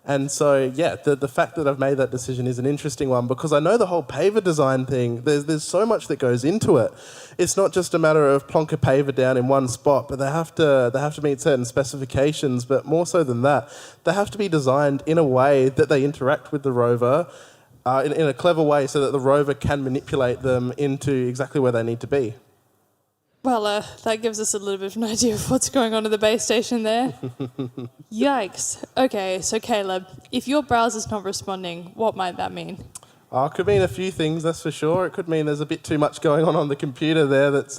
And so, yeah, the fact that I've made that decision is an interesting one because I know the whole paver design thing, there's so much that goes into it. It's not just a matter of plonk a paver down in one spot, but they have to meet certain specifications, but more so than that, they have to be designed in a way that they interact with the rover in a clever way so that the rover can manipulate them into exactly where they need to be. Well, that gives us a little bit of an idea of what's going on at the base station there. Yikes. Okay, so Caleb, if your browser's not responding, what might that mean? It could mean a few things, that's for sure. It could mean there's a bit too much going on the computer there that's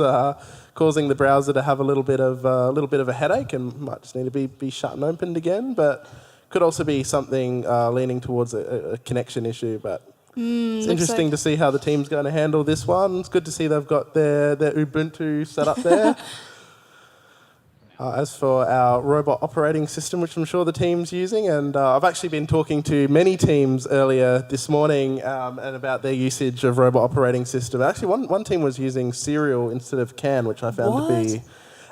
causing the browser to have a little bit of a headache and might just need to be shut and opened again. But could also be something leaning towards a connection issue. But it's interesting to see how the team's going to handle this one. It's good to see they've got their Ubuntu set up there. As for our robot operating system, which I'm sure the team's using, and I've actually been talking to many teams earlier this morning and about their usage of robot operating system. Actually, one team was using Serial instead of CAN, which I found to be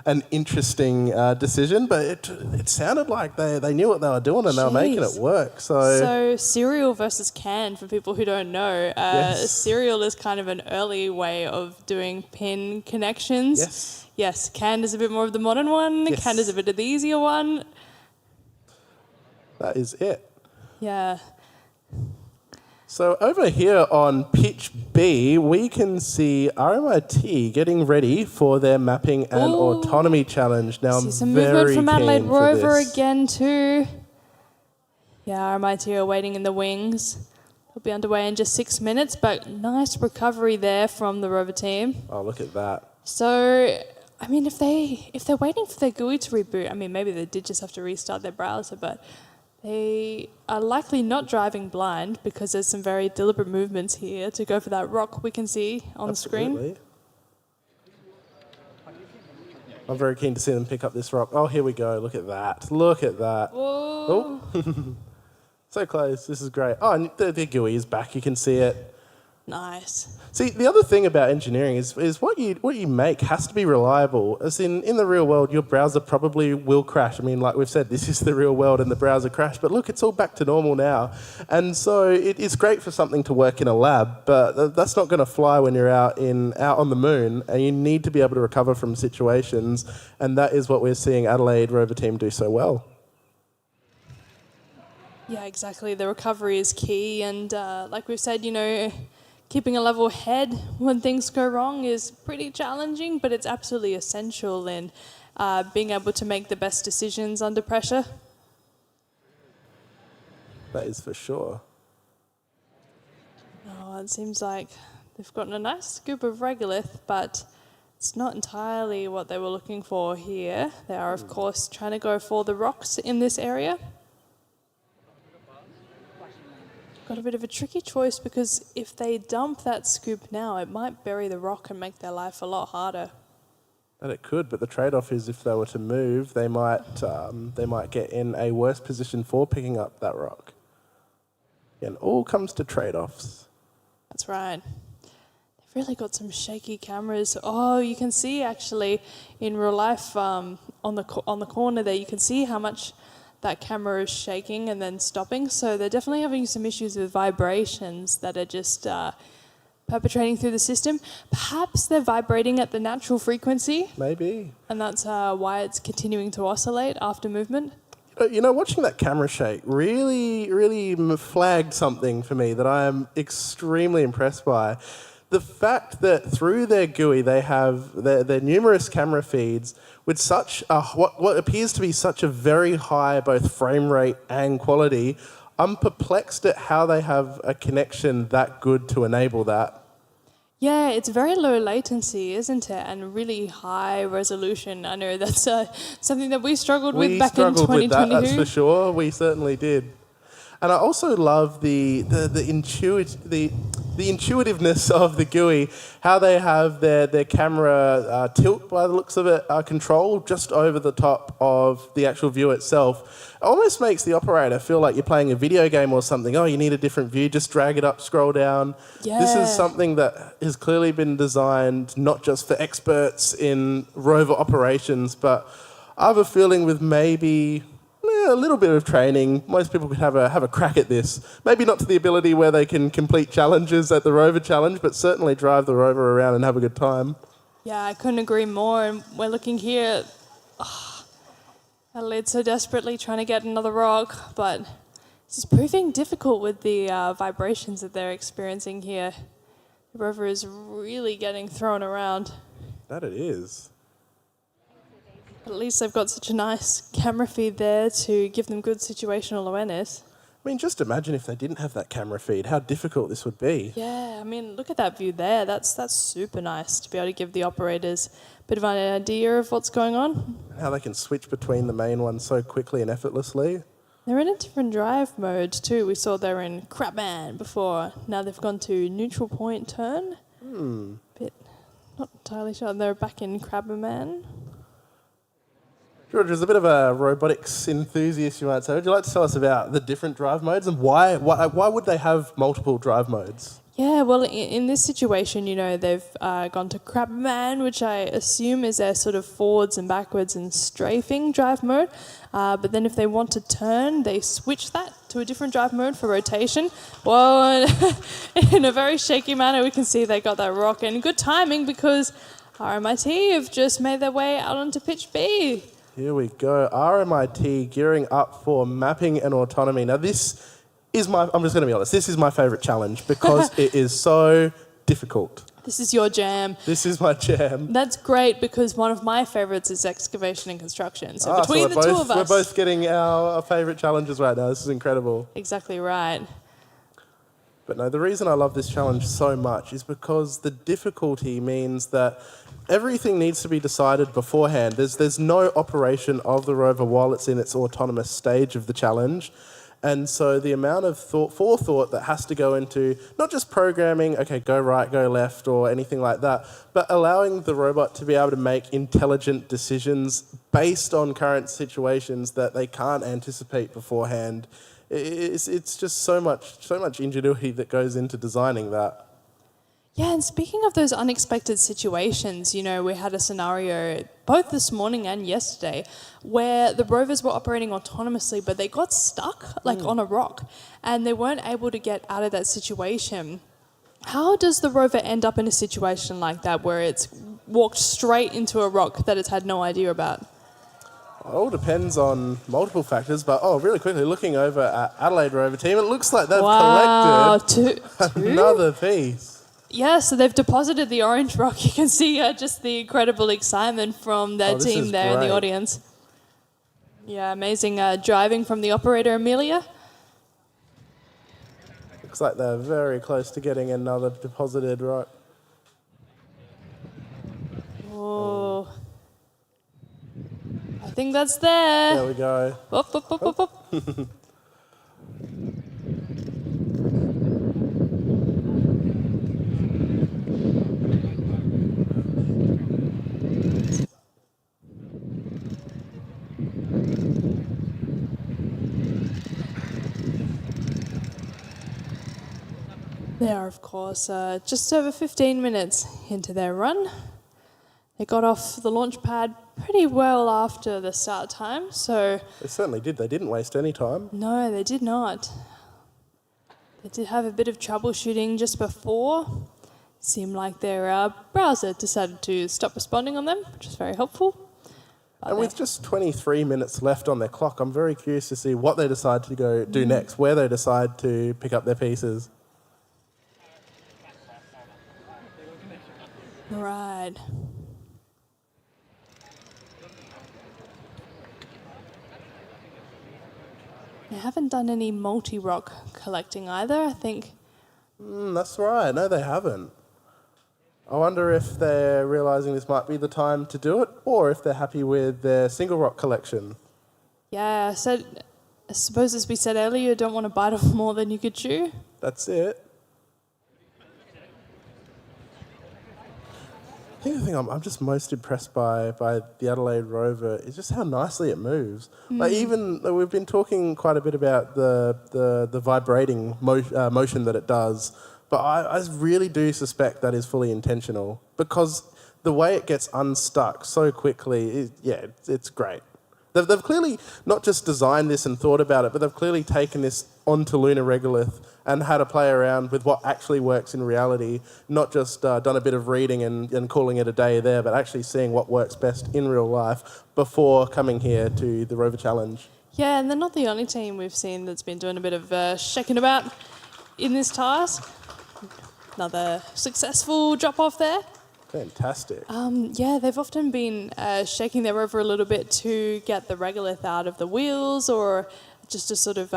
an interesting decision, but it sounded like they knew what they were doing and they were making it work. So Serial versus CAN, for people who don't know, Serial is kind of an early way of doing pin connections. Yes, CAN is a bit more of the modern one. Yes. CAN is a bit of the easier one. That is it. Yeah. So over here on pitch B, we can see RMIT getting ready for their mapping and autonomy challenge. Now, See some I'm movement very from Adelaide keen for Rover this. again too. Yeah, RMIT are waiting in the wings. They'll be underway in just 6 minutes, but nice recovery there from the Rover team. Oh, look at that. So, I mean, if they're waiting for their GUI to reboot, I mean, maybe they did just have to restart their browser, but they are likely not driving blind because there's some very deliberate movements here to go for that rock we can see on the screen. I'm very keen to see them pick up this rock. Oh, here we go. Look at that. Look at that. Whoa. Oh. So close. This is great. Oh, and the GUI is back. You can see it. Nice. See, the other thing about engineering is what you make has to be reliable. As in the real world, your browser probably will crash. I mean, like we've said, this is the real world and the browser crashed. But look, it's all back to normal now. And so it is great for something to work in a lab, but that's not going to fly when you're out on the moon, and you need to be able to recover from situations. And that is what we're seeing Adelaide Rover team do so well. Yeah, exactly. The recovery is key. And like we've said, keeping a level head when things go wrong is pretty challenging, but it's absolutely essential in being able to make the best decisions under pressure. That is for sure. Oh, it seems like they've gotten a nice scoop of regolith, but it's not entirely what they were looking for here. They are, of course, trying to go for the rocks in this area. Got a bit of a tricky choice because if they dump that scoop now, it might bury the rock and make their life a lot harder. And it could, but the trade-off is if they were to move, they might get in a worse position for picking up that rock. And all comes to trade-offs. That's right. They've really got some shaky cameras. Oh, you can see actually in real life on the corner there, you can see how much that camera is shaking and then stopping. So they're definitely having some issues with vibrations that are just perpetrating through the system. Perhaps they're vibrating at the natural frequency. Maybe. And that's why it's continuing to oscillate after movement. You know, watching that camera shake really flagged something for me that I am extremely impressed by. The fact that through their GUI they have their numerous camera feeds with such a, what appears to be such a very high both frame rate and quality. I'm perplexed at how they have a connection that good to enable that. Yeah, it's very low latency, isn't it? And really high resolution. I know that's something that we struggled with back in 2022. We struggled with that, that's for sure. We certainly did. And I also love the intuitiveness of the GUI, how they have their camera tilt, by the looks of it, controlled just over the top of the actual view itself. It almost makes the operator feel like you're playing a video game or something. Oh, you need a different view, just drag it up, scroll down. Yeah. This is something that has clearly been designed not just for experts in rover operations, but I have a feeling with maybe a little bit of training, most people could have a crack at this. Maybe not to the ability where they can complete challenges at the Rover Challenge, but certainly drive the Rover around and have a good time. Yeah, I couldn't agree more. And we're looking here. Adelaide so desperately trying to get another rock, but this is proving difficult with the vibrations that they're experiencing here. The Rover is really getting thrown around. That it is. At least they've got such a nice camera feed there to give them good situational awareness. I mean, just imagine if they didn't have that camera feed, how difficult this would be. Yeah, I mean, look at that view there. That's super nice to be able to give the operators a bit of an idea of what's going on. How they can switch between the main ones so quickly and effortlessly. They're in a different drive mode too. We saw they were in Crabman before. Now they've gone to neutral point turn. Bit not entirely sure. They're back in Crabman. George is a bit of a robotics enthusiast, you might say. Would you like to tell us about the different drive modes and why would they have multiple drive modes? Yeah, well, in this situation, you know, they've gone to Crabman, which I assume is their sort of forwards and backwards and strafing drive mode. But then if they want to turn, they switch that to a different drive mode for rotation. Well, in a very shaky manner, we can see they got that rock. And good timing because RMIT have just made their way out onto pitch B. Here we go. RMIT gearing up for mapping and autonomy. Now this is I'm just going to be honest, this is my favourite challenge because it is so difficult. This is your jam. This is my jam. That's great because one of my favourites is excavation and construction. So between the two of us. We're both getting our favourite challenges right now. This is incredible. Exactly right. But no, the reason I love this challenge so much is because the difficulty means that everything needs to be decided beforehand. There's no operation of the rover while it's in its autonomous stage of the challenge. And so the amount of forethought that has to go into not just programming, okay, go right, go left, or anything like that, but allowing the robot to be able to make intelligent decisions based on current situations that they can't anticipate beforehand. It's just so much ingenuity that goes into designing that. Yeah, and speaking of those unexpected situations, you know, we had a scenario both this morning and yesterday where the rovers were operating autonomously, but they got stuck on a rock and they weren't able to get out of that situation. How does the rover end up in a situation like that where it's walked straight into a rock that it's had no idea about? It all depends on multiple factors, but really quickly, looking over at Adelaide Rover team, it looks like they've collected another piece. Yeah, so they've deposited the orange rock. You can see just the incredible excitement from their team there in the audience. Yeah, amazing driving from the operator, Amelia. Looks like they're very close to getting another deposited rock. Oh. I think that's there. There we go. Up, up, up, up, up. They are, of course, just over 15 minutes into their run. They got off the launch pad pretty well after the start time, so... They certainly did. They didn't waste any time. No, they did not. They did have a bit of troubleshooting just before, Seemed like their browser decided to stop responding on them, which is very helpful. And with just 23 minutes left on their clock, I'm very curious to see what they decide to go do next, where they decide to pick up their pieces. Right. They haven't done any multi-rock collecting either, I think. That's right. No, they haven't. I wonder if they're realising this might be the time to do it, or if they're happy with their single rock collection. Yeah, I suppose as we said earlier, you don't want to bite off more than you could chew. That's it. I think the thing I'm just most impressed by the Adelaide Rover is just how nicely it moves. Like even though we've been talking quite a bit about the vibrating motion that it does, but I really do suspect that is fully intentional because the way it gets unstuck so quickly, it's great. They've clearly not just designed this and thought about it, but they've clearly taken this onto Lunar Regolith and had to play around with what actually works in reality, not just done a bit of reading and calling it a day there, but actually seeing what works best in real life before coming here to the Rover Challenge. Yeah, and they're not the only team we've seen that's been doing a bit of shaking about in this task. Another successful drop-off there. Fantastic. Yeah, they've often been shaking their rover a little bit to get the regolith out of the wheels or just to sort of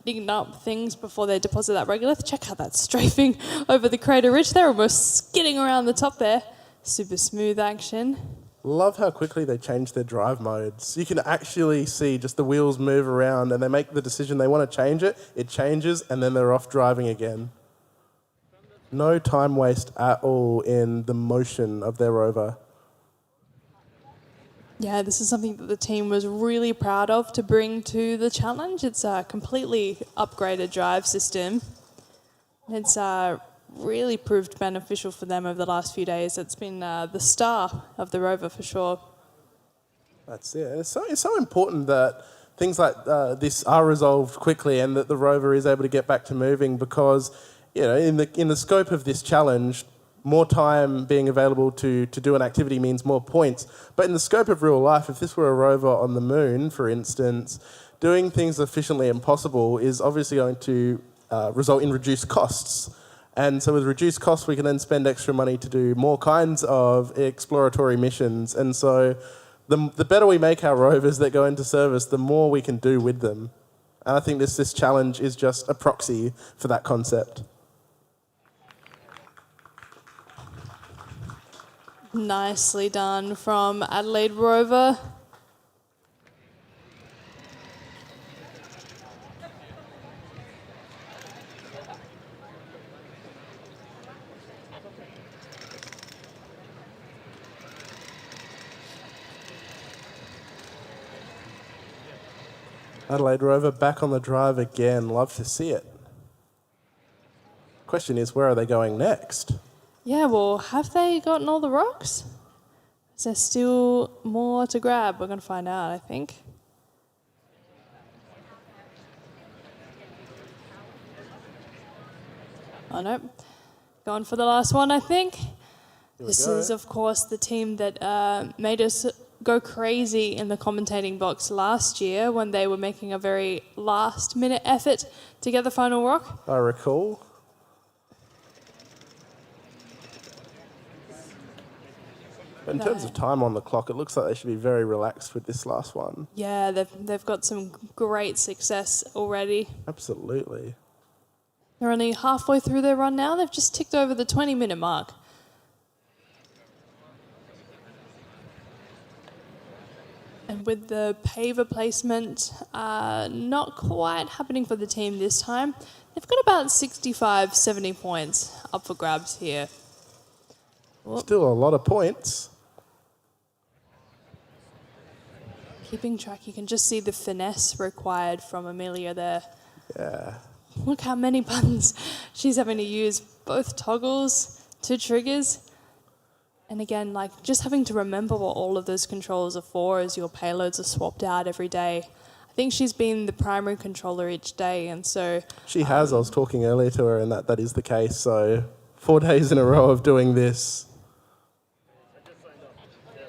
neaten up things before they deposit that regolith. Check out that strafing over the crater ridge. They're almost skidding around the top there. Super smooth action. Love how quickly they change their drive modes. You can actually see just the wheels move around and they make the decision they want to change it, it changes, and then they're off driving again. No time waste at all in the motion of their rover. Yeah, this is something that the team was really proud of to bring to the challenge. It's a completely upgraded drive system. It's really proved beneficial for them over the last few days. It's been the star of the rover for sure. That's it. It's so important that things like this are resolved quickly and that the rover is able to get back to moving because, you know, in the scope of this challenge, more time being available to do an activity means more points. But in the scope of real life, if this were a rover on the moon, for instance, doing things efficiently and possible is obviously going to result in reduced costs. And so with reduced costs, we can then spend extra money to do more kinds of exploratory missions. And so the better we make our rovers that go into service, the more we can do with them. And I think this challenge is just a proxy for that concept. Nicely done from Adelaide Rover. Adelaide Rover back on the drive again. Love to see it. Question is, where are they going next? Yeah, well, have they gotten all the rocks? Is there still more to grab? We're going to find out, I think. Oh, no. Going for the last one, I think. This is, of course, the team that made us go crazy in the commentating box last year when they were making a very last-minute effort to get the final rock. I recall. In terms of time on the clock, it looks like they should be very relaxed with this last one. Yeah, they've got some great success already. Absolutely. They're only halfway through their run now. They've just ticked over the 20-minute mark. And with the paver placement not quite happening for the team this time, they've got about 65, 70 points up for grabs here. Still a lot of points. Keeping track, you can just see the finesse required from Amelia there. Yeah. Look how many buttons she's having to use, both toggles, 2 triggers. And again, like just having to remember what all of those controls are for as your payloads are swapped out every day. I think she's been the primary controller each day, and so... She has. I was talking earlier to her, and that is the case, so 4 days in a row of doing this.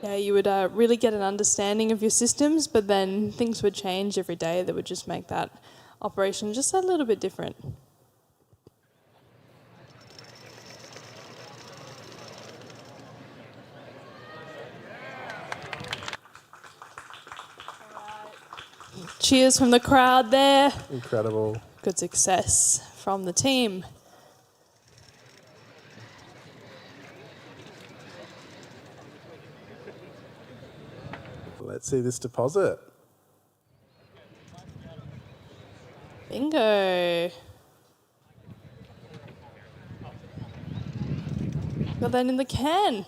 Yeah, you would really get an understanding of your systems, but then things would change every day that would just make that operation just a little bit different. Cheers from the crowd there. Incredible. Good success from the team. Let's see this deposit. Bingo. Got that in the can.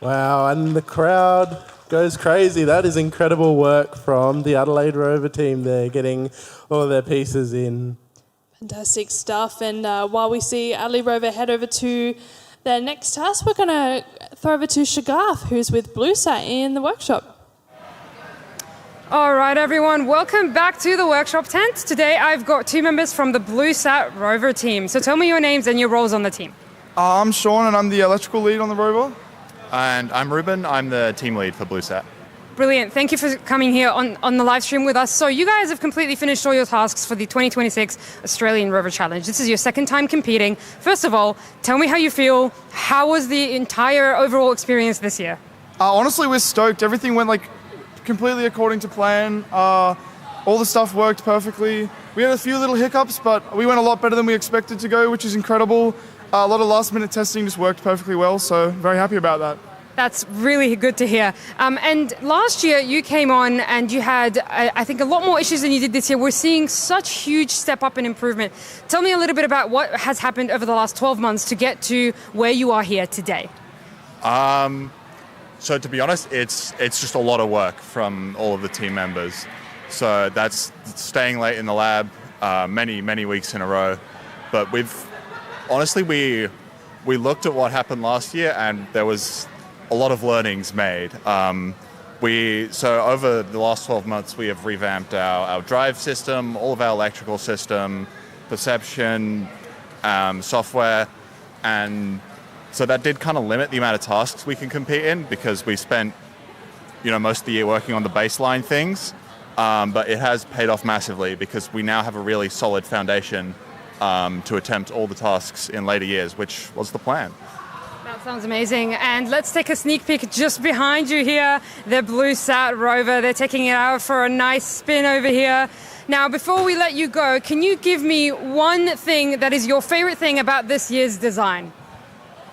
Wow, and the crowd goes crazy. That is incredible work from the Adelaide Rover team there, getting all their pieces in. Fantastic stuff. And while we see Adelaide Rover head over to their next task, we're going to throw over to Shagath, who's with BlueSat in the workshop. All right, everyone, welcome back to the workshop tent. Today I've got 2 members from the BlueSat Rover team. So tell me your names and your roles on the team. I'm Sean and I'm the electrical lead on the Rover. And I'm Ruben, I'm the team lead for BlueSat. Brilliant. Thank you for coming here on the live stream with us. So you guys have completely finished all your tasks for the 2026 Australian Rover Challenge. This is your second time competing. First of all, tell me how you feel. How was the entire overall experience this year? Honestly, we're stoked. Everything went completely according to plan. All the stuff worked perfectly. We had a few little hiccups, but we went a lot better than we expected to go, which is incredible. A lot of last-minute testing just worked perfectly well, so very happy about that. That's really good to hear. And last year you came on and you had, I think, a lot more issues than you did this year. We're seeing such huge step up in improvement. Tell me a little bit about what has happened over the last 12 months to get to where you are here today. So to be honest, it's just a lot of work from all of the team members. So that's staying late in the lab many weeks in a row. But we looked at what happened last year and there was a lot of learnings made. So over the last 12 months, we have revamped our drive system, all of our electrical system, perception, software, and so that did kind of limit the amount of tasks we can compete in because we spent, most of the year working on the baseline things. But it has paid off massively because we now have a really solid foundation to attempt all the tasks in later years, which was the plan. That sounds amazing. And let's take a sneak peek just behind you here. The BlueSat Rover. They're taking it out for a nice spin over here. Now, before we let you go, can you give me one thing that is your favorite thing about this year's design?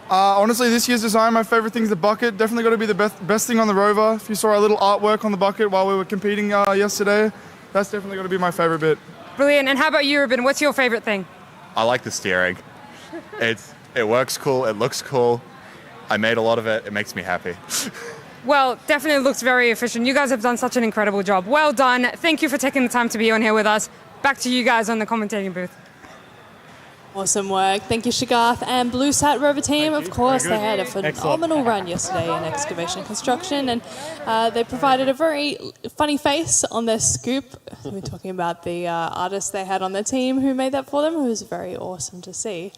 Honestly, this year's design, my favorite thing is the bucket. Definitely got to be the best thing on the Rover. If you saw our little artwork on the bucket while we were competing yesterday, that's definitely got to be my favorite bit. Brilliant. And how about you, Ruben? What's your favorite thing? I like the steering. It works cool, it looks cool. I made a lot of it, it makes me happy. Well, definitely looks very efficient. You guys have done such an incredible job. Well done. Thank you for taking the time to be on here with us. Back to you guys on the commentating booth. Awesome work. Thank you, Shagath and BlueSat Rover team. Of course, they had a phenomenal run yesterday in excavation construction, and they provided a very funny face on their scoop. We're talking about the artist they had on their team who made that for them. It was very awesome to see.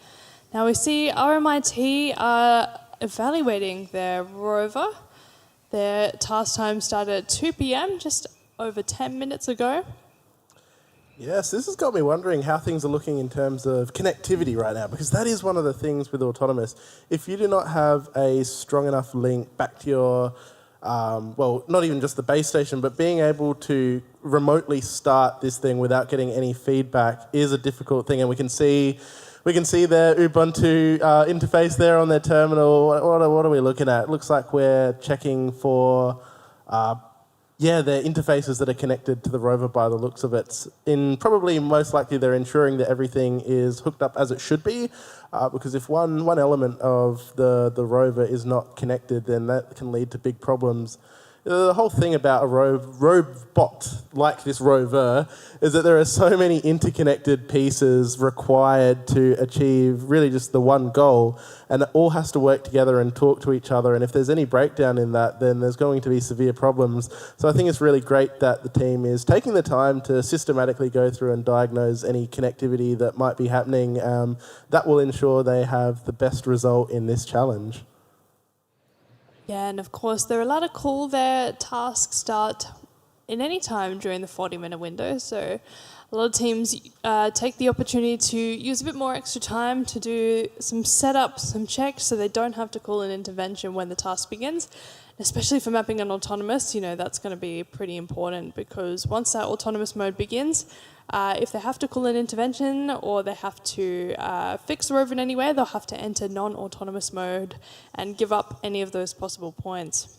Now we see RMIT evaluating their rover. Their task time started at 2 p.m, just over 10 minutes ago. Yes, this has got me wondering how things are looking in terms of connectivity right now, because that is one of the things with Autonomous. If you do not have a strong enough link back to your, not even just the base station, but being able to remotely start this thing without getting any feedback is a difficult thing. And we can see their Ubuntu interface there on their terminal. What are we looking at? It looks like we're checking for their interfaces that are connected to the rover by the looks of it. Probably most likely they're ensuring that everything is hooked up as it should be, because if one element of the rover is not connected, then that can lead to big problems The whole thing about a robot like this rover is that there are so many interconnected pieces required to achieve really just the one goal, and it all has to work together and talk to each other, and if there's any breakdown in that, then there's going to be severe problems. So I think it's really great that the team is taking the time to systematically go through and diagnose any connectivity that might be happening. That will ensure they have the best result in this challenge. Yeah, and of course, they're allowed to call their task start in any time during the 40-minute window. So a lot of teams take the opportunity to use a bit more extra time to do some setup, some checks, so they don't have to call an intervention when the task begins. Especially for mapping an autonomous, that's going to be pretty important, because once that autonomous mode begins, if they have to call an intervention or they have to fix the rover in any way, they'll have to enter non-autonomous mode and give up any of those possible points.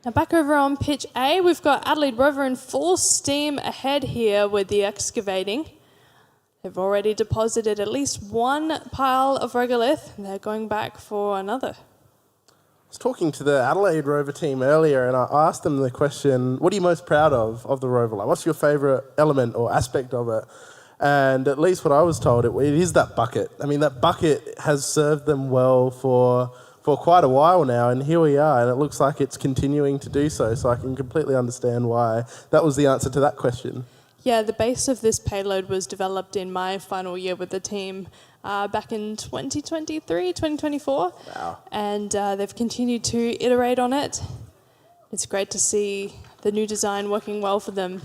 Now back over on pitch A, we've got Adelaide Rover in full steam ahead here with the excavating. They've already deposited at least one pile of regolith, and they're going back for another. I was talking to the Adelaide Rover team earlier, and I asked them the question, what are you most proud of the rover? Like, what's your favourite element or aspect of it? And at least what I was told, it is that bucket. I mean, that bucket has served them well for quite a while now, and here we are, and it looks like it's continuing to do so, so I can completely understand why that was the answer to that question. Yeah, the base of this payload was developed in my final year with the team back in 2023, 2024. Wow. And they've continued to iterate on it. It's great to see the new design working well for them.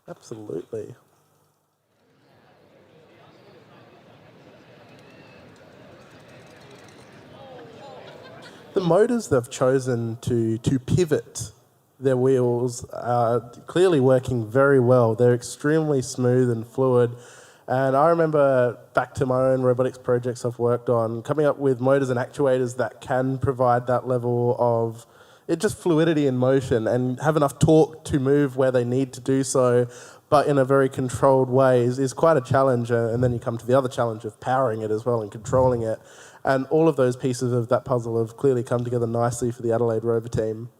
Absolutely. The motors they've chosen to pivot their wheels are clearly working very well. They're extremely smooth and fluid. And I remember back to my own robotics projects I've worked on, coming up with motors and actuators that can provide that level of just fluidity in motion and have enough torque to move where they need to do so, but in a very controlled way is quite a challenge. And then you come to the other challenge of powering it as well and controlling it. And all of those pieces of that puzzle have clearly come together nicely for the Adelaide Rover team.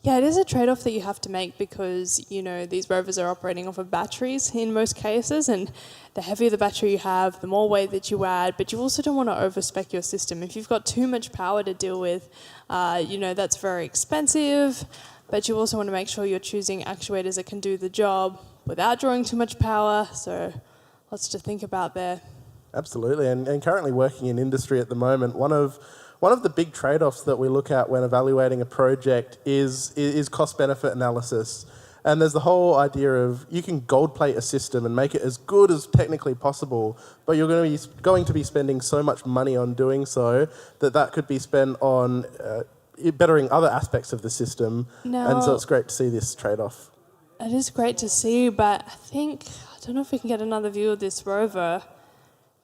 Yeah, it is a trade-off that you have to make because, these rovers are operating off of batteries in most cases, and the heavier the battery you have, the more weight that you add, but you also don't want to overspec your system. If you've got too much power to deal with, that's very expensive, but you also want to make sure you're choosing actuators that can do the job without drawing too much power, so lots to think about there. Absolutely, and currently working in industry at the moment, one of the big trade-offs that we look at when evaluating a project is cost-benefit analysis. And there's the whole idea of you can gold plate a system and make it as good as technically possible, but you're going to be spending so much money on doing so that could be spent on bettering other aspects of the system. And so it's great to see this trade-off. It is great to see, but I don't know if we can get another view of this rover.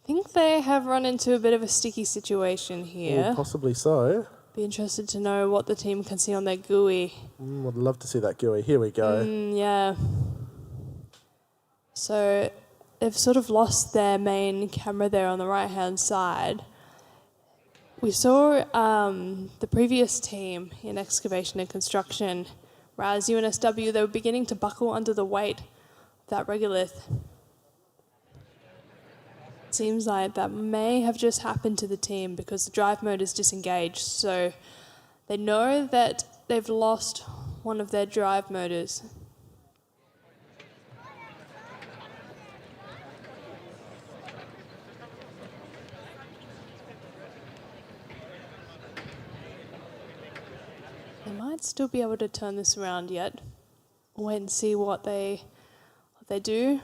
I think they have run into a bit of a sticky situation here. Well, possibly so. Be interested to know what the team can see on their GUI. I'd love to see that GUI. Here we go. Yeah. So they've sort of lost their main camera there on the right-hand side. We saw the previous team in excavation and construction, RAS UNSW, they were beginning to buckle under the weight of that regolith. Seems like that may have just happened to the team because the drive mode is disengaged. So they know that they've lost one of their drive motors. They might still be able to turn this around yet. Wait and see what they do.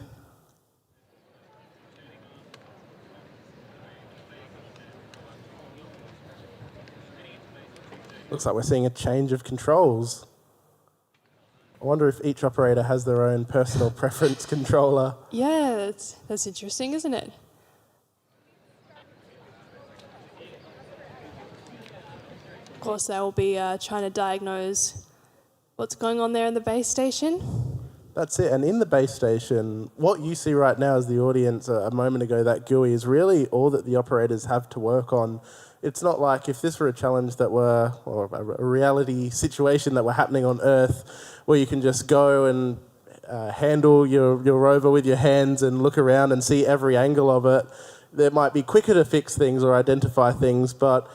Looks like we're seeing a change of controls. I wonder if each operator has their own personal preference controller. Yeah, that's interesting, isn't it? Of course, they will be trying to diagnose what's going on there in the base station. That's it. And in the base station, what you see right now as the audience a moment ago, that GUI is really all that the operators have to work on it's not like if this were a challenge that were, or a reality situation that were happening on Earth, where you can just go and handle your rover with your hands and look around and see every angle of it. It might be quicker to fix things or identify things, but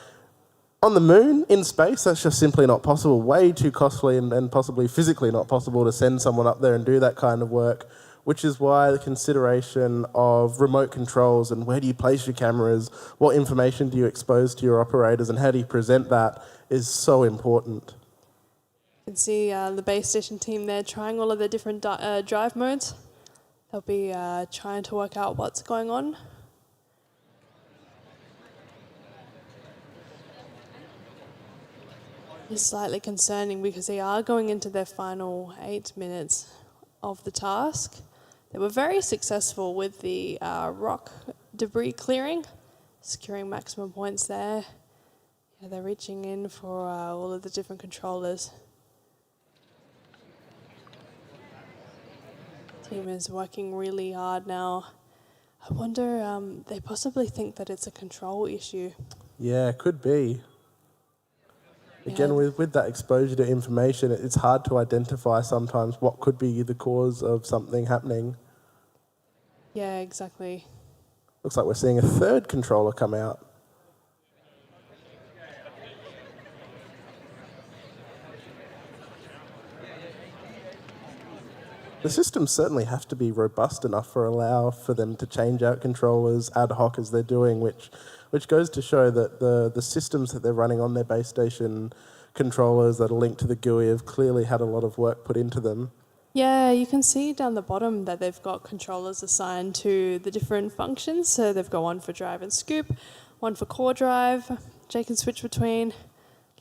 on the moon, in space, that's just simply not possible. Way too costly and possibly physically not possible to send someone up there and do that kind of work, which is why the consideration of remote controls and where do you place your cameras, what information do you expose to your operators, and how do you present that is so important. You can see the base station team there trying all of the different drive modes. They'll be trying to work out what's going on. It's slightly concerning because they are going into their final 8 minutes of the task. They were very successful with the rock debris clearing, securing maximum points there. Yeah, they're reaching in for all of the different controllers. Team is working really hard now. I wonder, they possibly think that it's a control issue. Yeah, could be. Again, with that exposure to information, it's hard to identify sometimes what could be the cause of something happening. Yeah, exactly. Looks like we're seeing a third controller come out. The systems certainly have to be robust enough allow for them to change out controllers ad hoc as they're doing, which goes to show that the systems that they're running on their base station controllers that are linked to the GUI have clearly had a lot of work put into them. Yeah, you can see down the bottom that they've got controllers assigned to the different functions. So they've got one for drive and scoop, one for core drive. Jay can switch between.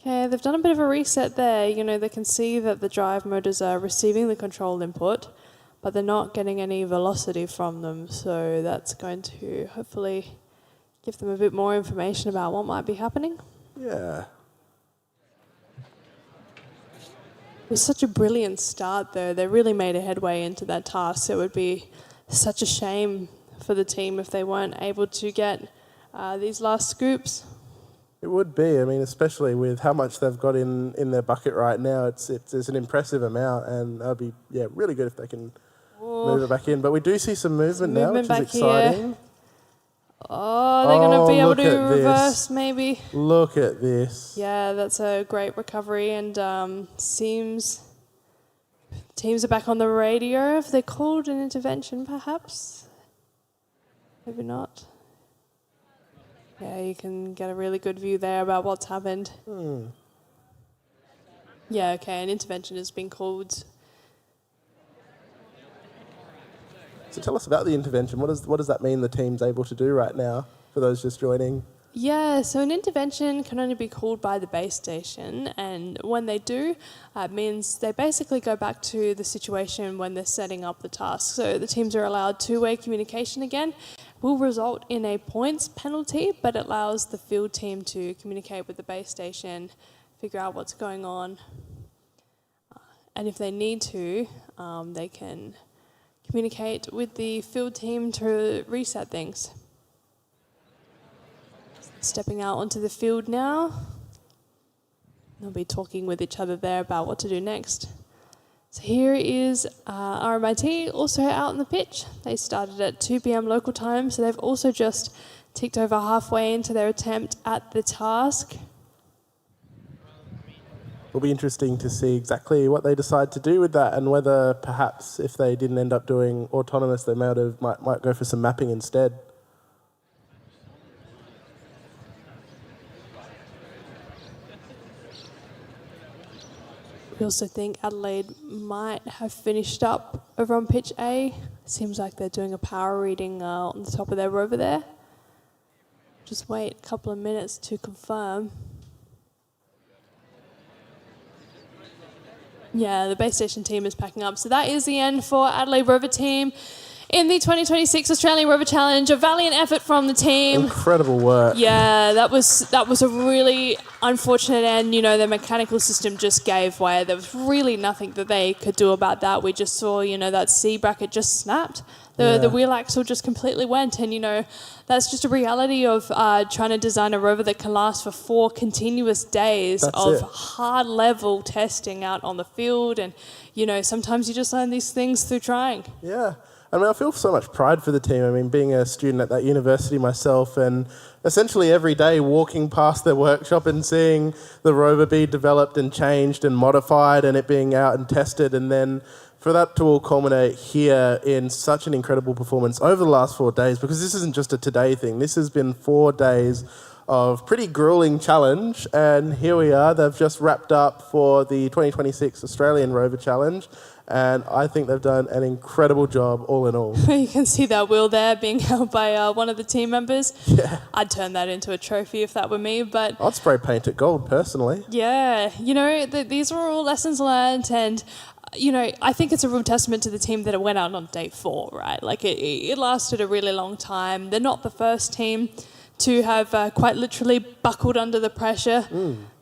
Okay, they've done a bit of a reset there. You know, they can see that the drive motors are receiving the control input, but they're not getting any velocity from them. So that's going to hopefully give them a bit more information about what might be happening. Yeah. It was such a brilliant start, though. They really made a headway into that task. So it would be such a shame for the team if they weren't able to get these last scoops. It would be. I mean, especially with how much they've got in their bucket right now. It's an impressive amount, and that'd be really good if they can move it back in. But we do see some movement now, which is exciting. Here. Oh, they're going to be able to reverse, maybe. Look at this. Yeah, that's a great recovery, and teams are back on the radio. If they called an intervention, perhaps. Maybe not. Yeah, you can get a really good view there about what's happened. Yeah, okay, an intervention has been called. So tell us about the intervention. What does that mean the team's able to do right now for those just joining? Yeah, so an intervention can only be called by the base station, and when they do, it means they basically go back to the situation when they're setting up the task. So the teams are allowed two-way communication again. Will result in a points penalty, but it allows the field team to communicate with the base station, figure out what's going on, and if they need to, they can communicate with the field team to reset things. Stepping out onto the field now. They'll be talking with each other there about what to do next. So here is RMIT also out on the pitch. They started at 2 p.m. local time, so they've also just ticked over halfway into their attempt at the task. It'll be interesting to see exactly what they decide to do with that, and whether perhaps if they didn't end up doing autonomous, they might go for some mapping instead. We also think Adelaide might have finished up over on pitch A. Seems like they're doing a power reading on the top of their rover there. Just wait a couple of minutes to confirm. Yeah, the base station team is packing up. So that is the end for Adelaide Rover team in the 2026 Australian Rover Challenge. A valiant effort from the team. Incredible work. Yeah, that was a really unfortunate end. You know, the mechanical system just gave way. There was really nothing that they could do about that. We just saw, you know, that C bracket just snapped. The wheel axle just completely went, and that's just a reality of trying to design a rover that can last for 4 continuous days of hard level testing out on the field, and sometimes you just learn these things through trying. Yeah. I mean, I feel so much pride for the team. I mean, being a student at that university myself, and essentially every day walking past their workshop and seeing the rover be developed and changed and modified and it being out and tested, and then for that to all culminate here in such an incredible performance over the last 4 days, because this isn't just a today thing. This has been 4 days of pretty grueling challenge, and here we are. They've just wrapped up for the 2026 Australian Rover Challenge, and I think they've done an incredible job all in all. You can see that wheel there being held by one of the team members. Yeah. I'd turn that into a trophy if that were me, but... I'd spray paint it gold, personally. Yeah, these are all lessons learned, and... I think it's a real testament to the team that it went out on day 4, right? Like, it lasted a really long time. They're not the first team to have quite literally buckled under the pressure.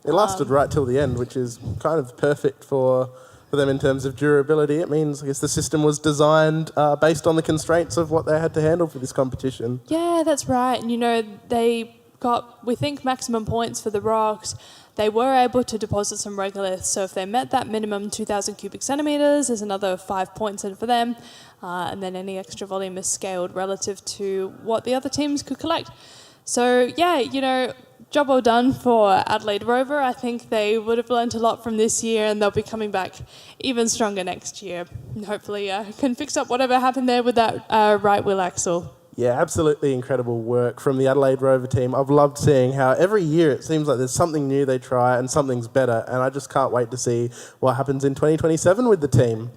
It lasted right till the end, which is kind of perfect for them in terms of durability. It means, I guess, the system was designed based on the constraints of what they had to handle for this competition. Yeah, that's right. And, they got, we think, maximum points for the rocks. They were able to deposit some regolith, so if they met that minimum 2,000 cubic centimetres, there's another 5 points in for them, and then any extra volume is scaled relative to what the other teams could collect. So, yeah, job well done for Adelaide Rover. I think they would have learned a lot from this year, and they'll be coming back even stronger next year. And hopefully can fix up whatever happened there with that right wheel axle. Yeah, absolutely incredible work from the Adelaide Rover team. I've loved seeing how every year it seems like there's something new they try and something's better, and I just can't wait to see what happens in 2027 with the team.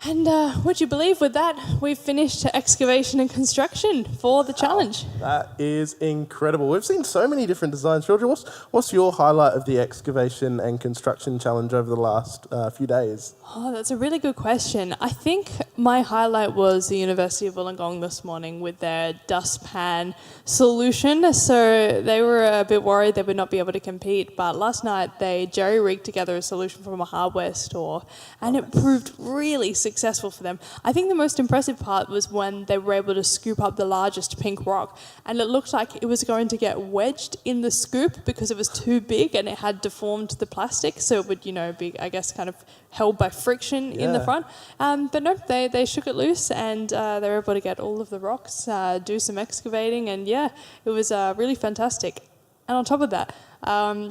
And would you believe with that, we've finished excavation and construction for the challenge. That is incredible. We've seen so many different designs. Georgia, what's your highlight of the excavation and construction challenge over the last few days? Oh, that's a really good question. I think my highlight was the University of Wollongong this morning with their dustpan solution. So they were a bit worried they would not be able to compete, but last night they jerry-rigged together a solution from a hardware store, and it proved really successful for them. I think the most impressive part was when they were able to scoop up the largest pink rock, and it looked like it was going to get wedged in the scoop because it was too big and it had deformed the plastic, so it would, be, I guess, kind of held by friction in the front. But no, they shook it loose, and they were able to get all of the rocks, do some excavating, and it was really fantastic. And on top of that,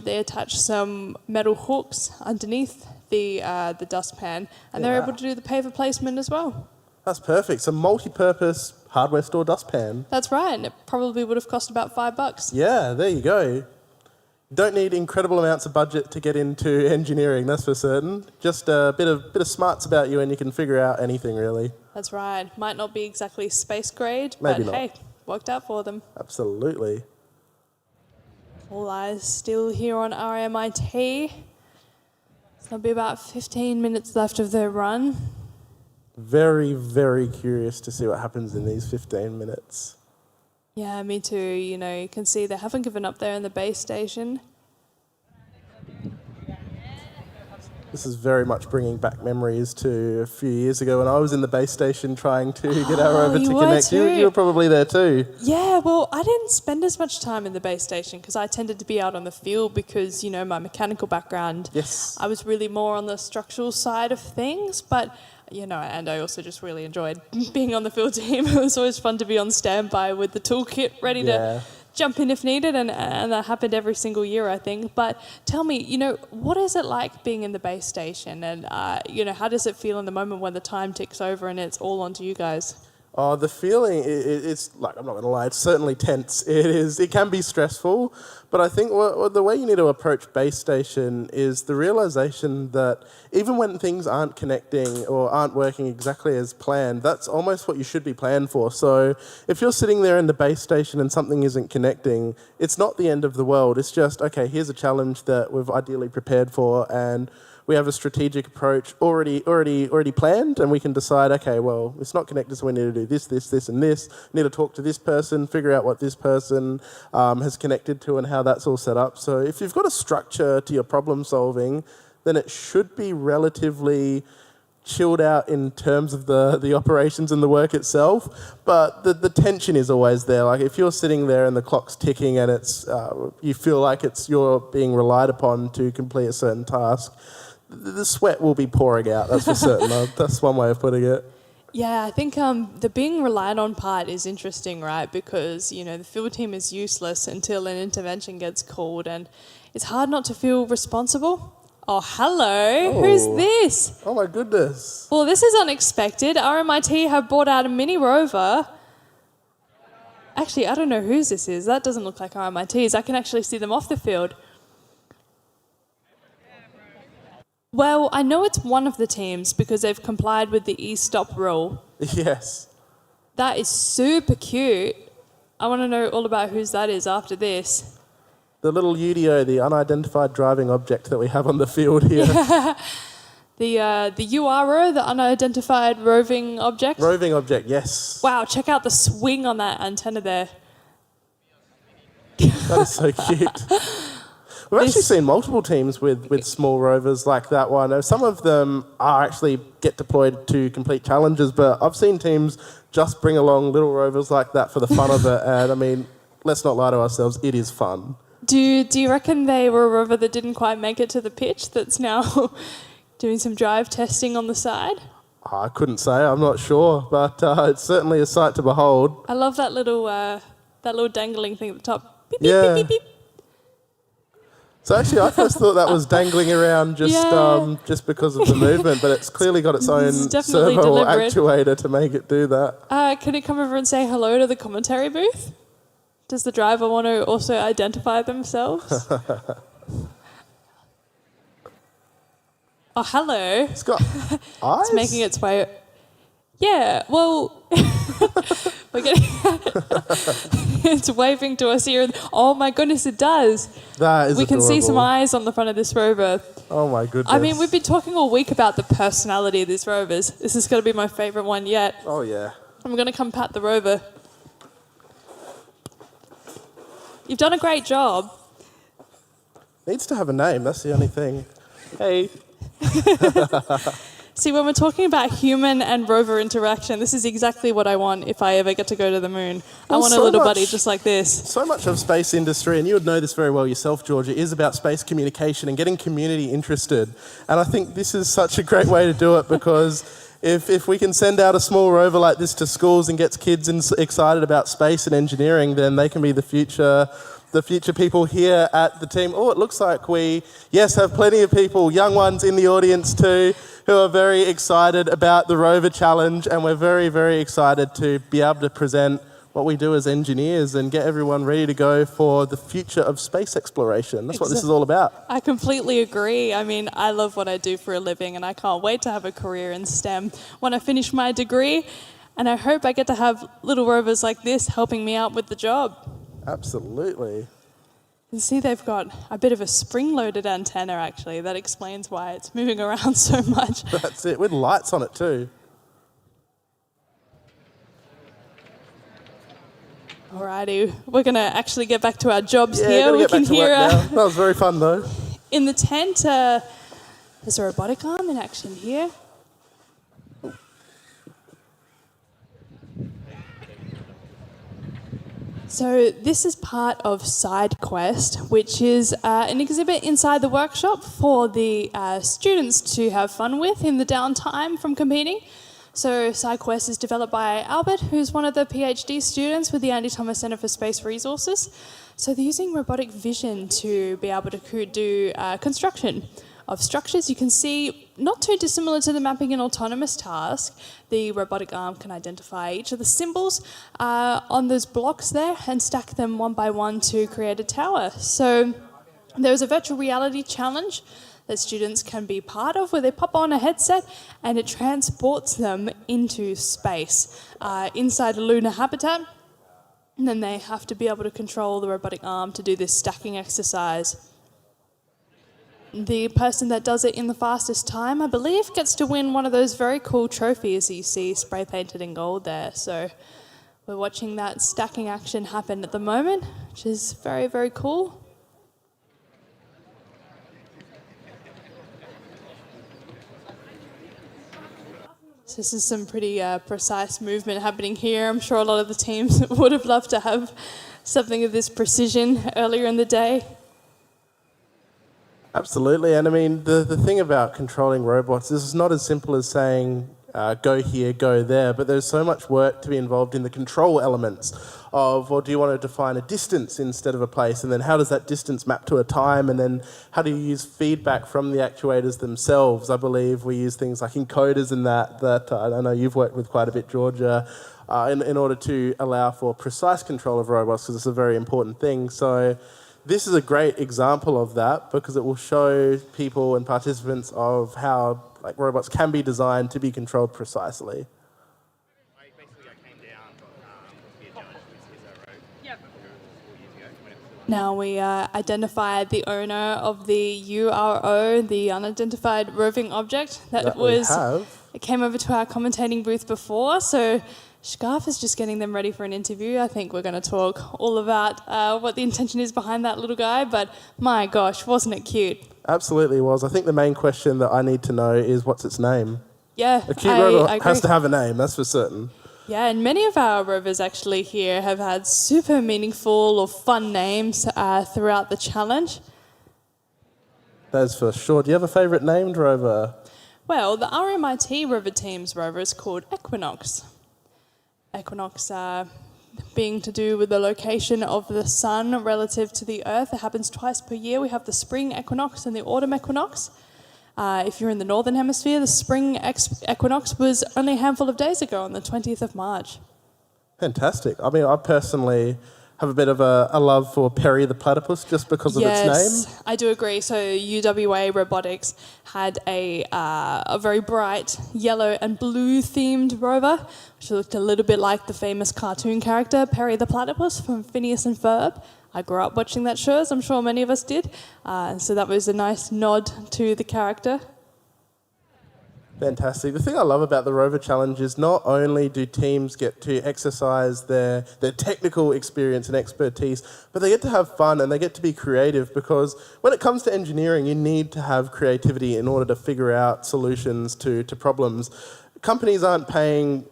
they attached some metal hooks underneath the dustpan, and they were able to do the paver placement as well. That's perfect. Some multi-purpose hardware store dustpan. That's right, and it probably would have cost about $5. Yeah, there you go. Don't need incredible amounts of budget to get into engineering, that's for certain. Just a bit of smarts about you and you can figure out anything, really. That's right. Might not be exactly space grade, Maybe but not. hey, worked out for them. Absolutely. All eyes still here on RMIT. There'll be about 15 minutes left of their run. Very, very curious to see what happens in these 15 minutes. Yeah, me too. You can see they haven't given up there in the base station. This is very much bringing back memories to a few years ago when I was in the base station trying to get our rover to connect. You were probably there too. Yeah, well, I didn't spend as much time in the base station because I tended to be out on the field because, my mechanical background. Yes. I was really more on the structural side of things, but... and I also just really enjoyed being on the field team. It was always fun to be on standby with the toolkit ready to jump in if needed, and that happened every single year, I think. But tell me, what is it like being in the base station, and, how does it feel in the moment when the time ticks over and it's all onto you guys? Oh, the feeling, it's like, I'm not going to lie, it's certainly tense. It can be stressful, but I think the way you need to approach base station is the realisation that even when things aren't connecting or aren't working exactly as planned, that's almost what you should be planned for. So if you're sitting there in the base station and something isn't connecting, it's not the end of the world. It's just, okay, here's a challenge that we've ideally prepared for, and we have a strategic approach already planned, and we can decide, okay, well, it's not connected, so we need to do this, and this. We need to talk to this person, figure out what this person has connected to and how that's all set up. So if you've got a structure to your problem solving, then it should be relatively chilled out in terms of the operations and the work itself, but the tension is always there. Like if you're sitting there and the clock's ticking and it's you feel like you're being relied upon to complete a certain task, the sweat will be pouring out, that's for certain. That's one way of putting it. Yeah, I think the being relied on part is interesting, right? Because, the field team is useless until an intervention gets called, and it's hard not to feel responsible. Oh, hello. Oh. Who's this? Oh, my goodness. Well, this is unexpected. RMIT have brought out a mini rover. Actually, I don't know whose this is. That doesn't look like RMIT's. I can actually see them off the field. Well, I know it's one of the teams because they've complied with the e-stop rule. Yes. That is super cute. I want to know all about whose that is after this. The little UDO, the unidentified driving object that we have on the field here. The URO, the unidentified roving object. Roving object, yes. Wow, check out the swing on that antenna there. That is so cute. We've actually seen multiple teams with small rovers like that one. Some of them are actually get deployed to complete challenges, but I've seen teams just bring along little rovers like that for the fun of it. And I mean, let's not lie to ourselves, it is fun. Do you reckon they were a rover that didn't quite make it to the pitch that's now doing some drive testing on the side? I couldn't say, I'm not sure, but it's certainly a sight to behold. I love that little dangling thing at the top. Beep, Yeah. beep, beep, beep. So actually, I first thought that was dangling around just because of the movement, but it's clearly got its own It's definitely servo or deliberate. actuator to make it do that. Can it come over and say hello to the commentary booth? Does the driver want to also identify themselves? Oh, hello. It's got eyes? It's making its way. Yeah, well, we're getting. It's waving to us here. Oh my goodness, it does. That is We can see some adorable. eyes on the front of this rover. Oh my goodness. I mean, we've been talking all week about the personality of these rovers. This is going to be my favourite one yet. Oh yeah. I'm going to come pat the rover. You've done a great job. Needs to have a name, that's the only thing. Hey. See, when we're talking about human and rover interaction, this is exactly what I want if I ever get to go to the moon. I Well, want a so little much- buddy just like this. So much of space industry, and you would know this very well yourself, Georgia, is about space communication and getting community interested. And I think this is such a great way to do it because if we can send out a small rover like this to schools and gets kids excited about space and engineering, then they can be the future people here at the team. Oh, it looks like we, have plenty of people, young ones in the audience too, who are very excited about the Rover Challenge, and we're very, very excited to be able to present what we do as engineers and get everyone ready to go for the future of space exploration. That's what this is all about. I completely agree. I mean, I love what I do for a living and I can't wait to have a career in STEM when I finish my degree, and I hope I get to have little rovers like this helping me out with the job. Absolutely. You see, they've got a bit of a spring-loaded antenna, actually. That explains why it's moving around so much. That's it, with lights on it too. Alrighty, we're going to actually get back to our jobs Yeah, here. gotta We get back can to work hear now. That was very fun though. in the tent, there's a robotic arm in action here. So this is part of Side Quest, which is an exhibit inside the workshop for the students to have fun with in the downtime from competing. So Side Quest is developed by Albert, who's one of the PhD students with the Andy Thomas Centre for Space Resources. So they're using robotic vision to be able to do construction of structures. You can see, not too dissimilar to the mapping and autonomous task, the robotic arm can identify each of the symbols on those blocks there and stack them one by one to create a tower. So there's a virtual reality challenge that students can be part of where they pop on a headset and it transports them into space inside a lunar habitat. And then they have to be able to control the robotic arm to do this stacking exercise. The person that does it in the fastest time, I believe, gets to win one of those very cool trophies that you see spray painted in gold there. So we're watching that stacking action happen at the moment, which is very, very cool. So this is some pretty precise movement happening here. I'm sure a lot of the teams would have loved to have something of this precision earlier in the day. Absolutely, and I mean, the thing about controlling robots is it's not as simple as saying, go here, go there, but there's so much work to be involved in the control elements of, well, do you want to define a distance instead of a place, and then how does that distance map to a time, and then how do you use feedback from the actuators themselves? I believe we use things like encoders and that I know you've worked with quite a bit, Georgia, in order to allow for precise control of robots, because it's a very important thing. So this is a great example of that, because it will show people and participants of how robots can be designed to be controlled precisely. Now we identified the owner of the URO, the unidentified roving object it came over to our commentating booth before. So Scarf is just getting them ready for an interview. I think we're going to talk all about what the intention is behind that little guy, but my gosh, wasn't it cute? Absolutely was. I think the main question that I need to know is what's its name? Yeah, a cute robot has to have a name, that's for certain. Yeah, and many of our rovers actually here have had super meaningful or fun names throughout the challenge. That's for sure. Do you have a favourite named rover? Well, the RMIT rover team's rover is called Equinox. Equinox being to do with the location of the sun relative to the Earth. It happens twice per year. We have the spring equinox and the autumn equinox. If you're in the northern hemisphere, the spring equinox was only a handful of days ago on the 20th of March. Fantastic. I mean, I personally have a bit of a love for Perry the platypus just because of its name. Yes, I do agree. So UWA Robotics had a very bright yellow and blue themed rover, which looked a little bit like the famous cartoon character Perry the platypus from Phineas and Ferb. I grew up watching that show, as I'm sure many of us did. So that was a nice nod to the character. Fantastic. The thing I love about the Rover Challenge is not only do teams get to exercise their technical experience and expertise, but they get to have fun and they get to be creative, because when it comes to engineering, you need to have creativity in order to figure out solutions to problems. Companies aren't paying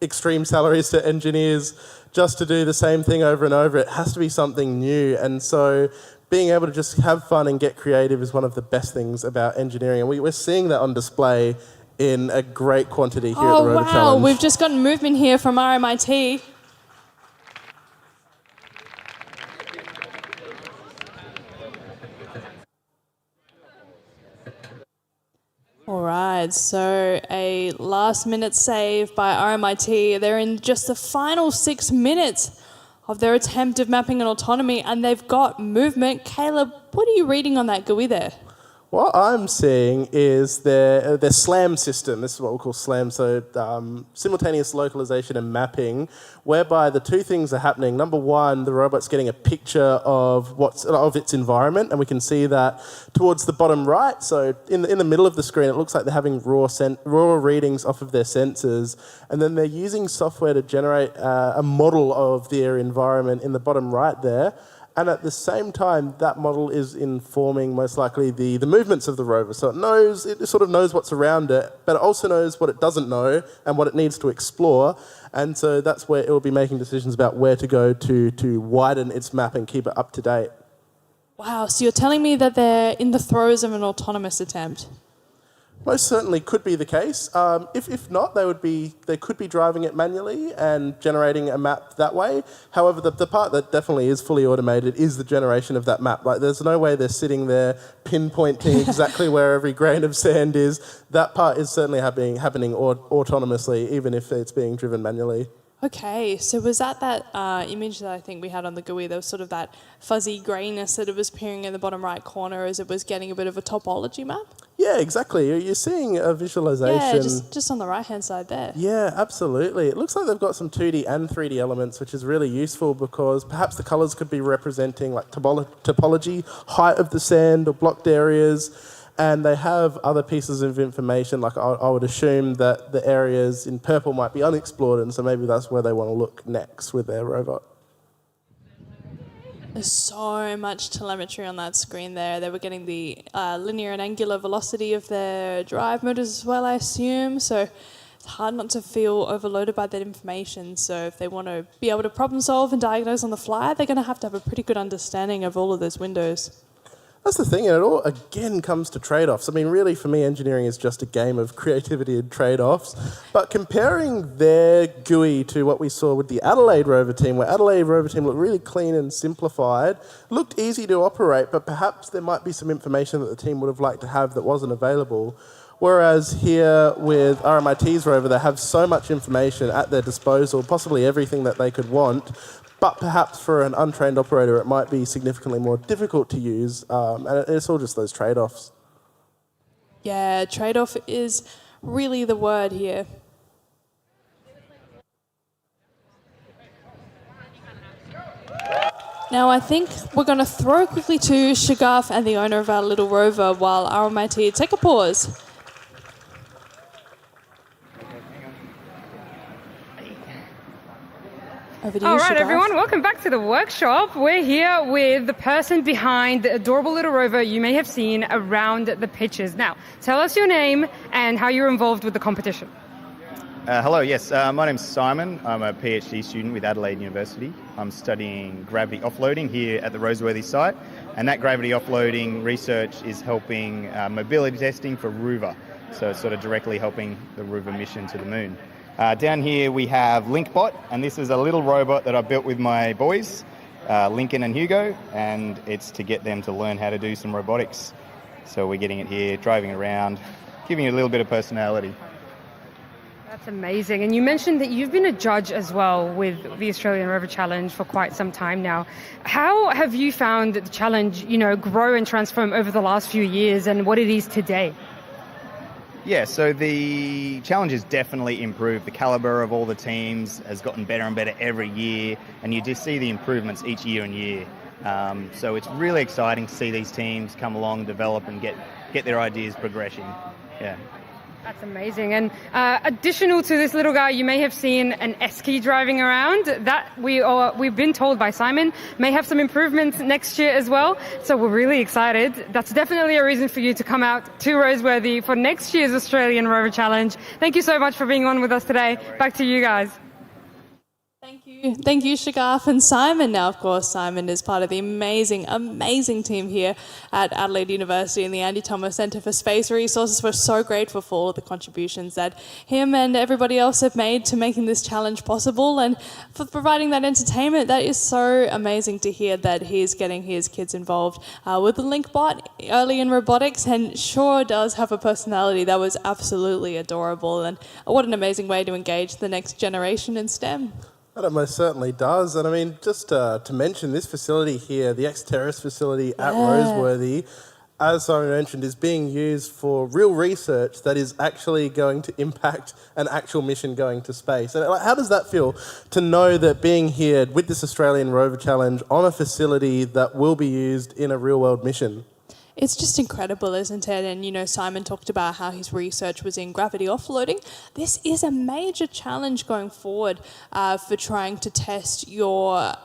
extreme salaries to engineers just to do the same thing over and over. It has to be something new, and so being able to just have fun and get creative is one of the best things about engineering, and we're seeing that on display in a great quantity here at the Rover Challenge. Oh wow, we've just gotten movement here from RMIT. All right, so a last-minute save by RMIT. They're in just the final 6 minutes of their attempt of mapping an autonomy, and they've got movement. Caleb, what are you reading on that GUI there? What I'm seeing is their SLAM system. This is what we'll call SLAM, so simultaneous localization and mapping, whereby the two things are happening. Number one, the robot's getting a picture of its environment, and we can see that towards the bottom right. So in the middle of the screen, it looks like they're having raw readings off of their sensors, and then they're using software to generate a model of their environment in the bottom right there. And at the same time, that model is informing most likely the movements of the rover. So it sort of knows what's around it, but it also knows what it doesn't know and what it needs to explore. And so that's where it will be making decisions about where to go to widen its map and keep it up to date. Wow, so you're telling me that they're in the throes of an autonomous attempt? Most certainly could be the case. If not, they could be driving it manually and generating a map that way. However, the part that definitely is fully automated is the generation of that map. Like, there's no way they're sitting there pinpointing exactly where every grain of sand is. That part is certainly happening autonomously, even if it's being driven manually. Okay, so was that image that I think we had on the GUI, there was sort of that fuzzy greyness that it was appearing in the bottom right corner as it was getting a bit of a topology map? Yeah, exactly. You're seeing a visualization. Yeah, just on the right-hand side there. Yeah, absolutely. It looks like they've got some 2D and 3D elements, which is really useful because perhaps the colours could be representing like topology, height of the sand or blocked areas, and they have other pieces of information, like I would assume that the areas in purple might be unexplored, and so maybe that's where they want to look next with their robot. There's so much telemetry on that screen there. They were getting the linear and angular velocity of their drive motors as well, I assume. So it's hard not to feel overloaded by that information. So if they want to be able to problem solve and diagnose on the fly, they're going to have a pretty good understanding of all of those windows. That's the thing, and it all again comes to trade-offs. I mean, really, for me, engineering is just a game of creativity and trade-offs. But comparing their GUI to what we saw with the Adelaide Rover team, where Adelaide Rover team looked really clean and simplified, looked easy to operate, but perhaps there might be some information that the team would have liked to have that wasn't available. Whereas here with RMIT's Rover, they have so much information at their disposal, possibly everything that they could want, but perhaps for an untrained operator, it might be significantly more difficult to use, and it's all just those trade-offs. Yeah, trade-off is really the word here. Now I think we're going to throw quickly to Shagaf and the owner of our little rover while RMIT take a pause. Over to you, All right, Shagaf. everyone, welcome back to the workshop. We're here with the person behind the adorable little rover you may have seen around the pitches. Now, tell us your name and how you're involved with the competition. Hello, yes, my name's Simon. I'm a PhD student with Adelaide University. I'm studying gravity offloading here at the Roseworthy site, and that gravity offloading research is helping mobility testing for Rover, so it's sort of directly helping the Rover mission to the moon. Down here we have LinkBot, and this is a little robot that I built with my boys, Lincoln and Hugo, and it's to get them to learn how to do some robotics. So we're getting it here, driving it around, giving it a little bit of personality. That's amazing. And you mentioned that you've been a judge as well with the Australian Rover Challenge for quite some time now. How have you found the challenge, grow and transform over the last few years and what it is today? Yeah, so the challenge has definitely improved. The calibre of all the teams has gotten better and better every year, and you just see the improvements each year and year. So it's really exciting to see these teams come along, develop, and get their ideas progressing. Yeah. That's amazing. And additional to this little guy, you may have seen an esky driving around. That we've been told by Simon may have some improvements next year as well. So we're really excited. That's definitely a reason for you to come out to Roseworthy for next year's Australian Rover Challenge. Thank you so much for being on with us today. Back to you guys. Thank you, Shagaf and Simon. Now, of course, Simon is part of the amazing team here at Adelaide University and the Andy Thomas Centre for Space Resources. We're so grateful for all of the contributions that him and everybody else have made to making this challenge possible and for providing that entertainment. That is so amazing to hear that he's getting his kids involved with the LinkBot early in robotics, and sure does have a personality that was absolutely adorable. And what an amazing way to engage the next generation in STEM. That it most certainly does. And I mean, just to mention this facility here, the X-Terrace facility at Roseworthy, as I mentioned, is being used for real research that is actually going to impact an actual mission going to space. And how does that feel to know that being here with this Australian Rover Challenge on a facility that will be used in a real-world mission? It's just incredible, isn't it? And, Simon talked about how his research was in gravity offloading. This is a major challenge going forward for trying to test your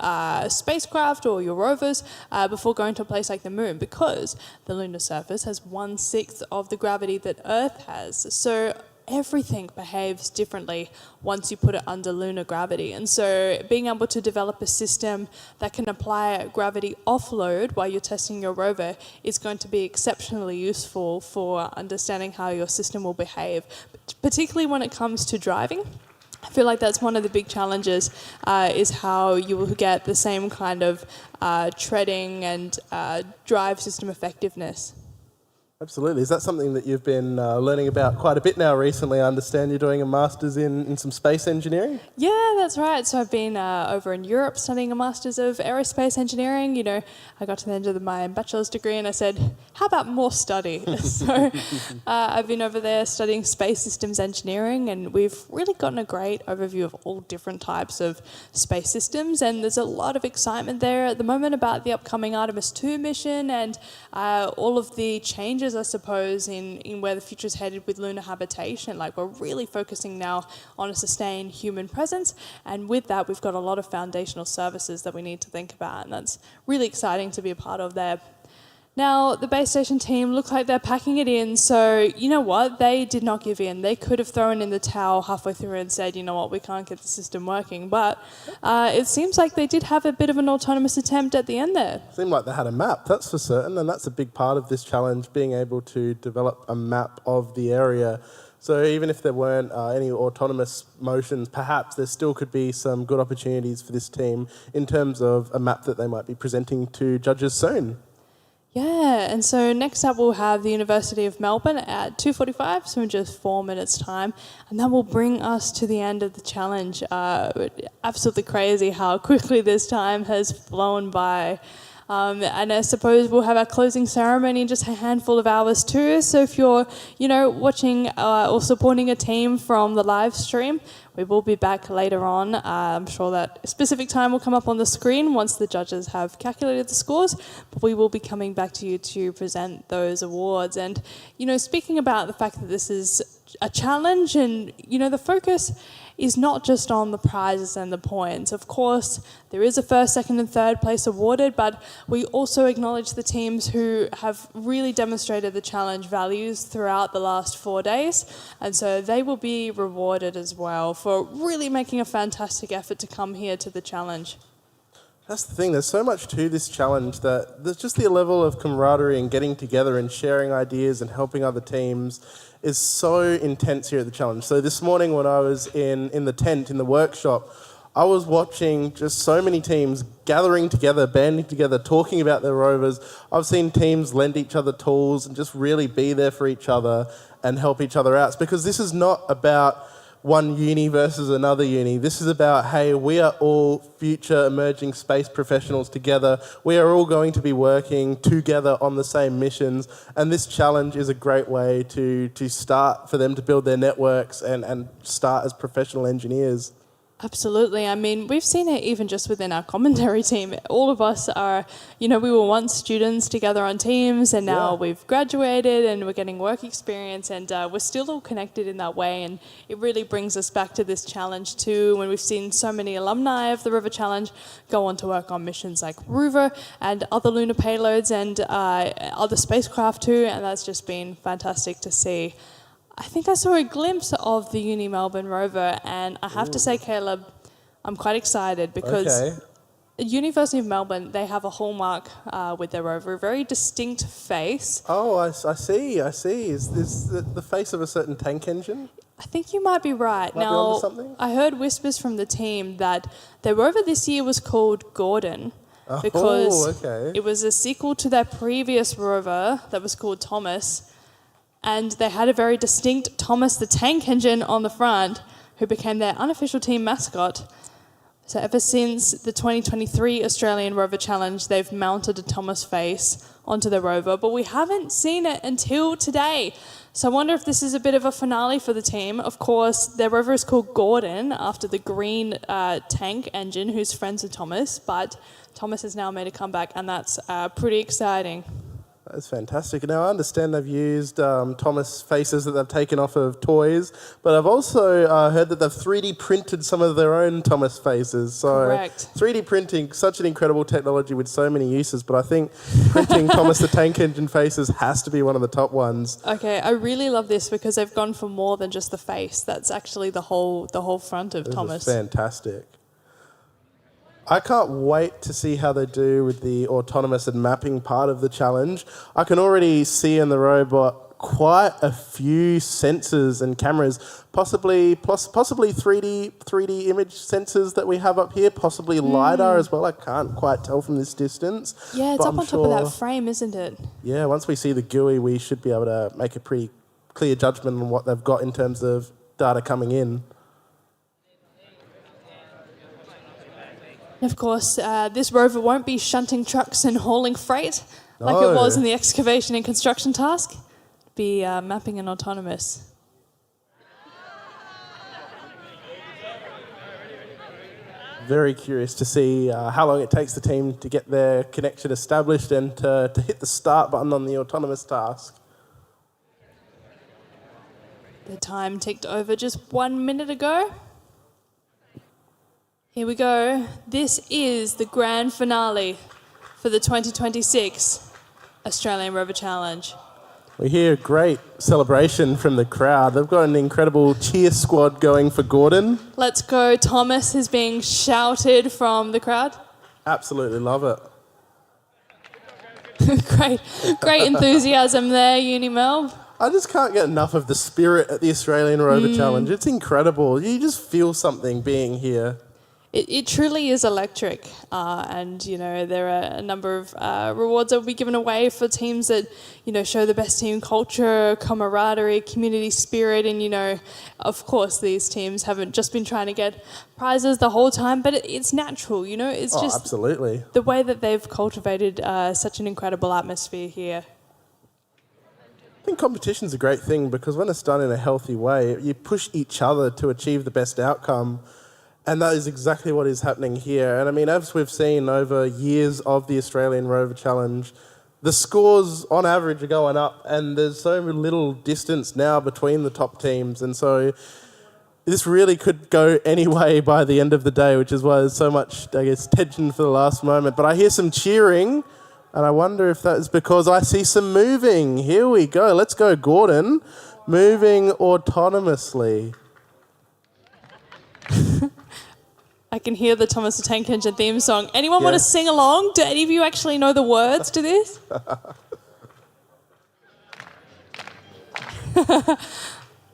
spacecraft or your rovers before going to a place like the moon, because the lunar surface has 1/6 of the gravity that Earth has. So everything behaves differently once you put it under lunar gravity. And so being able to develop a system that can apply gravity offload while you're testing your rover is going to be exceptionally useful for understanding how your system will behave, particularly when it comes to driving. I feel like that's one of the big challenges, is how you will get the same kind of treading and drive system effectiveness. Absolutely. Is that something that you've been learning about quite a bit now recently? I understand you're doing a master's in some space engineering? Yeah, that's right. So I've been over in Europe studying a master's of aerospace engineering. I got to the end of my bachelor's degree and I said, how about more study? So I've been over there studying space systems engineering, and we've really gotten a great overview of all different types of space systems, and there's a lot of excitement there at the moment about the upcoming Artemis 2 mission and all of the changes, I suppose, in where the future's headed with lunar habitation. Like, we're really focusing now on a sustained human presence, and with that we've got a lot of foundational services that we need to think about, and that's really exciting to be a part of there. Now, the base station team look like they're packing it in, so you know what? They did not give in. They could have thrown in the towel halfway through and said, you know what, we can't get the system working. But it seems like they did have a bit of an autonomous attempt at the end there. Seemed like they had a map, that's for certain, and that's a big part of this challenge, being able to develop a map of the area. So even if there weren't any autonomous motions, perhaps there still could be some good opportunities for this team in terms of a map that they might be presenting to judges soon. Yeah, and so next up we'll have the University of Melbourne at 2:45, so in just 4 minutes' time, and that will bring us to the end of the challenge. Absolutely crazy how quickly this time has flown by. And I suppose we'll have our closing ceremony in just a handful of hours too. So if you're, watching or supporting a team from the live stream, we will be back later on. I'm sure that a specific time will come up on the screen once the judges have calculated the scores, but we will be coming back to you to present those awards. And, speaking about the fact that this is a challenge and, the focus is not just on the prizes and the points. Of course, there is a first, second and third place awarded, but we also acknowledge the teams who have really demonstrated the challenge values throughout the last 4 days, and so they will be rewarded as well for really making a fantastic effort to come here to the challenge. That's the thing, there's so much to this challenge that there's just the level of camaraderie and getting together and sharing ideas and helping other teams is so intense here at the challenge. So this morning when I was in the tent, in the workshop, I was watching just so many teams gathering together, banding together, talking about their rovers. I've seen teams lend each other tools and just really be there for each other and help each other out. Because this is not about one uni versus another uni. This is about, hey, we are all future emerging space professionals together. We are all going to be working together on the same missions, and this challenge is a great way to start for them to build their networks and start as professional engineers. Absolutely. I mean, we've seen it even just within our commentary team. All of us are, we were once students together on teams, and now we've graduated and we're getting work experience, and we're still all connected in that way. And it really brings us back to this challenge too, when we've seen so many alumni of the Rover Challenge go on to work on missions like Rover and other lunar payloads and other spacecraft too, and that's just been fantastic to see. I think I saw a glimpse of the Uni Melbourne rover, and I have to say, Caleb, I'm quite excited because the University of Melbourne, they have a hallmark with their rover, a very distinct face. Oh, I see. Is this the face of a certain tank engine? I think you might be right. Might be onto something? I heard whispers from the team that their rover this year was called Gordon because it was a sequel to their previous rover that was called Thomas. And they had a very distinct Thomas the Tank Engine on the front, who became their unofficial team mascot. So ever since the 2023 Australian Rover Challenge, they've mounted a Thomas face onto their rover, but we haven't seen it until today. So I wonder if this is a bit of a finale for the team. Of course, their rover is called Gordon, after the green tank engine, who's friends with Thomas, but Thomas has now made a comeback, and that's pretty exciting. That's fantastic. Now, I understand they've used Thomas faces that they've taken off of toys, but I've also heard that they've 3D printed some of their own Thomas faces. So correct. 3D printing, such an incredible technology with so many uses, but I think printing Thomas the Tank Engine faces has to be one of the top ones. Okay, I really love this because they've gone for more than just the face. That's actually the whole front of Thomas. This is fantastic. I can't wait to see how they do with the autonomous and mapping part of the challenge. I can already see in the robot quite a few sensors and cameras, possibly 3D image sensors that we have up here, possibly LiDAR as well. I can't quite tell from this distance. Yeah, it's up on top of that frame, isn't it? Yeah, once we see the GUI, we should be able to make a pretty clear judgment on what they've got in terms of data coming in. Of course, this rover won't be shunting trucks and hauling freight like it was in the excavation and construction task. It'll be mapping and autonomous. Very curious to see how long it takes the team to get their connection established and to hit the start button on the autonomous task. The time ticked over just 1 minute ago. Here we go. This is the grand finale for the 2026 Australian Rover Challenge. We hear great celebration from the crowd. They've got an incredible cheer squad going for Gordon. Let's go, Thomas is being shouted from the crowd. Absolutely love it. Great enthusiasm there, Unimel. I just can't get enough of the spirit at the Australian Rover Challenge. It's incredible. You just feel something being here. It truly is electric, and there are a number of rewards that will be given away for teams that show the best team culture, camaraderie, community spirit, and of course these teams haven't just been trying to get prizes the whole time, but it's natural, it's just absolutely the way that they've cultivated such an incredible atmosphere here. I think competition's a great thing because when it's done in a healthy way, you push each other to achieve the best outcome. And that is exactly what is happening here. And I mean, as we've seen over years of the Australian Rover Challenge, the scores on average are going up and there's so little distance now between the top teams. And so this really could go any way by the end of the day, which is why there's so much, tension for the last moment. But I hear some cheering and I wonder if that is because I see some moving. Here we go. Let's go, Gordon. Moving autonomously. I can hear the Thomas the Tank Engine theme song. Anyone want to sing along? Do any of you actually know the words to this?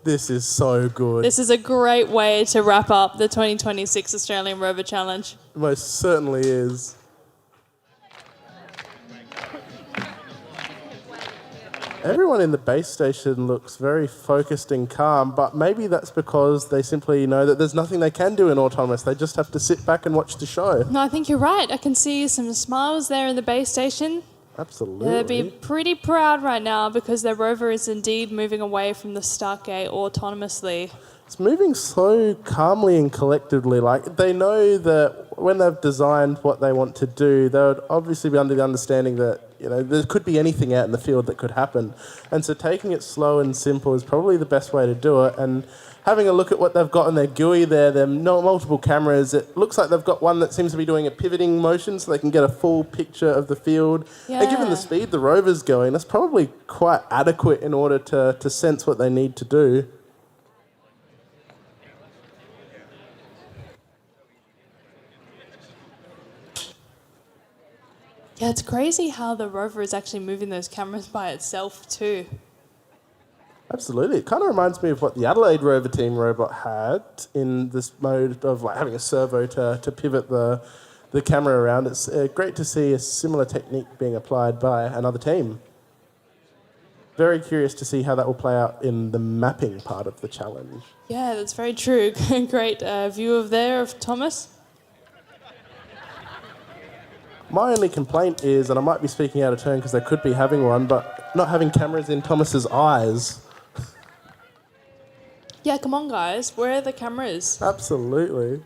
This is so good. This is a great way to wrap up the 2026 Australian Rover Challenge. It most certainly is. Everyone in the base station looks very focused and calm, but maybe that's because they simply know that there's nothing they can do in autonomous. They just have to sit back and watch the show. No, I think you're right. I can see some smiles there in the base station. Absolutely. They'll be pretty proud right now because their rover is indeed moving away from the start gate autonomously. It's moving so calmly and collectively. Like, they know that when they've designed what they want to do, they would obviously be under the understanding that, there could be anything out in the field that could happen. And so taking it slow and simple is probably the best way to do it. And having a look at what they've got in their GUI there, their multiple cameras, it looks like they've got one that seems to be doing a pivoting motion so they can get a full picture of the field. Yeah. And given the speed the rover's going, that's probably quite adequate in order to sense what they need to do. Yeah, it's crazy how the rover is actually moving those cameras by itself too. Absolutely. It kind of reminds me of what the Adelaide rover team robot had in this mode of like having a servo to pivot the camera around. It's great to see a similar technique being applied by another team. Very curious to see how that will play out in the mapping part of the challenge. Yeah, that's very true. Great view of Thomas. My only complaint is, and I might be speaking out of turn because they could be having one, but not having cameras in Thomas's eyes. Yeah, come on, guys. Where are the cameras? Absolutely.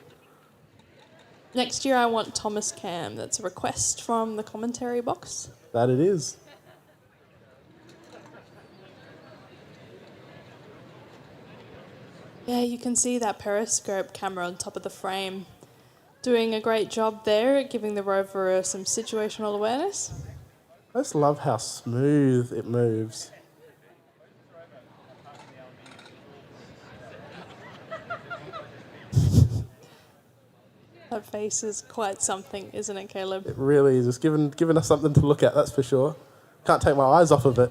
Next year, I want Thomas Cam. That's a request from the commentary box. That it is. Yeah, you can see that periscope camera on top of the frame. Doing a great job there, giving the rover some situational awareness. I just love how smooth it moves. That face is quite something, isn't it, Caleb? It really is. It's given us something to look at, that's for sure. Can't take my eyes off of it.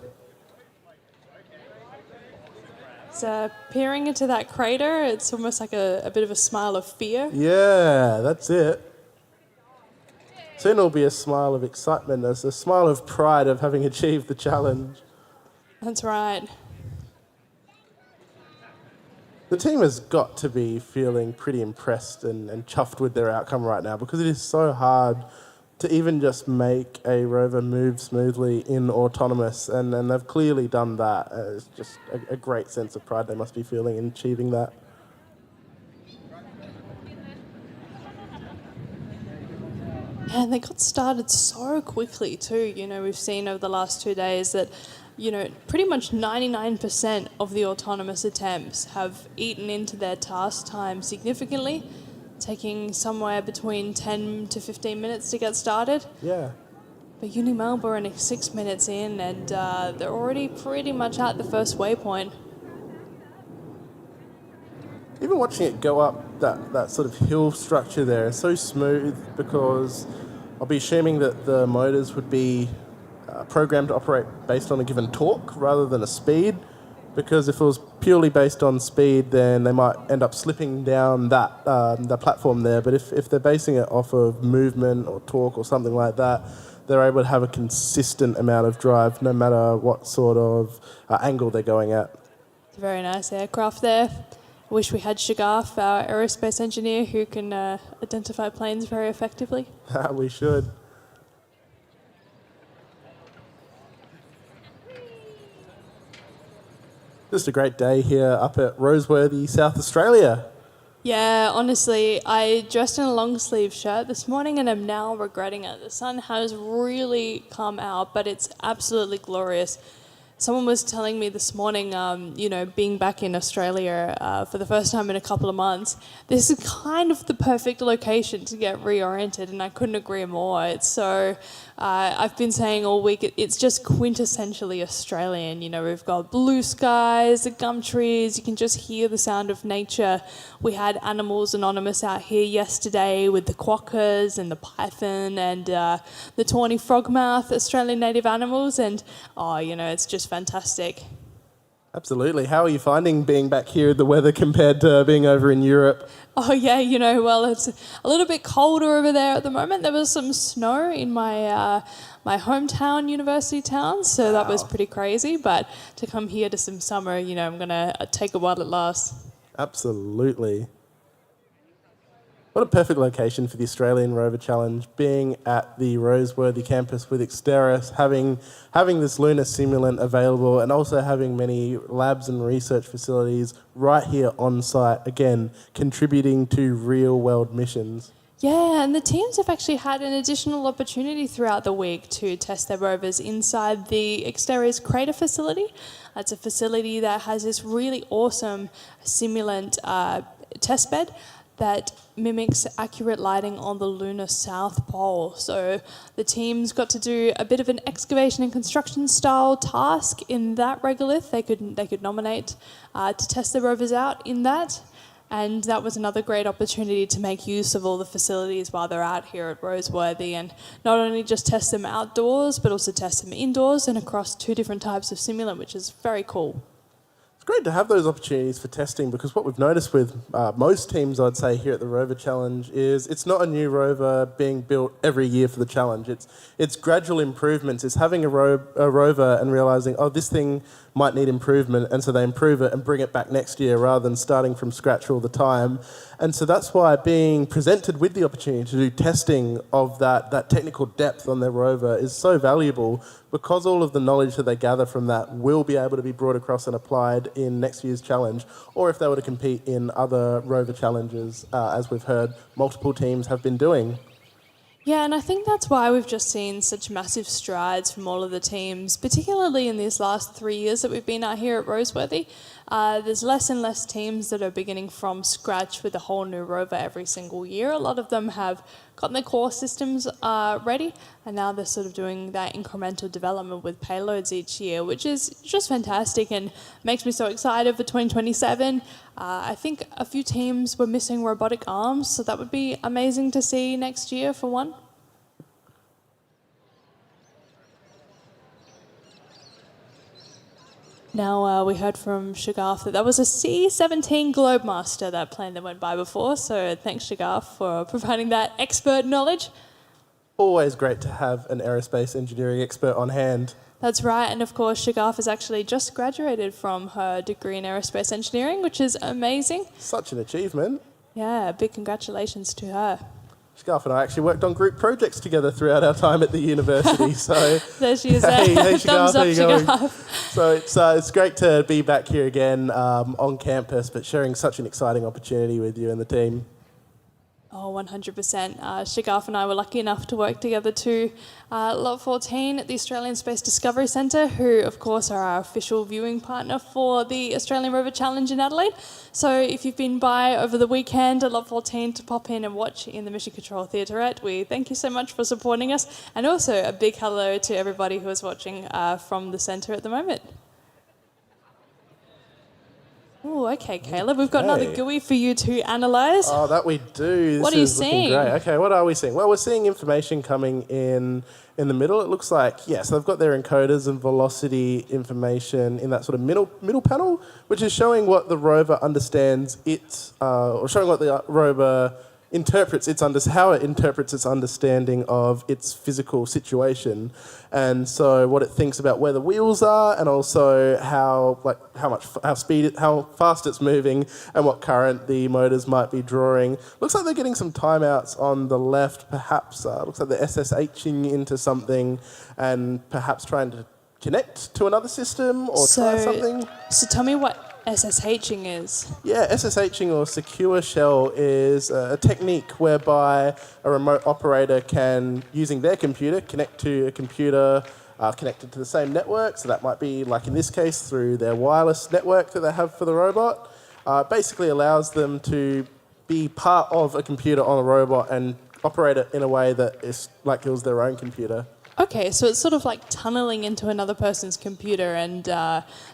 It's peering into that crater. It's almost like a bit of a smile of fear. Yeah, that's it. Soon it'll be a smile of excitement, a smile of pride of having achieved the challenge. That's right. The team has got to be feeling pretty impressed and chuffed with their outcome right now because it is so hard to even just make a rover move smoothly in autonomous, and they've clearly done that. It's just a great sense of pride they must be feeling in achieving that. And they got started so quickly too. We've seen over the last 2 days that, pretty much 99% of the autonomous attempts have eaten into their task time significantly, taking somewhere between 10 to 15 minutes to get started. Yeah. But Uni Melbourne are 6 minutes in, and they're already pretty much at the first waypoint. Even watching it go up that sort of hill structure there is so smooth, because I'll be assuming that the motors would be programmed to operate based on a given torque rather than a speed, because if it was purely based on speed, then they might end up slipping down the platform there. But if they're basing it off of movement or torque or something like that, they're able to have a consistent amount of drive no matter what sort of angle they're going at. It's a very nice aircraft there. I wish we had Shagaf, our aerospace engineer, who can identify planes very effectively. We should. Just a great day here up at Roseworthy, South Australia. Yeah, honestly, I dressed in a long sleeve shirt this morning and I'm now regretting it. The sun has really come out, but it's absolutely glorious. Someone was telling me this morning, being back in Australia for the first time in a couple of months, this is kind of the perfect location to get reoriented, and I couldn't agree more. It's so, I've been saying all week, it's just quintessentially Australian. You know, we've got blue skies, the gum trees, you can just hear the sound of nature. We had Animals Anonymous out here yesterday with the quokkas and the python and the tawny frogmouth, Australian native animals, and it's just fantastic. Absolutely. How are you finding being back here, the weather, compared to being over in Europe? Oh yeah, it's a little bit colder over there at the moment. There was some snow in my my hometown university town, so that was pretty crazy. But to come here to some summer, I'm going to take it while it lasts. Absolutely. What a perfect location for the Australian Rover Challenge, being at the Roseworthy campus with Xteris, having this lunar simulant available, and also having many labs and research facilities right here on site, again, contributing to real-world missions. Yeah, and the teams have actually had an additional opportunity throughout the week to test their rovers inside the Xteris Crater facility. It's a facility that has this really awesome simulant test bed that mimics accurate lighting on the lunar south pole. So the teams got to do a bit of an excavation and construction style task in that regolith. They could nominate to test their rovers out in that. And that was another great opportunity to make use of all the facilities while they're out here at Roseworthy, and not only just test them outdoors, but also test them indoors and across 2 different types of simulant, which is very cool. Great to have those opportunities for testing, because what we've noticed with most teams, I'd say, here at the Rover Challenge is it's not a new rover being built every year for the challenge. It's gradual improvements. It's having a rover and realising, this thing might need improvement, and so they improve it and bring it back next year rather than starting from scratch all the time. And so that's why being presented with the opportunity to do testing of that technical depth on their rover is so valuable, because all of the knowledge that they gather from that will be able to be brought across and applied in next year's challenge, or if they were to compete in other rover challenges, as we've heard multiple teams have been doing. Yeah, and I think that's why we've just seen such massive strides from all of the teams, particularly in these last 3 years that we've been out here at Roseworthy. There's less and less teams that are beginning from scratch with a whole new rover every single year. A lot of them have gotten their core systems ready, and now they're sort of doing that incremental development with payloads each year, which is just fantastic and makes me so excited for 2027. I think a few teams were missing robotic arms, so that would be amazing to see next year for one. Now, we heard from Shagaf that was a C-17 Globemaster, that plane that went by before, so thanks, Shagaf, for providing that expert knowledge. Always great to have an aerospace engineering expert on hand. That's right, and of course, Shagaf has actually just graduated from her degree in aerospace engineering, which is amazing. Such an achievement. Yeah, big congratulations to her. Shagaf and I actually worked on group projects together throughout our time at the university. So there she is. Hey, Shagaf, Thumbs up, Shagaf. So it's great to be back here again on campus, but sharing such an exciting opportunity with you and the team. Oh, 100%. Shagaf and I were lucky enough to work together too. Lot 14 at the Australian Space Discovery Centre, who of course are our official viewing partner for the Australian Rover Challenge in Adelaide. So if you've been by over the weekend at Lot 14 to pop in and watch in the Mission Control Theaterette, we thank you so much for supporting us. And also a big hello to everybody who is watching from the centre at the moment. Oh, okay, Caleb. We've got another GUI for you to analyse. Oh, that we do. What are you seeing? Great. Okay, what are we seeing? Well, we're seeing information coming in the middle. It looks like, so they've got their encoders and velocity information in that sort of middle panel, which is showing what the rover understands or showing what the rover interprets how it interprets its understanding of its physical situation, and so what it thinks about where the wheels are, and also how fast it's moving, and what current the motors might be drawing. Looks like they're getting some timeouts on the left, perhaps. Looks like they're SSHing into something, and perhaps trying to connect to another system or try something. So tell me what SSHing is. Yeah, SSHing or secure shell is a technique whereby a remote operator can, using their computer, connect to a computer connected to the same network. So that might be, like in this case, through their wireless network that they have for the robot. Basically allows them to be part of a computer on a robot and operate it in a way that is like it was their own computer. Okay, so it's sort of like tunneling into another person's computer, and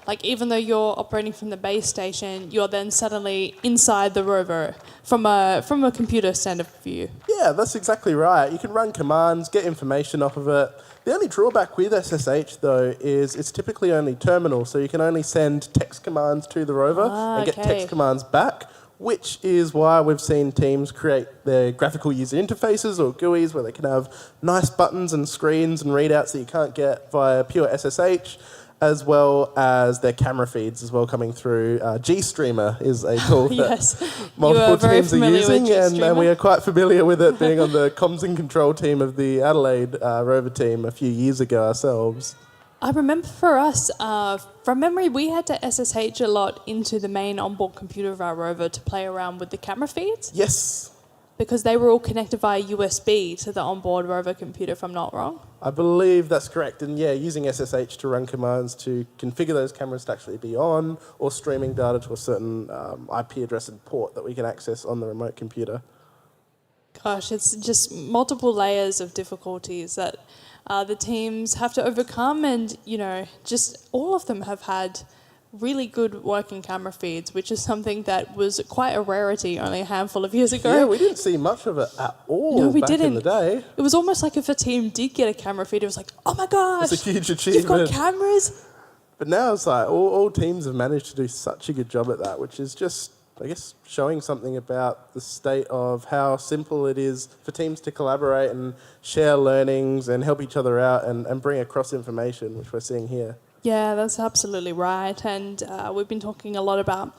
like even though you're operating from the base station, you're then suddenly inside the rover from a computer standard view. Yeah, that's exactly right. You can run commands, get information off of it. The only drawback with SSH, though, is it's typically only terminal, so you can only send text commands to the rover and get text commands back, which is why we've seen teams create their graphical user interfaces or GUIs where they can have nice buttons and screens and readouts that you can't get via pure SSH, as well as their camera feeds as well coming through. GStreamer is a tool that multiple teams are using, and we are quite familiar with it, being on the comms and control team of the Adelaide Rover team a few years ago ourselves. I remember for us, from memory, we had to SSH a lot into the main onboard computer of our rover to play around with the camera feeds. Yes. Because they were all connected via USB to the onboard rover computer, if I'm not wrong. I believe that's correct. And yeah, using SSH to run commands to configure those cameras to actually be on, or streaming data to a certain IP address and port that we can access on the remote computer. Gosh, it's just multiple layers of difficulties that the teams have to overcome, and just all of them have had really good working camera feeds, which is something that was quite a rarity only a handful of years ago. Yeah, we didn't see much of it at all in the day. It was almost like if a team did get a camera feed, it was like, oh my gosh, it's a huge achievement. You've got cameras. But now it's like all teams have managed to do such a good job at that, which is just, I guess, showing something about the state of how simple it is for teams to collaborate and share learnings and help each other out and bring across information, which we're seeing here. Yeah, that's absolutely right. And we've been talking a lot about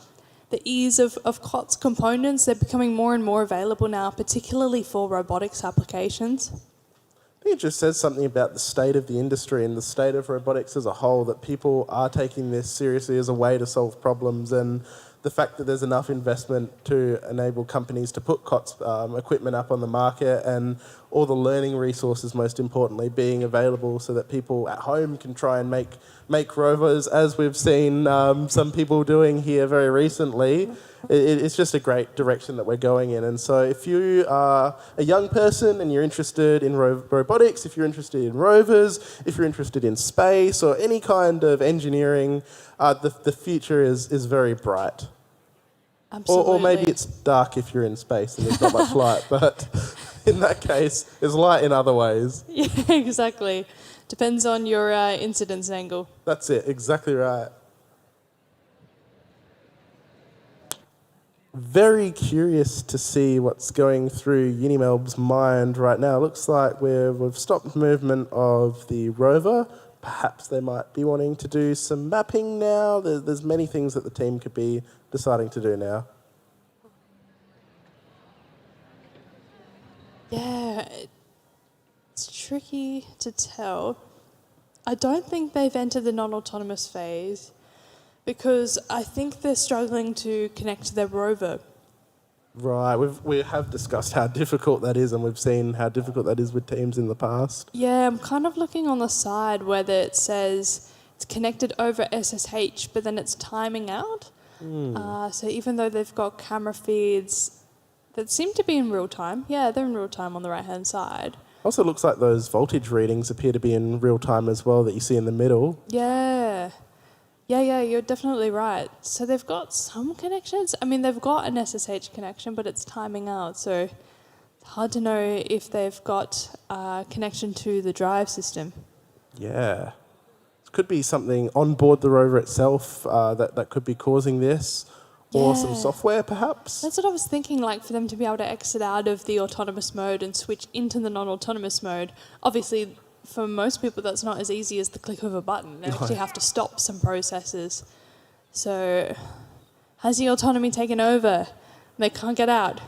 the ease of COTS components. They're becoming more and more available now, particularly for robotics applications. I think it just says something about the state of the industry and the state of robotics as a whole, that people are taking this seriously as a way to solve problems, and the fact that there's enough investment to enable companies to put COTS equipment up on the market, and all the learning resources, most importantly, being available so that people at home can try and make rovers, as we've seen some people doing here very recently. It's just a great direction that we're going in. And so if you are a young person and you're interested in robotics, if you're interested in rovers, if you're interested in space or any kind of engineering, the future is very bright. Absolutely. Or maybe it's dark if you're in space and there's not much light, but in that case, there's light in other ways. Yeah, exactly. Depends on your incidence angle. That's it, exactly right. Very curious to see what's going through Unimelb's mind right now. Looks like we've stopped movement of the rover. Perhaps they might be wanting to do some mapping now. There's many things that the team could be deciding to do now. Yeah, it's tricky to tell. I don't think they've entered the non-autonomous phase, because I think they're struggling to connect to their rover. Right, we have discussed how difficult that is, and we've seen how difficult that is with teams in the past. Yeah, I'm kind of looking on the side where it says it's connected over SSH, but then it's timing out. So even though they've got camera feeds that seem to be in real time, yeah, they're in real time on the right-hand side. Also looks like those voltage readings appear to be in real time as well that you see in the middle. Yeah. Yeah, you're definitely right. So they've got some connections. I mean, they've got an SSH connection, but it's timing out. So it's hard to know if they've got a connection to the drive system. Yeah. It could be something on board the rover itself that could be causing this, or some software perhaps. That's what I was thinking, like for them to be able to exit out of the autonomous mode and switch into the non-autonomous mode. Obviously, for most people, that's not as easy as the click of a button. They actually have to stop some processes. So, has the autonomy taken over? They can't get out.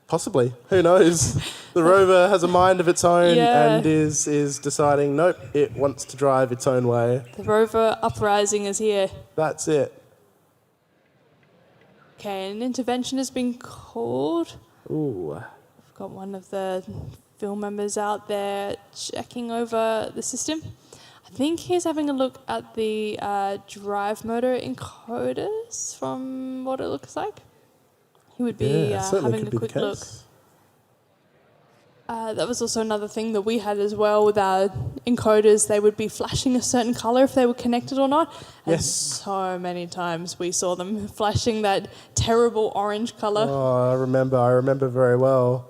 Possibly. Who knows? The rover has a mind of its own and is deciding, nope, it wants to drive its own way. The rover uprising is here. That's it. Okay, an intervention has been called. Ooh. I've got one of the film members out there checking over the system. I think he's having a look at the drive motor encoders from what it looks like. He would be having a quick look. That was also another thing that we had as well with our encoders. They would be flashing a certain colour if they were connected or not. And so many times we saw them flashing that terrible orange colour. Oh, I remember very well.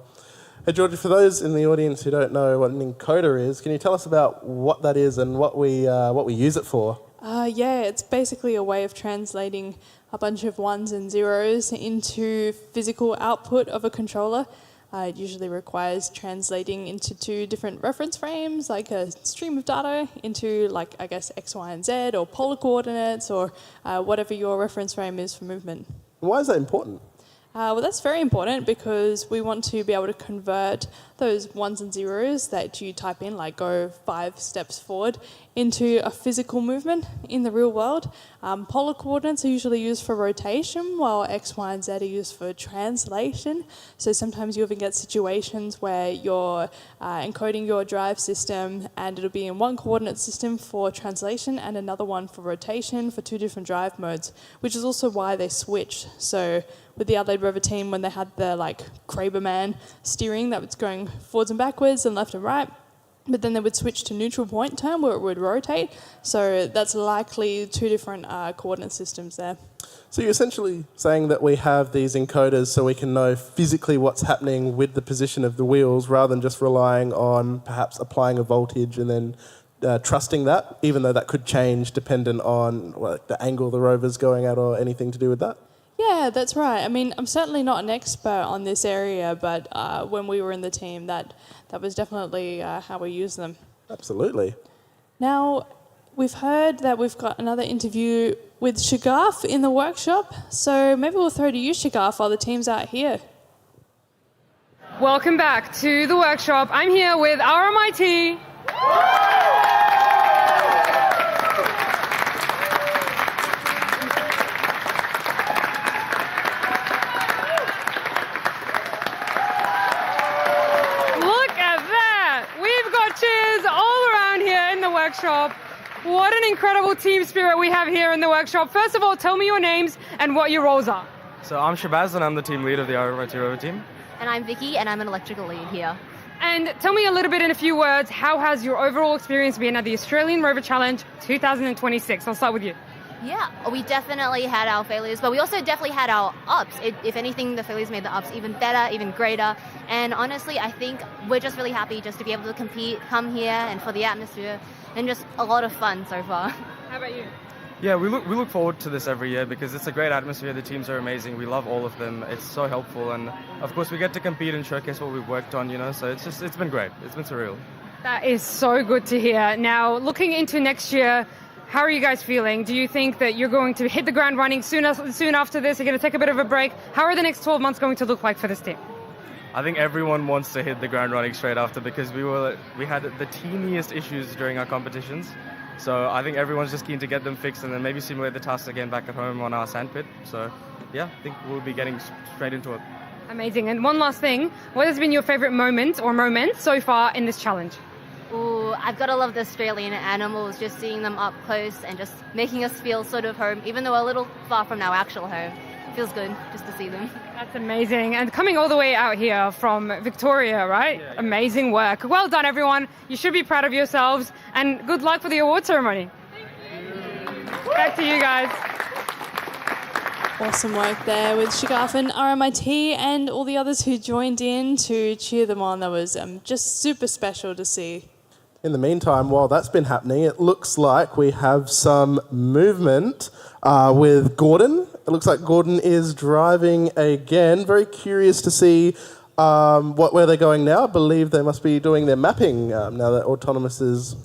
Hey, Georgia, for those in the audience who don't know what an encoder is, can you tell us about what that is and what we use it for? Yeah, it's basically a way of translating a bunch of ones and zeros into physical output of a controller. It usually requires translating into two different reference frames, like a stream of data, into, like, I guess, X, Y, and Z, or polar coordinates, or whatever your reference frame is for movement. Why is that important? Well, that's very important because we want to be able to convert those ones and zeros that you type in, like go 5 steps forward, into a physical movement in the real world. Polar coordinates are usually used for rotation, while X, Y, and Z are used for translation. So sometimes you even get situations where you're encoding your drive system and it'll be in one coordinate system for translation and another one for rotation for 2 different drive modes, which is also why they switch. So with the Adelaide Rover team, when they had the Kraberman steering that was going forwards and backwards and left and right, but then they would switch to neutral point term where it would rotate. So that's likely 2 different coordinate systems there. So you're essentially saying that we have these encoders so we can know physically what's happening with the position of the wheels rather than just relying on perhaps applying a voltage and then trusting that, even though that could change dependent on the angle the rover's going at or anything to do with that? Yeah, that's right. I mean, I'm certainly not an expert on this area, but when we were in the team, that was definitely how we use them. Absolutely. Now, we've heard that we've got another interview with Shagaf in the workshop, so maybe we'll throw to you, Shagaf, while the team's out here. Welcome back to the workshop. I'm here with our MIT. Cheers all around here in the workshop. What an incredible team spirit we have here in the workshop. First of all, tell me your names and what your roles are. So I'm Shabazz and I'm the team lead of the MIT Rover team. And I'm Vicky and I'm an electrical lead here. And tell me a little bit in a few words, how has your overall experience been at the Australian Rover Challenge 2026? I'll start with you. Yeah, we definitely had our failures, but we also definitely had our ups. If anything, the failures made the ups even better, even greater. And honestly, I think we're just really happy just to be able to compete, come here, and for the atmosphere, and just a lot of fun so far. How about you? Yeah, we look forward to this every year because it's a great atmosphere. The teams are amazing. We love all of them. It's so helpful, and of course we get to compete and showcase what we've worked on. So it's been great. It's been surreal. That is so good to hear. Now, looking into next year, how are you guys feeling? Do you think that you're going to hit the ground running soon after this? You're going to take a bit of a break. How are the next 12 months going to look like for this team? I think everyone wants to hit the ground running straight after because we had the teeniest issues during our competitions. So I think everyone's just keen to get them fixed and then maybe simulate the tasks again back at home on our sandpit. So yeah, I think we'll be getting straight into it. Amazing. And one last thing, what has been your favourite moment or moments so far in this challenge? Ooh, I've got to love the Australian animals, just seeing them up close and just making us feel sort of home, even though we're a little far from our actual home. It feels good just to see them. That's amazing. And coming all the way out here from Victoria, right? Yeah. Amazing work. Well done, everyone. You should be proud of yourselves. And good luck for the award ceremony. Back to you guys. Awesome work there with Shagaf and RMIT and all the others who joined in to cheer them on. That was just super special to see. In the meantime, while that's been happening, it looks like we have some movement with Gordon. It looks like Gordon is driving again. Very curious to see where they're going now. I believe they must be doing their mapping now that Autonomous is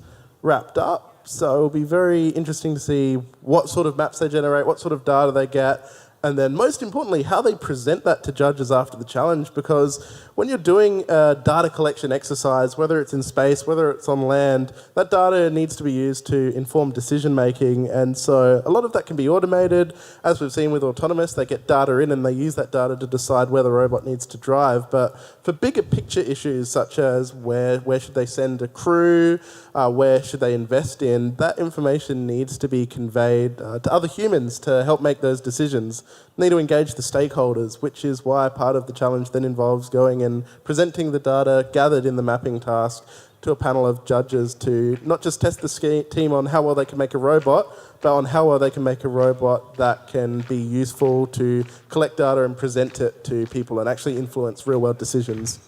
wrapped up. So it'll be very interesting to see what sort of maps they generate, what sort of data they get, and then most importantly, how they present that to judges after the challenge, because when you're doing a data collection exercise, whether it's in space, whether it's on land, that data needs to be used to inform decision making, and so a lot of that can be automated. As we've seen with Autonomous, they get data in and they use that data to decide where the robot needs to drive. But for bigger picture issues such as where should they send a crew, where should they invest in, that information needs to be conveyed to other humans to help make those decisions. Need to engage the stakeholders, which is why part of the challenge then involves going and presenting the data gathered in the mapping task to a panel of judges to not just test the team on how well they can make a robot, but on how well they can make a robot that can be useful to collect data and present it to people and actually influence real-world decisions.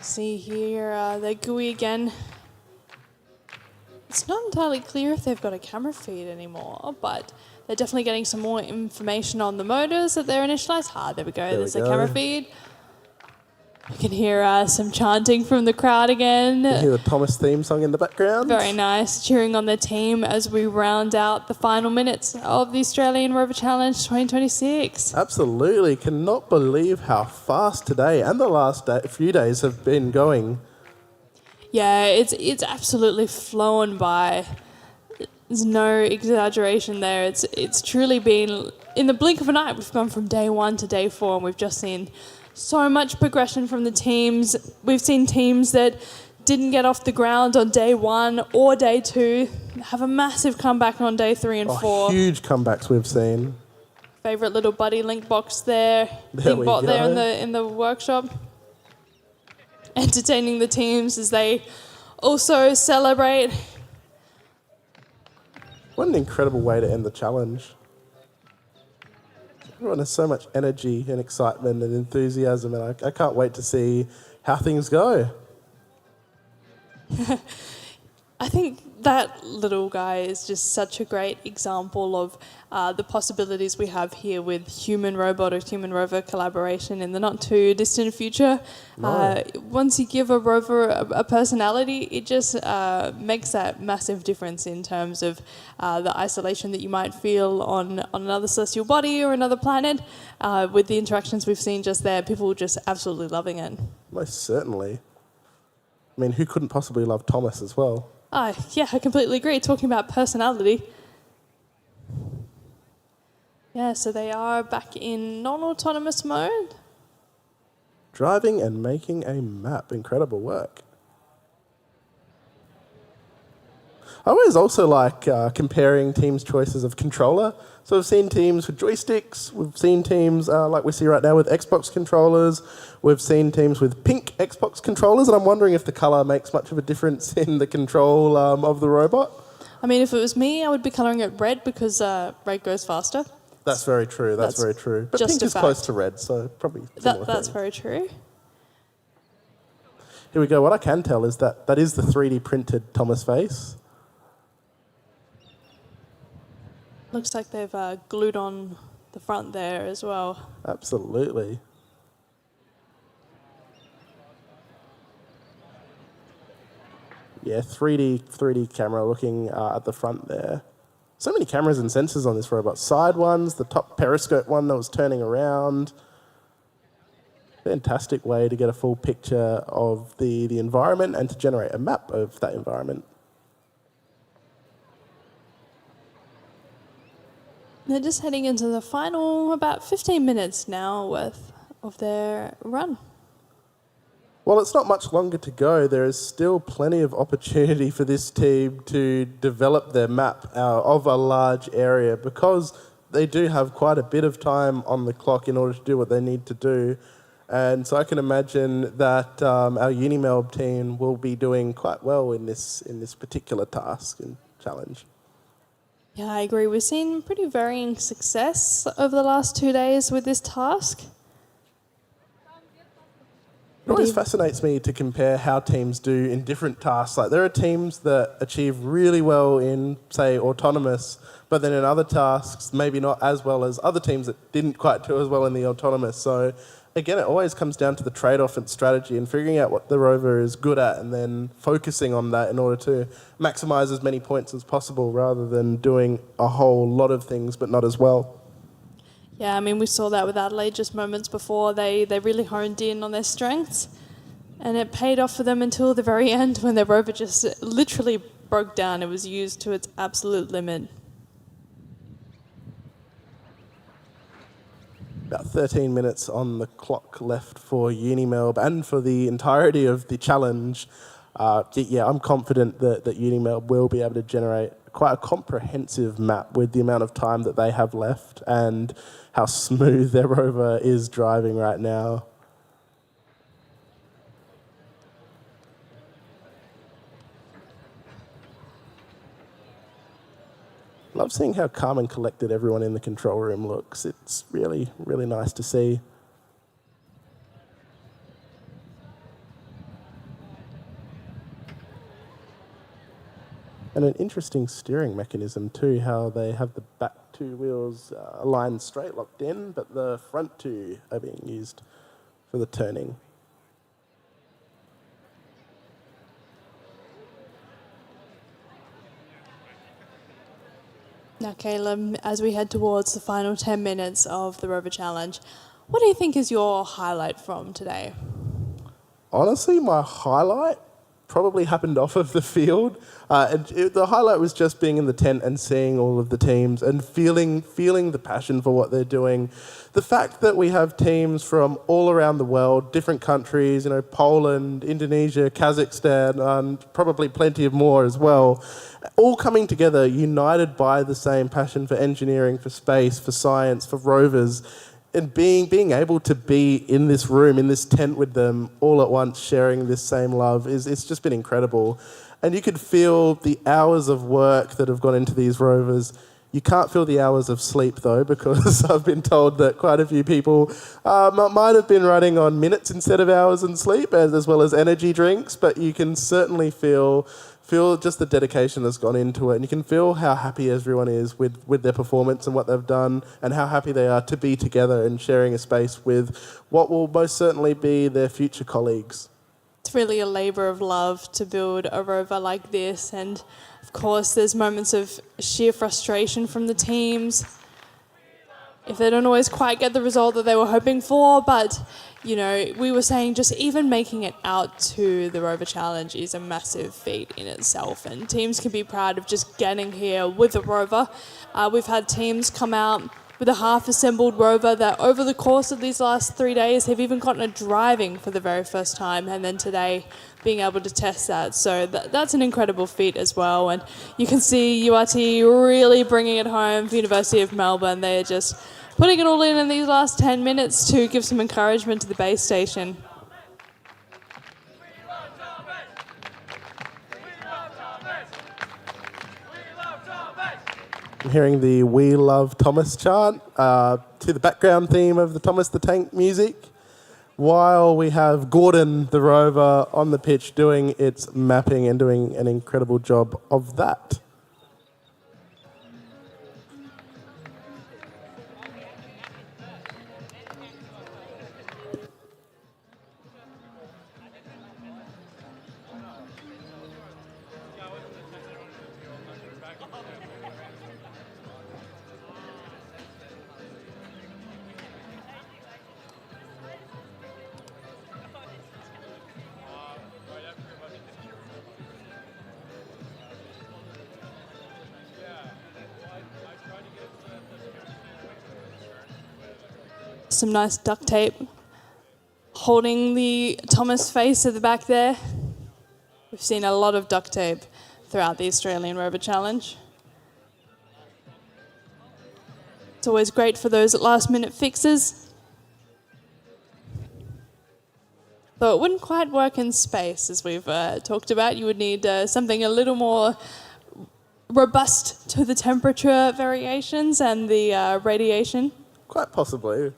See here, the GUI again. It's not entirely clear if they've got a camera feed anymore, but they're definitely getting some more information on the motors that they're initialised. There we go. There's a camera feed. You can hear some chanting from the crowd again. You can hear the Thomas theme song in the background. Very nice. Cheering on their team as we round out the final minutes of the Australian Rover Challenge 2026. Absolutely. Cannot believe how fast today and the last few days have been going. Yeah, it's absolutely flown by. There's no exaggeration there. It's truly been, in the blink of an eye, we've gone from day 1 to day 4, and we've just seen so much progression from the teams. We've seen teams that didn't get off the ground on day 1 or day 2 have a massive comeback on day 3 and 4. Huge comebacks we've seen. Favourite little buddy link box there. There we go. There in the workshop. Entertaining the teams as they also celebrate. What an incredible way to end the challenge. Everyone has so much energy and excitement and enthusiasm, and I can't wait to see how things go. I think that little guy is just such a great example of the possibilities we have here with human-robot or human-rover collaboration in the not-too-distant future. No. Once you give a rover a personality, it just makes that massive difference in terms of the isolation that you might feel on another celestial body or another planet. With the interactions we've seen just there, people just absolutely loving it. Most certainly. I mean, who couldn't possibly love Thomas as well? Yeah, I completely agree. Talking about personality. Yeah, so they are back in non-autonomous mode. Driving and making a map. Incredible work. I always also like comparing teams' choices of controller. So we've seen teams with joysticks, we've seen teams like we see right now with Xbox controllers, we've seen teams with pink Xbox controllers, and I'm wondering if the colour makes much of a difference in the control of the robot. I mean, if it was me, I would be colouring it red because red goes faster. That's very true, that's very true. But pink is close to red, so probably that's very true. Here we go. What I can tell is that is the 3D printed Thomas face. Looks like they've glued on the front there as well. Absolutely. Yeah, 3D camera looking at the front there. So many cameras and sensors on this robot. Side ones, the top periscope one that was turning around. Fantastic way to get a full picture of the environment and to generate a map of that environment. They're just heading into the final about 15 minutes now worth of their run. Well, it's not much longer to go. There is still plenty of opportunity for this team to develop their map of a large area because they do have quite a bit of time on the clock in order to do what they need to do. And so I can imagine that our Unimelb team will be doing quite well in this particular task and challenge. Yeah, I agree. We've seen pretty varying success over the last 2 days with this task. It always fascinates me to compare how teams do in different tasks. Like there are teams that achieve really well in, say, autonomous, but then in other tasks, maybe not as well as other teams that didn't quite do as well in the autonomous. So again, it always comes down to the trade-off and strategy and figuring out what the rover is good at and then focusing on that in order to maximise as many points as possible rather than doing a whole lot of things but not as well. Yeah, I mean, we saw that with Adelaide just moments before. They really honed in on their strengths, and it paid off for them until the very end when their rover just literally broke down. It was used to its absolute limit. About 13 minutes on the clock left for Unimelb and for the entirety of the challenge. I'm confident that Unimelb will be able to generate quite a comprehensive map with the amount of time that they have left and how smooth their rover is driving right now. Love seeing how calm and collected everyone in the control room looks. It's really, really nice to see. And an interesting steering mechanism too, how they have the back two wheels aligned straight, locked in, but the front two are being used for the turning. Now, Caleb, as we head towards the final 10 minutes of the Rover Challenge, what do you think is your highlight from today? Honestly, my highlight probably happened off of the field. The highlight was just being in the tent and seeing all of the teams and feeling the passion for what they're doing. The fact that we have teams from all around the world, different countries, Poland, Indonesia, Kazakhstan, and probably plenty of more as well, all coming together, united by the same passion for engineering, for space, for science, for rovers, and being able to be in this room, in this tent with them all at once, sharing this same love, it's just been incredible. And you could feel the hours of work that have gone into these rovers. You can't feel the hours of sleep though, because I've been told that quite a few people might have been running on minutes instead of hours in sleep, as well as energy drinks, but you can certainly feel just the dedication that's gone into it, and you can feel how happy everyone is with their performance and what they've done, and how happy they are to be together and sharing a space with what will most certainly be their future colleagues. It's really a labour of love to build a rover like this, and of course there's moments of sheer frustration from the teams if they don't always quite get the result that they were hoping for, but we were saying just even making it out to the Rover Challenge is a massive feat in itself, and teams can be proud of just getting here with a rover. We've had teams come out with a half-assembled rover that over the course of these last 3 days have even gotten it driving for the very first time, and then today being able to test that. So that's an incredible feat as well, and you can see URT really bringing it home for University of Melbourne. They are just putting it all in these last 10 minutes to give some encouragement to the base station. I'm hearing the We Love Thomas chant to the background theme of the Thomas the Tank music, while we have Gordon the rover on the pitch doing its mapping and doing an incredible job of that. some nice duct tape holding the Thomas face at the back there. We've seen a lot of duct tape throughout the Australian Rover Challenge. It's always great for those last-minute fixes. Though it wouldn't quite work in space, as we've talked about. You would need something a little more robust to the temperature variations and the radiation. Quite possibly.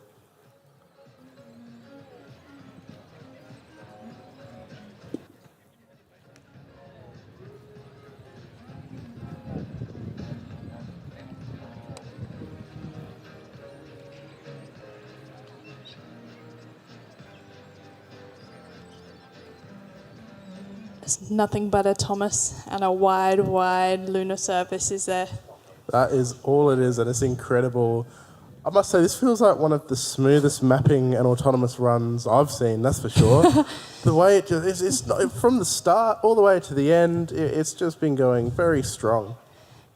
There's nothing but a Thomas and a wide, wide lunar surface, is there? That is all it is, and it's incredible. I must say, this feels like one of the smoothest mapping and autonomous runs I've seen, that's for sure. The way it just, it's not, from the start all the way to the end, it's just been going very strong.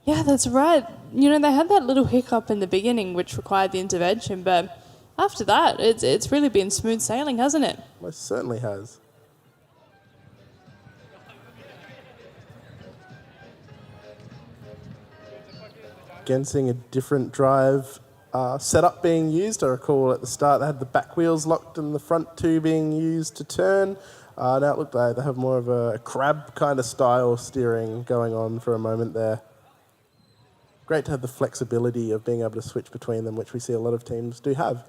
Yeah, that's right. You know, they had that little hiccup in the beginning which required the intervention, but after that, it's really been smooth sailing, hasn't it? Most certainly has. Again, seeing a different drive setup being used. I recall at the start they had the back wheels locked and the front two being used to turn. Now it looked like they have more of a crab kind of style steering going on for a moment there. Great to have the flexibility of being able to switch between them, which we see a lot of teams do have.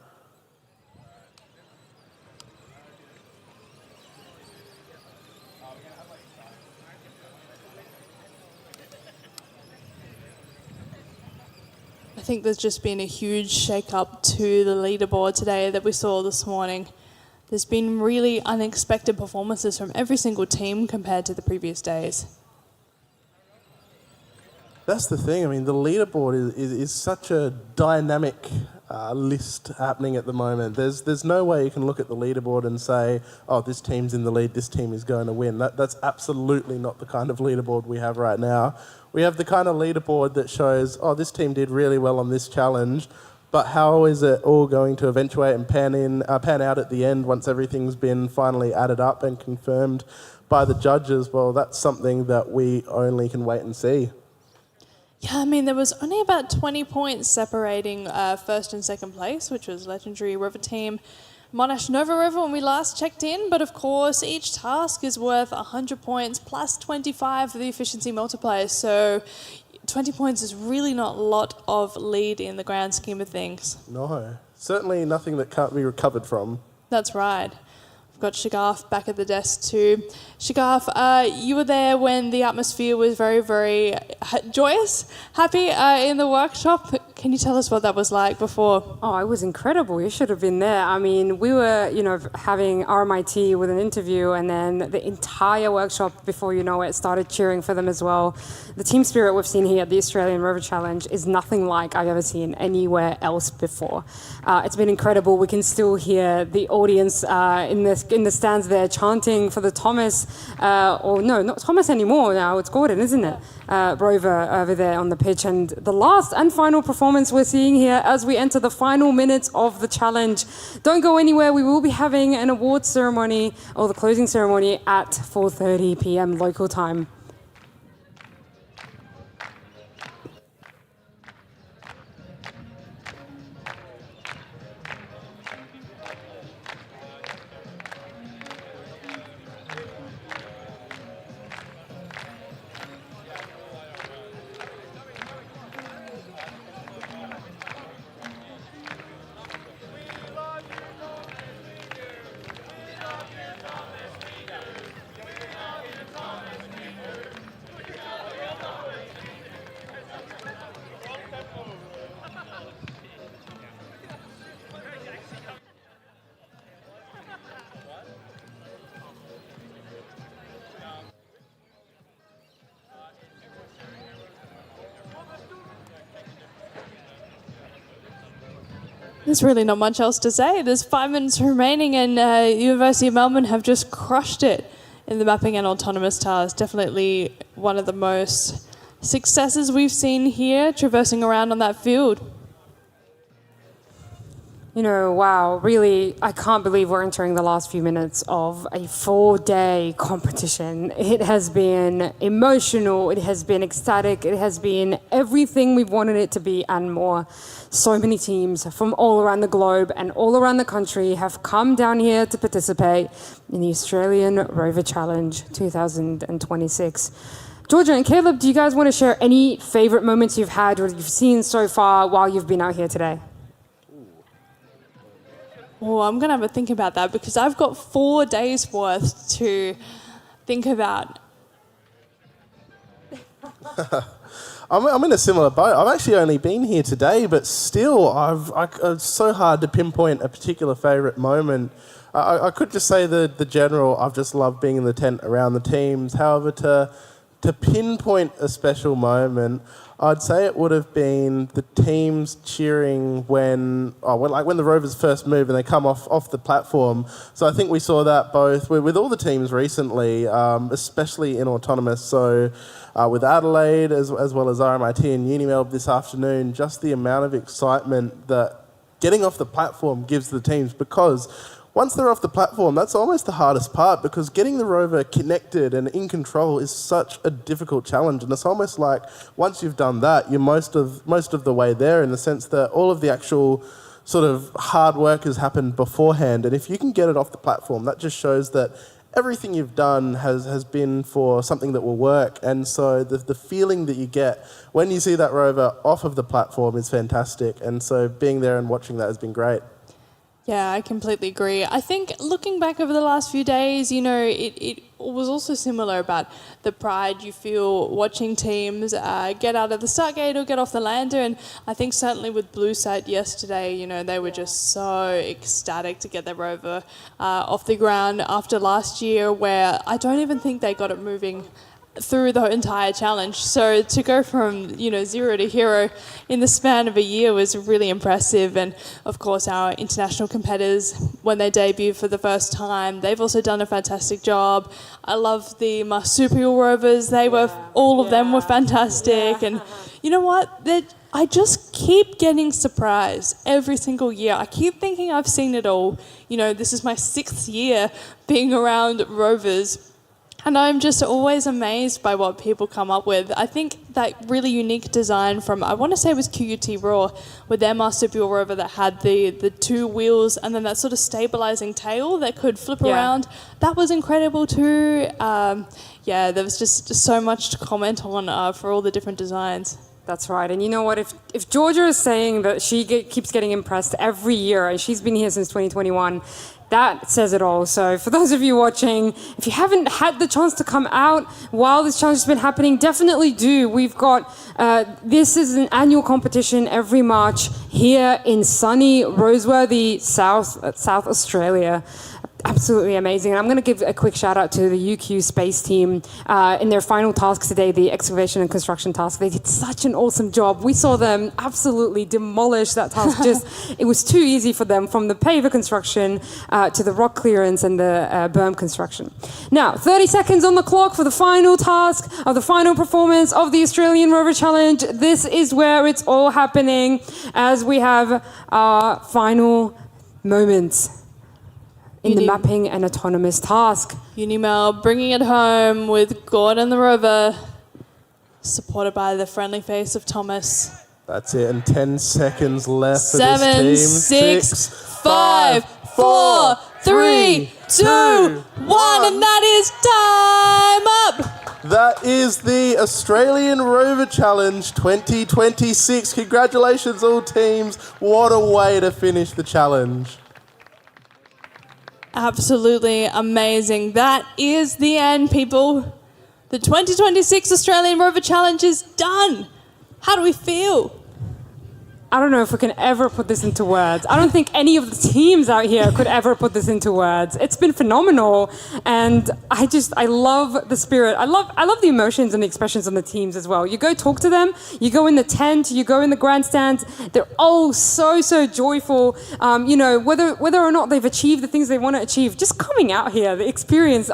I think there's just been a huge shake-up to the leaderboard today that we saw this morning. There's been really unexpected performances from every single team compared to the previous days. That's the thing. I mean, the leaderboard is such a dynamic list happening at the moment. There's no way you can look at the leaderboard and say, oh, this team's in the lead, this team is going to win. That's absolutely not the kind of leaderboard we have right now. We have the kind of leaderboard that shows, oh, this team did really well on this challenge, but how is it all going to eventuate and pan out at the end once everything's been finally added up and confirmed by the judges? Well, that's something that we only can wait and see. Yeah, I mean, there was only about 20 points separating first and second place, which was legendary Rover team Monash Nova Rover when we last checked in, but of course each task is worth 100 points plus 25 for the efficiency multiplier, so 20 points is really not a lot of lead in the grand scheme of things. No, certainly nothing that can't be recovered from. That's right. We've got Shagaf back at the desk too. Shagaf, you were there when the atmosphere was very, very joyous, happy in the workshop. Can you tell us what that was like before? Oh, it was incredible. You should have been there. I mean, we were, having RMIT with an interview, and then the entire workshop, before you know it, started cheering for them as well. The team spirit we've seen here at the Australian Rover Challenge is nothing like I've ever seen anywhere else before. It's been incredible. We can still hear the audience in the stands there chanting for the Thomas, or no, not Thomas anymore now. It's Gordon, isn't it? Rover over there on the pitch, and the last and final performance we're seeing here as we enter the final minutes of the challenge. Don't go anywhere. We will be having an awards ceremony, or the closing ceremony, at 4:30 p.m. local time. There's really not much else to say. There's 5 minutes remaining, and University of Melbourne have just crushed it in the mapping and autonomous tasks. Definitely one of the most successes we've seen here, traversing around on that field. Wow, really, I can't believe we're entering the last few minutes of a 4-day competition. It has been emotional, it has been ecstatic, it has been everything we've wanted it to be and more. So many teams from all around the globe and all around the country have come down here to participate in the Australian Rover Challenge 2026. Georgia and Caleb, do you guys want to share any favourite moments you've had or you've seen so far while you've been out here today? Oh, I'm going to have a think about that because I've got 4 days worth to think about. I'm in a similar boat. I've actually only been here today, but still, it's so hard to pinpoint a particular favourite moment. I could just say the general, I've just loved being in the tent around the teams. However, to pinpoint a special moment, I'd say it would have been the teams cheering when the Rovers first move and they come off the platform. So I think we saw that both with all the teams recently, especially in Autonomous. So with Adelaide as well as RMIT and Unimelb this afternoon, just the amount of excitement that getting off the platform gives the teams, because once they're off the platform, that's almost the hardest part, because getting the rover connected and in control is such a difficult challenge. And it's almost like once you've done that, you're most of the way there, in the sense that all of the actual sort of hard work has happened beforehand. And if you can get it off the platform, that just shows that everything you've done has been for something that will work. And so the feeling that you get when you see that rover off of the platform is fantastic. And so being there and watching that has been great. Yeah, I completely agree. I think looking back over the last few days, it was also similar about the pride you feel watching teams get out of the start gate or get off the lander. And I think certainly with Bluesat yesterday, they were just so ecstatic to get their rover off the ground after last year, where I don't even think they got it moving through the entire challenge. So to go from, 0 to hero in the span of a year was really impressive. And of course our international competitors, when they debut for the first time, they've also done a fantastic job. I love the Marsial rovers. All of them were fantastic. And you know what? I just keep getting surprised every single year. I keep thinking I've seen it all. This is my 6th year being around rovers. And I'm just always amazed by what people come up with. I think that really unique design from, I want to say it was QUT Raw, with their Marsial rover that had the 2 wheels and then that sort of stabilising tail that could flip around. That was incredible too. There was just so much to comment on for all the different designs. That's right. And you know what? If Georgia is saying that she keeps getting impressed every year, and she's been here since 2021, that says it all. So for those of you watching, if you haven't had the chance to come out while this challenge has been happening, definitely do. We've got, this is an annual competition every March here in sunny Roseworthy, South Australia. Absolutely amazing. And I'm going to give a quick shout out to the UQ Space team in their final task today, the excavation and construction task. They did such an awesome job. We saw them absolutely demolish that task. It was too easy for them, from the Paver Construction to the rock clearance and the berm construction. Now, 30 seconds on the clock for the final task of the final performance of the Australian Rover Challenge. This is where it's all happening as we have our final moments in the mapping and autonomous task. Unimelb bringing it home with Gordon the rover, supported by the friendly face of Thomas. That's it, and 10 seconds left for 7, this team. 6, 5, 4, 3, 2, 1, and that is time up! That is the Australian Rover Challenge 2026. Congratulations all teams. What a way to finish the challenge. Absolutely amazing. That is the end, people. The 2026 Australian Rover Challenge is done. How do we feel? I don't know if we can ever put this into words. I don't think any of the teams out here could ever put this into words. It's been phenomenal, and I love the spirit. I love the emotions and the expressions on the teams as well. You go talk to them, you go in the tent, you go in the grandstand. They're all so joyful. Whether or not they've achieved the things they want to achieve, just coming out here, the experience.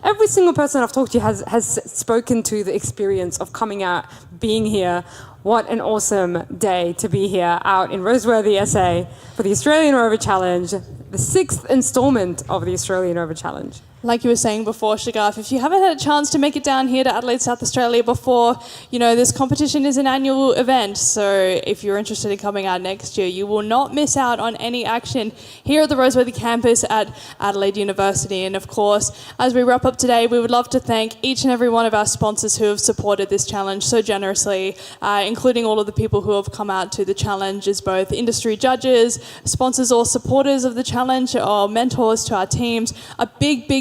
Every single person I've talked to has spoken to the experience of coming out, being here. What an awesome day to be here out in Roseworthy, SA for the Australian Rover Challenge, the 6th instalment of the Australian Rover Challenge. Like you were saying before, Shagaf, if you haven't had a chance to make it down here to Adelaide, South Australia before, this competition is an annual event. So if you're interested in coming out next year, you will not miss out on any action here at the Roseworthy campus at Adelaide University. And of course, as we wrap up today, we would love to thank each and every one of our sponsors who have supported this challenge so generously, including all of the people who have come out to the challenge as both industry judges, sponsors or supporters of the challenge, or mentors to our teams. A big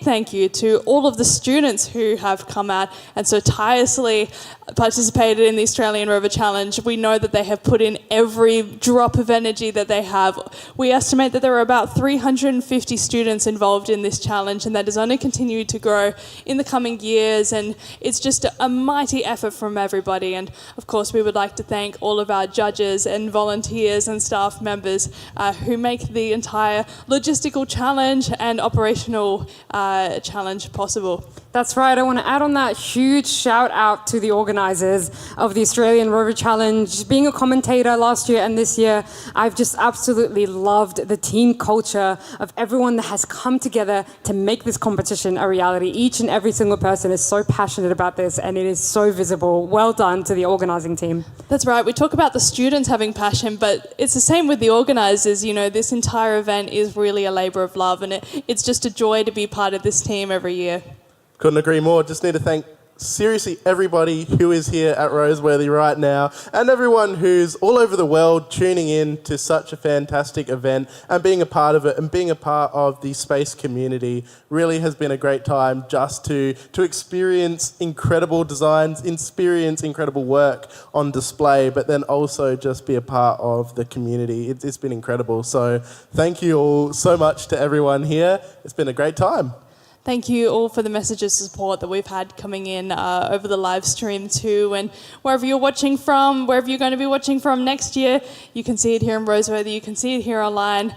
thank you to all of the students who have come out and so tirelessly participated in the Australian Rover Challenge. We know that they have put in every drop of energy that they have. We estimate that there are about 350 students involved in this challenge, and that has only continued to grow in the coming years, and it's just a mighty effort from everybody. And of course, we would like to thank all of our judges and volunteers and staff members who make the entire logistical challenge and operational challenge possible. That's right. I want to add on that huge shout out to the organisers of the Australian Rover Challenge. Being a commentator last year and this year, I've just absolutely loved the team culture of everyone that has come together to make this competition a reality. Each and every single person is so passionate about this, and it is so visible. Well done to the organising team. That's right. We talk about the students having passion, but it's the same with the organisers. This entire event is really a labour of love, and it's just a joy to be part of this team every year. Couldn't agree more. Just need to thank seriously everybody who is here at Roseworthy right now, and everyone who's all over the world tuning in to such a fantastic event and being a part of it, and being a part of the space community. Really has been a great time just to experience incredible designs, experience incredible work on display, but then also just be a part of the community. It's been incredible. So thank you all so much to everyone here. It's been a great time. Thank you all for the messages of support that we've had coming in over the live stream too. And wherever you're watching from, wherever you're going to be watching from next year, you can see it here in Roseworthy, you can see it here online.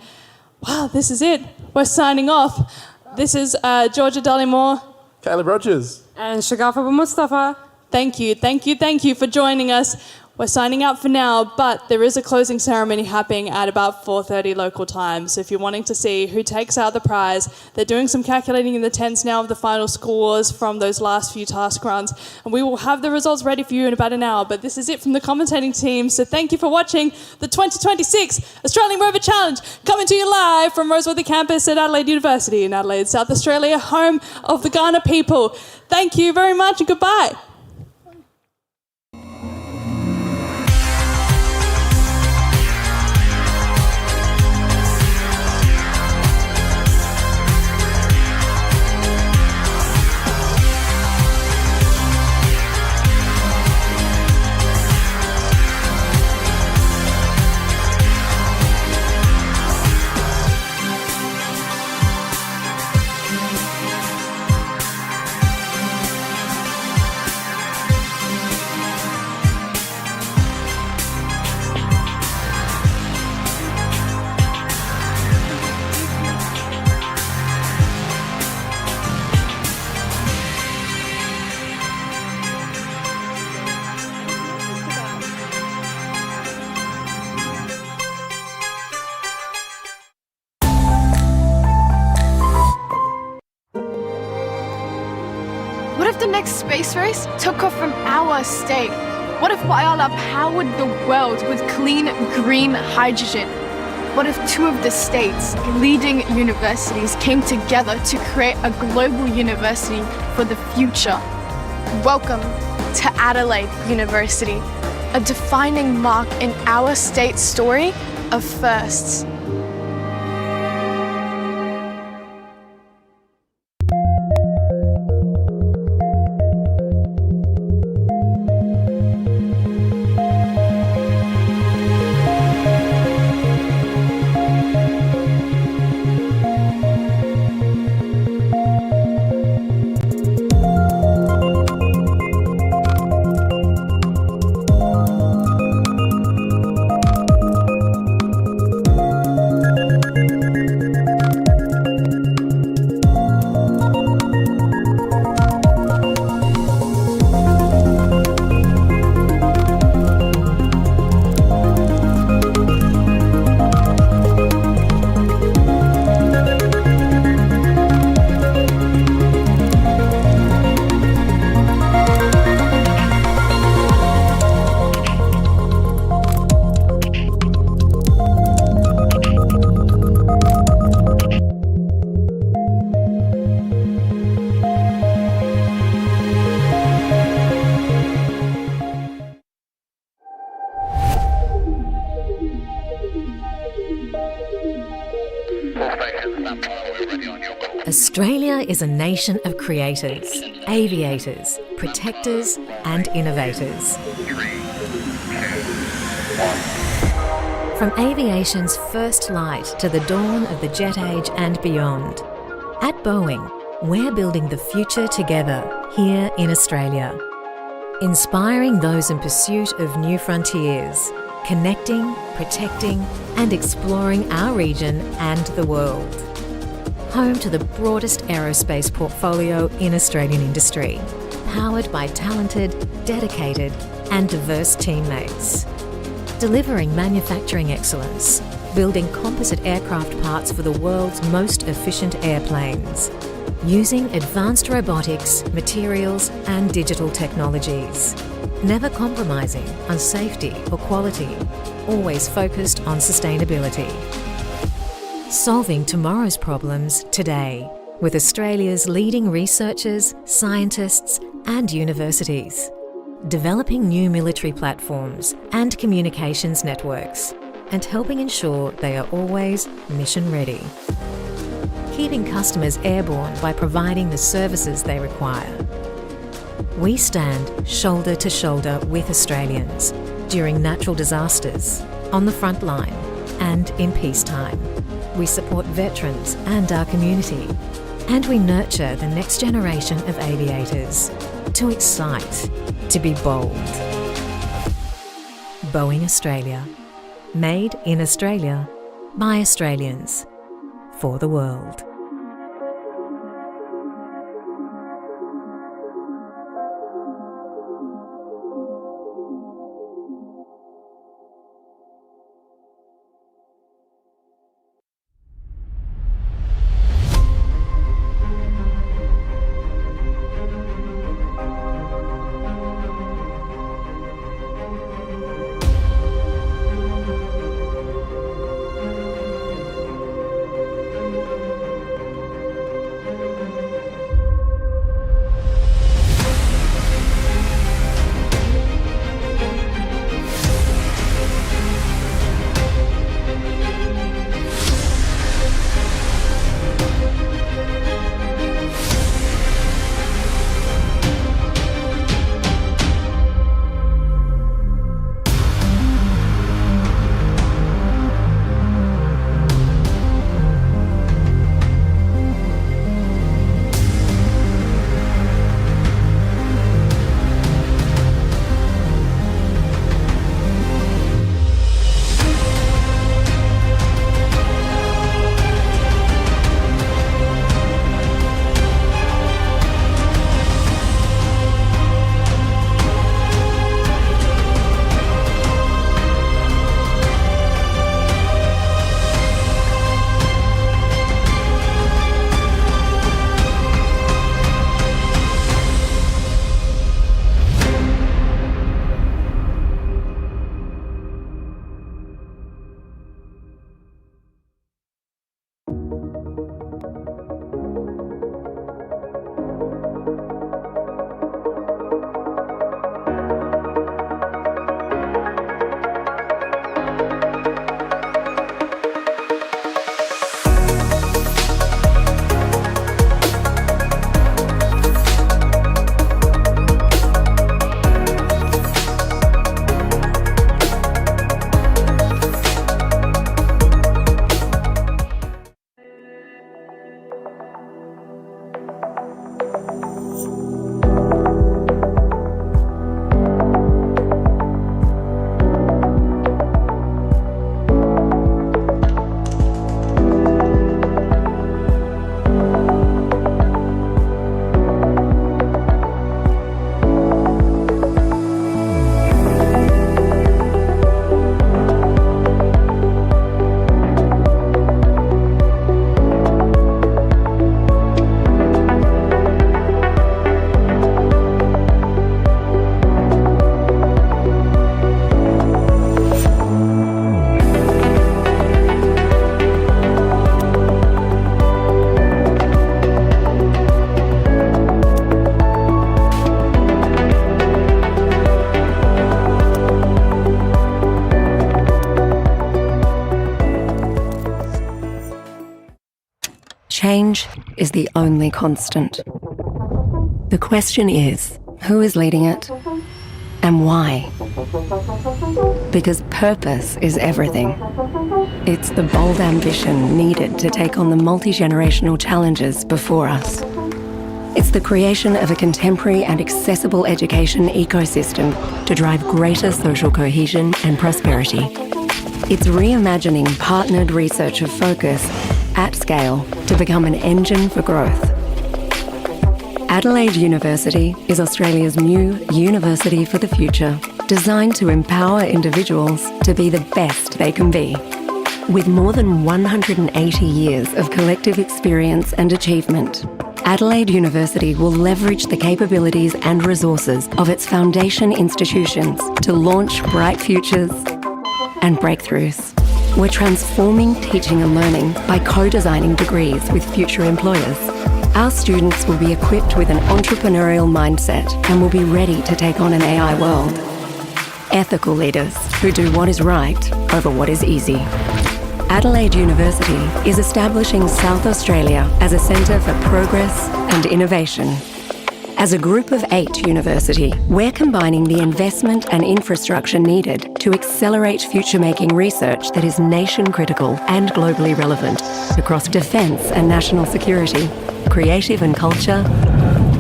Wow, this is it. We're signing off. This is Georgia Dollymore, Caleb Rogers, and Shagafa Mustafa. Thank you for joining us. We're signing out for now, but there is a closing ceremony happening at about 4:30 local time. So if you're wanting to see who takes out the prize, they're doing some calculating in the tents now of the final scores from those last few task runs, and we will have the results ready for you in about an hour. But this is it from the commentating team. So thank you for watching the 2026 Australian Rover Challenge, coming to you live from Roseworthy campus at Adelaide University in Adelaide, South Australia, home of the Kaurna people. Thank you very much and goodbye. What if the next space race took off from our state? What if Whyalla powered the world with clean green hydrogen? What if two of the state's leading universities came together to create a global university for the future? Welcome to Adelaide University, a defining mark in our state's story of firsts. Australia is a nation of creators, aviators, protectors and innovators. From aviation's first light to the dawn of the jet age and beyond, at Boeing, we're building the future together here in Australia. Inspiring those in pursuit of new frontiers, connecting, protecting and exploring our region and the world. Home to the broadest aerospace portfolio in Australian industry, powered by talented, dedicated and diverse teammates. Delivering manufacturing excellence, building composite aircraft parts for the world's most efficient airplanes, using advanced robotics, materials and digital technologies. Never compromising on safety or quality, always focused on sustainability. Solving tomorrow's problems today with Australia's leading researchers, scientists and universities. Developing new military platforms and communications networks and helping ensure they are always mission ready. Keeping customers airborne by providing the services they require. We stand shoulder to shoulder with Australians during natural disasters, on the front line and in peacetime. We support veterans and our community, and we nurture the next generation of aviators to excite, to be bold. Boeing Australia. Made in Australia by Australians for the world. Change is the only constant. The question is, who is leading it and why? Because purpose is everything. It's the bold ambition needed to take on the multi-generational challenges before us. It's the creation of a contemporary and accessible education ecosystem to drive greater social cohesion and prosperity. It's reimagining partnered research of focus at scale to become an engine for growth. Adelaide University is Australia's new university for the future, designed to empower individuals to be the best they can be. With more than 180 years of collective experience and achievement, Adelaide University will leverage the capabilities and resources of its foundation institutions to launch bright futures and breakthroughs. We're transforming teaching and learning by co-designing degrees with future employers. Our students will be equipped with an entrepreneurial mindset and will be ready to take on an AI world. Ethical leaders who do what is right over what is easy. Adelaide University is establishing South Australia as a centre for progress and innovation. As a group of 8 university, we're combining the investment and infrastructure needed to accelerate future-making research that is nation-critical and globally relevant across defence and national security, creative and culture,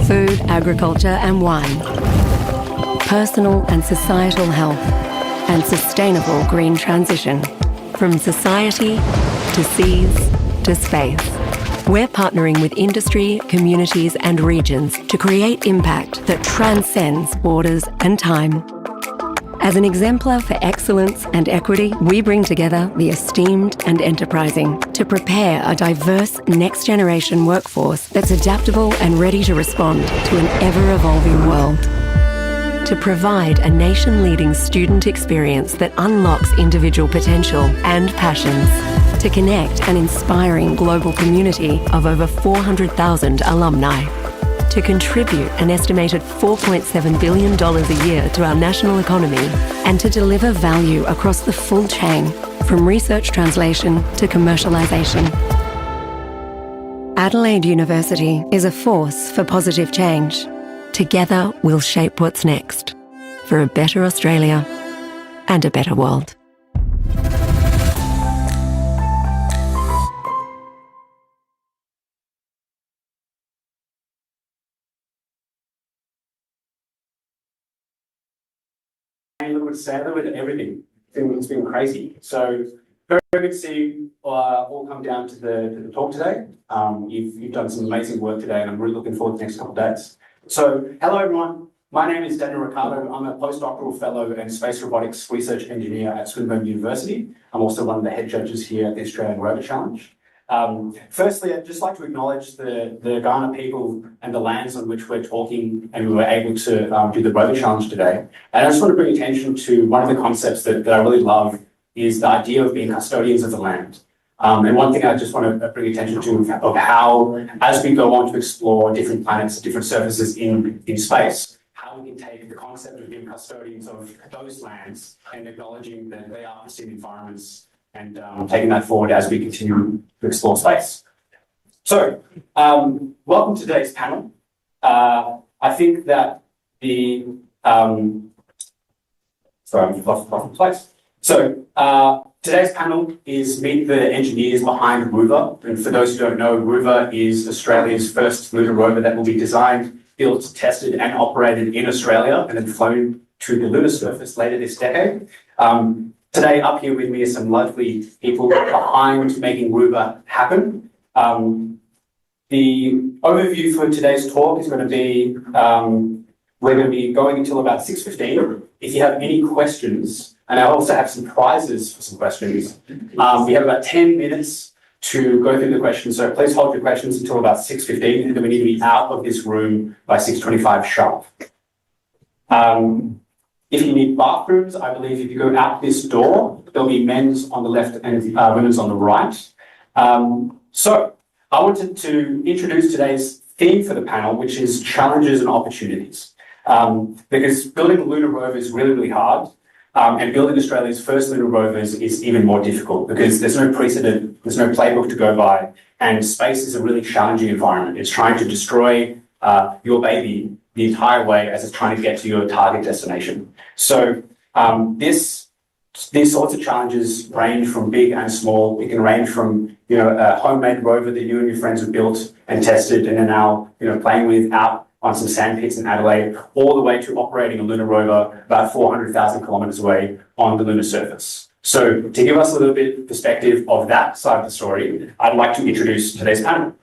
food, agriculture and wine, personal and societal health, and sustainable green transition. From society to seas to space, we're partnering with industry, communities and regions to create impact that transcends borders and time. As an exemplar for excellence and equity, we bring together the esteemed and enterprising to prepare a diverse next-generation workforce that's adaptable and ready to respond to an ever-evolving world. To provide a nation-leading student experience that unlocks individual potential and passions. To connect an inspiring global community of over 400,000 alumni. To contribute an estimated $4.7 billion a year to our national economy. And to deliver value across the full chain, from research translation to commercialisation. Adelaide University is a force for positive change. Together, we'll shape what's next for a better Australia and a better world. A little bit of everything. It's been crazy. So very good to see you all come down to the talk today. You've done some amazing work today, and I'm really looking forward to the next couple of days. So, hello everyone. My name is Daniel Ricardo. I'm a postdoctoral fellow and space robotics research engineer at Queensland University. I'm also one of the head judges here at the Australian Rover Challenge. Firstly, I'd just like to acknowledge the Kaurna people and the lands on which we're talking and we were able to do the Rover Challenge today. And I just want to bring attention to one of the concepts that I really love is the idea of being custodians of the land. And one thing I just want to bring attention to of how, as we go on to explore different planets, different surfaces in space, how we can take the concept of being custodians of those lands and acknowledging that they are pristine environments and taking that forward as we continue to explore space. So, welcome to today's panel. I think that the, sorry, I'm lost the place. So, today's panel is Meet the Engineers Behind Rover. And for those who don't know, Rover is Australia's first lunar rover that will be designed, built, tested and operated in Australia and then flown to the lunar surface later this decade. Today up here with me are some lovely people behind making Rover happen. The overview for today's talk is going to be, we're going to be going until about 6:15. If you have any questions, and I also have some prizes for some questions. We have about 10 minutes to go through the questions, so please hold your questions until about 6:15, and then we need to be out of this room by 6:25 sharp. If you need bathrooms, I believe if you go out this door, there'll be men's on the left and women's on the right. So I wanted to introduce today's theme for the panel, which is challenges and opportunities. Because building a lunar rover is really, really hard. And building Australia's first lunar rovers is even more difficult because there's no precedent, there's no playbook to go by, And space is a really challenging environment. It's trying to destroy your baby the entire way as it's trying to get to your target destination. So these sorts of challenges range from big and small. It can range from, a homemade rover that you and your friends have built and tested and are now, playing with out on some sand pits in Adelaide, all the way to operating a lunar rover about 400,000 kilometres away on the lunar surface. So to give us a little bit of perspective of that side of the story, I'd like to introduce today's panel.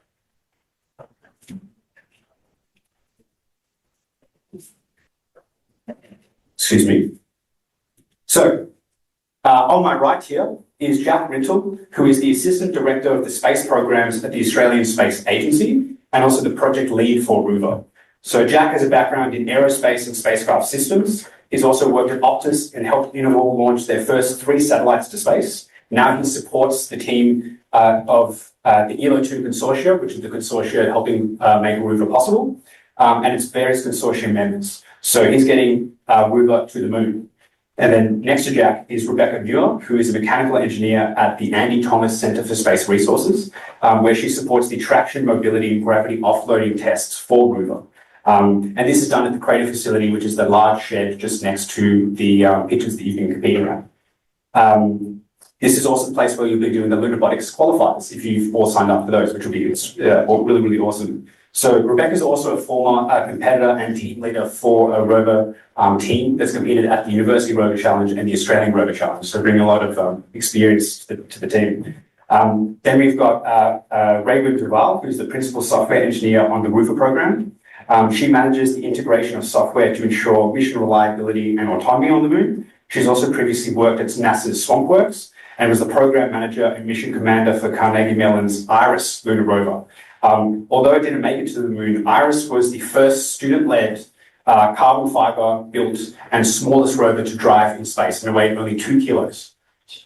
Excuse me. So on my right here is Jack Rintle, who is the Assistant Director of the Space Programs at the Australian Space Agency and also the project lead for Rover. So Jack has a background in aerospace and spacecraft systems. He's also worked at Optus and helped Unival launch their first 3 satellites to space. Now he supports the team of the ELO2 consortia, which is the consortia helping make Rover possible, and its various consortium members. So he's getting Rover to the moon. And then next to Jack is Rebecca Muir, who is a mechanical engineer at the Andy Thomas Centre for Space Resources, where she supports the traction, mobility, and gravity offloading tests for Rover. And this is done at the Crater facility, which is the large shed just next to the pictures that you've been competing at. This is also the place where you'll be doing the Lunabotics qualifiers, if you've all signed up for those, which will be really, really awesome. So Rebecca's also a former competitor and team leader for a rover team that's competed at the University Rover Challenge and the Australian Rover Challenge, so bringing a lot of experience to the team. Then we've got Regolith Excavation, who's the principal software engineer on the Rover program. She manages the integration of software to ensure mission reliability and autonomy on the moon. She's also previously worked at NASA's SwampWorks and was the program manager and mission commander for Carnegie Mellon's IRIS lunar rover. Although it didn't make it to the moon, IRIS was the first student-led carbon fibre built and smallest rover to drive in space and it weighed only 2 kilos.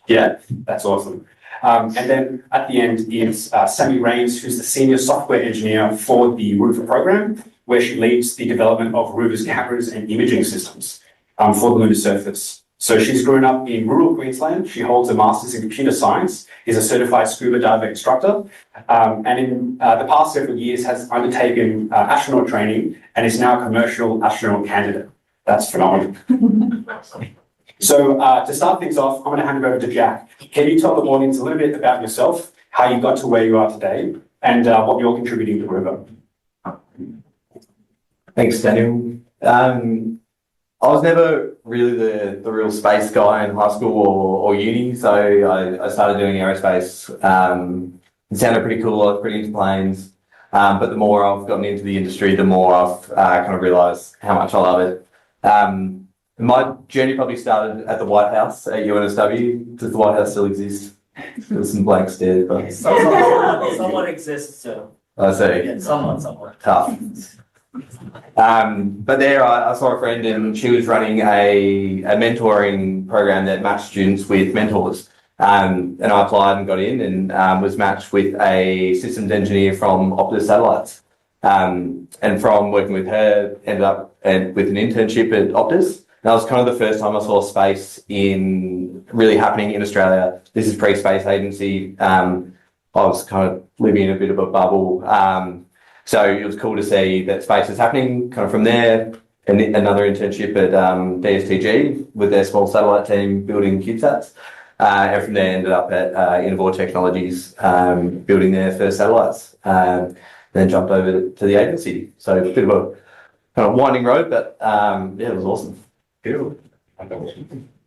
Yeah, that's awesome. And then at the end is Sammy Rains, who's the senior software engineer for the Rover program, where she leads the development of Rover's cameras and imaging systems for the lunar surface. So she's grown up in rural Queensland. She holds a master's in computer science, is a certified scuba diver instructor, and in the past several years has undertaken astronaut training and is now a commercial astronaut candidate. That's phenomenal. So to start things off, I'm going to hand it over to Jack. Can you tell the audience a little bit about yourself, how you got to where you are today, and what you're contributing to Rover? Thanks, Daniel. I was never really the real space guy in high school or uni, so I started doing aerospace. It sounded pretty cool, I was pretty into planes, but the more I've gotten into the industry, the more I've kind of realised how much I love it. My journey probably started at the White House at UNSW. Does the White House still exist? There's some blank stares, but... Someone exists, so... I see. Yeah, someone. Tough. But there I saw a friend and she was running a mentoring program that matched students with mentors. And I applied and got in and was matched with a systems engineer from Optus Satellites. And from working with her, ended up with an internship at Optus. And that was kind of the first time I saw space really happening in Australia. This is pre-space agency. I was kind of living in a bit of a bubble. So it was cool to see that space is happening kind of from there. And another internship at DSTG with their small satellite team building CubeSats. And from there ended up at Innova Technologies building their first satellites. Then jumped over to the agency. So a bit of a kind of winding road, but yeah, it was awesome. Beautiful.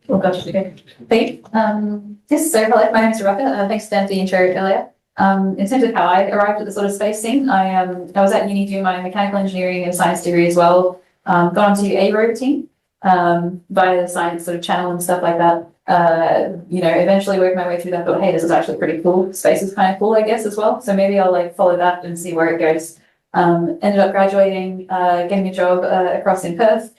Oh gosh, okay. Thank you. Yes, so hello, my name is Rebecca. Thanks Dan for the intro earlier. In terms of how I arrived at the sort of space scene, I was at uni doing my mechanical engineering and science degree as well. Got onto a rover team via the science sort of channel and stuff like that. Eventually worked my way through that. Thought, hey, this is actually pretty cool. Space is kind of cool, I guess, as well. So maybe I'll follow that and see where it goes. Ended up graduating, getting a job across in Perth,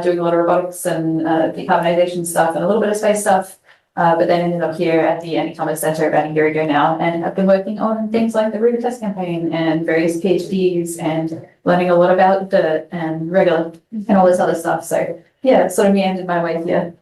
doing a lot of robotics and decarbonisation stuff and a little bit of space stuff. But then ended up here at the Andy Thomas Centre about a year ago now, and have been working on things like the Rover test campaign and various PhDs and learning a lot about dirt and Regolith and all this other stuff. So yeah, sort of meandered my way here.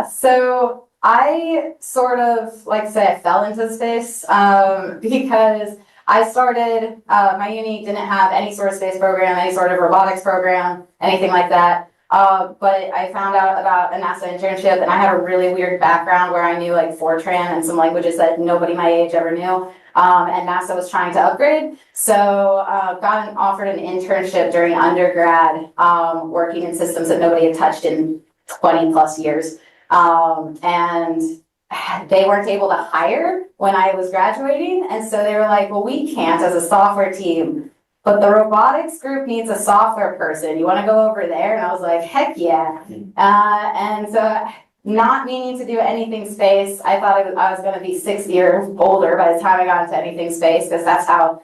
So I sort of, like say, I fell into space because I started, my uni didn't have any sort of space program, any sort of robotics program, anything like that. But I found out about a NASA internship, and I had a really weird background where I knew like Fortran and some languages that nobody my age ever knew. And NASA was trying to upgrade. So offered an internship during undergrad, working in systems that nobody had touched in 20 plus years. And they weren't able to hire when I was graduating. And so they were like, well, we can't as a software team, but the robotics group needs a software person. You want to go over there? And I was like, heck yeah. And so not meaning to do anything space, I thought I was going to be 6 years older by the time I got into anything space, because that's how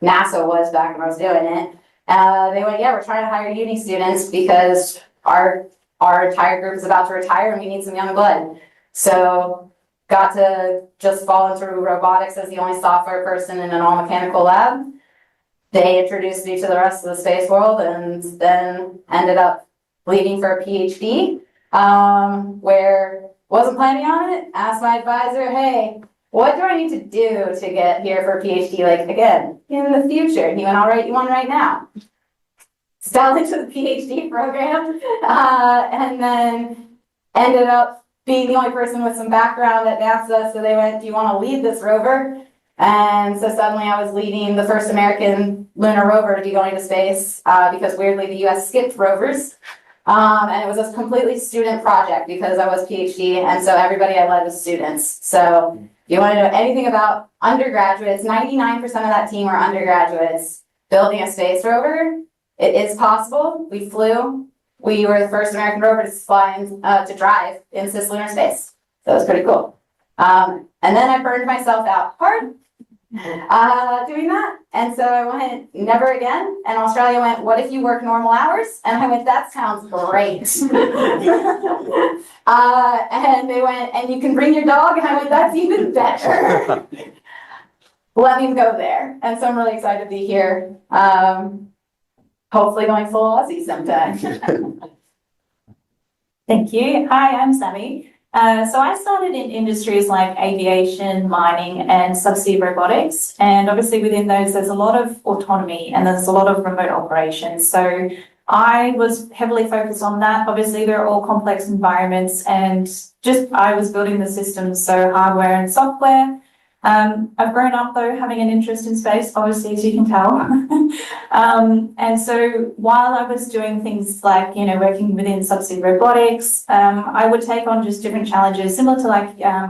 NASA was back when I was doing it. They went, yeah, we're trying to hire uni students because our entire group is about to retire and we need some young blood. So got to just fall into robotics as the only software person in an all-mechanical lab. They introduced me to the rest of the space world, and then ended up leaving for a PhD, where wasn't planning on it. Asked my advisor, hey, what do I need to do to get here for a PhD, like, again, in the future? And he went, all right, you want right now. Fell into the PhD program, and then ended up being the only person with some background at NASA. So they went, do you want to lead this rover? And so suddenly I was leading the first American lunar rover to be going to space, because weirdly the US skipped rovers. And it was a completely student project because I was PhD, and so everybody I led was students. So if you want to know anything about undergraduates, 99% of that team are undergraduates building a space rover. It is possible. We flew. We were the first American rover to fly to drive in cislunar space. So it was pretty cool. And then I burned myself out hard doing that. And so I went, never again. And Australia went, what if you work normal hours? And I went, that sounds great. And they went, and you can bring your dog? And I went, that's even better. Let me go there. And so I'm really excited to be here. Hopefully going full Aussie sometime. Thank you. Hi, I'm Sammy. So I started in industries like aviation, mining, and subsea robotics. And obviously within those, there's a lot of autonomy and there's a lot of remote operations. So I was heavily focused on that. Obviously, they're all complex environments, and I was building the systems, so hardware and software. I've grown up though having an interest in space, obviously, as you can tell. And so while I was doing things like, working within subsea robotics, I would take on just different challenges similar to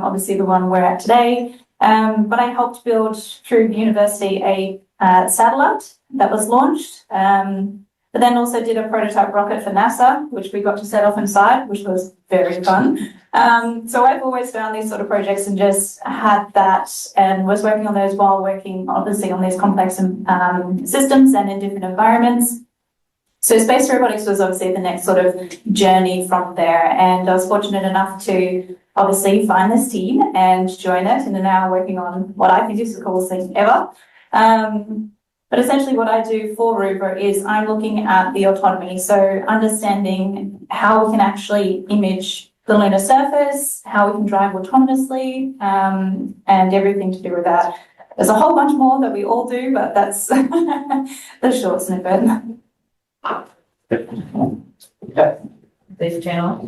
obviously the one we're at today. But I helped build through university a satellite that was launched. But then also did a prototype rocket for NASA, which we got to set off inside, which was very fun. So I've always found these sort of projects and just had that, and was working on those while working obviously on these complex systems and in different environments. So space robotics was obviously the next sort of journey from there. And I was fortunate enough to obviously find this team and join it, and are now working on what I think is the coolest thing ever. But essentially what I do for Rover is I'm looking at the autonomy, so understanding how we can actually image the lunar surface, how we can drive autonomously, and everything to do with that. There's a whole bunch more that we all do, but that's the short snippet. Yeah. This channel.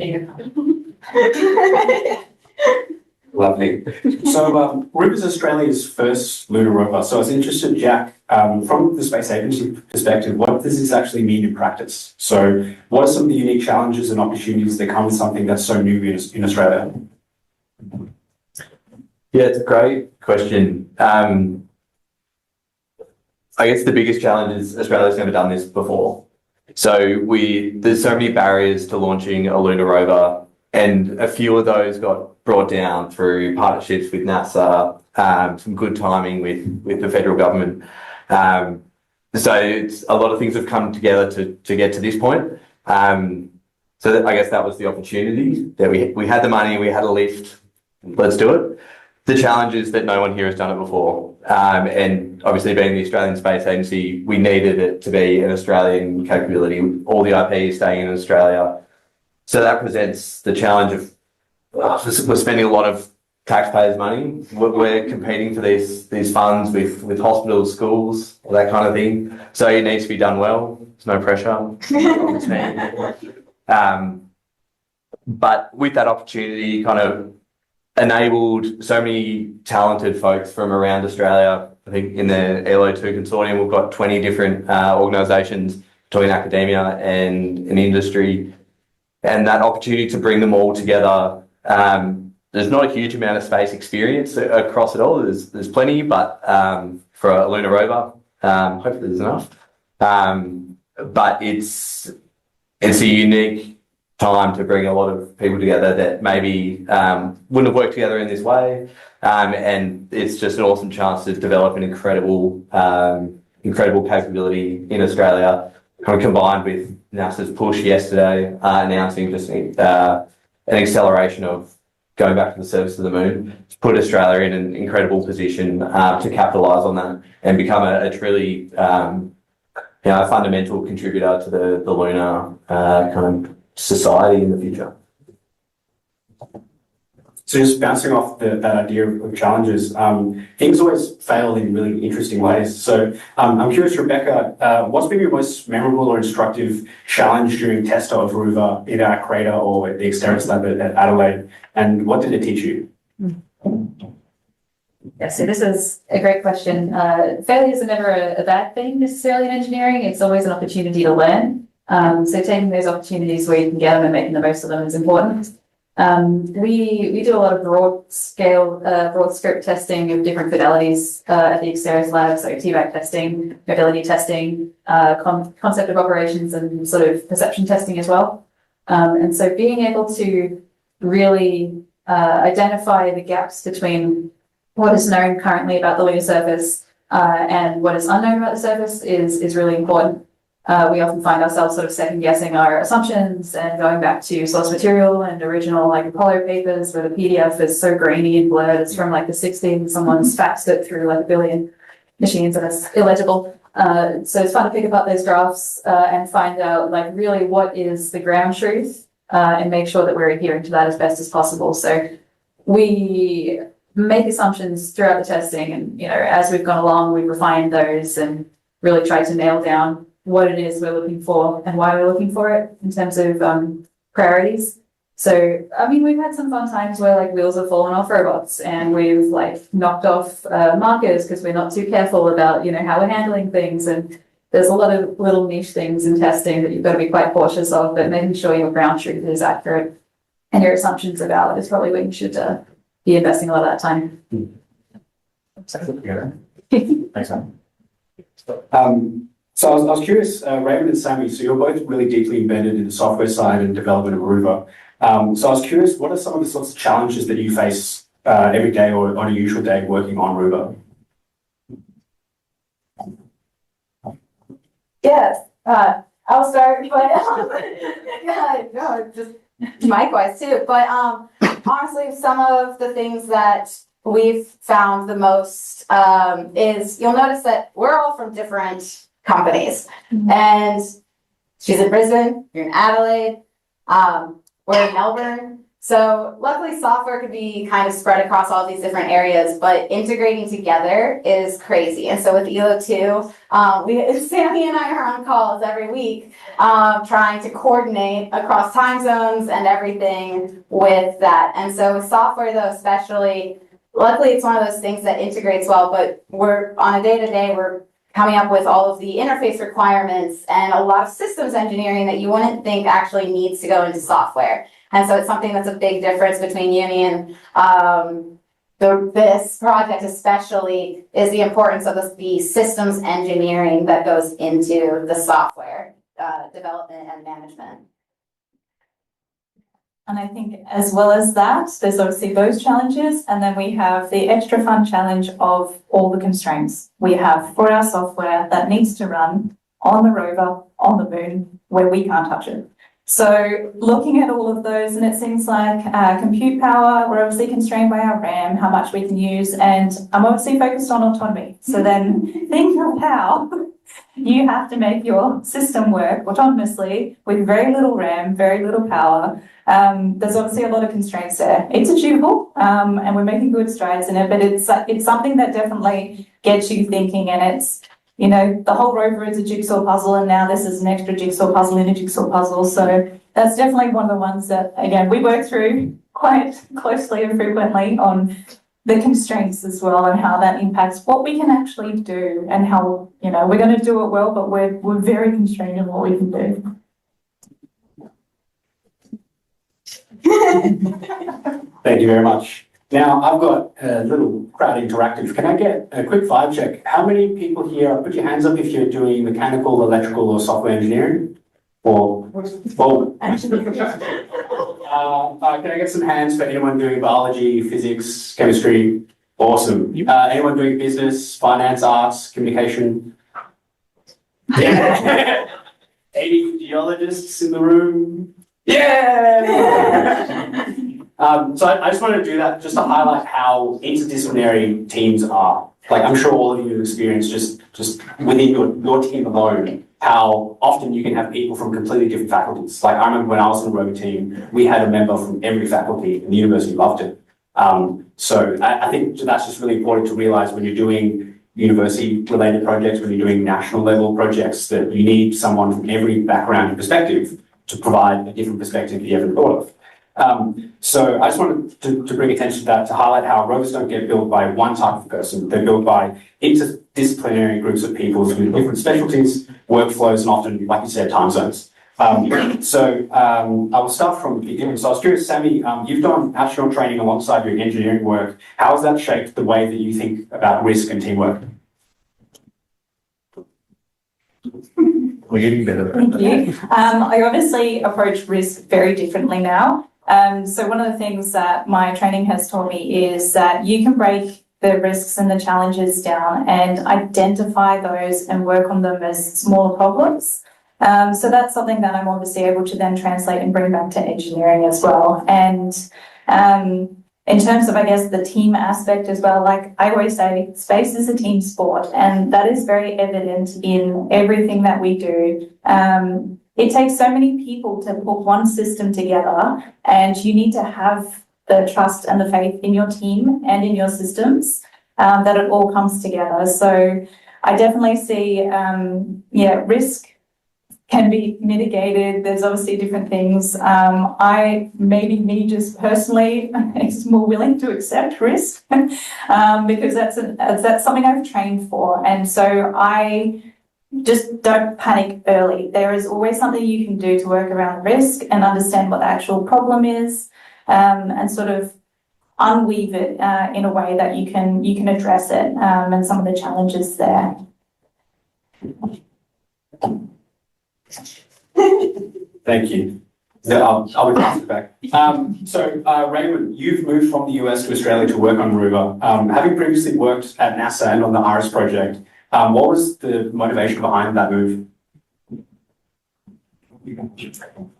Lovely. So Rover's Australia's first lunar rover. So I was interested, Jack, from the space agency perspective, what does this actually mean in practice? So what are some of the unique challenges and opportunities that come with something that's so new in Australia? Yeah, it's a great question. I guess the biggest challenge is Australia's never done this before. So there's so many barriers to launching a lunar rover, and a few of those got brought down through partnerships with NASA, some good timing with the federal government. So it's a lot of things have come together to get to this point. So I guess that was the opportunity, that we had the money, we had a lift, let's do it. The challenge is that no one here has done it before. And obviously being the Australian Space Agency, we needed it to be an Australian capability. All the IP is staying in Australia. So that presents the challenge of we're spending a lot of taxpayers' money. We're competing for these funds with hospitals, schools, all that kind of thing. So it needs to be done well. There's no pressure on the team. But with that opportunity, kind of enabled so many talented folks from around Australia. I think in the ELO2 consortium, we've got 20 different organisations between academia and industry. And that opportunity to bring them all together, there's not a huge amount of space experience across it all. There's plenty, but for a lunar rover, hopefully there's enough. But it's a unique time to bring a lot of people together that maybe wouldn't have worked together in this way. And it's just an awesome chance to develop an incredible capability in Australia, kind of combined with NASA's push yesterday, announcing just an acceleration of going back to the surface of the moon, to put Australia in an incredible position to capitalise on that and become a truly a fundamental contributor to the lunar kind of society in the future. So just bouncing off that idea of challenges, things always fail in really interesting ways. So I'm curious, Rebecca, what's been your most memorable or instructive challenge during test of Rover, either at Crater or at the Exteris Lab at Adelaide, and what did it teach you? Yeah, so this is a great question. Failures are never a bad thing necessarily in engineering. It's always an opportunity to learn. So taking those opportunities where you can get them and making the most of them is important. We do a lot of broad scope testing of different fidelities at the Exteris Lab, so TVAC testing, mobility testing, concept of operations and sort of perception testing as well. And so being able to really identify the gaps between what is known currently about the lunar surface and what is unknown about the surface is really important. We often find ourselves sort of second guessing our assumptions and going back to source material and original like Apollo papers where the PDF is so grainy and blurred. It's from like the 60s and someone's faxed it through like a billion machines and it's illegible. So it's fun to pick apart those drafts and find out like really what is the ground truth and make sure that we're adhering to that as best as possible. So we make assumptions throughout the testing and, as we've gone along, we've refined those and really tried to nail down what it is we're looking for and why we're looking for it in terms of priorities. So, we've had some fun times where like wheels have fallen off robots and we've like knocked off markers because we're not too careful about, how we're handling things. And there's a lot of little niche things in testing that you've got to be quite cautious of, but making sure your ground truth is accurate and your assumptions are valid is probably where you should be investing a lot of that time. Thanks, man. So I was curious, Raymond and Sammy, so you're both really deeply embedded in the software side and development of Rover. So I was curious, what are some of the sorts of challenges that you face every day or on a usual day working on Rover? Yes, I'll start, but just mic-wise too. But honestly, some of the things that we've found the most is you'll notice that we're all from different companies. And she's in Brisbane, you're in Adelaide, we're in Melbourne. So luckily software could be kind of spread across all these different areas, but integrating together is crazy. And so with ELO2, Sammy and I are on calls every week trying to coordinate across time zones and everything with that. And so with software though, especially, luckily it's one of those things that integrates well, but we're on a day-to-day, we're coming up with all of the interface requirements and a lot of systems engineering that you wouldn't think actually needs to go into software. And so it's something that's a big difference between uni and this project especially is the importance of the systems engineering that goes into the software development and management. And I think as well as that, there's obviously those challenges, and then we have the extra fun challenge of all the constraints we have for our software that needs to run on the rover, on the moon, where we can't touch it. So looking at all of those, and it seems like compute power, we're obviously constrained by our RAM, how much we can use, and I'm obviously focused on autonomy. So then think of how You have to make your system work autonomously with very little RAM, very little power. There's obviously a lot of constraints there. It's achievable, and we're making good strides in it, but it's something that definitely gets you thinking, and it's, you know, the whole rover is a jigsaw puzzle, and now this is an extra jigsaw puzzle in a jigsaw puzzle. So that's definitely one of the ones that, again, we work through quite closely and frequently on the constraints as well, and how that impacts what we can actually do, and how, you know, we're going to do it well, but we're very constrained in what we can do. Thank you very much. Now, I've got a little crowd interactive. Can I get a quick vibe check? How many people here, put your hands up if you're doing mechanical, electrical, or software engineering? Or, can I get some hands for anyone doing biology, physics, chemistry? Awesome. Anyone doing business, finance, arts, communication? Yeah. Any geologists in the room? Yeah! So I just wanted to do that just to highlight how interdisciplinary teams are. Like, I'm sure all of you have experienced just within your team alone, how often you can have people from completely different faculties. Like, I remember when I was on the Rover team, we had a member from every faculty, and the university loved it. So I think that's just really important to realize when you're doing university-related projects, when you're doing national-level projects, that you need someone from every background and perspective to provide a different perspective you haven't thought of. So I just wanted to bring attention to that, to highlight how rovers don't get built by one type of person. They're built by interdisciplinary groups of people with different specialties, workflows, and often, like you said, time zones. I will start from the beginning. So I was curious, Sammy, you've done astronaut training alongside your engineering work. How has that shaped the way that you think about risk and teamwork? We're getting better. Thank you. I obviously approach risk very differently now. So one of the things that my training has taught me is that you can break the risks and the challenges down and identify those and work on them as smaller problems. So that's something that I'm obviously able to then translate and bring back to engineering as well. And in terms of, I guess, the team aspect as well, like I always say, space is a team sport, and that is very evident in everything that we do. It takes so many people to put one system together, and you need to have the trust and the faith in your team and in your systems, that it all comes together. So I definitely see, risk can be mitigated. There's obviously different things. Me just personally is more willing to accept risk because that's something I've trained for. And so I just don't panic early. There is always something you can do to work around risk and understand what the actual problem is, and sort of unweave it in a way that you can address it, and some of the challenges there. Thank you. I'll be passing it back. Raymond, you've moved from the US to Australia to work on Rover. Having previously worked at NASA and on the IRIS project, what was the motivation behind that move?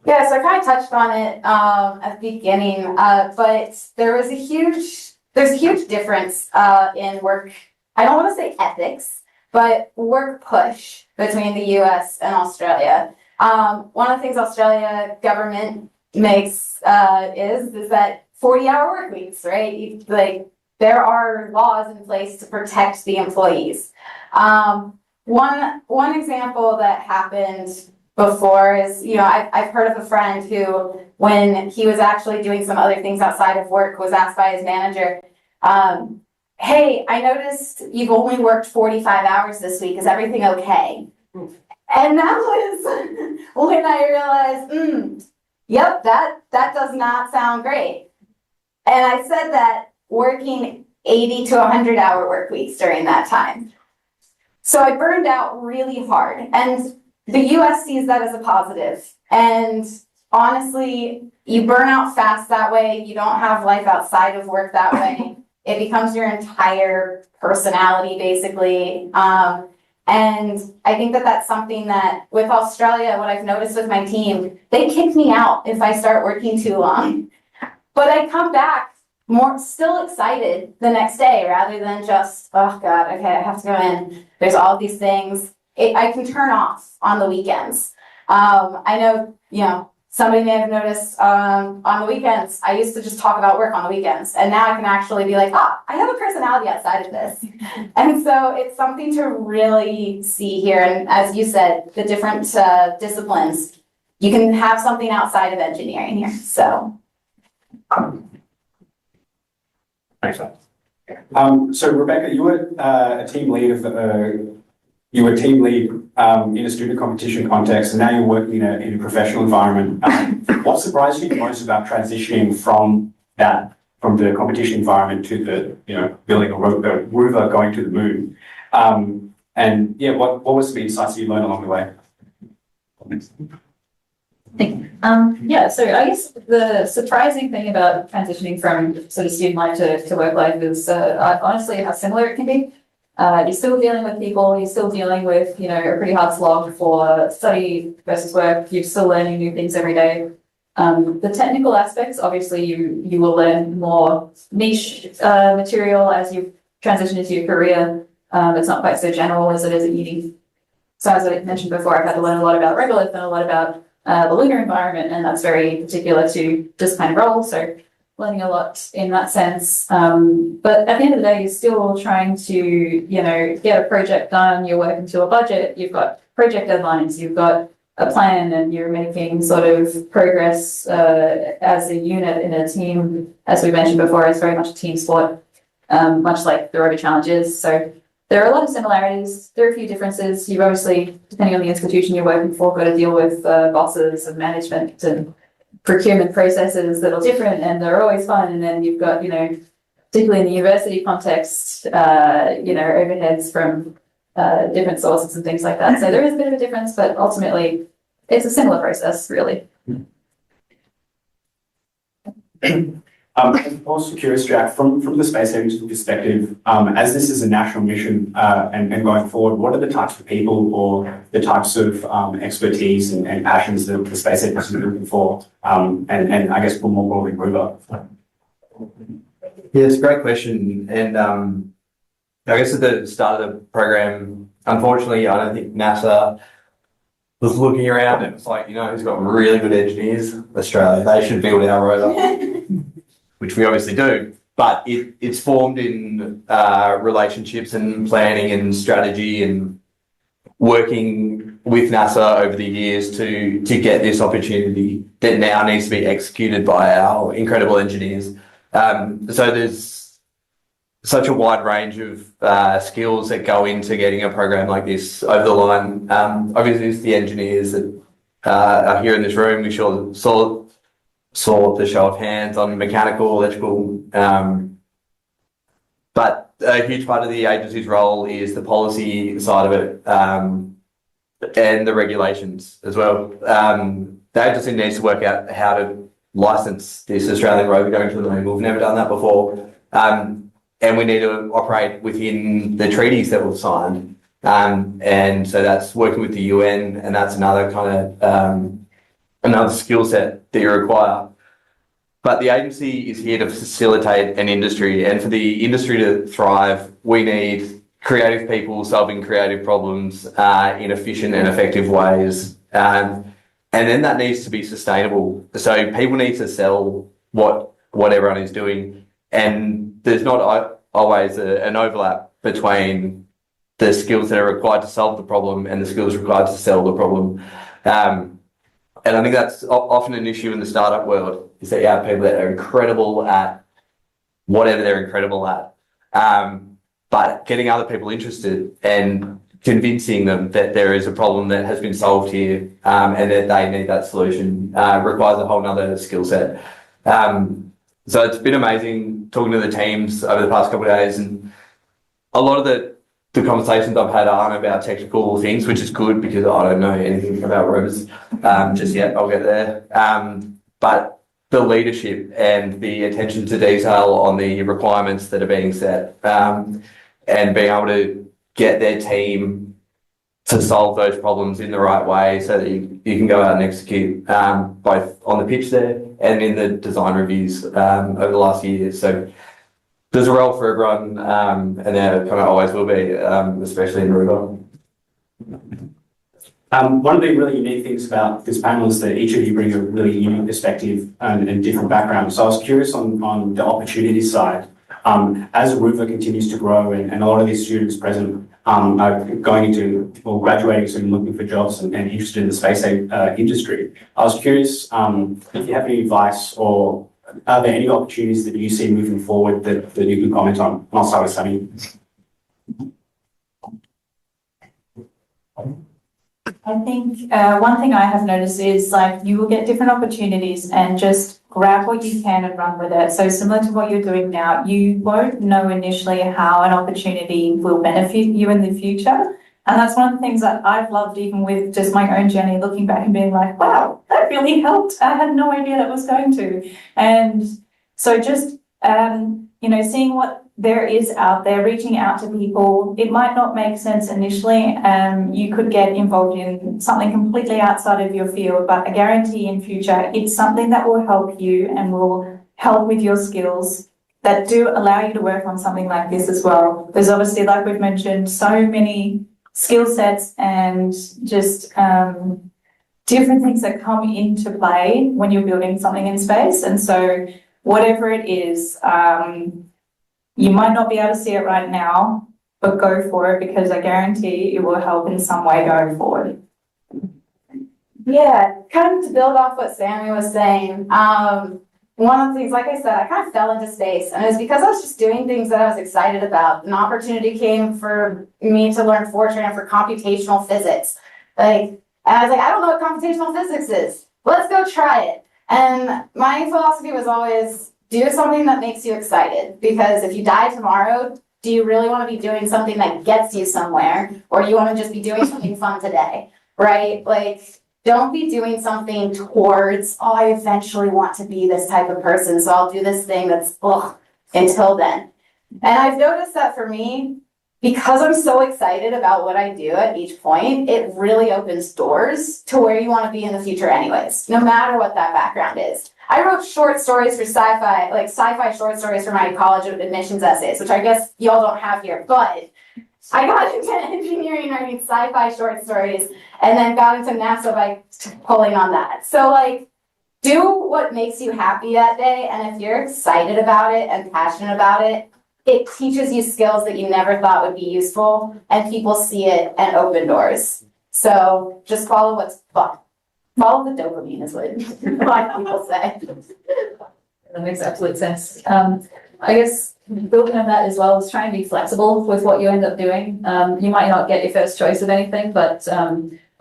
Yeah, so I kind of touched on it at the beginning, but there's a huge difference in work. I don't want to say ethics, but work push between the US and Australia. One of the things Australia government makes is that 40-hour work weeks, right? There are laws in place to protect the employees. One example that happened before is, I've heard of a friend who, when he was actually doing some other things outside of work, was asked by his manager, hey, I noticed you've only worked 45 hours this week. Is everything okay? And that was when I realized, yep, that does not sound great. And I said that working 80 to 100-hour work weeks during that time. So I burned out really hard. And the US sees that as a positive. And honestly, you burn out fast that way. You don't have life outside of work that way. It becomes your entire personality, basically. And I think that that's something that with Australia, what I've noticed with my team, they kick me out if I start working too long. But I come back still excited the next day rather than just, oh God, okay, I have to go in. There's all these things. I can turn off on the weekends. I know, somebody may have noticed on the weekends, I used to just talk about work on the weekends, and now I can actually be like, I have a personality outside of this. And so it's something to really see here. And as you said, the different disciplines, you can have something outside of engineering here. So. Thanks, so Rebecca, you were a team lead in a student competition context, and now you're working in a professional environment. What surprised you the most about transitioning from the competition environment to the, building a rover going to the moon? What was the insights you learned along the way? So I guess the surprising thing about transitioning from sort of student life to work life is honestly how similar it can be. You're still dealing with people, you're still dealing with, a pretty hard slog for study versus work, you're still learning new things every day. The technical aspects, obviously you will learn more niche material as you transition into your career. It's not quite so general as it is at uni. So as I mentioned before, I've had to learn a lot about Regolith and a lot about the lunar environment, and that's very particular to this kind of role. So learning a lot in that sense. But at the end of the day, you're still trying to, get a project done, you're working to a budget, you've got project deadlines, you've got a plan, and you're making sort of progress as a unit in a team. As we mentioned before, it's very much a team sport, much like the Rover Challenge is. So there are a lot of similarities. There are a few differences. You've obviously, depending on the institution you're working for, got to deal with bosses and management and procurement processes that are different, and they're always fun. And then you've got, particularly in the university context, overheads from different sources and things like that. So there is a bit of a difference, but ultimately it's a similar process, really. I'm also curious, Jack, from the space agency perspective, as this is a national mission and going forward, what are the types of people or the types of expertise and passions that the space agency is looking for? And I guess for more broadly, Rover? Yeah, it's a great question. And I guess at the start of the program, unfortunately, I don't think NASA was looking around and it's like, who's got really good engineers? Australia, they should build our rover. Which we obviously do, but it's formed in relationships and planning and strategy and working with NASA over the years to get this opportunity that now needs to be executed by our incredible engineers. So there's such a wide range of skills that go into getting a program like this over the line. Obviously, it's the engineers that are here in this room. We saw the show of hands on mechanical, electrical, but a huge part of the agency's role is the policy side of it and the regulations as well. The agency needs to work out how to license this Australian rover going to the moon. We've never done that before, and we need to operate within the treaties that we've signed. And so that's working with the UN, and that's another kind of another skill set that you require. But the agency is here to facilitate an industry, and for the industry to thrive, we need creative people solving creative problems in efficient and effective ways. And then that needs to be sustainable. So people need to sell what everyone is doing, and there's not always an overlap between the skills that are required to solve the problem and the skills required to sell the problem. And I think that's often an issue in the startup world, is that you have people that are incredible at whatever they're incredible at. But getting other people interested and convincing them that there is a problem that has been solved here and that they need that solution requires a whole nother skill set. So it's been amazing talking to the teams over the past couple of days, and a lot of the conversations I've had aren't about technical things, which is good because I don't know anything about rovers just yet. I'll get there. But the leadership and the attention to detail on the requirements that are being set and being able to get their team to solve those problems in the right way so that you can go out and execute both on the pitch there and in the design reviews over the last year. So there's a role for everyone, and there kind of always will be, especially in Rover. One of the really unique things about this panel is that each of you bring a really unique perspective and different background. So I was curious on the opportunity side. As Rover continues to grow and a lot of these students present are going into or graduating soon, looking for jobs and interested in the space industry. I was curious if you have any advice or are there any opportunities that you see moving forward that you can comment on? And I'll start with Sunny. I think one thing I have noticed is like you will get different opportunities and just grab what you can and run with it. So similar to what you're doing now, you won't know initially how an opportunity will benefit you in the future. And that's one of the things that I've loved even with just my own journey, looking back and being like, wow, that really helped. I had no idea that was going to. And so just, seeing what there is out there, reaching out to people. It might not make sense initially. You could get involved in something completely outside of your field, but I guarantee in future, it's something that will help you and will help with your skills that do allow you to work on something like this as well. There's obviously, like we've mentioned, so many skill sets and just different things that come into play when you're building something in space. And so whatever it is, you might not be able to see it right now, but go for it because I guarantee it will help in some way going forward. Yeah, kind of to build off what Sammy was saying, one of the things, like I said, I kind of fell into space, and it was because I was just doing things that I was excited about. An opportunity came for me to learn Fortran for computational physics. And I was like, I don't know what computational physics is. Let's go try it. And my philosophy was always, do something that makes you excited, because if you die tomorrow, do you really want to be doing something that gets you somewhere, or you want to just be doing something fun today, right? Like, don't be doing something towards, oh, I eventually want to be this type of person, so I'll do this thing that's, until then. And I've noticed that for me, because I'm so excited about what I do at each point, it really opens doors to where you want to be in the future anyways, no matter what that background is. I wrote short stories for sci-fi, like sci-fi short stories for my college admissions essays, which I guess y'all don't have here, but I got into engineering writing sci-fi short stories and then got into NASA by pulling on that. So like, do what makes you happy that day, and if you're excited about it and passionate about it, it teaches you skills that you never thought would be useful, and people see it and open doors. So just follow what's fun. Follow the dopamine is what a lot of people say. That makes absolute sense. I guess building on that as well is try and be flexible with what you end up doing. You might not get your first choice of anything, but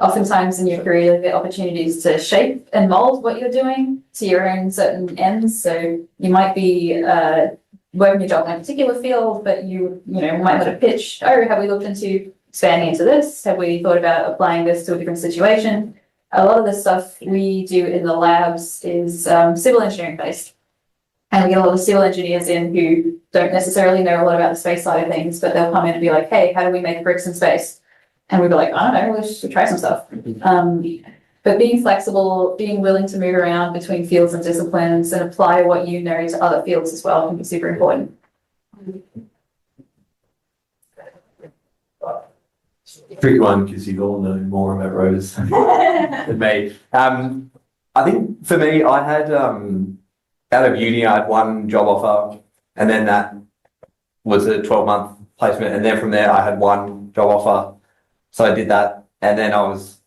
oftentimes in your career you get opportunities to shape and mold what you're doing to your own certain ends. So you might be working your job in a particular field, but you might let a pitch, oh, have we looked into expanding into this? Have we thought about applying this to a different situation? A lot of the stuff we do in the labs is civil engineering based. And we get a lot of civil engineers in who don't necessarily know a lot about the space side of things, but they'll come in and be like, hey, how do we make bricks in space? And we'd be like, I don't know, let's try some stuff. But being flexible, being willing to move around between fields and disciplines and apply what you know to other fields as well can be super important. Tricky one because you all know more about rovers than me. I think for me, I had out of uni, I had one job offer, and then that was a 12-month placement, and then from there I had one job offer, so I did that, and then I was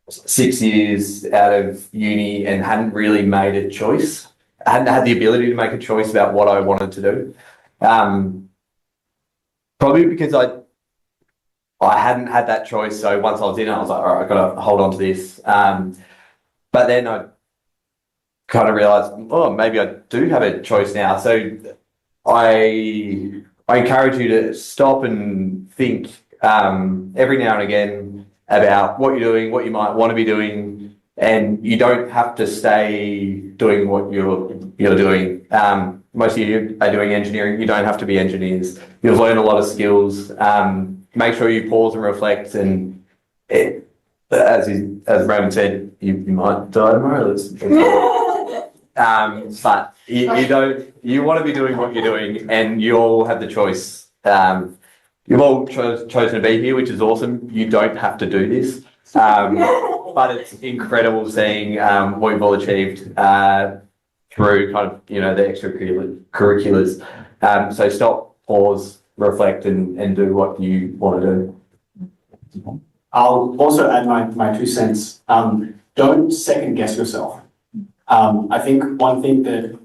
6 years out of uni and hadn't really made a choice. I hadn't had the ability to make a choice about what I wanted to do, probably because I hadn't had that choice. So once I was in it, I was like, all right, I've got to hold on to this. But then I kind of realised, oh, maybe I do have a choice now. So I encourage you to stop and think every now and again about what you're doing, what you might want to be doing, and you don't have to stay doing what you're doing. Most of you are doing engineering. You don't have to be engineers. You'll learn a lot of skills. Make sure you pause and reflect, and as Roman said, you might die tomorrow. But you want to be doing what you're doing, and you all have the choice. you've all chosen to be here, which is awesome. You don't have to do this. But it's incredible seeing what you've all achieved through kind of, you know, the extracurriculars. So stop, pause, reflect, and do what you want to do. I'll also add my 2 cents. Don't second guess yourself. I think one thing that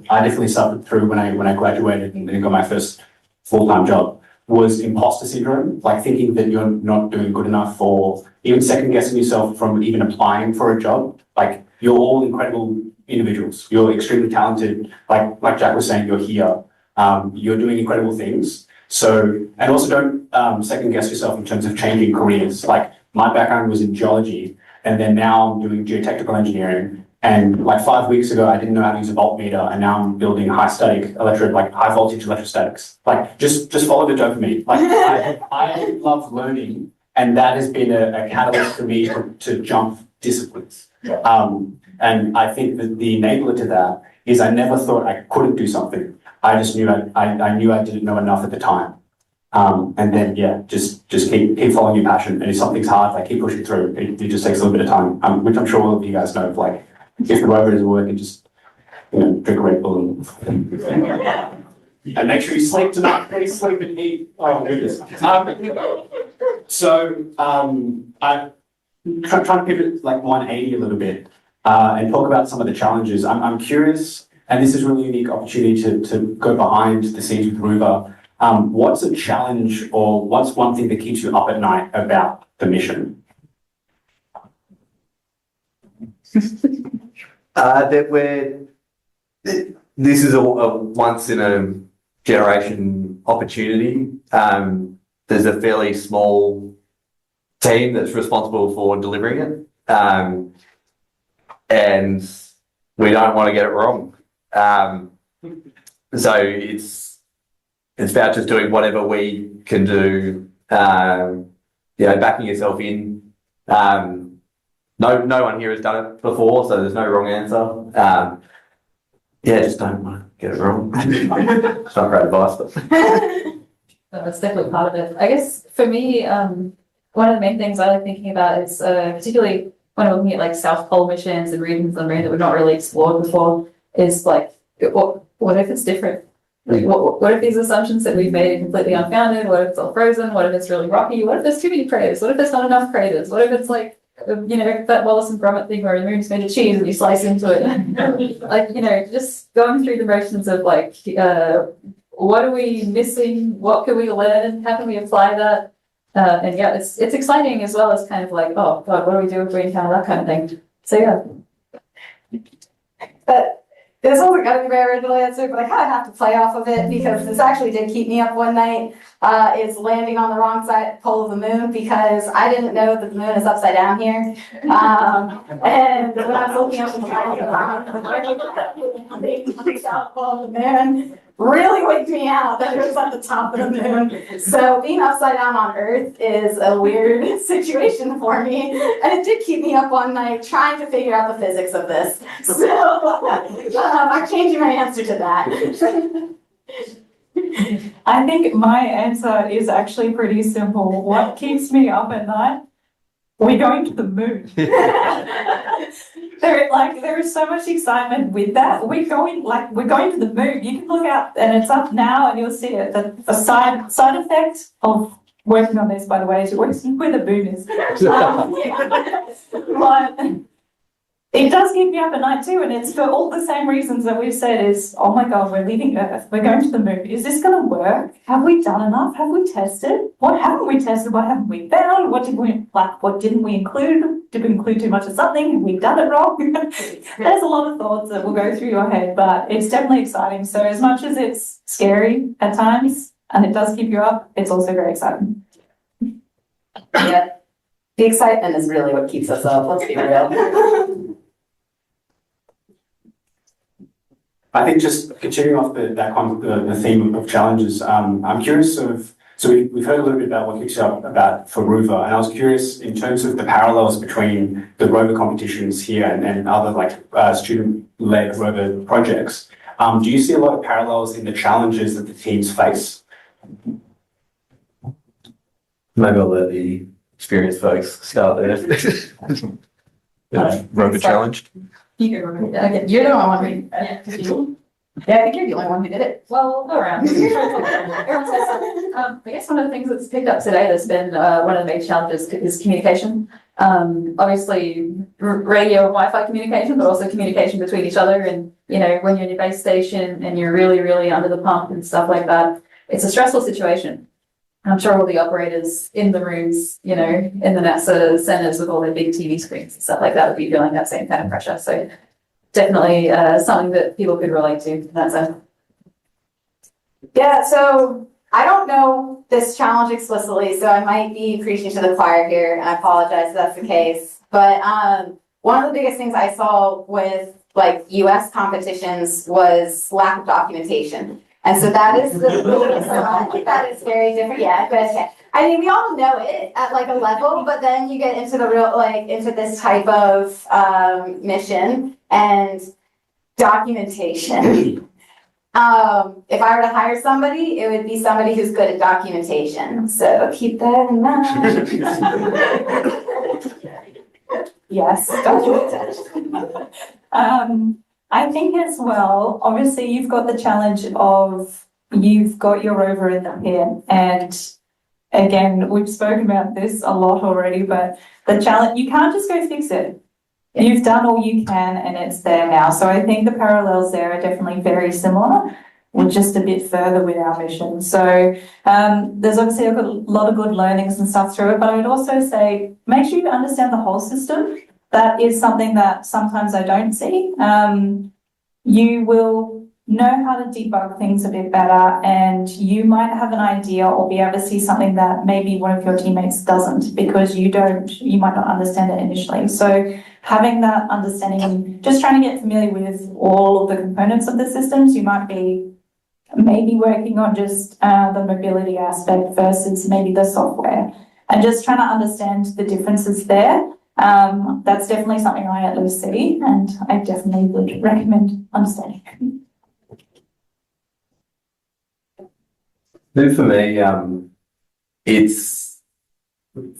I definitely suffered through when I graduated and then got my first full-time job was imposter syndrome, like thinking that you're not doing good enough, or even second guessing yourself from even applying for a job. Like, you're all incredible individuals. You're extremely talented. Like Jack was saying, you're here. You're doing incredible things. So, and also don't second guess yourself in terms of changing careers. Like, my background was in geology, and then now I'm doing geotechnical engineering. And like 5 weeks ago, I didn't know how to use a voltmeter, and now I'm building high voltage electrostatics. Like, just follow the dopamine. Like, I love learning, and that has been a catalyst for me to jump disciplines. And I think that the enabler to that is I never thought I couldn't do something. I just knew I knew I didn't know enough at the time. And then, yeah, just keep following your passion. And if something's hard, like, keep pushing through. It just takes a little bit of time, which I'm sure all of you guys know. Like, if the rover isn't working, just, you know, drink a Red Bull and make sure you sleep tonight. Please sleep and eat. Oh, goodness. So I'm trying to pivot like 180 a little bit and talk about some of the challenges. I'm curious, and this is really a unique opportunity to go behind the scenes with Rover. What's a challenge, or what's one thing that keeps you up at night about the mission? This is a once in a generation opportunity. There's a fairly small team that's responsible for delivering it, and we don't want to get it wrong. So it's about just doing whatever we can do. You know, backing yourself in. No one here has done it before, so there's no wrong answer. Yeah, just don't want to get it wrong. It's not great advice, but That's definitely part of it. I guess for me, one of the main things I like thinking about is particularly when I'm looking at like South Pole missions and regions on the moon that we've not really explored before, is like, what if it's different? Like, what if these assumptions that we've made are completely unfounded? What if it's all frozen? What if it's really rocky? What if there's too many craters? What if there's not enough craters? What if it's like, you know, that Wallace and Gromit thing where the moon's made of cheese and you slice into it? Like, you know, just going through the motions of like, what are we missing? What can we learn? How can we apply that? And yeah, it's exciting as well as kind of like, oh God, what do we do if we encounter that kind of thing? So yeah. But this wasn't going to be my original answer, but I kind of have to play off of it because this actually did keep me up one night. Is landing on the wrong side pole of the moon, because I didn't know that the moon is upside down here. And when I was looking up in the south pole of the moon, really waked me out that it was at the top of the moon. So being upside down on Earth is a weird situation for me, and it did keep me up one night trying to figure out the physics of this. So I'm changing my answer to that. I think my answer is actually pretty simple. What keeps me up at night? We're going to the moon. There is so much excitement with that. We're going to the moon. You can look out, and it's up now, and you'll see it. The side effect of working on this, by the way, is you're working where the moon is. But it does keep me up at night too, and it's for all the same reasons that we've said is, oh my God, we're leaving Earth, we're going to the moon. Is this going to work? Have we done enough? Have we tested? What haven't we tested? What haven't we found? What didn't we include? Did we include too much of something? Have we done it wrong? There's a lot of thoughts that will go through your head, but it's definitely exciting. So as much as it's scary at times, and it does keep you up, it's also very exciting. Yeah, the excitement is really what keeps us up, let's be real. I think just continuing off the theme of challenges, I'm curious so we've heard a little bit about what keeps you up about for Rover, and I was curious in terms of the parallels between the Rover competitions here and other like student-led Rover projects. Do you see a lot of parallels in the challenges that the teams face? Maybe I'll let the experienced folks start there. Rover challenge. You go, Rover. Okay, you're the only one who, yeah, I think you're the only one who did it. Well, we'll go around. I guess one of the things that's picked up today that's been one of the major challenges is communication. Obviously radio and Wi-Fi communication, but also communication between each other. And, you know, when you're in your base station and you're really, really under the pump and stuff like that, it's a stressful situation. I'm sure all the operators in the rooms, you know, in the NASA centers with all their big TV screens and stuff like that would be feeling that same kind of pressure. So definitely something that people could relate to in that sense. Yeah, so I don't know this challenge explicitly, so I might be preaching to the choir here, and I apologize if that's the case. But one of the biggest things I saw with like US competitions was lack of documentation. And so that is the that is very different. Yeah, but okay. I mean, we all know it at like a level, but then you get into the real, like into this type of mission and documentation. If I were to hire somebody, it would be somebody who's good at documentation. So keep that in mind. Yes, documentation. I think as well, obviously you've got the challenge of you've got your rover in the pit, and again, we've spoken about this a lot already, but the challenge, you can't just go fix it. You've done all you can and it's there now. So I think the parallels there are definitely very similar. We're just a bit further with our mission. So there's obviously a lot of good learnings and stuff through it, but I would also say make sure you understand the whole system. That is something that sometimes I don't see. You will know how to debug things a bit better, and you might have an idea or be able to see something that maybe one of your teammates doesn't, because you might not understand it initially. So having that understanding and just trying to get familiar with all of the components of the systems, you might be maybe working on just the mobility aspect versus maybe the software, and just trying to understand the differences there. That's definitely something I at least see, and I definitely would recommend understanding. For me, it's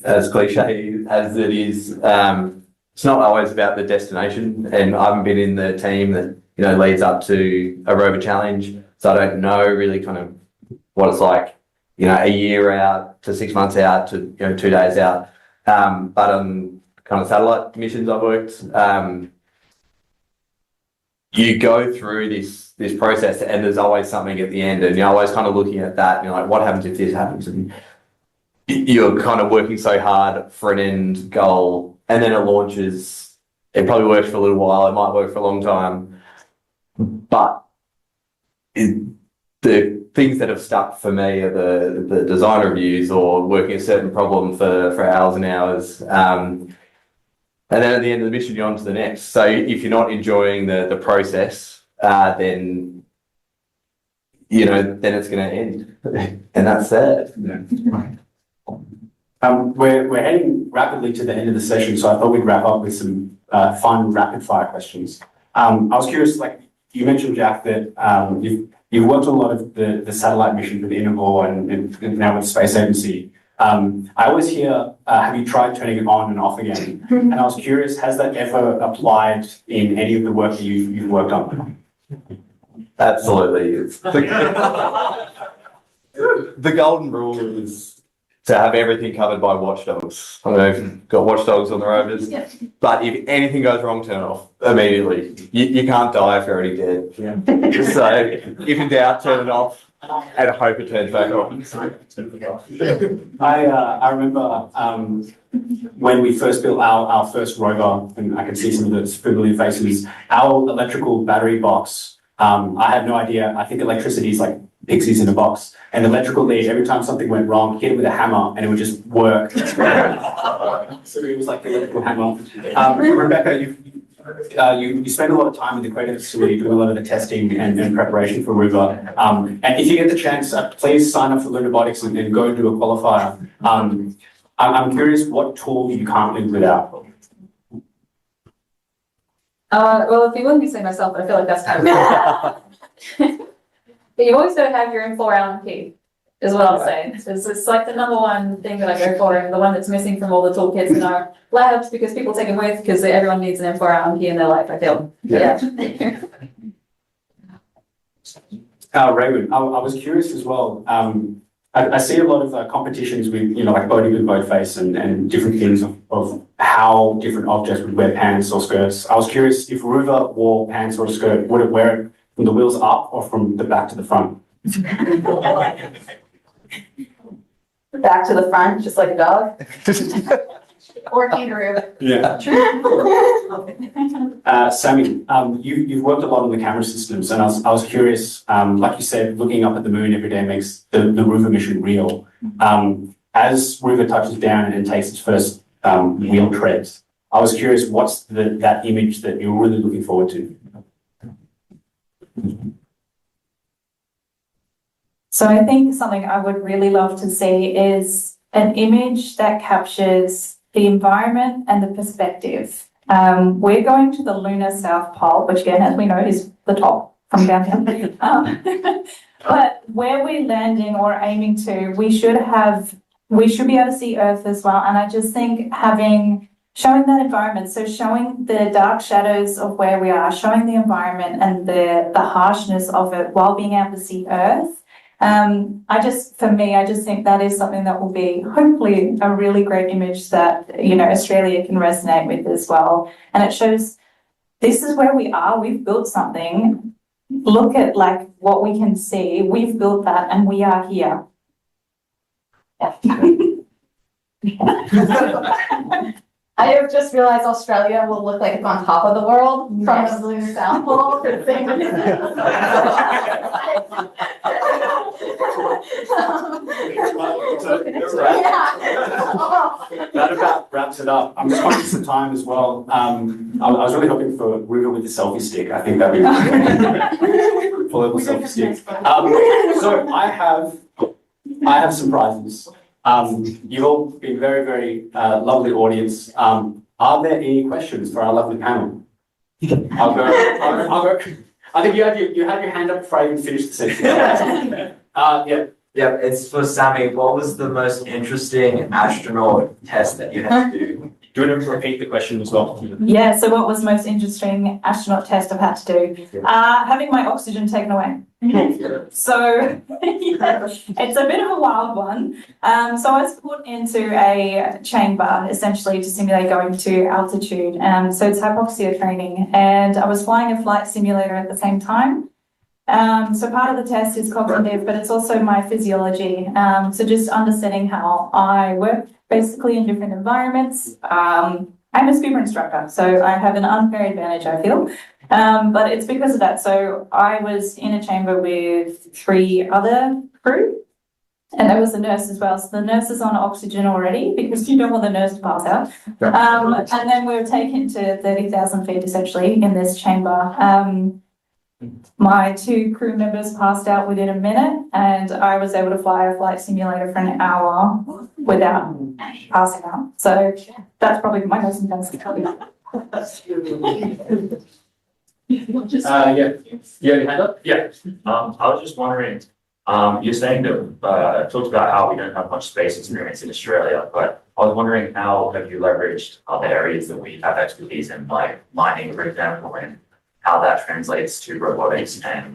as cliche as it is. It's not always about the destination, and I haven't been in the team that leads up to a rover challenge, so I don't know really kind of what it's like. A year out to 6 months out to 2 days out, but on kind of satellite missions I've worked, you go through this process, and there's always something at the end, and you're always kind of looking at that, and you're like, what happens if this happens? And you're kind of working so hard for an end goal, and then it launches. It probably works for a little while, it might work for a long time, but the things that have stuck for me are the design reviews or working a certain problem for hours and hours. And then at the end of the mission, you're on to the next. So if you're not enjoying the process, then it's going to end, and that's sad. We're heading rapidly to the end of the session, so I thought we'd wrap up with some fun rapid fire questions. I was curious, like you mentioned, Jack, that you've worked on a lot of the satellite mission with Innova and now with the Space Agency. I always hear, have you tried turning it on and off again? And I was curious, has that ever applied in any of the work that you've worked on? Absolutely. The golden rule is to have everything covered by watchdogs. I don't know if you've got watchdogs on the rovers, but if anything goes wrong, turn it off immediately. You can't die if you're already dead. Yeah. So if in doubt, turn it off and hope it turns back on. I remember when we first built our first rover, and I can see some of the familiar faces, our electrical battery box, I had no idea. I think electricity is like pixies in a box. And the electrical lead, every time something went wrong, hit it with a hammer and it would just work. So it was like the electrical hammer. Rebecca, you spend a lot of time in the Queensland facility doing a lot of the testing and preparation for Rover. And if you get the chance, please sign up for Lunabotics and go and do a qualifier. I'm curious what tool you can't live without. Well, if you wouldn't be saying myself, but I feel like that's kind of but you always got to have your inflow Allen key. is what I'll say. It's like the number one thing that I go for, and the one that's missing from all the toolkits in our labs, because people take them with, because everyone needs an M4 key in their life, I feel. Yeah. Raymond, I was curious as well. I see a lot of competitions with, like boating with boat face and different things of how different objects would wear pants or skirts. I was curious if Rover wore pants or a skirt, would it wear it from the wheels up or from the back to the front? Back to the front, just like a dog. Or kangaroo. Yeah. Sammy, you've worked a lot on the camera systems, and I was curious, like you said, looking up at the moon every day makes the Rover mission real. As Rover touches down and takes its first wheel treads, I was curious, what's that image that you're really looking forward to? So I think something I would really love to see is an image that captures the environment and the perspective. We're going to the lunar South Pole, which again, as we know, is the top from down here. But where we're landing or aiming to, we should be able to see Earth as well. And I just think showing that environment, so showing the dark shadows of where we are, showing the environment and the harshness of it while being able to see Earth. I just think that is something that will be hopefully a really great image that, Australia can resonate with as well. And it shows this is where we are. We've built something. Look at like what we can see. We've built that and we are here. I have just realized Australia will look like it's on top of the world from the lunar South Pole. That about wraps it up. I'm just conscious of time as well. I was really hoping for Rover with the selfie stick. I think that'd be full of selfie sticks. So I have some prizes. You've all been very, very lovely audience. Are there any questions for our lovely panel? I'll go. I think you had your hand up before I even finished the session. Yeah, it's for Sammy. What was the most interesting astronaut test that you had to do? Do you want to repeat the question as well? Yeah, so what was the most interesting astronaut test I've had to do? Having my oxygen taken away. So it's a bit of a wild one. So I was put into a chamber essentially to simulate going to altitude. So it's hypoxia training, and I was flying a flight simulator at the same time. So part of the test is cognitive, but it's also my physiology. So just understanding how I work basically in different environments. I'm a scuba instructor, so I have an unfair advantage, I feel. But it's because of that. So I was in a chamber with 3 other crew, and there was a nurse as well. So the nurse is on oxygen already because you don't want the nurse to pass out. And then we were taken to 30,000 feet essentially in this chamber. My 2 crew members passed out within a minute, and I was able to fly a flight simulator for an hour without passing out. So that's probably my most intense. Yeah. You had your hand up? Yeah. I was just wondering, you're saying that talked about how we don't have much space experience in Australia, but I was wondering how have you leveraged other areas that we have expertise in, like mining, for example, and how that translates to robotics and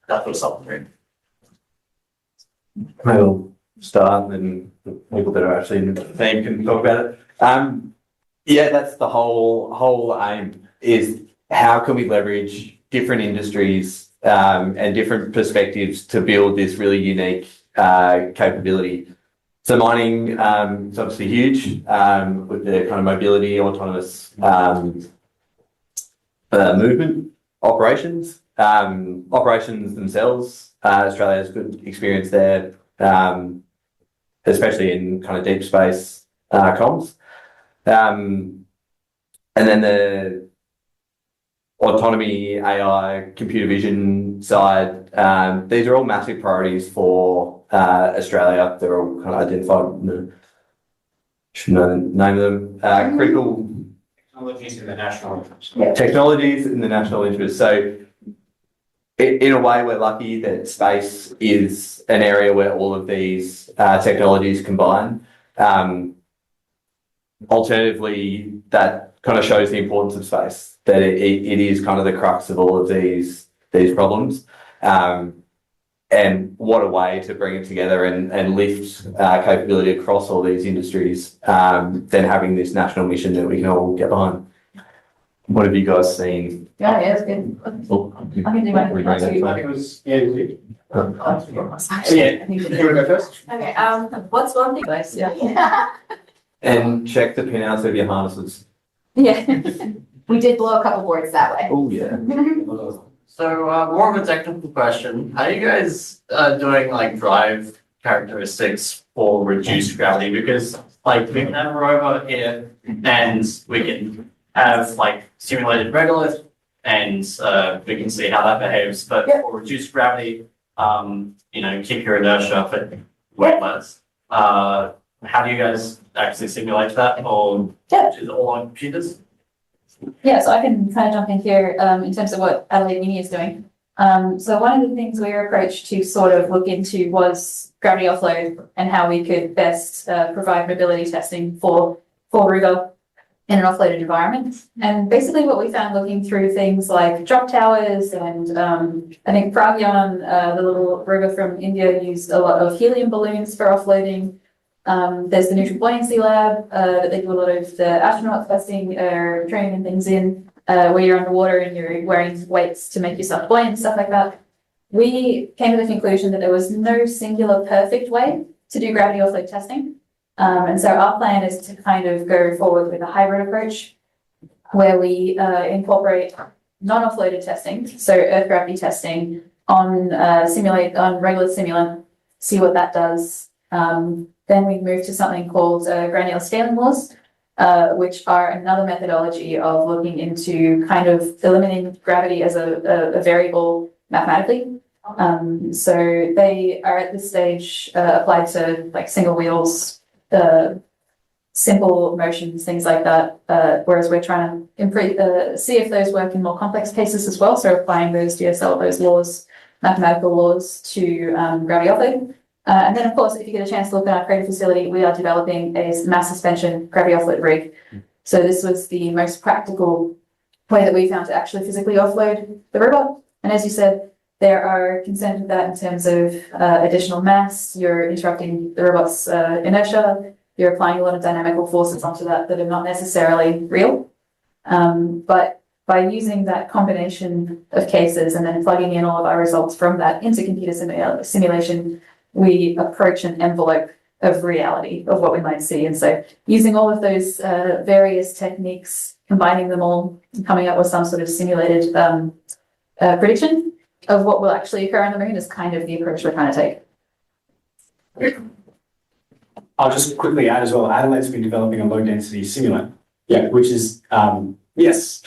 that sort of something. I'll start, and the people that are actually in the team can talk about it. Yeah, that's the whole aim, is how can we leverage different industries and different perspectives to build this really unique capability. So mining is obviously huge with the kind of mobility, autonomous movement, operations themselves. Australia has good experience there, especially in kind of deep space comms. And then the autonomy, AI, computer vision side, these are all massive priorities for Australia. They're all kind of identified, should know the name of them, critical Technologies in the national interest. technologies in the national interest. So in a way, we're lucky that space is an area where all of these technologies combine. Alternatively, that kind of shows the importance of space, that it is kind of the crux of all of these problems. And what a way to bring it together and lift capability across all these industries than having this national mission that we can all get behind. What have you guys seen? Yeah, it's good. Oh, I can do mine. I think it was, yeah, you want to go first? Okay, what's one thing, guys? Yeah. And check the pinouts of your harnesses. Yeah. We did blow a couple boards that way. Oh, yeah. So, more of a technical question. How are you guys doing like drive characteristics for reduced gravity? Because like we can have a rover here and we can have like simulated regolith and we can see how that behaves. But for reduced gravity, you know, keep your inertia for weightless. How do you guys actually simulate that, or is it all on computers? Yeah, so I can kind of jump in here in terms of what Adelaide Uni is doing. So one of the things we were approached to sort of look into was gravity offload and how we could best provide mobility testing for Rover in an offloaded environment. And basically what we found looking through things like drop towers and I think Pragyan, the little rover from India, used a lot of helium balloons for offloading. There's the neutral buoyancy lab that they do a lot of the astronaut testing or training and things in, where you're underwater and you're wearing weights to make yourself buoyant and stuff like that. We came to the conclusion that there was no singular perfect way to do gravity offload testing. And so our plan is to kind of go forward with a hybrid approach where we incorporate non-offloaded testing, so Earth gravity testing on Regolith simulant, see what that does. Then we move to something called granular scaling laws, which are another methodology of looking into kind of eliminating gravity as a variable mathematically. So they are at this stage applied to like single wheels, simple motions, things like that. Whereas we're trying to improve, see if those work in more complex cases as well. So applying those DSL, those laws, mathematical laws to gravity offload. And then, of course, if you get a chance to look at our creative facility, we are developing a mass suspension gravity offload rig. So this was the most practical way that we found to actually physically offload the robot. And as you said, there are concerns with that in terms of additional mass. You're interrupting the robot's inertia. You're applying a lot of dynamical forces onto that are not necessarily real. But by using that combination of cases and then plugging in all of our results from that into computer simulation, we approach an envelope of reality of what we might see. And so using all of those various techniques, combining them all, coming up with some sort of simulated prediction of what will actually occur on the moon is kind of the approach we're trying to take. I'll just quickly add as well, Adelaide's been developing a low density simulant, which is, yes.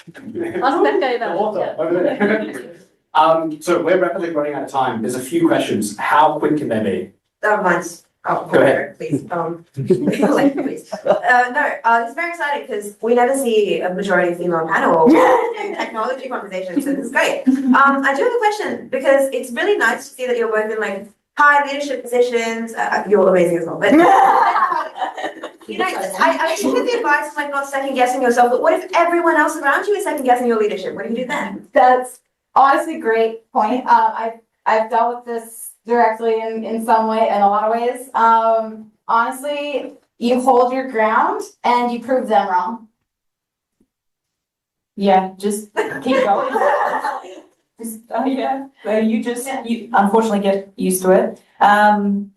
So we're rapidly running out of time. There's a few questions. How quick can they be? Mine's. Oh, go ahead. Please. Please. It's very exciting because we never see a majority female panel in technology conversations, so this is great. I do have a question because it's really nice to see that you're both in like high leadership positions. You're amazing as well, but you know, I actually get the advice of like not second guessing yourself. But what if everyone else around you is second guessing your leadership? What do you do then? That's honestly a great point. I've dealt with this directly in some way, in a lot of ways. Honestly, you hold your ground and you prove them wrong. Yeah, just keep going. You unfortunately get used to it. And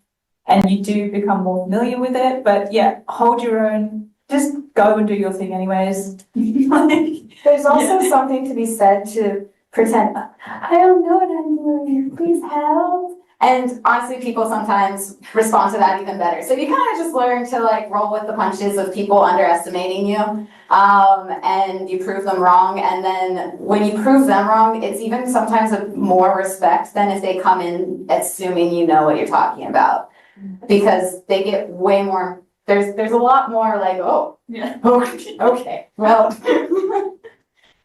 you do become more familiar with it, but yeah, hold your own, just go and do your thing anyways. There's also something to be said to pretend, I don't know what I'm doing, please help. And honestly, people sometimes respond to that even better. So you kind of just learn to like roll with the punches of people underestimating you, and you prove them wrong. And then when you prove them wrong, it's even sometimes of more respect than if they come in assuming you know what you're talking about, because they get way more. There's a lot more like, oh, yeah, okay, well,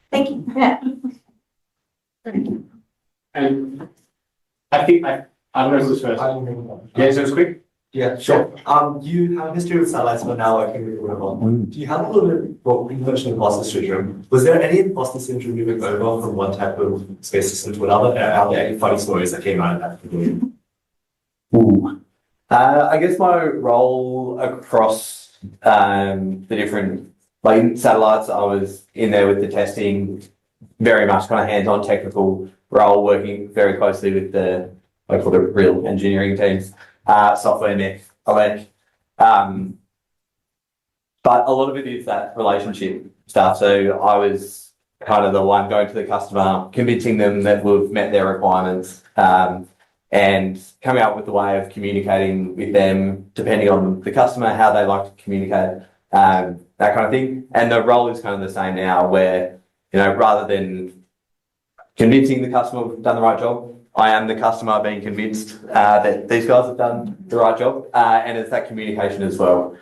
thank you. Yeah. And I think, I don't know who's first. Yeah, so it's quick? Yeah, sure. You have a history with satellites, but now working with Rover. Do you have a little bit, what you mentioned imposter syndrome? Was there any imposter syndrome moving over from one type of space system to another? Are there any funny stories that came out of that? Ooh. I guess my role across the different satellites, I was in there with the testing, very much kind of hands-on technical role, working very closely with the real engineering teams, software, mech, elec. But a lot of it is that relationship stuff. So I was kind of the one going to the customer, convincing them that we've met their requirements, and coming up with a way of communicating with them, depending on the customer, how they like to communicate, that kind of thing. And the role is kind of the same now, where, rather than convincing the customer we've done the right job, I am the customer being convinced that these guys have done the right job, and it's that communication as well.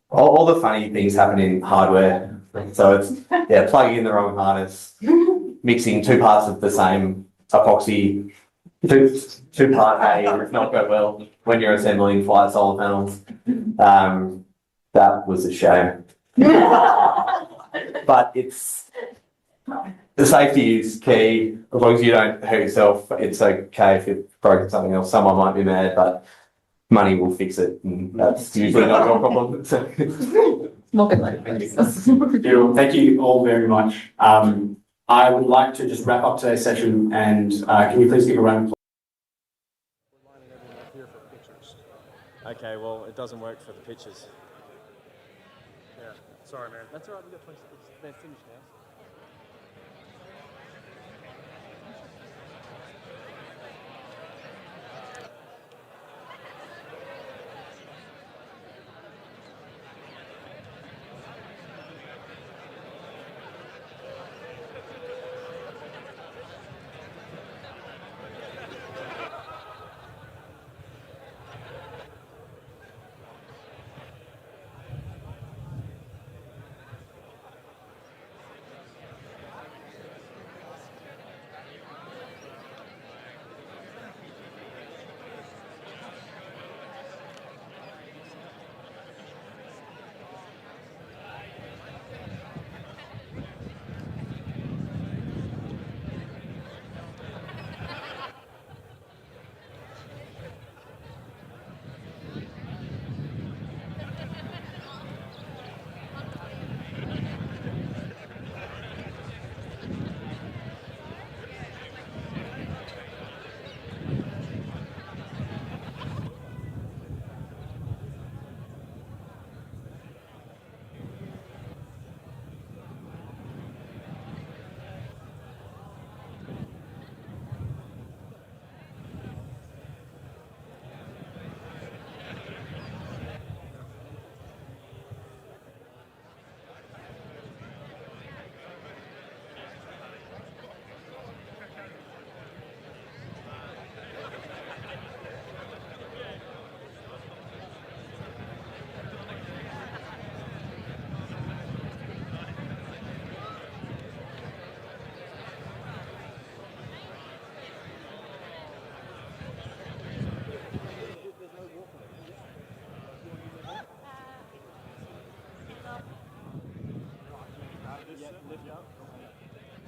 All the funny things happen in hardware. So it's plugging in the wrong harness, mixing two parts of the same epoxy, two-part A does not go well when you're assembling flight solar panels. That was a shame. But the safety is key. As long as you don't hurt yourself, it's okay if you've broken something else. Someone might be mad, but money will fix it, and that's usually not your problem. So. More good luck. Thank you all very much. I would like to just wrap up today's session, and can you please give a round of applause? Okay, well, it doesn't work for the pictures. Yeah, sorry, man. That's all right, we've got 26. They're finished now.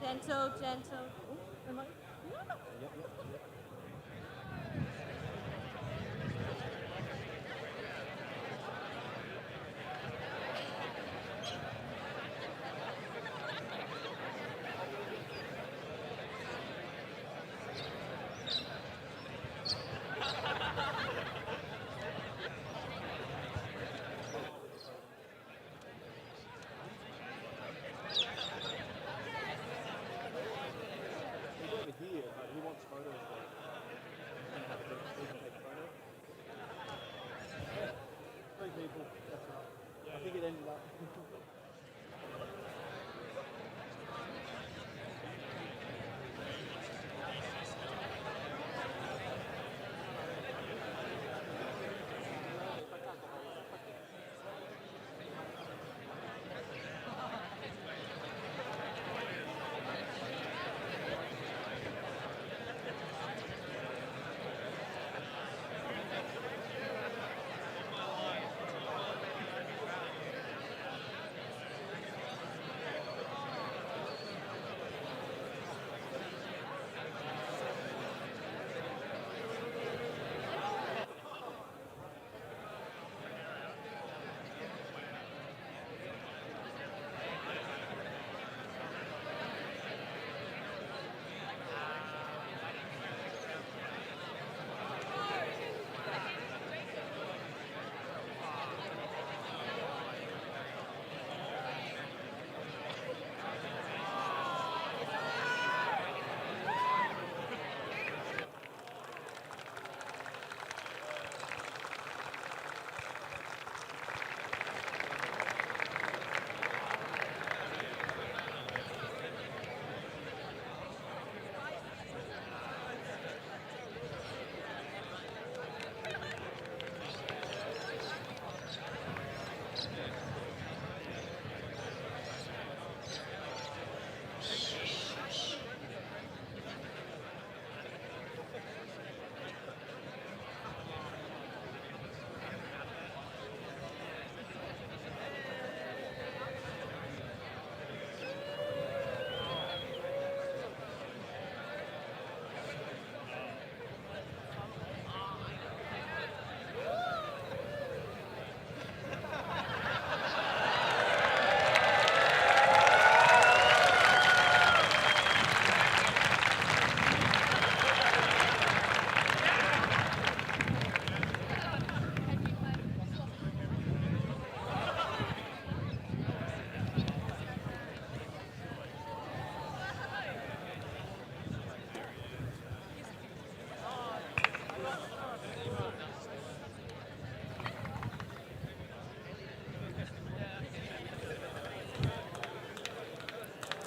Gentle, gentle.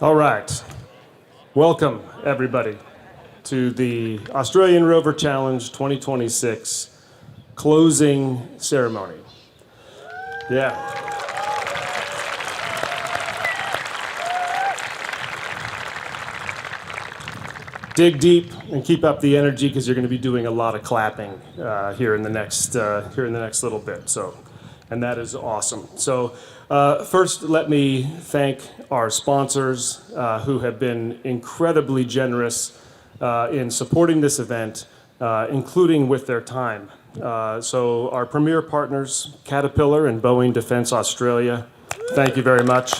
All right. Welcome, everybody, to the Australian Rover Challenge 2026 closing ceremony. Yeah. Dig deep and keep up the energy because you're going to be doing a lot of clapping here in the next little bit. And that is awesome. So first, let me thank our sponsors who have been incredibly generous in supporting this event, including with their time. So our premier partners, Caterpillar and Boeing Defence Australia, thank you very much.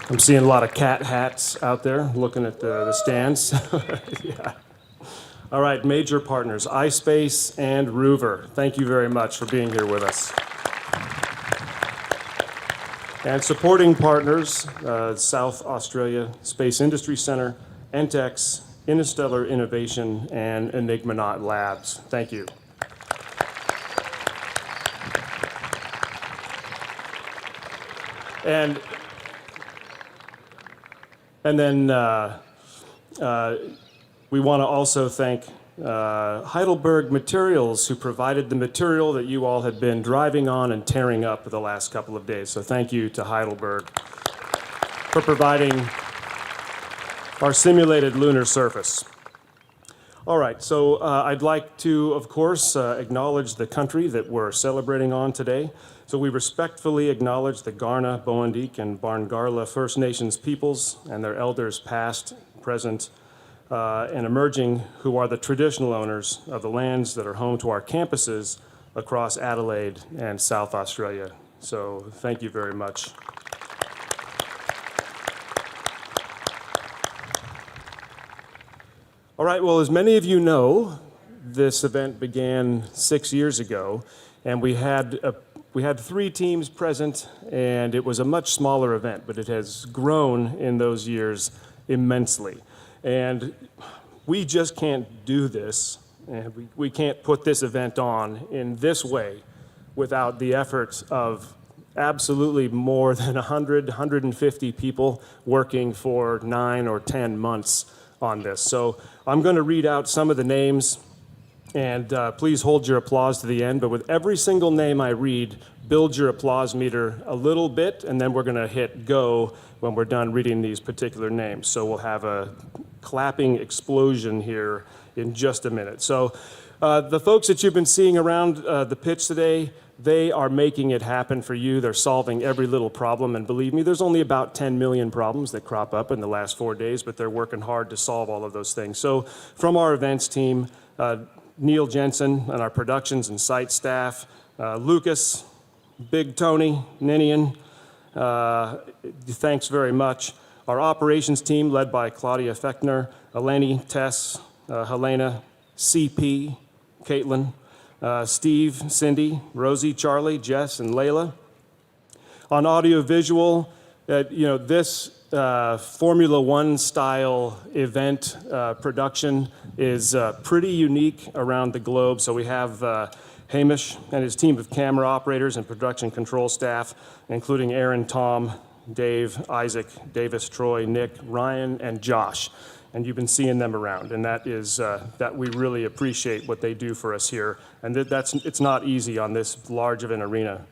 I'm seeing a lot of cat hats out there looking at the stands. Yeah. All right, major partners, iSpace and Rover. Thank you very much for being here with us. And supporting partners, South Australia Space Industry Centre, NTEX, Interstellar Innovation, and Enigmanaut Labs. Thank you. And then we want to also thank Heidelberg Materials, who provided the material that you all had been driving on and tearing up for the last couple of days. So thank you to Heidelberg for providing our simulated lunar surface. All right, so I'd like to, of course, acknowledge the country that we're celebrating on today. So we respectfully acknowledge the Kaurna, Boandik, and Barngarla First Nations peoples and their elders past, present, and emerging, who are the traditional owners of the lands that are home to our campuses across Adelaide and South Australia. So thank you very much. All right, well, as many of you know, this event began 6 years ago, and we had 3 teams present, and it was a much smaller event, but it has grown in those years immensely. And we just can't do this, and we can't put this event on in this way without the efforts of absolutely more than 100, 150 people working for 9 or 10 months on this. So I'm going to read out some of the names, and please hold your applause to the end, but with every single name I read, build your applause meter a little bit, and then we're going to hit go when we're done reading these particular names. So we'll have a clapping explosion here in just a minute. So the folks that you've been seeing around the pitch today, they are making it happen for you. They're solving every little problem, and believe me, there's only about 10 million problems that crop up in the last 4 days, but they're working hard to solve all of those things. So from our events team, Neil Jensen and our productions and site staff, Lucas, Big Tony, Ninian, thanks very much. Our operations team led by Claudia Fechner, Eleni, Tess, Helena, CP, Caitlin, Steve, Cindy, Rosie, Charlie, Jess, and Layla. On audiovisual, this Formula One style event production is pretty unique around the globe. So we have Hamish and his team of camera operators and production control staff, including Aaron, Tom, Dave, Isaac, Davis, Troy, Nick, Ryan, and Josh. And you've been seeing them around, and that is that we really appreciate what they do for us here. And it's not easy on this large of an arena.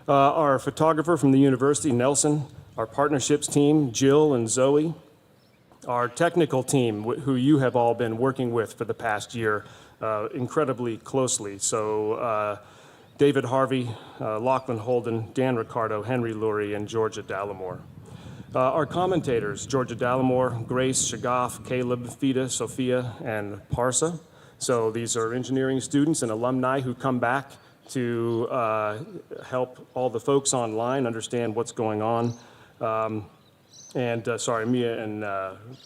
Our photographer from the university, Nelson, our partnerships team, Jill and Zoe, our technical team, who you have all been working with for the past year incredibly closely. So David Harvey, Lachlan Holden, Dan Ricardo, Henry Lurie, and Georgia Dallimore. Our commentators, Georgia Dallimore, Grace, Shagaf, Caleb, Fida, Sophia, and Parsa. So these are engineering students and alumni who come back to help all the folks online understand what's going on. Mia and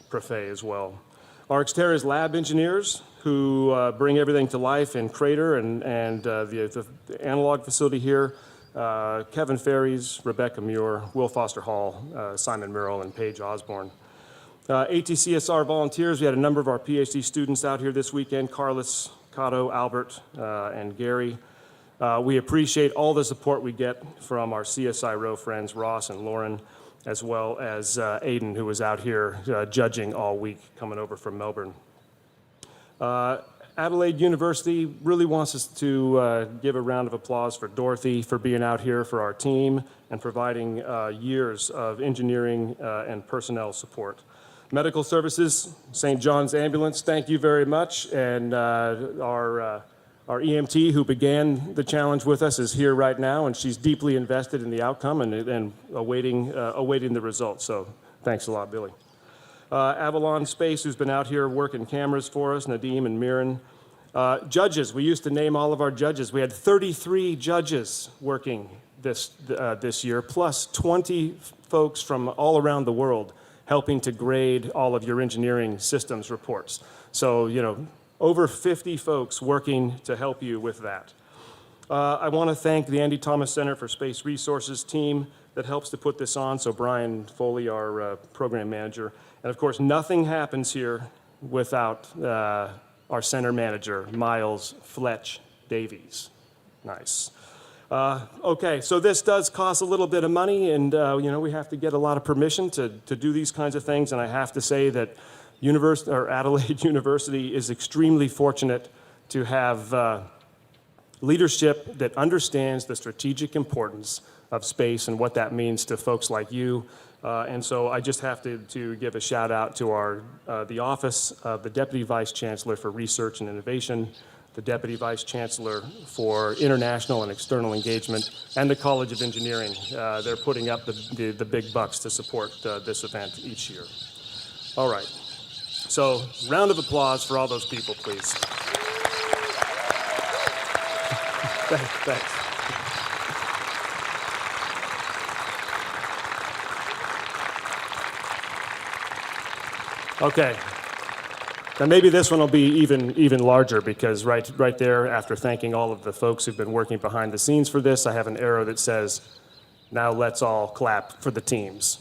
Prefet as well. Our Xterra's lab engineers who bring everything to life in Crater and the analog facility here. Kevin Ferries, Rebecca Muir, Will Foster Hall, Simon Murrell, and Paige Osborne. ATCSR volunteers, we had a number of our PhD students out here this weekend, Carlos, Cato, Albert, and Gary. We appreciate all the support we get from our CSIRO friends, Ross and Lauren, as well as Aiden, who was out here judging all week, coming over from Melbourne. Adelaide University really wants us to give a round of applause for Dorothy for being out here for our team and providing years of engineering and personnel support. Medical Services, St. John's Ambulance, thank you very much. And our EMT who began the challenge with us is here right now, and she's deeply invested in the outcome and awaiting the results. So thanks a lot, Billy. Avalon Space, who's been out here working cameras for us, Nadeem and Miran. Judges, we used to name all of our judges. We had 33 judges working this year, plus 20 folks from all around the world helping to grade all of your engineering systems reports. So, you know, over 50 folks working to help you with that. I want to thank the Andy Thomas Center for Space Resources team that helps to put this on, so Brian Foley, our program manager. And of course, nothing happens here without our center manager, Miles Fletch Davies. Nice. Okay, so this does cost a little bit of money, and you know, we have to get a lot of permission to do these kinds of things, and I have to say that Adelaide University is extremely fortunate to have leadership that understands the strategic importance of space and what that means to folks like you. And so I just have to give a shout out to the Office of the Deputy Vice Chancellor for Research and Innovation, the Deputy Vice Chancellor for International and External Engagement, and the College of Engineering. They're putting up the big bucks to support this event each year. All right. So, round of applause for all those people, please. Thanks. Okay. Now maybe this one will be even larger, because right there, after thanking all of the folks who've been working behind the scenes for this, I have an arrow that says, now let's all clap for the teams.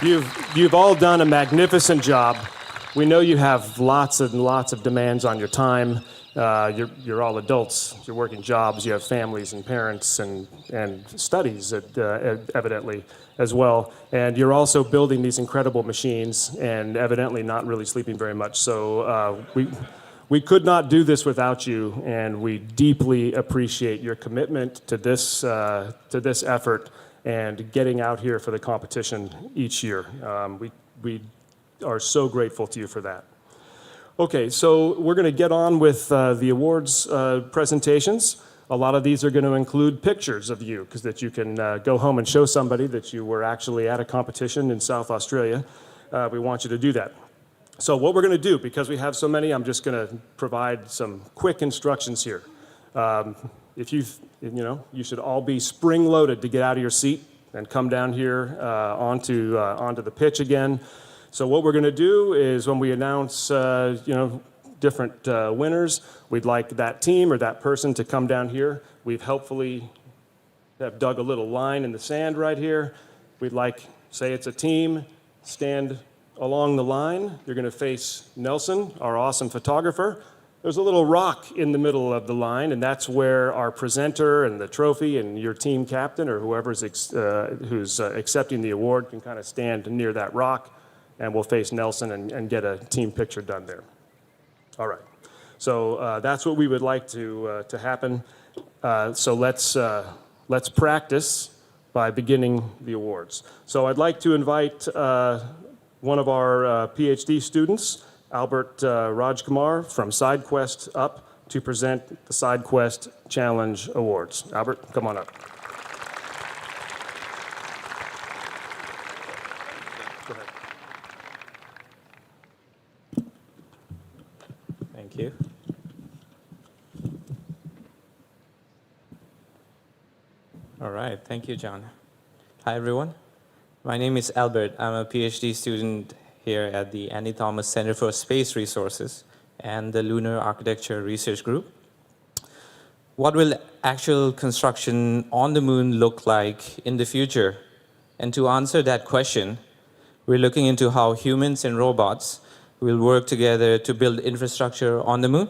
You've all done a magnificent job. We know you have lots and lots of demands on your time. You're all adults, you're working jobs, you have families and parents and studies evidently as well. And you're also building these incredible machines and evidently not really sleeping very much. So we could not do this without you, and we deeply appreciate your commitment to this effort and getting out here for the competition each year. We are so grateful to you for that. Okay, so we're going to get on with the awards presentations. A lot of these are going to include pictures of you, because that you can go home and show somebody that you were actually at a competition in South Australia. We want you to do that. So what we're going to do, because we have so many, I'm just going to provide some quick instructions here. You should all be spring-loaded to get out of your seat and come down here onto the pitch again. So what we're going to do is, when we announce, different winners, we'd like that team or that person to come down here. We've helpfully have dug a little line in the sand right here. We'd like, say it's a team, stand along the line. You're going to face Nelson, our awesome photographer. There's a little rock in the middle of the line, and that's where our presenter and the trophy and your team captain or whoever's who's accepting the award can kind of stand near that rock. And we'll face Nelson and get a team picture done there. All right. So that's what we would like to happen. So let's practice by beginning the awards. So I'd like to invite one of our PhD students, Albert Rajkumar from SideQuest, up to present the SideQuest Challenge Awards. Albert, come on up. Thank you. All right, thank you, John. Hi, everyone. My name is Albert. I'm a PhD student here at the Andy Thomas Center for Space Resources and the Lunar Architecture Research Group. What will actual construction on the moon look like in the future? And to answer that question, We're looking into how humans and robots will work together to build infrastructure on the moon,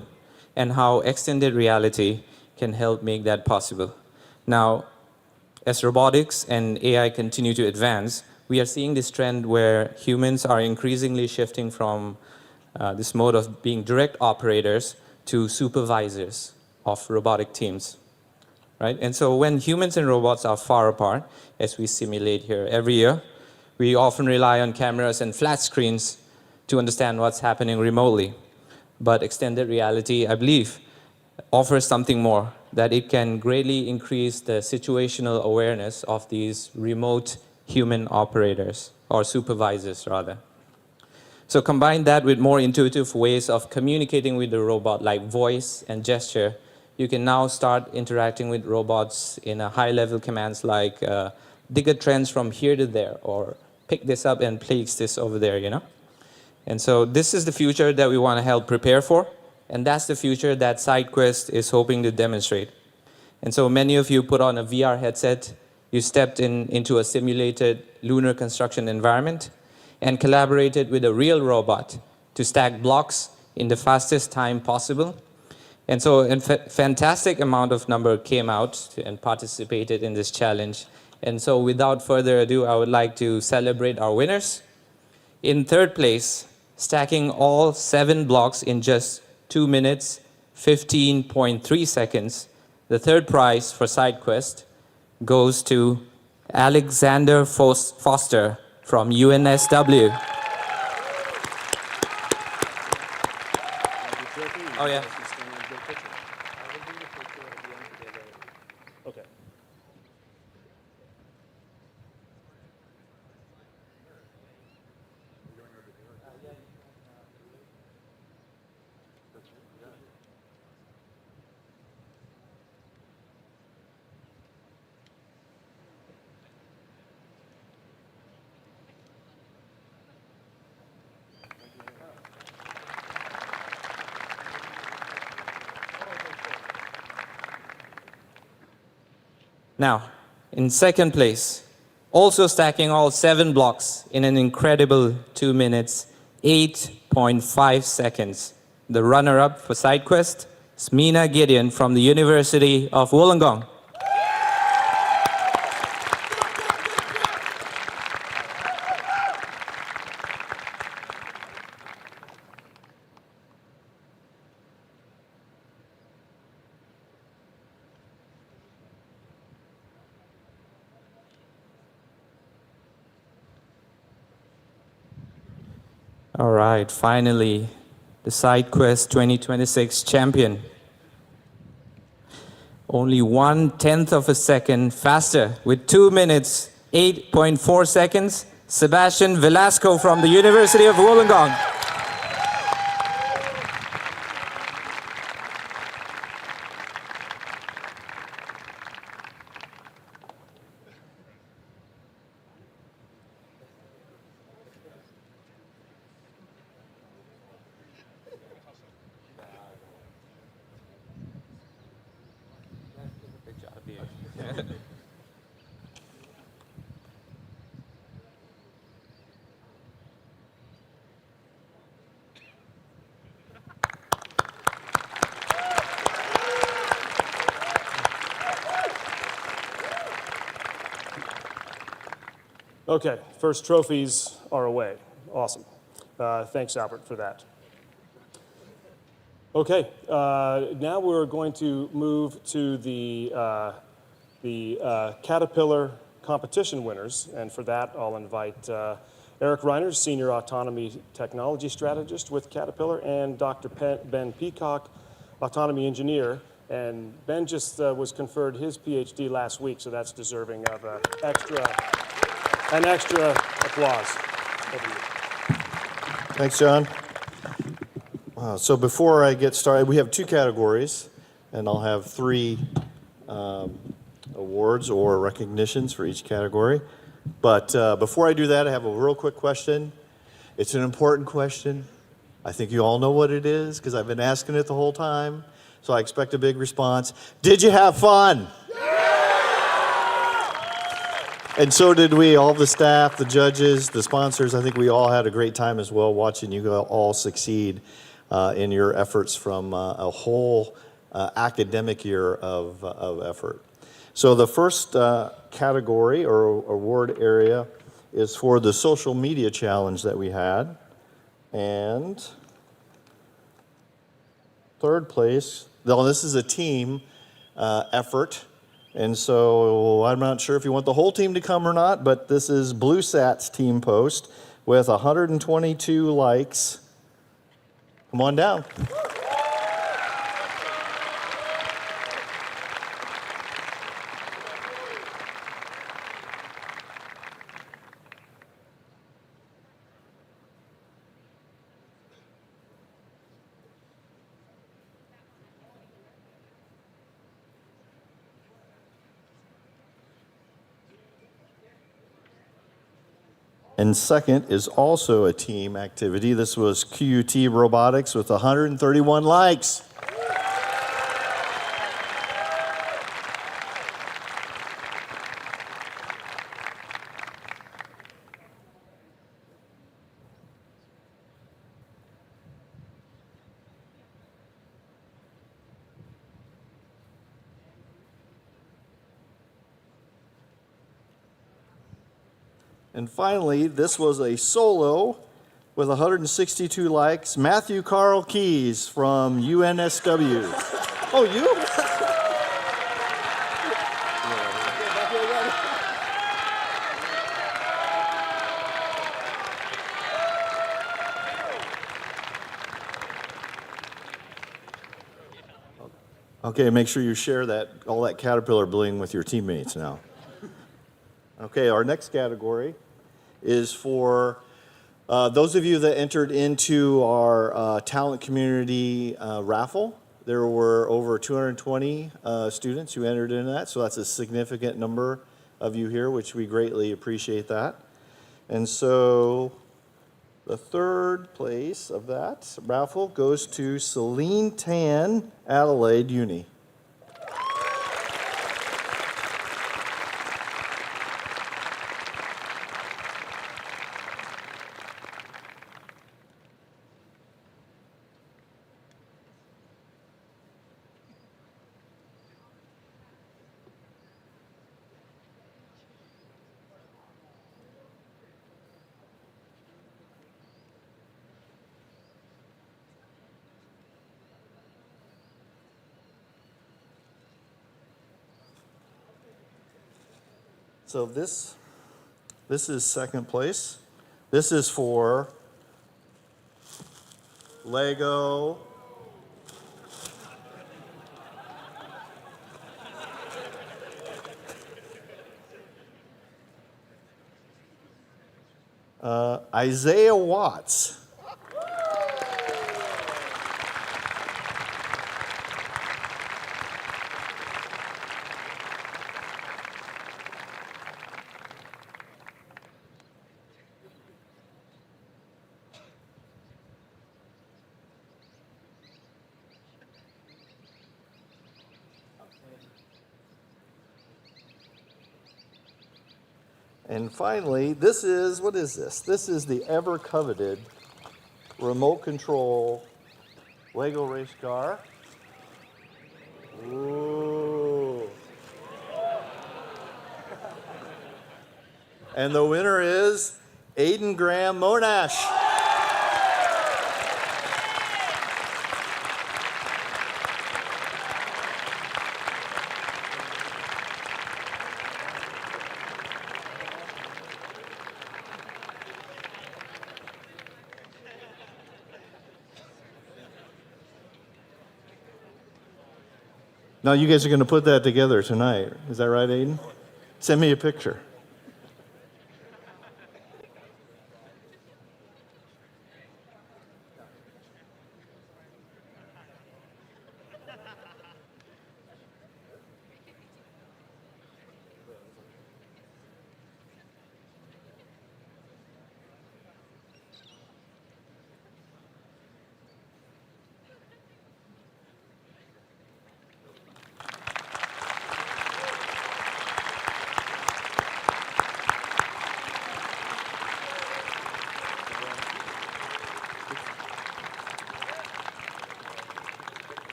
and how extended reality can help make that possible. Now, as robotics and AI continue to advance, we are seeing this trend where humans are increasingly shifting from this mode of being direct operators to supervisors of robotic teams, right? And so when humans and robots are far apart, as we simulate here every year, we often rely on cameras and flat screens to understand what's happening remotely. But extended reality, I believe, offers something more, that it can greatly increase the situational awareness of these remote human operators, or supervisors rather. So combine that with more intuitive ways of communicating with the robot, like voice and gesture, you can now start interacting with robots in a high-level commands like dig a trench from here to there, or pick this up and place this over there, you know? And so this is the future that we want to help prepare for, and that's the future that SideQuest is hoping to demonstrate. And so many of you put on a VR headset, you stepped into a simulated lunar construction environment, and collaborated with a real robot to stack blocks in the fastest time possible. And so a fantastic amount of number came out and participated in this challenge. And so without further ado, I would like to celebrate our winners. In third place, stacking all 7 blocks in just 2 minutes, 15.3 seconds, the third prize for SideQuest goes to Alexander Foster from UNSW. Oh yeah. Okay. Now, in second place, also stacking all 7 blocks in an incredible 2 minutes, 8.5 seconds. The runner-up for SideQuest is Mina Gideon from the University of Wollongong. All right, finally, the SideQuest 2026 champion. Only 1/10 of a second faster, with 2 minutes, 8.4 seconds, Sebastian Velasco from the University of Wollongong. Okay, first trophies are away. Awesome. Thanks, Albert, for that. Okay, now we're going to move to the Caterpillar competition winners, and for that I'll invite Eric Reiners, Senior Autonomy Technology Strategist with Caterpillar, and Dr. Ben Peacock, Autonomy Engineer. And Ben just was conferred his PhD last week, so that's deserving of an extra applause. Thanks, John. So before I get started, we have 2 categories, and I'll have 3 awards or recognitions for each category. But before I do that, I have a real quick question. It's an important question. I think you all know what it is, because I've been asking it the whole time. So I expect a big response. Did you have fun? And so did we, all the staff, the judges, the sponsors. I think we all had a great time as well watching you all succeed in your efforts from a whole academic year of effort. So the first category or award area is for the social media challenge that we had. And third place, though this is a team effort. And so I'm not sure if you want the whole team to come or not, but this is BlueSat's team post with 122 likes. Come on down. And second is also a team activity. This was QUT Robotics with 131 likes. And finally, this was a solo with 162 likes, Matthew Carl Keys from UNSW. Oh, you? Okay, make sure you share all that caterpillar bling with your teammates now. Okay, our next category is for those of you that entered into our talent community raffle. There were over 220 students who entered into that, so that's a significant number of you here, which we greatly appreciate that. And so the third place of that raffle goes to Celine Tan, Adelaide Uni. So this is second place. This is for Lego. Isaiah Watts. And finally, this is, what is this? This is the ever coveted remote control Lego race car. Ooh. And the winner is Aiden Graham Monash. Now you guys are going to put that together tonight. Is that right, Aiden? Send me a picture.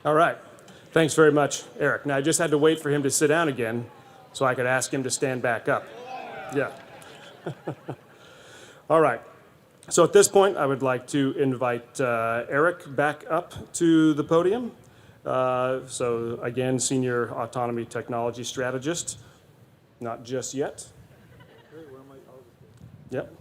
All right. Thanks very much, Eric. Now, I just had to wait for him to sit down again so I could ask him to stand back up. Yeah. All right. So at this point, I would like to invite Eric back up to the podium. So again, Senior Autonomy Technology Strategist. Not just yet. Yep.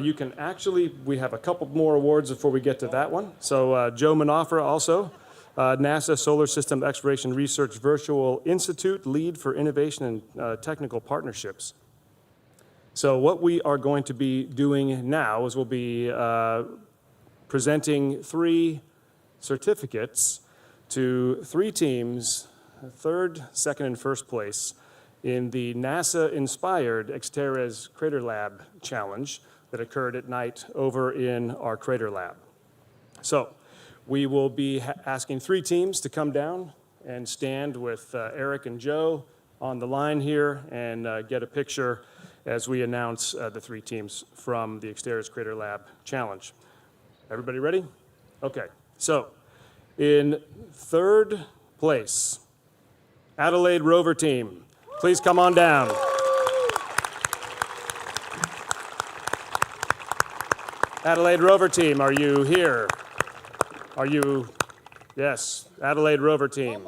You can actually, we have a couple more awards before we get to that one. So Joe Manofra also, NASA Solar System Exploration Research Virtual Institute, Lead for Innovation and Technical Partnerships. So what we are going to be doing now is we'll be presenting 3 certificates to 3 teams, 3rd, 2nd, and 1st place in the NASA-inspired Exteres Crater Lab Challenge that occurred at night over in our crater lab. So we will be asking 3 teams to come down and stand with Eric and Joe on the line here and get a picture as we announce the 3 teams from the Exteres Crater Lab Challenge. Everybody ready? Okay, so in 3rd place, Adelaide Rover team, please come on down. Adelaide Rover team, are you here? Are you, yes, Adelaide Rover team.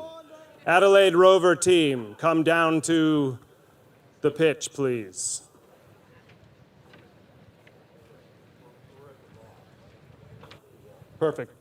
Adelaide Rover team, come down to the pitch, please. Perfect.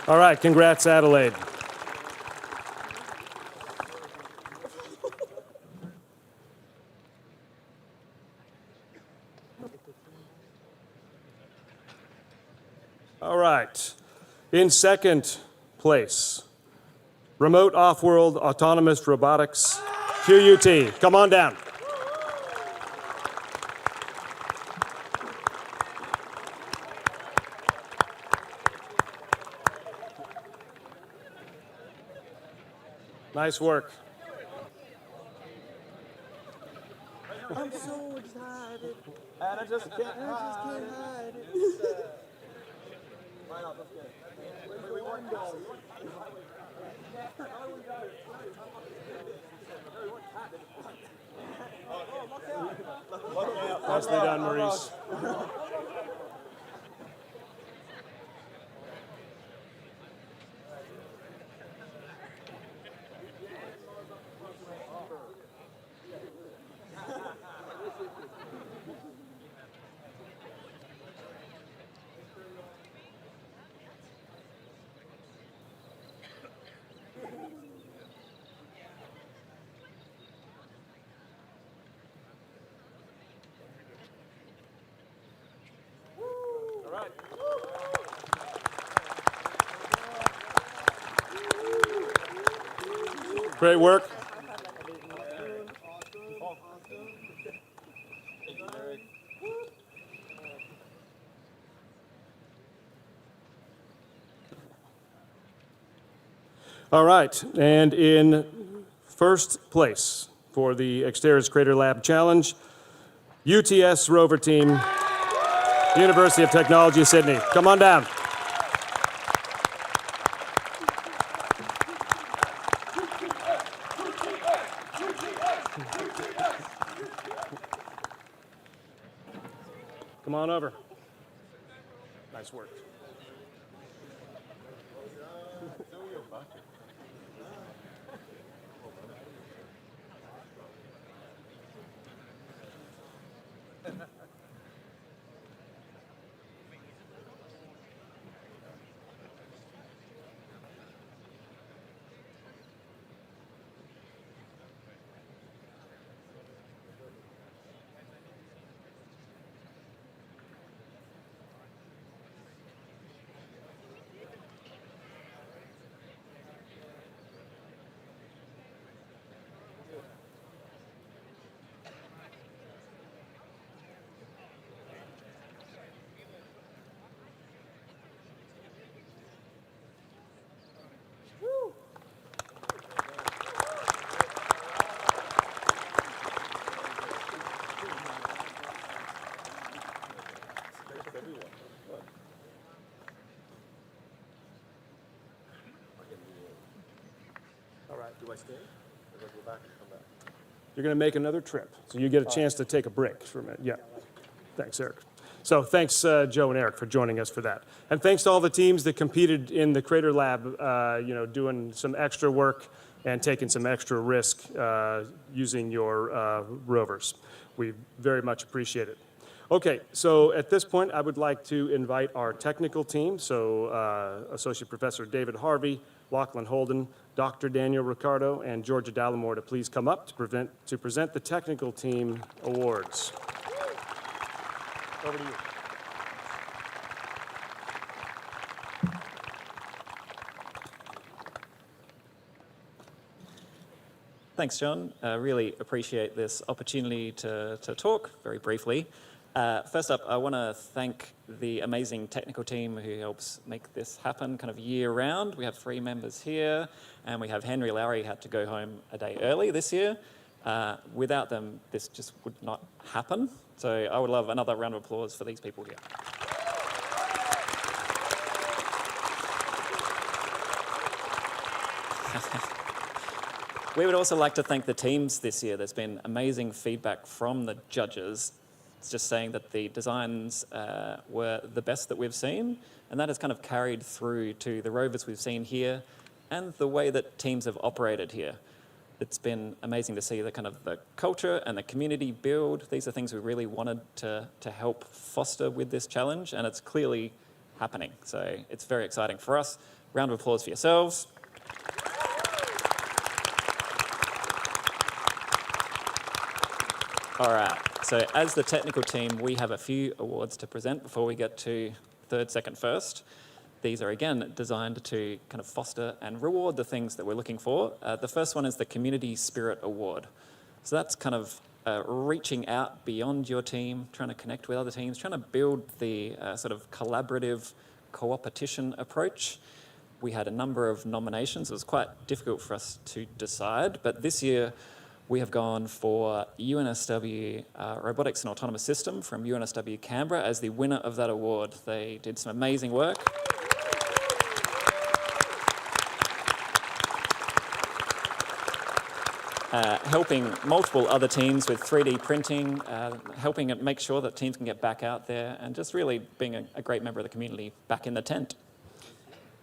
All right, congrats, Adelaide. All right, in 2nd place, Remote Off-World Autonomous Robotics, QUT. Come on down. Nice work. I'm so excited, and I just can't hide it. Nicely done, Maurice. Great work. All right, and in 1st place for the Exteres Crater Lab Challenge, UTS Rover Team, University of Technology, Sydney. Come on down. Come on over. Nice work. All right, do I stay? Or do I go back and come back? You're going to make another trip, so you get a chance to take a break for a minute. Yeah. Thanks, Eric. So thanks, Joe and Eric, for joining us for that. And thanks to all the teams that competed in the Crater Lab, doing some extra work and taking some extra risk using your rovers. We very much appreciate it. Okay, so at this point, I would like to invite our technical team, so Associate Professor David Harvey, Lachlan Holden, Dr. Daniel Ricardo, and Georgia Dallimore to please come up to present the technical team awards. Over to you. Thanks, John. Really appreciate this opportunity to talk very briefly. First up, I want to thank the amazing technical team who helps make this happen kind of year round. We have 3 members here, and we have Henry Lowry, who had to go home a day early this year. Without them, this just would not happen. So I would love another round of applause for these people here. We would also like to thank the teams this year. There's been amazing feedback from the judges. It's just saying that the designs were the best that we've seen, and that has kind of carried through to the rovers we've seen here and the way that teams have operated here. It's been amazing to see the kind of the culture and the community build. These are things we really wanted to help foster with this challenge, and it's clearly happening. So it's very exciting for us. Round of applause for yourselves. All right, so as the technical team, we have a few awards to present before we get to third, second, first. These are, again, designed to kind of foster and reward the things that we're looking for. The first one is the Community Spirit Award. So that's kind of reaching out beyond your team, trying to connect with other teams, trying to build the sort of collaborative co-opetition approach. We had a number of nominations. It was quite difficult for us to decide, but this year we have gone for UNSW Robotics and Autonomous System from UNSW Canberra as the winner of that award. They did some amazing work. Helping multiple other teams with 3D printing, helping make sure that teams can get back out there, and just really being a great member of the community back in the tent.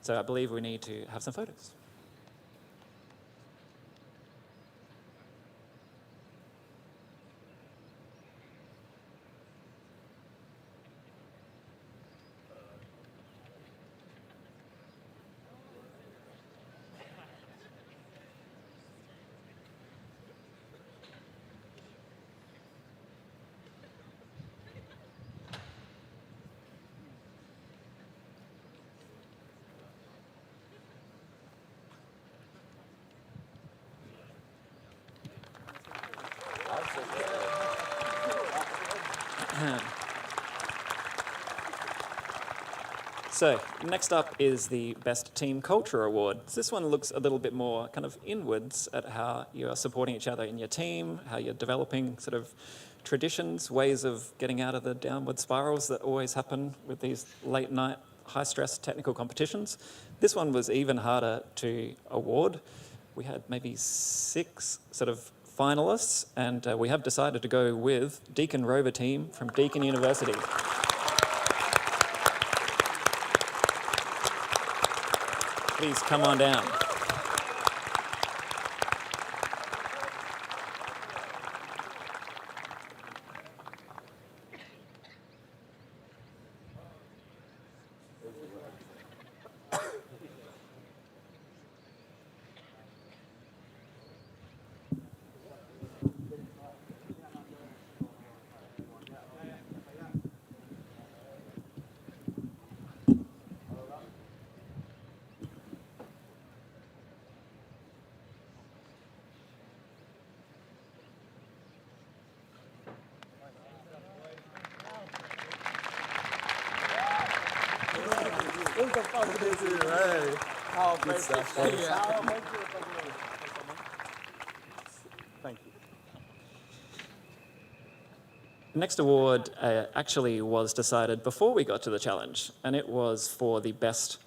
So I believe we need to have some photos. So next up is the Best Team Culture Award. This one looks a little bit more kind of inwards at how you're supporting each other in your team, how you're developing sort of traditions, ways of getting out of the downward spirals that always happen with these late night, high stress technical competitions. This one was even harder to award. We had maybe 6 sort of finalists, and we have decided to go with Deakin Rover team from Deakin University. Please come on down. Thank you. The next award actually was decided before we got to the challenge, and it was for the best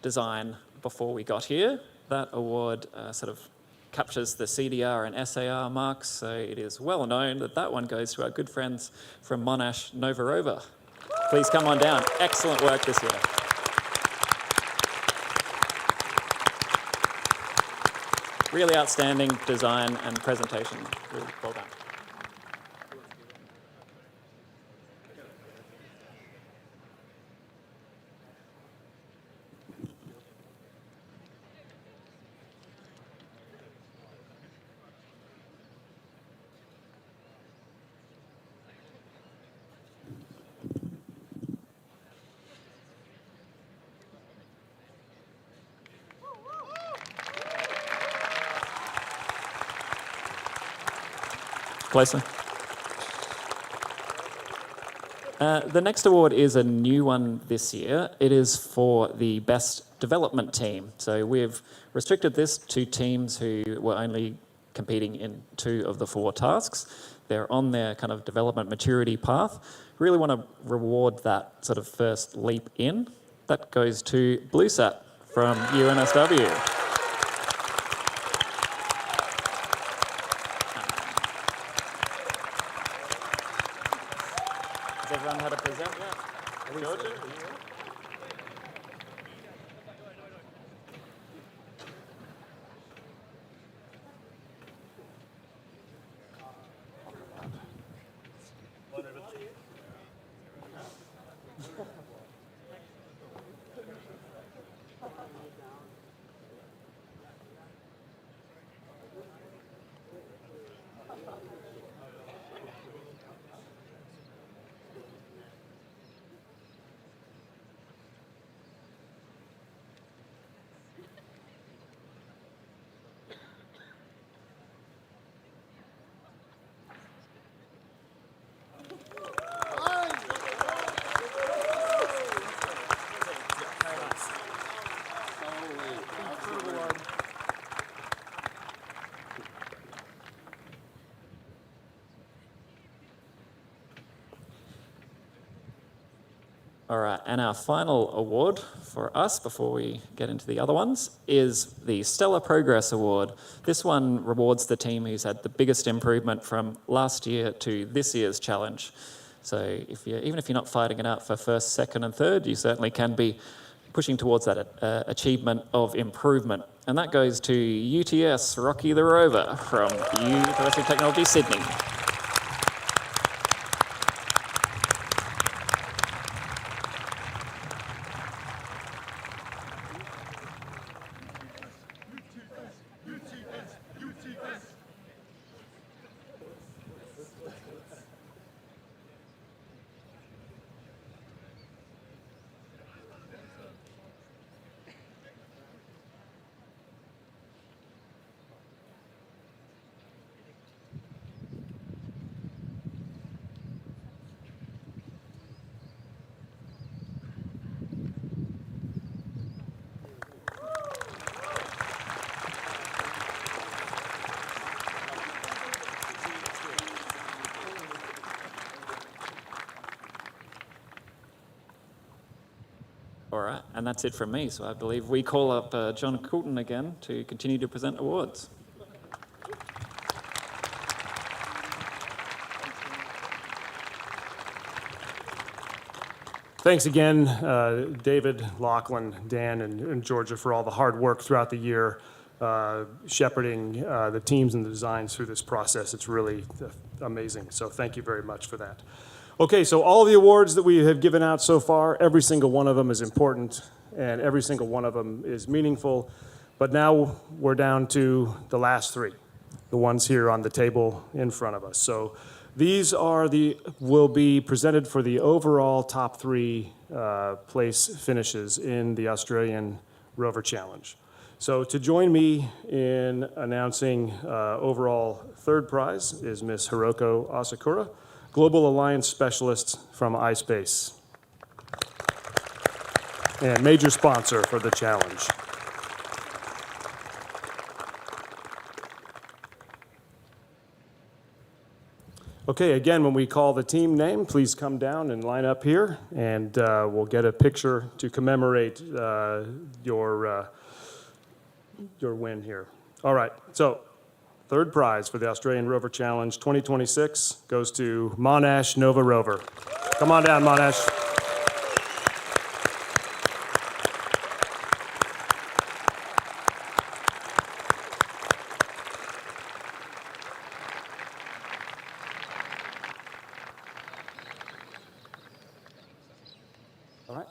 design before we got here. That award sort of captures the CDR and SAR marks, so it is well known that that one goes to our good friends from Monash Nova Rover. Please come on down. Excellent work this year. Really outstanding design and presentation. Really well done. Closer. The next award is a new one this year. It is for the best development team. So we've restricted this to teams who were only competing in 2 of the 4 tasks. They're on their kind of development maturity path. Really want to reward that sort of first leap in. That goes to BlueSat from UNSW. Has everyone had a present yet? Georgia? All right, and our final award for us, before we get into the other ones, is the Stellar Progress Award. This one rewards the team who's had the biggest improvement from last year to this year's challenge. So even if you're not fighting it out for first, second and third, you certainly can be pushing towards that achievement of improvement. And that goes to UTS Rocky the Rover from University of Technology, Sydney. All right, and that's it from me. So I believe we call up John Coulton again to continue to present awards. Thanks again, David, Lachlan, Dan, and Georgia for all the hard work throughout the year, shepherding the teams and the designs through this process. It's really amazing. So thank you very much for that. Okay, so all the awards that we have given out so far, every single one of them is important, and every single one of them is meaningful. But now we're down to the last three, the ones here on the table in front of us. So these will be presented for the overall top three place finishes in the Australian Rover Challenge. So to join me in announcing overall third prize is Ms. Hiroko Asakura, Global Alliance Specialist from iSpace, and major sponsor for the challenge. Okay, again, when we call the team name, please come down and line up here, and we'll get a picture to commemorate your win here. All right, so third prize for the Australian Rover Challenge 2026 goes to Monash Nova Rover. Come on down, Monash. All right.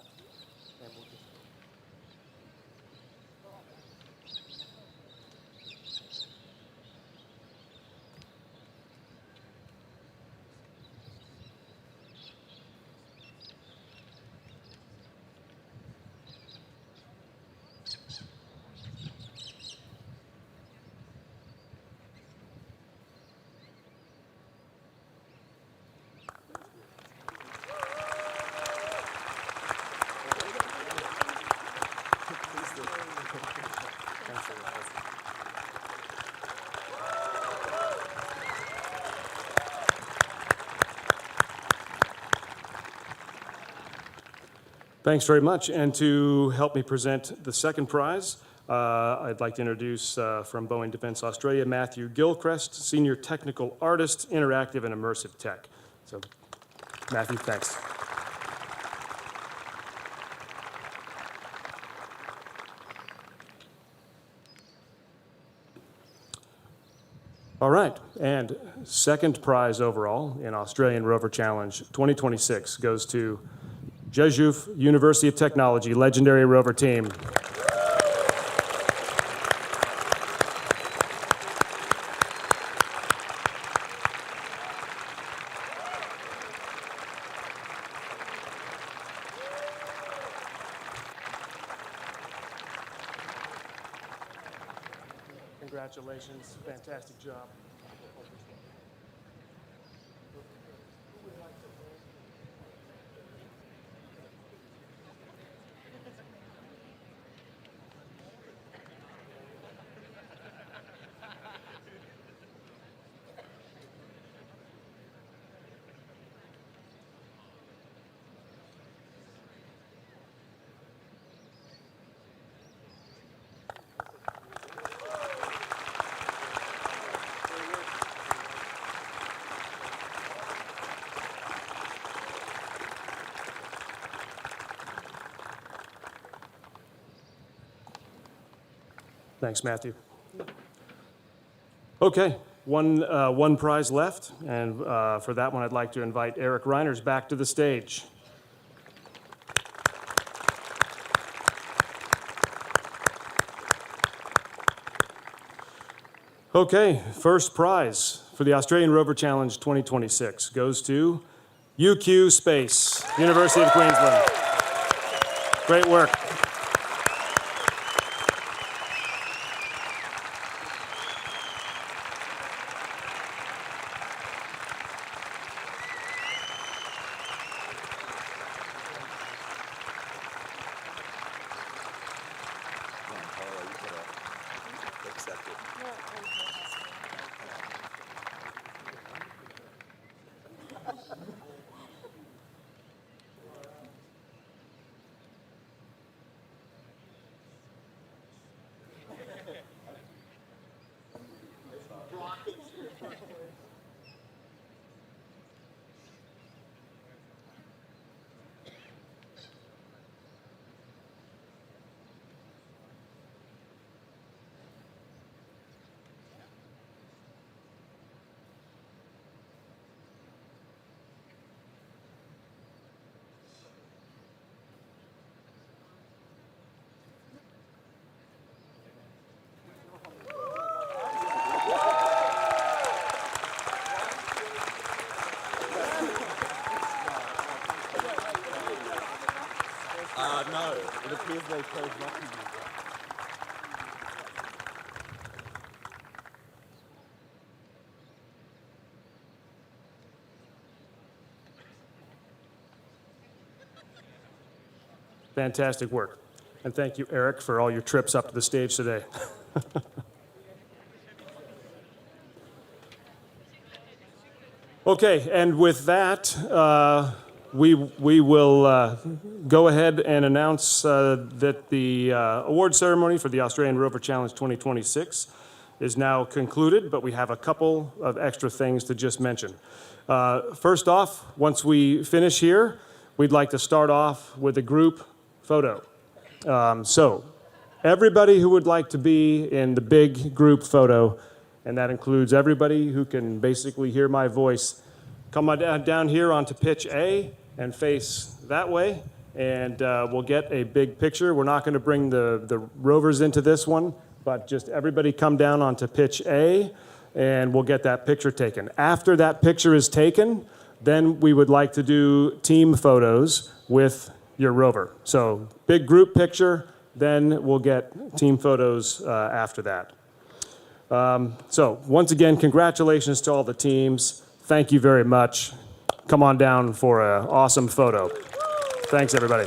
Thanks very much. And to help me present the second prize, I'd like to introduce from Boeing Defence Australia, Matthew Gilchrist, Senior Technical Artist, Interactive and Immersive Tech. So, Matthew, thanks. All right, and second prize overall in Australian Rover Challenge 2026 goes to Jeju University of Technology, legendary rover team. Congratulations, fantastic job. Thanks, Matthew. Okay, one prize left, and for that one, I'd like to invite Eric Reiners back to the stage. Okay, first prize for the Australian Rover Challenge 2026 goes to UQ Space, University of Queensland. Great work. It appears they chose not to use that. Fantastic work. And thank you, Eric, for all your trips up to the stage today. Okay, and with that, we will go ahead and announce that the award ceremony for the Australian Rover Challenge 2026 is now concluded, but we have a couple of extra things to just mention. First off, once we finish here, we'd like to start off with a group photo. So everybody who would like to be in the big group photo, and that includes everybody who can basically hear my voice, come on down here onto pitch A and face that way, and we'll get a big picture. We're not going to bring the rovers into this one, but just everybody come down onto pitch A, and we'll get that picture taken. After that picture is taken, then we would like to do team photos with your rover. So big group picture, then we'll get team photos after that. So once again, congratulations to all the teams. Thank you very much. Come on down for an awesome photo. Thanks, everybody.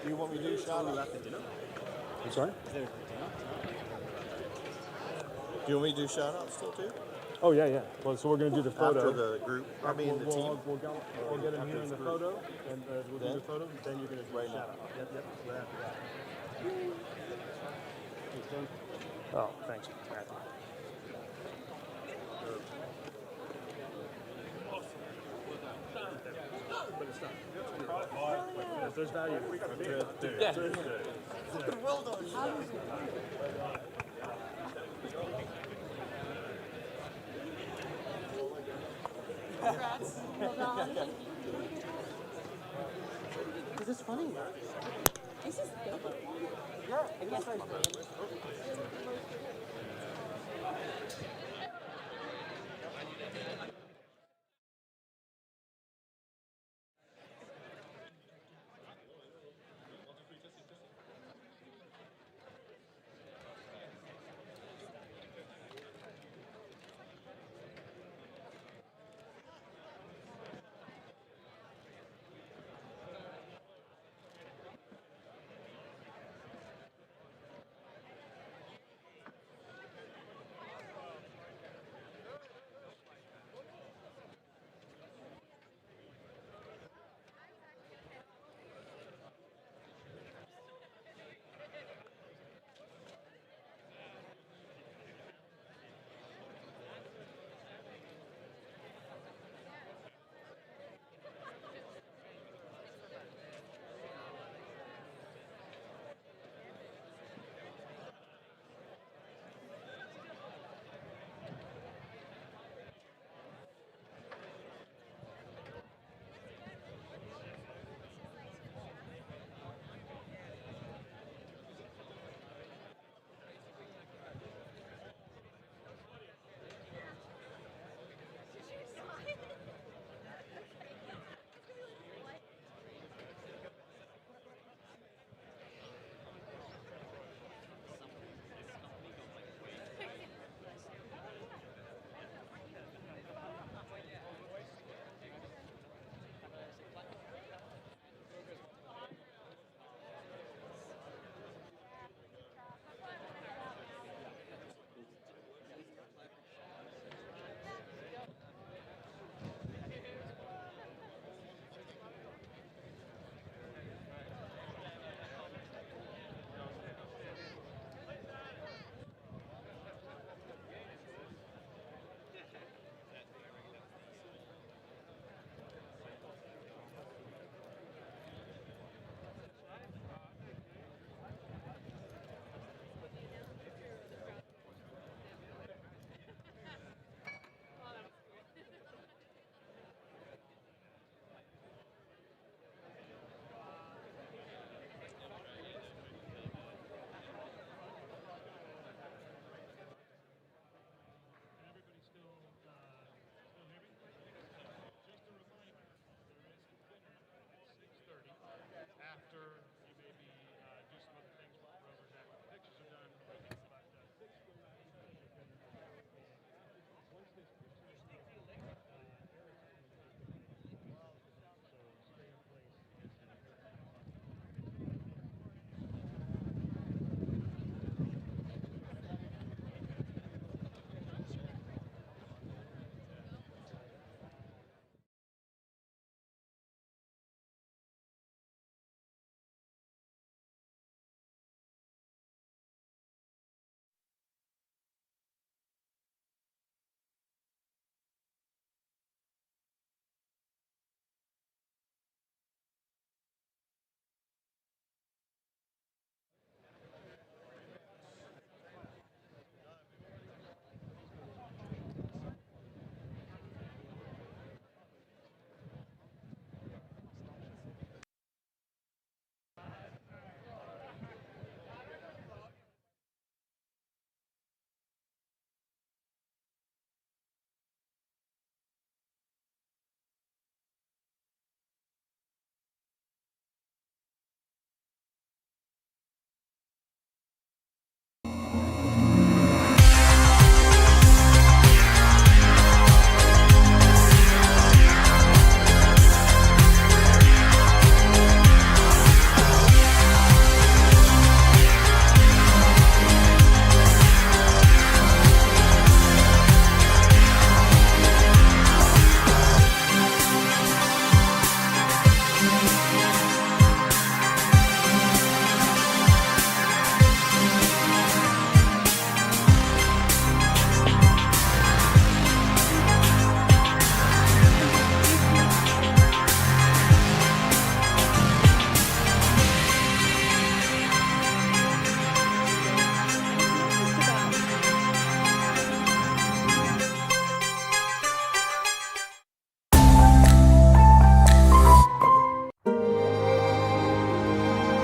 Do you want me to do shout out? I'm sorry? Do you want me to do shout outs still too? Oh, yeah, yeah. Well, so we're going to do the photo. After the group, I mean the team. We'll get them here in the photo, and we'll do Then? the photo, then you're going to do Right a now. shout out. Yep, right after that. Oh, thanks, Matthew. But it's not. There's value. Yeah. Well done. Congrats. Well done. Is this funny? This is good. Yeah, I guess I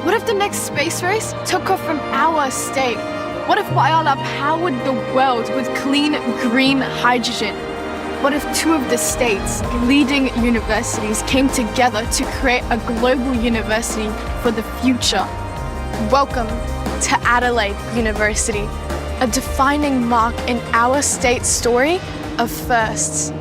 What if the next space race took off from our state? What if Whyalla powered the world with clean, green hydrogen? What if two of the state's leading universities came together to create a global university for the future? Welcome to Adelaide University, a defining mark in our state's story of firsts.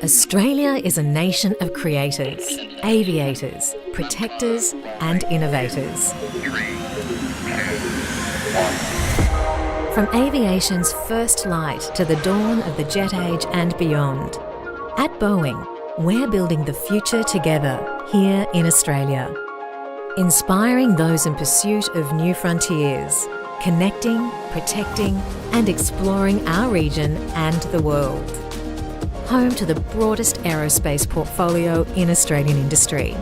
Australia is a nation of creators, aviators, protectors and innovators. From aviation's first light to the dawn of the jet age and beyond, at Boeing, we're building the future together here in Australia. Inspiring those in pursuit of new frontiers, connecting, protecting and exploring our region and the world. Home to the broadest aerospace portfolio in Australian industry,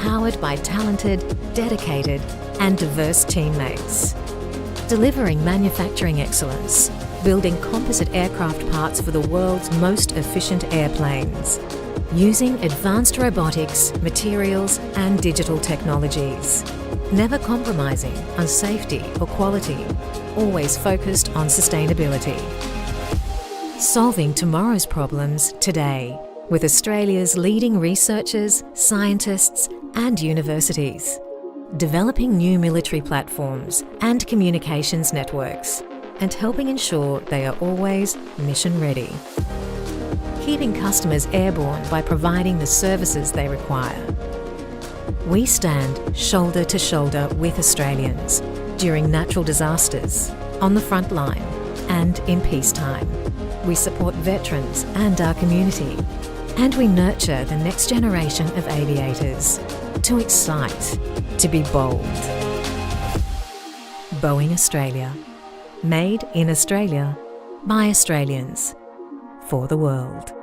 powered by talented, dedicated and diverse teammates. Delivering manufacturing excellence, building composite aircraft parts for the world's most efficient airplanes, using advanced robotics, materials and digital technologies. Never compromising on safety or quality, always focused on sustainability. Solving tomorrow's problems today with Australia's leading researchers, scientists and universities. Developing new military platforms and communications networks and helping ensure they are always mission ready. Keeping customers airborne by providing the services they require. We stand shoulder to shoulder with Australians during natural disasters, on the front line and in peacetime. We support veterans and our community, and we nurture the next generation of aviators to excite, to be bold. Boeing Australia. Made in Australia, by Australians, for the world.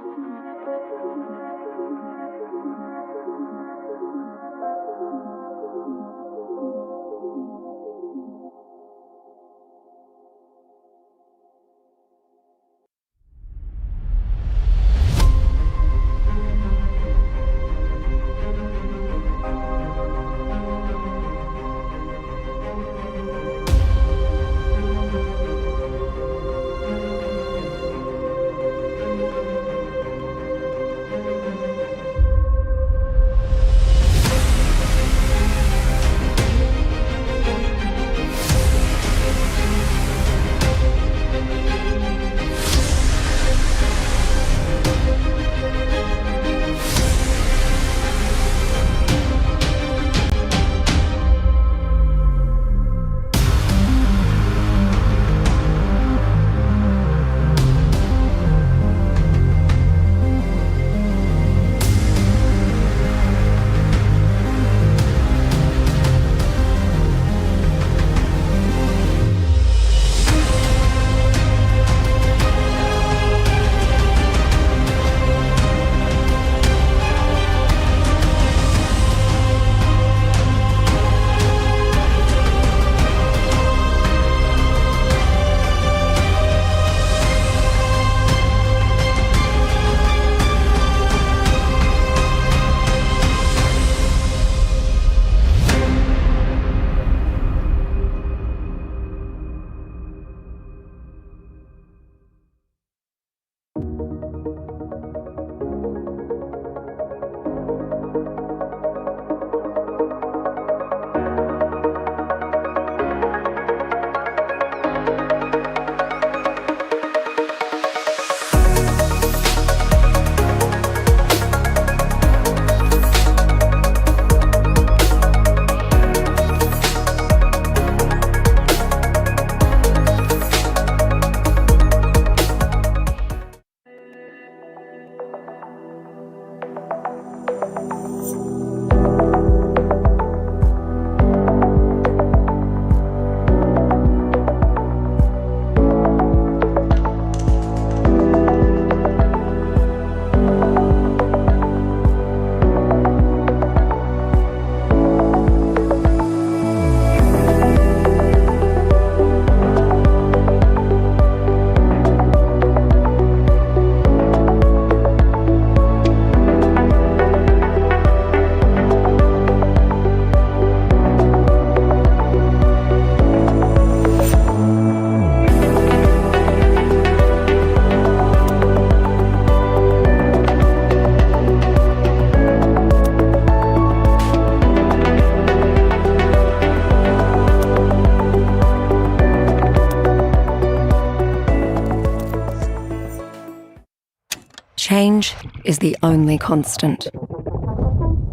change is the only constant.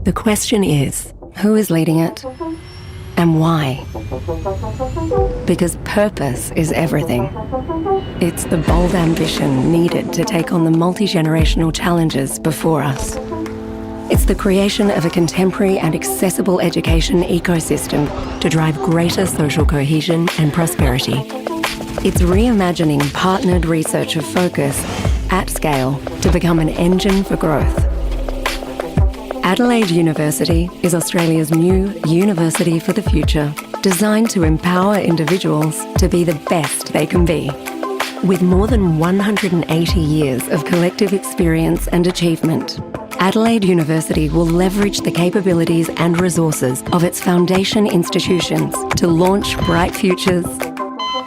The question is, who is leading it and why? Because purpose is everything. It's the bold ambition needed to take on the multi-generational challenges before us. It's the creation of a contemporary and accessible education ecosystem to drive greater social cohesion and prosperity. It's reimagining partnered research of focus at scale to become an engine for growth. Adelaide University is Australia's new university for the future, designed to empower individuals to be the best they can be. With more than 180 years of collective experience and achievement, Adelaide University will leverage the capabilities and resources of its foundation institutions to launch bright futures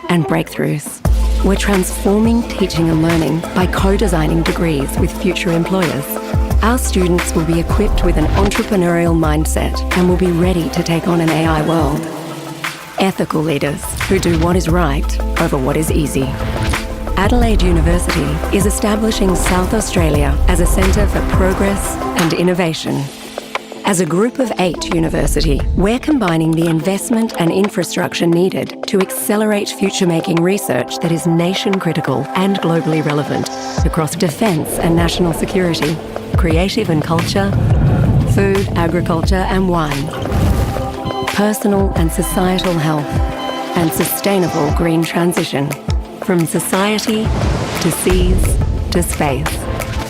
and breakthroughs. We're transforming teaching and learning by co-designing degrees with future employers. Our students will be equipped with an entrepreneurial mindset and will be ready to take on an AI world. Ethical leaders who do what is right over what is easy. Adelaide University is establishing South Australia as a centre for progress and innovation. As a group of 8 university, we're combining the investment and infrastructure needed to accelerate future-making research that is nation-critical and globally relevant across defence and national security, creative and culture, food, agriculture and wine, personal and societal health, and sustainable green transition. From society to seas to space.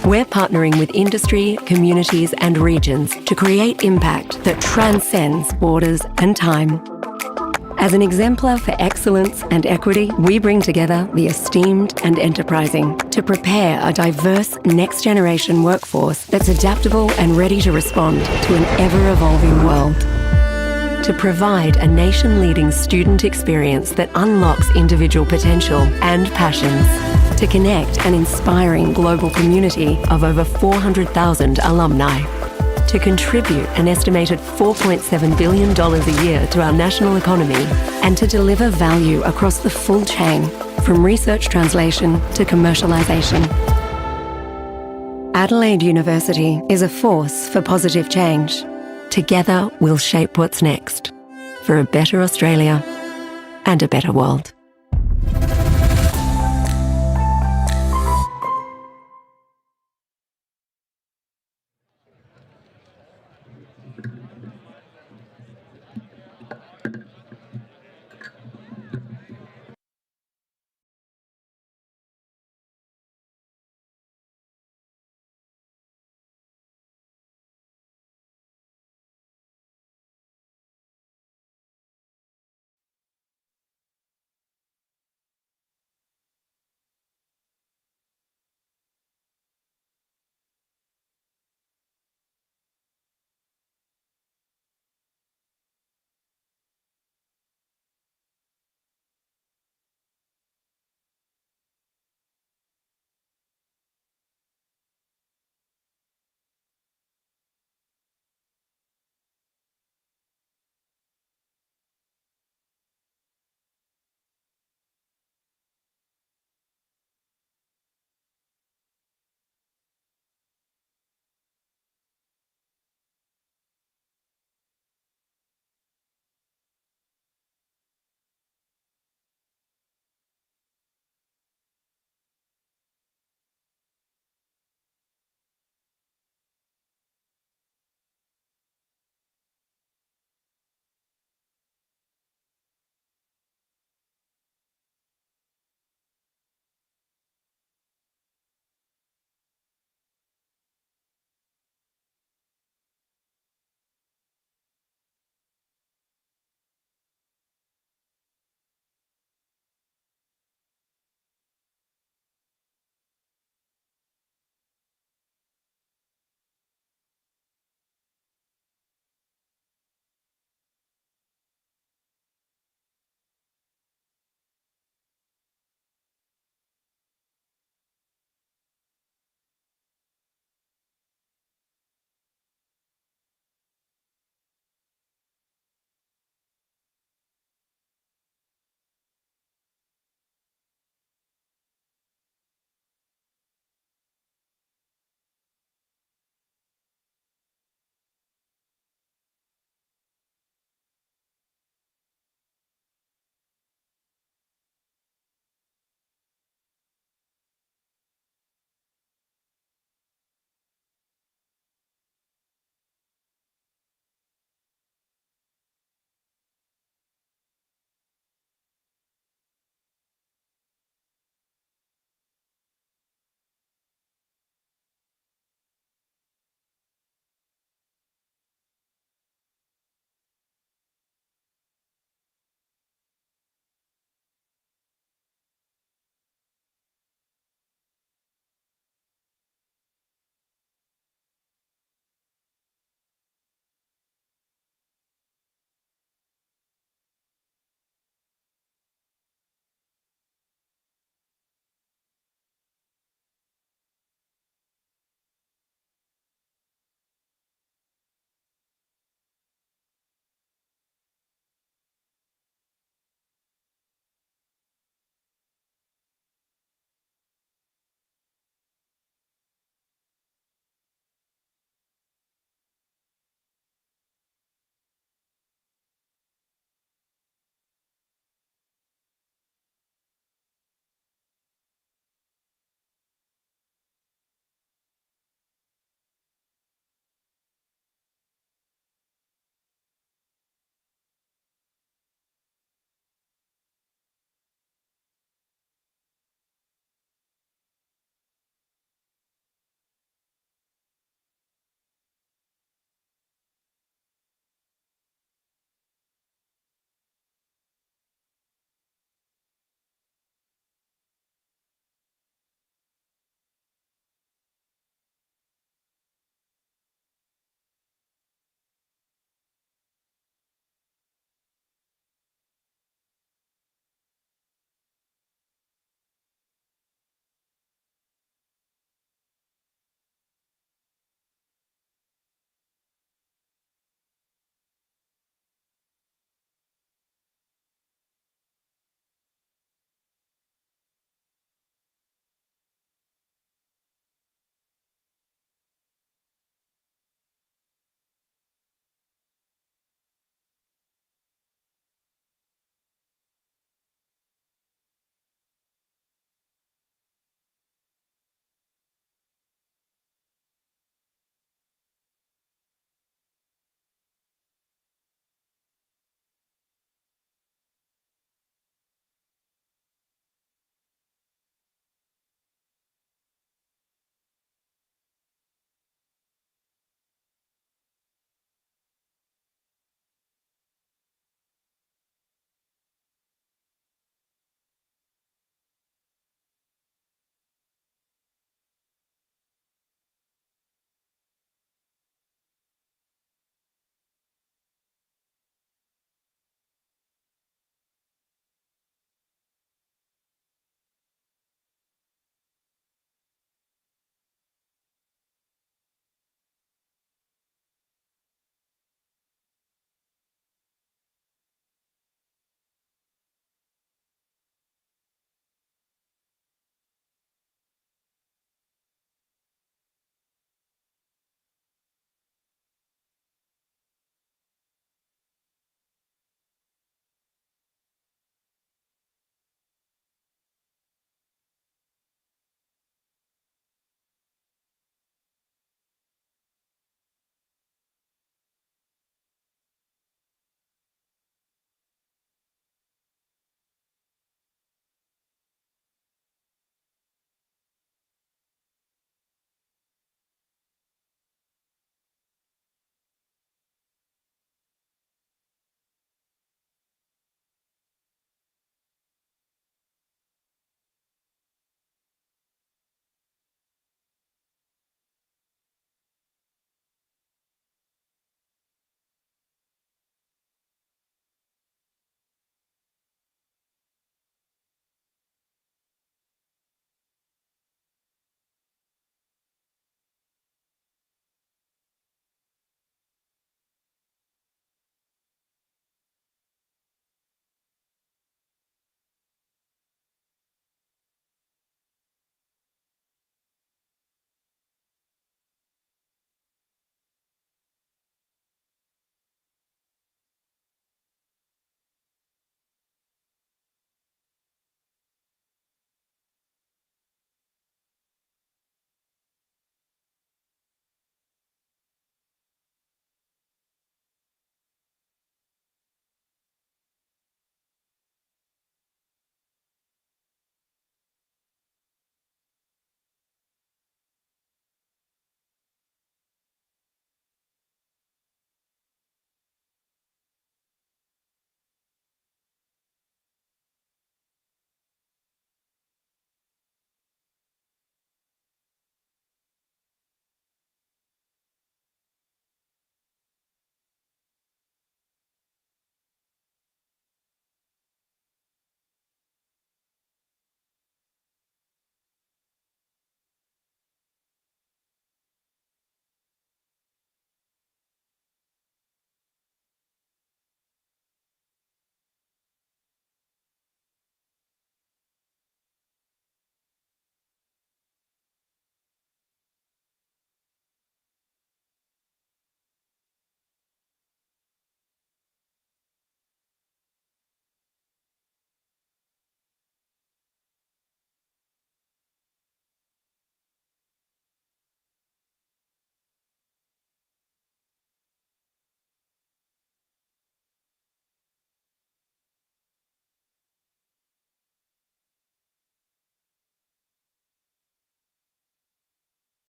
We're partnering with industry, communities and regions to create impact that transcends borders and time. As an exemplar for excellence and equity, we bring together the esteemed and enterprising to prepare a diverse next-generation workforce that's adaptable and ready to respond to an ever-evolving world. To provide a nation-leading student experience that unlocks individual potential and passions. To connect an inspiring global community of over 400,000 alumni. To contribute an estimated $4.7 billion a year to our national economy. And to deliver value across the full chain, from research translation to commercialisation. Adelaide University is a force for positive change. Together, we'll shape what's next for a better Australia and a better world.